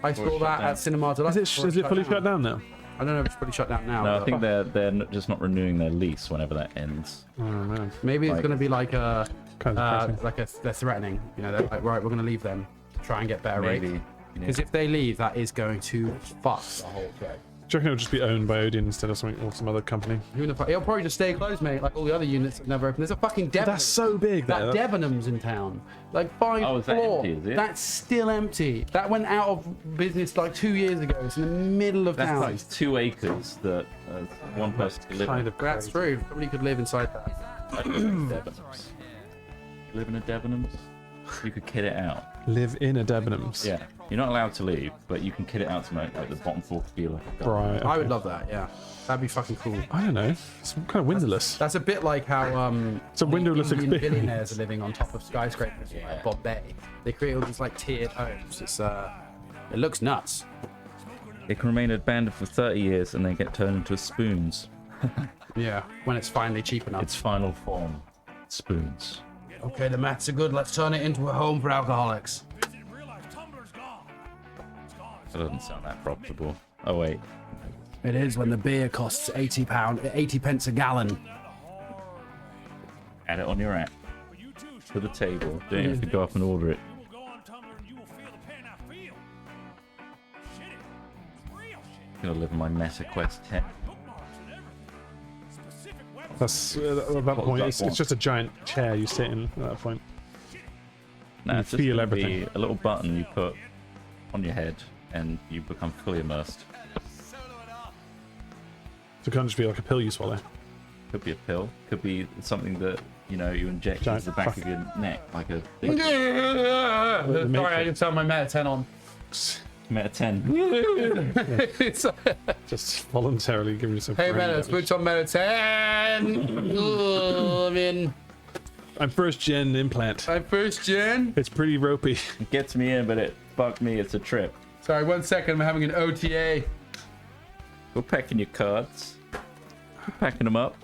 I saw that at Cinema Deluxe. Is it fully shut down now? I don't know if it's fully shut down now. No, I but think they're just not renewing their lease whenever that ends. Oh man. maybe it's like- going to be like a Kind of depressing. they're threatening. You know, they're like, right, we're going to leave them to try and get better rates. Maybe. Because if they leave, that is going to fuck the whole thing. Do you reckon it'll just be owned by Odeon instead of something or some other company? Who the fuck? It'll probably just stay closed, mate. Like all the other units that never open. There's a fucking Debenhams. That's so big That there. Debenhams in town, like 5 Oh, is that floor. empty, is it? That's still empty. That went out of business like 2 years ago. It's in the middle of That's town. like 2 acres that one person could live Kind in. of That's crazy. true. Somebody could live inside that. I live in Debenhams. You live in a Debenhams? You could kit it out. Live in a Debenhams. Yeah. You're not allowed to leave, but you can kit it out to make like the bottom floor feel like a garden. Right. I would okay. love that. Yeah, that'd be fucking cool. I don't know. It's kind of windowless. That's a bit like how It's a windowless Indian experience. billionaires are living on top of skyscrapers, like Bob Bay. They create all these like tiered homes. It's it looks nuts. It can remain abandoned for 30 years and then get turned into spoons. Yeah, when it's finally cheap enough. Its final form, spoons. Okay, the maths are good. Let's turn it into a home for alcoholics. That doesn't sound that profitable. Oh wait, It is when the beer costs £80 pence a gallon. add it on your app. To the table. Don't have to go up and order it. I'm gonna live in my Meta Quest 10. That's at that What point. does that It's just a giant chair you sit in at that point. Nah, You it's just feel gonna be everything. a little button you put on your head and you become fully immersed. So it can't just be like a pill you swallow. Could be a pill. Could be something that you inject into the back of your neck, like a Sorry, I didn't turn my Meta 10 on. Meta 10. It's, Just voluntarily giving yourself. hey, brain Meta, damage. switch on Meta 10. I'm in. I'm first gen implant. I'm first gen. It's pretty ropey. It gets me in, but it fucked me. It's a trip. Sorry, 1 second. I'm having an OTA. We're packing your cards. We're packing them up.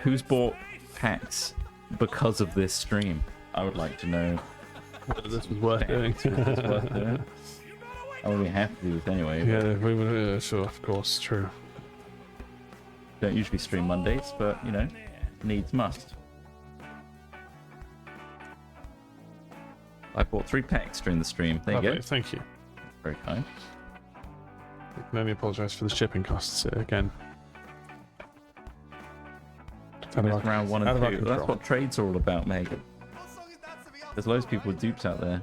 Who's bought packs because of this stream? I would like to know. Whether this was worth doing. It's worth doing. I mean, we have to do this anyway. But Yeah, we would. Sure, of course, true. don't usually stream Mondays, but needs must. I bought 3 packs during the stream. There you Lovely, go. thank you. Very kind. I can only apologise for the shipping costs again. It's out of our- Round 1 out and of our 2. That's control. what trades are all about, Megan. There's loads of people with dupes out there.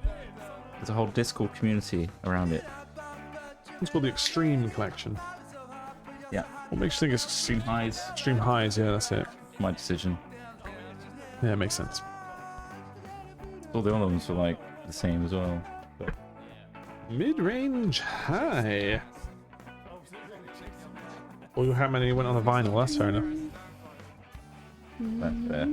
There's a whole Discord community around it. It's called the Extreme Collection. Yeah. What makes you think it's Stream highs. Extreme Highs? Yeah, that's it. My decision. Yeah, it makes sense. All the other ones were like the same as well. But Mid-range high. Well, how many went on the vinyl? That's fair enough. that's fair.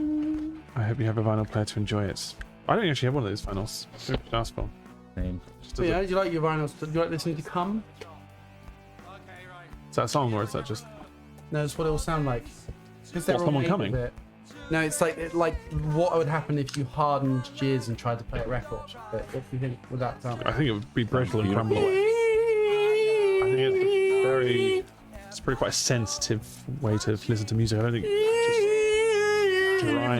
I hope you have a vinyl player to enjoy it. I don't actually have one of those vinyls. Maybe I should ask for one. Same. Just Oh, as a- yeah, do you like your vinyls? Do you like listening to Come? Is that a song or is that just? No, that's what it will sound like. Because What, someone coming? No, it's like what would happen if you hardened jizz and tried to play a record. But what do you think would that sound? I think it would be brittle and crumble away. I think it's very. It's pretty quite a sensitive way to listen to music. I don't think just dry.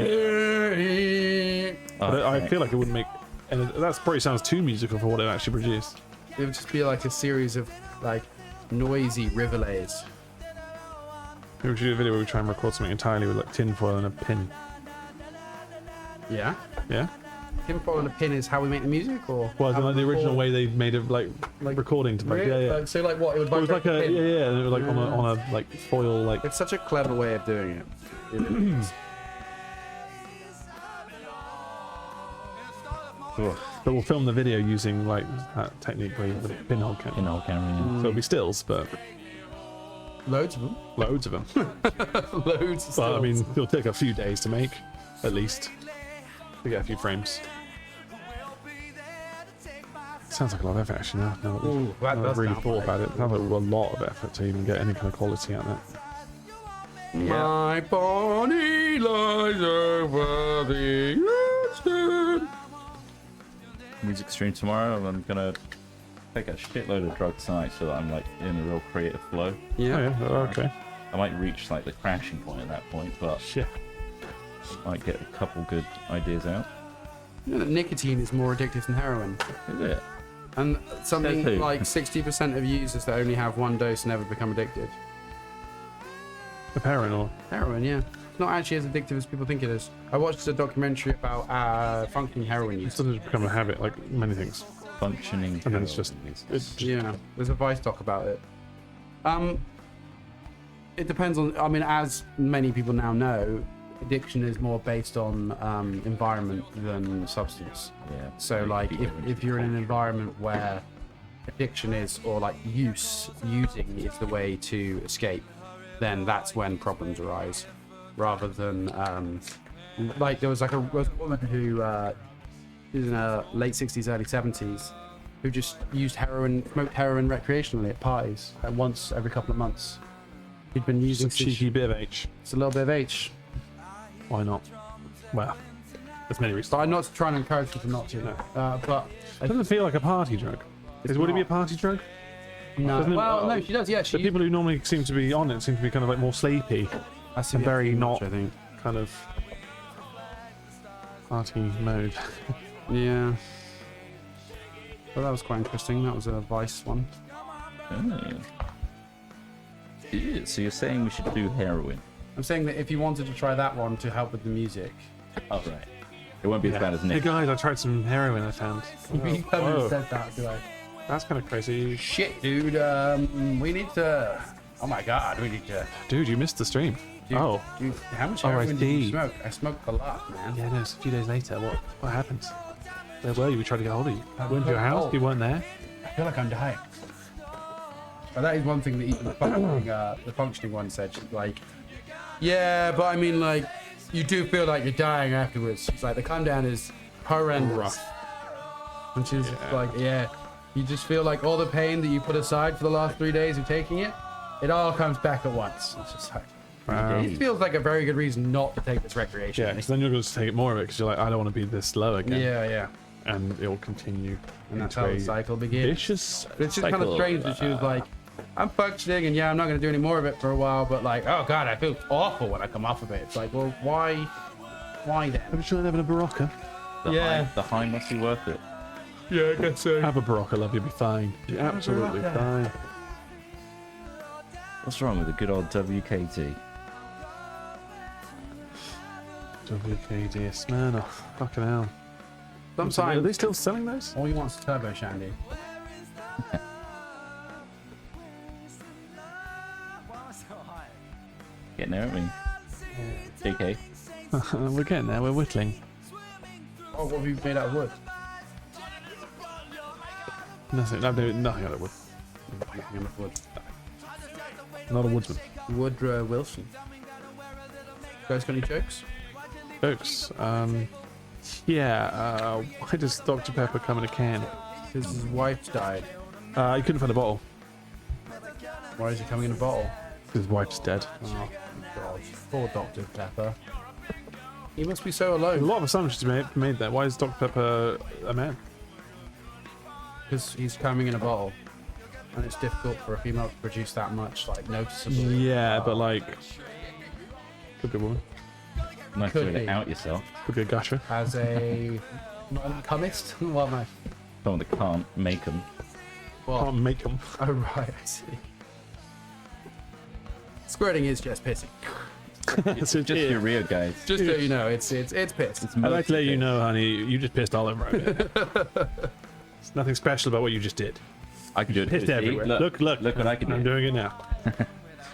I feel like it wouldn't make. And that probably sounds too musical for what it actually produced. It would just be like a series of like noisy rivulets. Maybe we should do a video where we try and record something entirely with like tinfoil and a pin. Yeah. Yeah. Tinfoil and a pin is how we make the music, or Well, how like we the original record? way they made it, like recording to like, Really? yeah. Like, so like what? It would It was like vibrate a the pin? yeah, and it was like on a like foil like. It's such a clever way of doing it. It really is. But we'll film the video using like that technique where you put a pinhole camera. Pinhole camera. So it'll be stills, but Loads of them. loads of them. Loads of Well, I mean, stills. it'll take a few days to make, at least, to get a few frames. Sounds like a lot of effort, actually. Now that we've, Ooh, that now that does I've really sound thought like about it, it sounds like a lot of effort to even get any kind of quality out of it. My body lies over the ocean. Music stream tomorrow. I'm gonna take a shitload of drugs tonight so that I'm like in a real creative flow. Oh, yeah, oh, okay. I might reach like the crashing point at that point, but Shit. might get a couple good ideas out. You know that nicotine is more addictive than heroin. Is it? And something Says who? like 60% of users that only have one dose never become addicted. The parent or Heroin, yeah. It's not actually as addictive as people think it is. I watched a documentary about functioning heroin it use. doesn't become a habit like many things. Functioning. And then it's just, heroin. it's just Yeah, there's a Vice doc about it. It depends on, I mean, as many people now know, addiction is more based on environment than substance. Yeah. So like if you're in an environment where addiction is, or like using is the way to escape, then that's when problems arise, rather than like there was a woman who was in her late 60s, early 70s, who just used heroin, smoked heroin recreationally at parties, and once every couple of months. He'd been using a cheeky bit of H. It's a little bit of H. Why not? Well, there's many reasons. But I'm not trying to encourage people not to. No. But It doesn't feel like a party drug. Would it be a party drug? no. Doesn't it- Well, no, she does. Yeah, she. The people who normally seem to be on it seem to be kind of like more sleepy, That's and very not I think. kind of party mode. Yeah. Well, that was quite interesting. That was a Vice one. Oh. Yeah, so you're saying we should do heroin? I'm saying that if you wanted to try that one to help with the music, Oh, right. It won't be as bad as Hey Nick. guys, I tried some heroin I found. you Whoa. haven't said that, do I? That's kind of crazy. Shit, dude. We need to Oh my god, we need to. Dude, you missed the stream. Dude, Oh. dude, how much Oh, I heroin did you see. smoke? I smoked a lot, man. Yeah, no, it's a few days later. What happened? Where were you? We tried to get hold of you. I Went to your house? oh. You weren't there? I feel like I'm dying. But that is one thing that even the functioning one said. She's like, yeah, but I mean, like, you do feel like you're dying afterwards. She's like, the calm down is horrendous. Rough. And she's like, yeah, you just feel like all the pain that you put aside for the last 3 days of taking it, it all comes back at once. It's just like, it feels like a very good reason not to take this recreation. Yeah, because then you're going to take more of it because you're like, I don't want to be this low again. Yeah. And it will continue. And that's into how the a cycle begins. Vicious. But it's just kind of strange that she was like, I'm functioning and yeah, I'm not going to do any more of it for a while, but like, oh god, I feel awful when I come off of it. It's like, well, why then? I'm sure having a Barocca. The high must be worth it. Yeah, I guess so. Have a Barocca, love, you'll be fine. You're absolutely fine. What's wrong with a good old WKT? WKD Smirnoff. Fucking hell. Are Sometimes they still selling those? all you want is turbo shandy. Getting there, aren't we? JK. We're getting there, we're whittling. Oh, what have you made out of wood? Nothing out of wood. Nothing enough wood. Not a woodsman. Woodrow Wilson. Guys, got any jokes? Folks, why does Dr. Pepper come in a can? Because his wife died. He couldn't find a bottle. Why is he coming in a bottle? His wife's dead. Oh, God. Poor Dr. Pepper. He must be so A alone. lot of assumptions made there. Why is Dr. Pepper a man? Because he's coming in a bottle. And it's difficult for a female to produce that much, like, noticeable. Yeah, but like... Could be a woman. Nice Could way to be. out yourself. Could be a gusher. As a non-cumist? What am I? Someone that can't make them. What? Can't make them. Oh, right, I see. Squirting is just pissing. It's Just urea, guys. Just so you know, it's piss. I'd like to let you know, honey, you just pissed all over it. There's nothing special about what you just did. I can do it. Pissed See? everywhere. Look Look what I can do. I'm doing it now.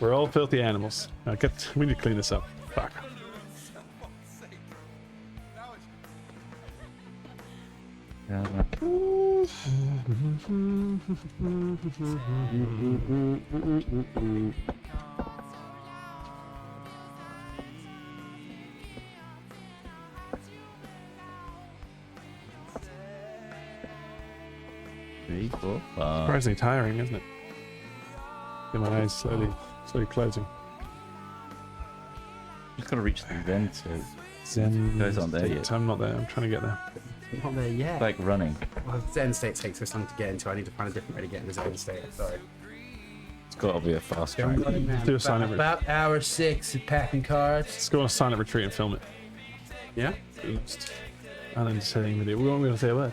We're all filthy animals. Now we need to clean this up. Fuck. Three, four, five. Surprisingly tiring, isn't it? Get my eyes slowly closing. Just gotta reach the Zen to Zen. Guys aren't there yet. I'm not there. I'm trying to get there. Not there yet. like running. Well, Zen state takes this long to get into. I need to find a different way to get into Zen state. Sorry. It's gotta be a fast track. Do a silent About hour 6 of packing cards. Let's go on a silent retreat and film it. Yeah? Just unentertaining video. We won't be able to say a word.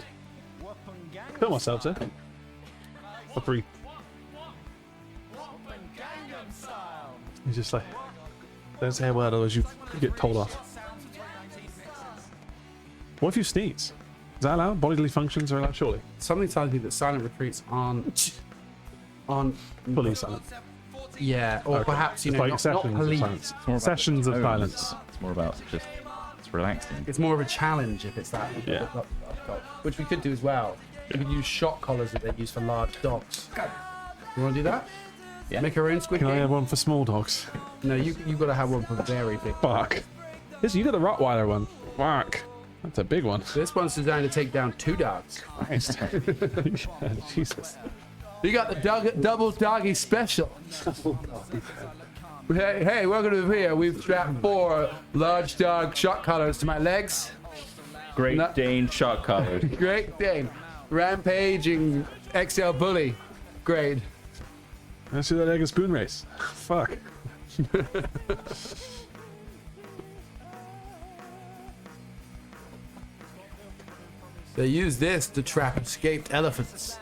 Film ourselves, eh? For free. He's just like, don't say a word, otherwise you get told off. What if you sneeze? Is that allowed? Bodily functions are allowed, surely. Something tells me that silent retreats aren't Fully silent. yeah, or Okay. perhaps It's not sessions of police. silence. It's more about Sessions the of tones. silence. It's more about just it's relaxing. It's more of a challenge if it's that. Yeah. Which we could do as well. We could use shot collars that they use for large dogs. You want to do that? Yeah. Make our own squid Can I game? have one for small dogs? No, you got to have one for very big. Fuck. This, you got the Rottweiler one. Fuck. That's a big one. This one's designed to take down 2 dogs. Christ. Yeah, Jesus. You got the double doggy special. Hey, welcome to here. We've strapped 4 large dog shot collars to my legs. Great No- Dane shot collar. Great Dane. Rampaging XL bully. Great. Let's do that egg and spoon race. Fuck. They use this to trap escaped elephants.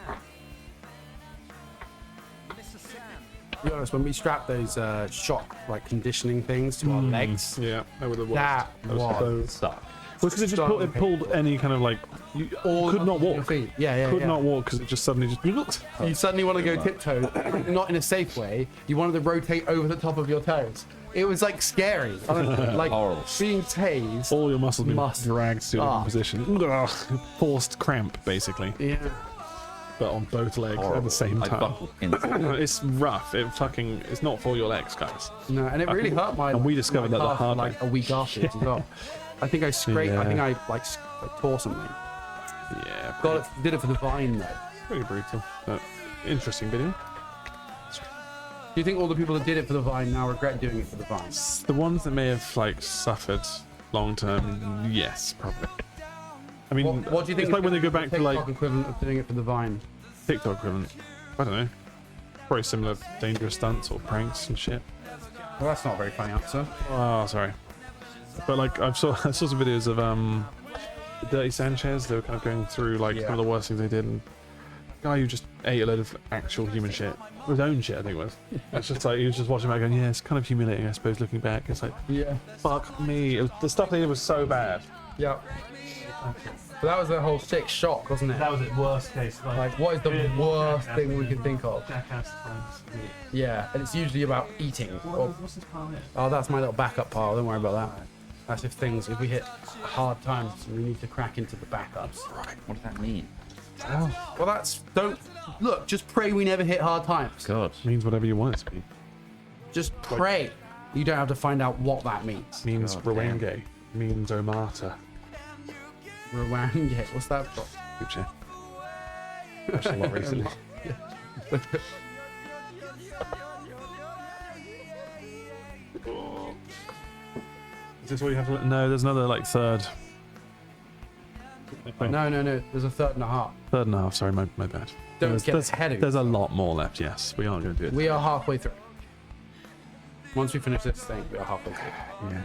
To be honest, when we strapped those shock like conditioning things to our legs, Yeah, that would have worked. that was so Suck. because it just pulled any kind of like you could not Your walk. feet. Yeah. Could not walk because it just suddenly just. You suddenly want to go tiptoe, not in a safe way. You wanted to rotate over the top of your toes. It was like scary. Like Horrible. being tased. All your muscles being Must. dragged to a different position. Ugh. Forced cramp, basically. Yeah. But on both legs at the same I time. buckled instantly. It's rough. It's not for your legs, guys. No, and it really hurt my. And we discovered my that the calf hard like way. a week afterwards as well. I think I scraped. I Yeah. think I like tore something. Yeah, Got it. Did it for the Vine though. pretty brutal. But interesting video. Do you think all the people that did it for the Vine now regret doing it for the Vine? The ones that may have like suffered long term, yes, probably. I mean, What do you think? it's like when they go back to like TikTok equivalent of doing it for the Vine. TikTok equivalent. I don't know. Probably similar dangerous stunts or pranks and shit. Well, that's not a very funny answer. Oh, sorry. But like I saw some videos of Dirty Sanchez. They were kind of going through like Yeah. some of the worst things they did. And the guy who just ate a load of actual human shit, his own shit, I think it was. It's just like he was just watching back, going, "Yeah, it's kind of humiliating, I suppose." Looking back, it's like, Yeah. fuck me. The stuff they did was so bad. Yeah. But that was the whole sick shock, wasn't it? That was it. Worst case. Like, what is the worst thing we can think of? Jackass times. Yeah, and it's usually about eating. Or, What's this pile here? oh, that's my little backup pile. Don't worry about that. That's if we hit hard times, we need to crack into the backups. Right. What does that mean? Well, look. Just pray we never hit hard times. God. Means whatever you want it to be. Just pray. You don't have to find out what that means. Means God damn. Rwange. Means Omata. Rwange. What's that for? Future. Actually, a lot recently. Is this what you have to? No, there's another like third. No. There's a third and a half. Third and a half. Sorry, my bad. Don't get ahead of There's a yourself. lot more left. Yes, we aren't going to do it. We are halfway through. Once we finish this thing, we are halfway through. Yeah.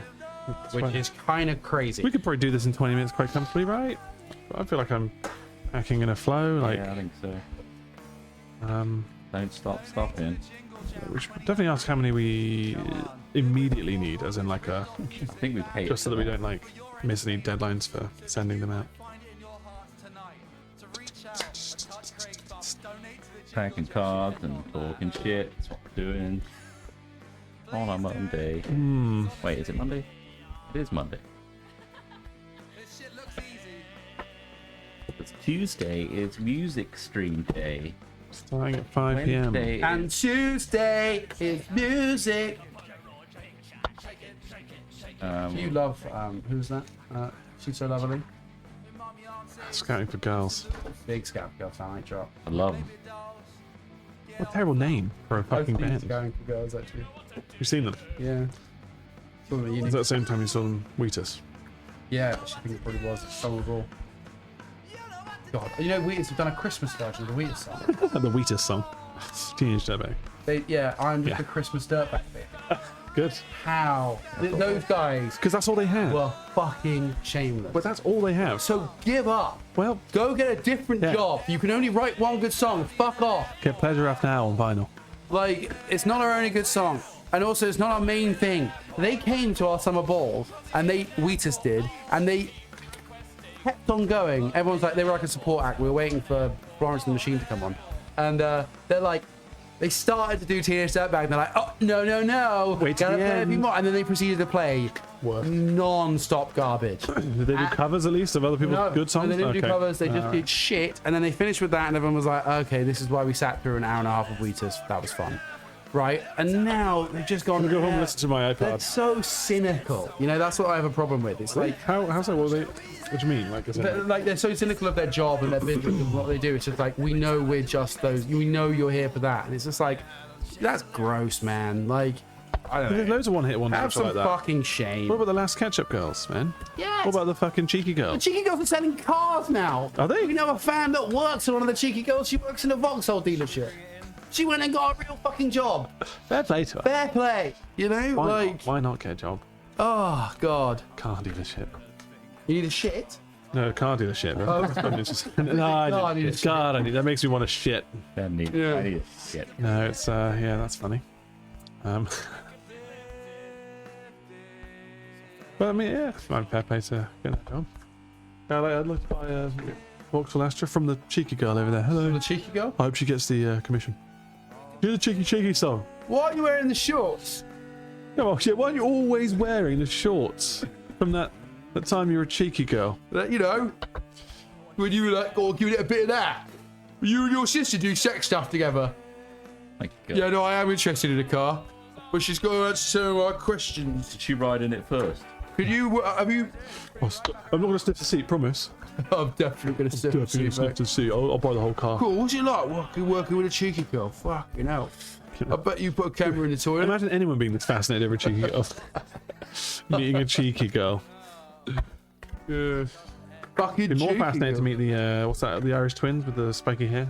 Which is kind of crazy. We could probably do this in 20 minutes quite comfortably, right? I feel like I'm hacking in a flow. Like, Yeah, I think so. um, Don't stop stopping. we should definitely ask how many we immediately need, as in like a, I think we paid. just so that we don't like miss any deadlines for sending them out. Packing cards and talking shit. That's what we're doing. On a Monday. Wait, is it Monday? It is Monday. It's Tuesday is music stream day. Starting at 5 p.m. Wednesday And is, Tuesday is music. You love who's that? She's so lovely. Scouting for girls. Big Scout Girl fan, I drop. I love 'em. What a terrible name for a fucking band. Going for girls actually. You've seen them? Yeah. Sort of a Was unique- that the same time you saw them Wheatus? Yeah, I think it probably was. It's so raw. God, you know, Wheatus have done a Christmas version of the Wheatus song. The Wheatus song. Teenage Dirtbag. I'm just Yeah. a Christmas dirtbag bit. Good. How? Those guys Because that's all they have. were fucking shameless. But that's all they have. So give up. Well, Go get a different Yeah. job. You can only write one good song. Fuck off. get Pleasure After Now on vinyl. Like, it's not our only good song. And also, it's not our main thing. They came to our summer ball, and Wheatus did, and they kept on going. Everyone's like, they were like a support act. We were waiting for Florence and the Machine to come on. And they're like, they started to do Teenage Dirtbag, and they're like, oh, no. Wait till Gotta the play a few end. more. And then they proceeded to play Work. non-stop garbage. Did they do covers at least of other people's good songs? They didn't do Okay. covers. They just Alright. did shit. And then they finished with that, and everyone was like, okay, this is why we sat through an hour and a half of Wheatus. That was fun. Right? And now they've just gone. I'm gonna go home and listen to my iPod. That's so cynical. You know, that's what I have a problem with. It's like, How's that? What do you mean? Like, is it, like they're so cynical of their job and their business and what they do. It's just like, we know we're just those. We know you're here for that. And it's just like, that's gross, man. Like, I don't there's know. loads of one-hit wonders Have like some that. fucking shame. What about the Last Ketchup Girls, man? Yes. What about the fucking Cheeky The Girls? Cheeky Girls are selling cars now. Are they? We know a fan that works at one of the Cheeky Girls. She works in a Vauxhall dealership. She went and got a real fucking job. Fair play to her. Fair play. You know, like, Why not get a job? oh god. Car dealership. You need a shit. No, car dealership. Oh. It's just, no, I need a God, that makes me want to shit. I need a shit. No, it's yeah, that's funny. But I mean, yeah, it's my fair play to get that done. I'd like to buy Vauxhall Astra from the cheeky girl over there. Hello. The cheeky girl? I hope she gets the commission. Do the cheeky song. Why are you wearing the shorts? Come on, shit, why are you always wearing the shorts from that time you were a cheeky girl? You know, when you were like, oh, giving it a bit of that. You and your sister do sex stuff together. My God. Yeah, no, I am interested in a car, but she's got to answer some of our questions. Did she ride in it first? Could you, have you... I'm not going to sniff the seat, promise. I'm definitely going to Definitely sniff sniff the seat. I'll buy the whole car. Cool, what's it like working with a cheeky girl? Fucking hell. I bet you put a camera in the toilet. Imagine anyone being this fascinated over a cheeky girl. Meeting a cheeky girl. Fucking It'd be more cheeky fascinating to girl. meet the what's that? The Irish twins with the spiky hair.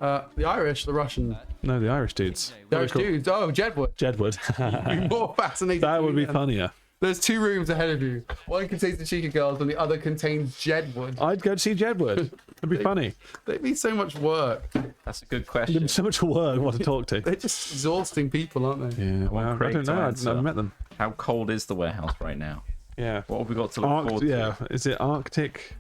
The Irish, the Russian. No, the Irish dudes. The Irish dudes. Oh, Jedward. Jedward. Be more fascinating. That would be than- funnier. There's 2 rooms ahead of you. One contains the cheeky girls and the other contains Jedward. I'd go to see Jedward. It'd be funny. They'd be so much work. That's a good It'd question. be so much work what to talk to. They're just exhausting people, aren't they? Yeah, well, I Craig don't to know. I've answer. never met them. How cold is the warehouse right now? Yeah. What have we got to look forward to? Yeah. Is it Arctic,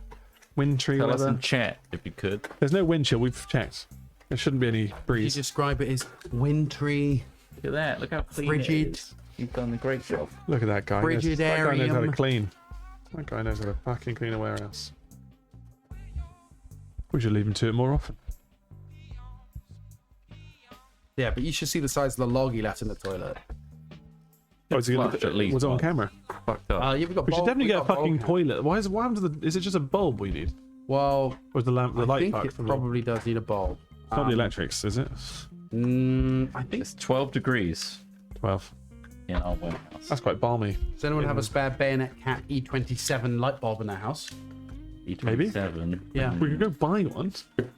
wintry Tell us weather? in chat if you could. There's no wind chill. We've checked. There shouldn't be any You breeze. describe it as wintry. Look at that. Look how clean Frigid. it is. You've done a great job. Look at that guy. That guy knows how to Frigidarium. clean. That guy knows how to fucking clean a warehouse. We should leave him to it more often. Yeah, but you should see the size of the log he left in the toilet. Oh, is he gonna, Flush at least was it on once. camera? Fucked up. Yeah, we got We should bulb- definitely we get a got bulb fucking here. toilet. What happened to the? Is it just a bulb we need? Well, Or is the lamp, the I light think fucked it from probably does need a bulb. It's not the electrics, is it? I think. It's 12 degrees 12. in our warehouse. That's quite balmy. Does anyone have a spare Bayonet Cat E27 light bulb in their house? Maybe. E27. Yeah. We could go buy one.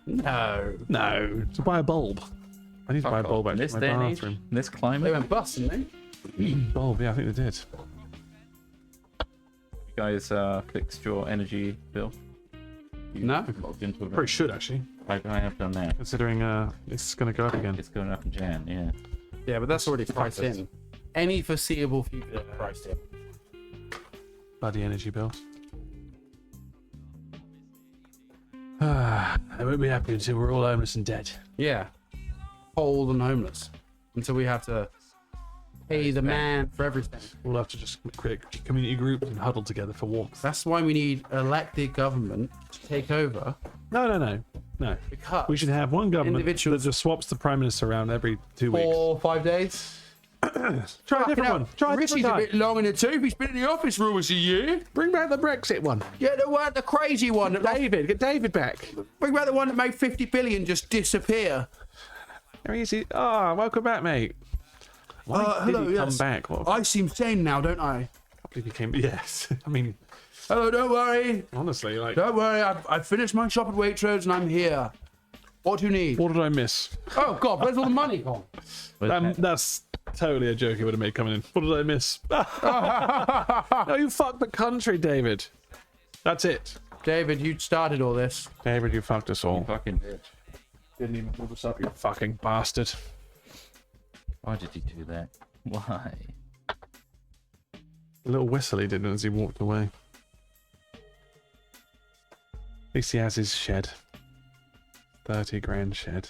No. No, to buy a bulb. I need to buy a Fuck bulb off. In actually this for day my and age, bathroom. in this They climate, went bust, didn't they? Bulb, yeah, I think they did. you guys fixed your energy bill? You No. logged into a Probably should actually, I have done that. considering it's going to go up again. It's going up in Jan, yeah. Yeah, but that's already priced in. Any foreseeable future priced in. Bloody energy bills. I won't be happy until we're all homeless and dead. Yeah. Cold and homeless. Until we have to pay the man for everything. We'll have to just create community groups and huddle together for warmth. That's why we need elected government to take over. No. Because We should have one government Individuals- that just swaps the prime minister around every 2 weeks. 4 or 5 days. Try a different one. Try a Richie's different a guy. bit long in the tooth. He's been in the office for almost a year. Bring back the Brexit one. Get the crazy one. That Get David back. bring back the one that made 50 billion just disappear. How easy. Ah, welcome back, mate. Why did hello, he come yes. back? What I seem sane now, don't I? he became? Yes. I mean, Hello, don't worry. honestly, like, Don't worry. I've finished my shop at Waitrose and I'm here. What do you need? what did I miss? Oh, God, where's all the money gone? That's totally a joke he would have made coming in. What did I miss? No, you fucked the country, David. That's it. David, you started all this. David, you fucked us all. Fucking bitch. Didn't even hold us up, you fucking bastard. Why did he do that? Why? A little whistle he did as he walked away. At least he has his shed. 30 grand shed.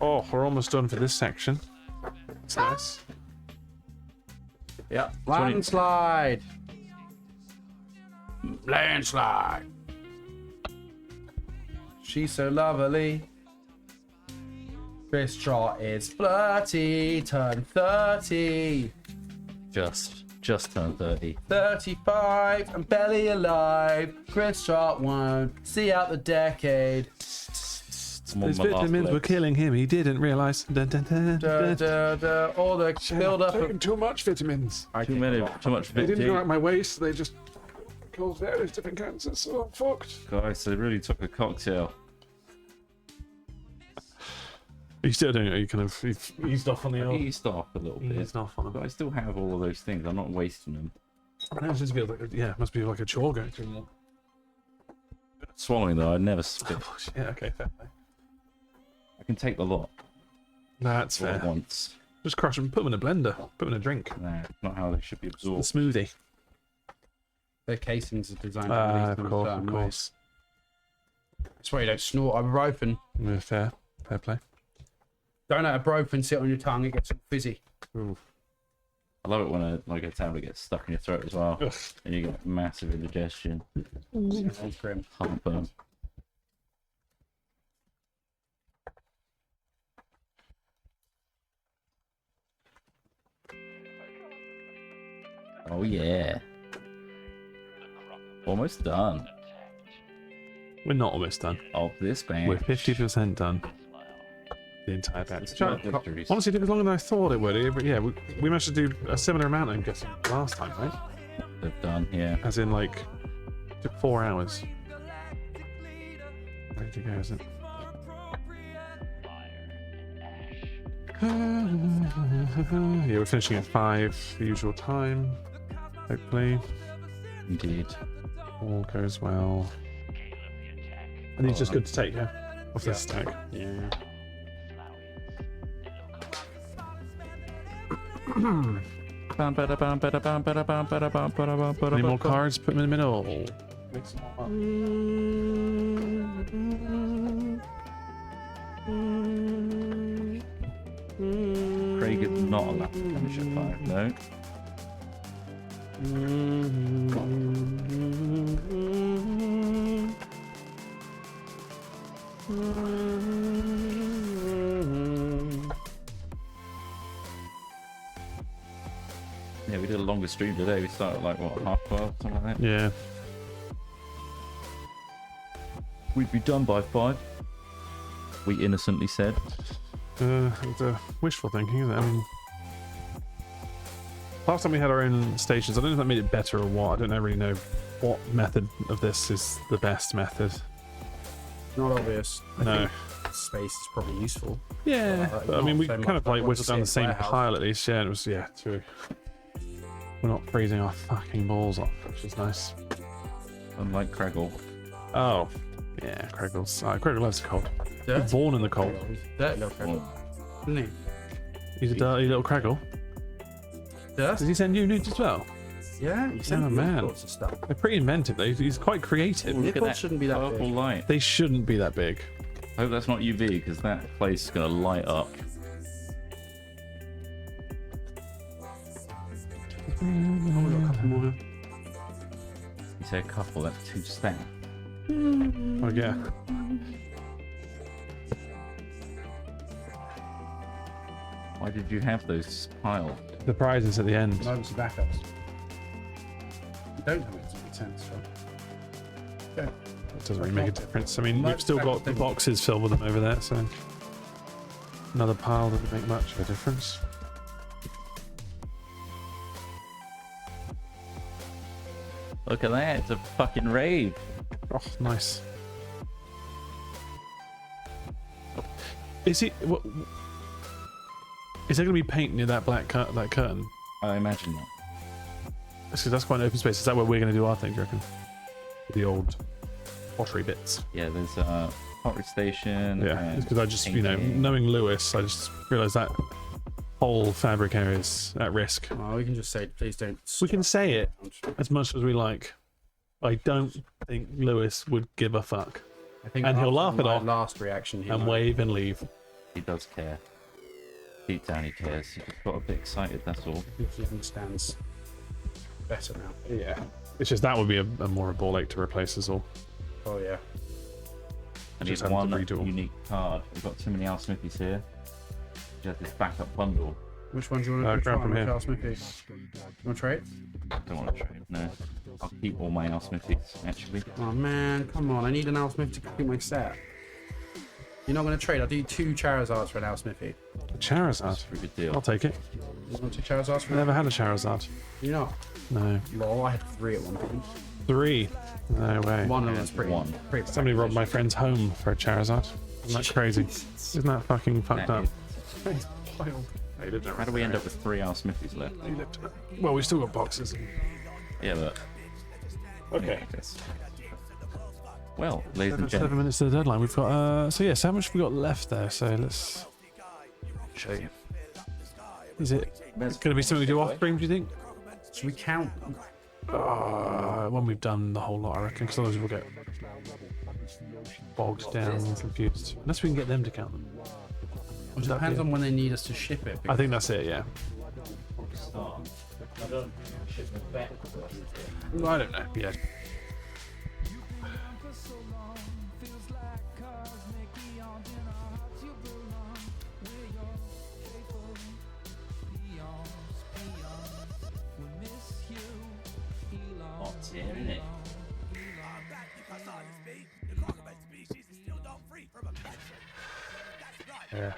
Oh, we're almost done for this section. That's nice. Yeah. Landslide. Landslide. She's so lovely. Chris Trot is flirty, turned 30, Just turned 30. 35, and barely alive. Chris Trot won't see out the decade. I'm on His my last vitamins were legs. killing him. He didn't realise. All the build up Taking of... too much vitamins. Too much They didn't go vitamin. out my waist. They just caused various different cancers. So I'm fucked. Guys, they really took a cocktail. You still doing it? You kind of you've eased off on the I old. eased off a little bit. Eased off on But them. I still have all of those things. I'm not wasting them. I know it just feels like it must be like a chore going through them. Swallowing though, I never spit. Yeah, okay, fair play. I can take the lot That's all fair. at once. Just crush them, put them in a blender, put them in a drink. No, not how they should be The absorbed. smoothie. Their casings are designed to release them in certain ways. course. That's why you don't snort ibuprofen. Yeah, fair play. Don't let ibuprofen sit on your tongue, it gets all fizzy. Ooh. I love it when a tablet gets stuck in your throat as well, Ugh. and you get massive indigestion. Sounds grim. Heartburn. Oh yeah. Almost done. We're not almost done. Of this band. We're 50% done. The entire batch. Victories. Honestly, it took longer than I thought it would. Yeah, we managed to do a similar amount, I'm guessing, last time, right? They've done, yeah. As in, like, took 4 hours. Ready to go, is it? Yeah, we're finishing at 5, the usual time. Hopefully, Indeed. all goes well. And he's just good to take, yeah? Off this stack. Yeah. Any more cards? Put them in the middle. Mix them all up. Craig is not allowed to finish at 5, no. Yeah, we did a longer stream today. We started at like, what, 12:30, something like that? Yeah. We'd be done by 5. We innocently said. It's wishful thinking, isn't it? I mean, last time we had our own stations, I don't know if that made it better or what. I don't really know what method of this is the best method. Not obvious. I No. think space is probably useful. Yeah, but I mean, we so kind much of like like whittled down the same warehouse. pile at least. Yeah, and it was, yeah, true. We're not freezing our fucking balls off, which is nice. Unlike Craigle. Oh, yeah, Craigle's. Craigle loves the cold. He's Dirty. born in the cold. Dirty little Craigle, isn't he? He's a dirty little Craigle. Does he send you nudes as well? Yeah, he sent Oh, me man. all sorts of stuff. They're pretty inventive though. He's quite creative. Look at Nipples that shouldn't be that purple big. light. They shouldn't be that big. I hope that's not UV, because that place is going to light up. Oh, we got a couple more. You say a couple, that's 2 stack. Oh yeah. Why did you have those piled? The prizes at the end. Emergency backups. You don't have it, doesn't make sense, right? Okay. It doesn't really make a difference. I mean, we've still got the boxes filled with them over there, so another pile doesn't make much of a difference. Look at that, it's a fucking rave. Oh, nice. Is it? What? Is there going to be paint near that black that curtain? I imagine not. That's quite an open space. Is that where we're going to do our thing? Do you reckon? The old pottery bits. Yeah, there's a pottery station. Yeah, and because I just, you know, painting. knowing Lewis, I just realised that whole fabric area is at risk. Well, we can just say, please don't. We can say it as much as we like. I don't think Lewis would give a fuck I think and he'll after laugh it my off Last reaction, he and might. wave and leave. He does care. Deep down he cares. He just got a bit excited, that's all. I think he understands better now. Yeah, it's just that would be a more a ball ache to replace us all. Oh yeah. I Just need having one to redo 'em. unique card. We've got too many Al Smithies here. You have this backup bundle. Which one do you want to grab from here. Charles Smithy? You want to trade? Don't want to trade, no. I'll keep all my Al Smithies, actually. Oh man, come on! I need an Al Smith to complete my set. You're not going to trade? I'll do 2 Charizards for an Al Smithy. Charizard. That's a pretty good deal. I'll take it. You want 2 Charizards for I never had a Charizard. You know? No. Lol, I had 3 at one point. 3. No way. One of them's pretty. One. Pretty Somebody robbed my friend's home for a Charizard. Isn't that crazy? Isn't that fucking fucked That up? is- How do we end up with 3 Al Smithies left? Well, we've still got boxes. Yeah, but... Okay. I guess. Well, ladies and 7 gentlemen, minutes to the deadline. We've got so yes, how much have we got left there? So let's show you. Is it going to be something we do off stream, do you think? Should we count them? When we've done the whole lot, I reckon, because otherwise we'll get bogged down and confused. Unless we can get them to count them. It depends on when they need us to ship it. I think that's it, yeah. I don't know, yeah. Yeah.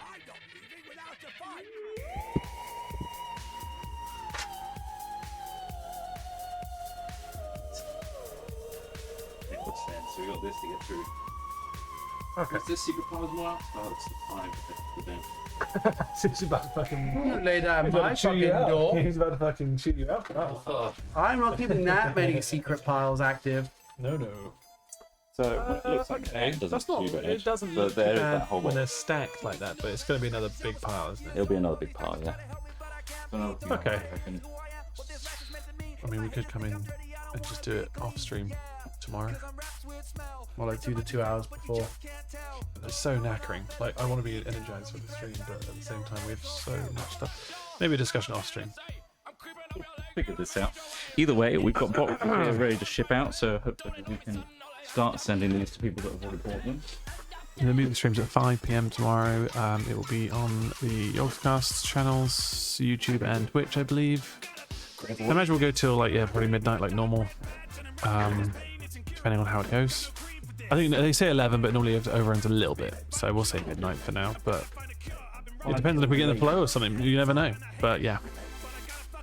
What's that? So we got this to get through. Okay. Is this secret powers more? Oh, it's the 5. He's about to fucking Lay down my shoot fucking you out. door. He's about to fucking shoot you out. Oh. I'm not keeping that many secret piles active. No. So it looks like Okay, that's not. It doesn't look there is bad that whole when one. they're stacked like that, but it's going to be another big pile, isn't it? It'll be another big pile, yeah. Okay. I mean, we could come in and just do it off stream tomorrow. Or like do the 2 hours before. It's so knackering. Like, I want to be energized for the stream, but at the same time, we have so much stuff. Maybe a discussion off stream. Figure this out. Either way, we've got boxes here ready to ship out, so hopefully we can start sending these to people that have already bought them. The music stream's at 5 PM tomorrow. It will be on the Yogscast channels, YouTube and Twitch, I believe. I imagine we'll go till like, yeah, probably midnight like normal. Depending on how it goes. I think they say 11, but normally it overruns a little bit. So we'll say midnight for now, but it depends on if we get in the flow or something. You never know. But yeah,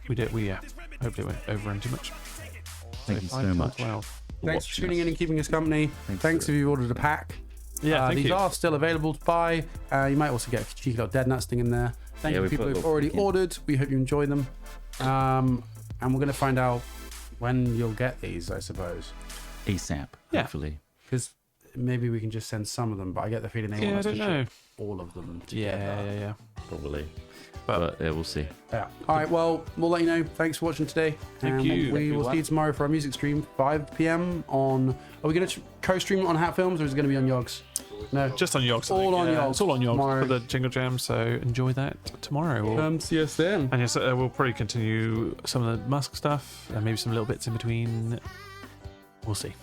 hopefully it won't overrun too much. Thank you so 5 till much. 12. Thanks for tuning in and keeping us company. Thanks if you've ordered a pack. Yeah, thank these you. are still available to buy. You might also get a cheeky little dead nuts thing in there. Thank you we to people put a who've little already in. ordered. We hope you enjoy them. And we're going to find out when you'll get these, I suppose. ASAP, Yeah. hopefully. Because maybe we can just send some of them, but I get the feeling they Yeah, I want us to don't know. ship all of them together. Yeah. Probably. But yeah, we'll see. Yeah. All right, well, we'll let you know. Thanks for watching today. Thank and you. We will see you tomorrow for our music stream, 5 PM on... Are we going to co-stream it on Hat Films, or is it going to be on Yogs? No. Just on Yogs. All on Yogs. It's all on Yogs Tomorrow. for the Jingle Jam, so enjoy that tomorrow. See us then. And yes, we'll probably continue some of the Musk stuff and maybe some little bits in between. We'll see.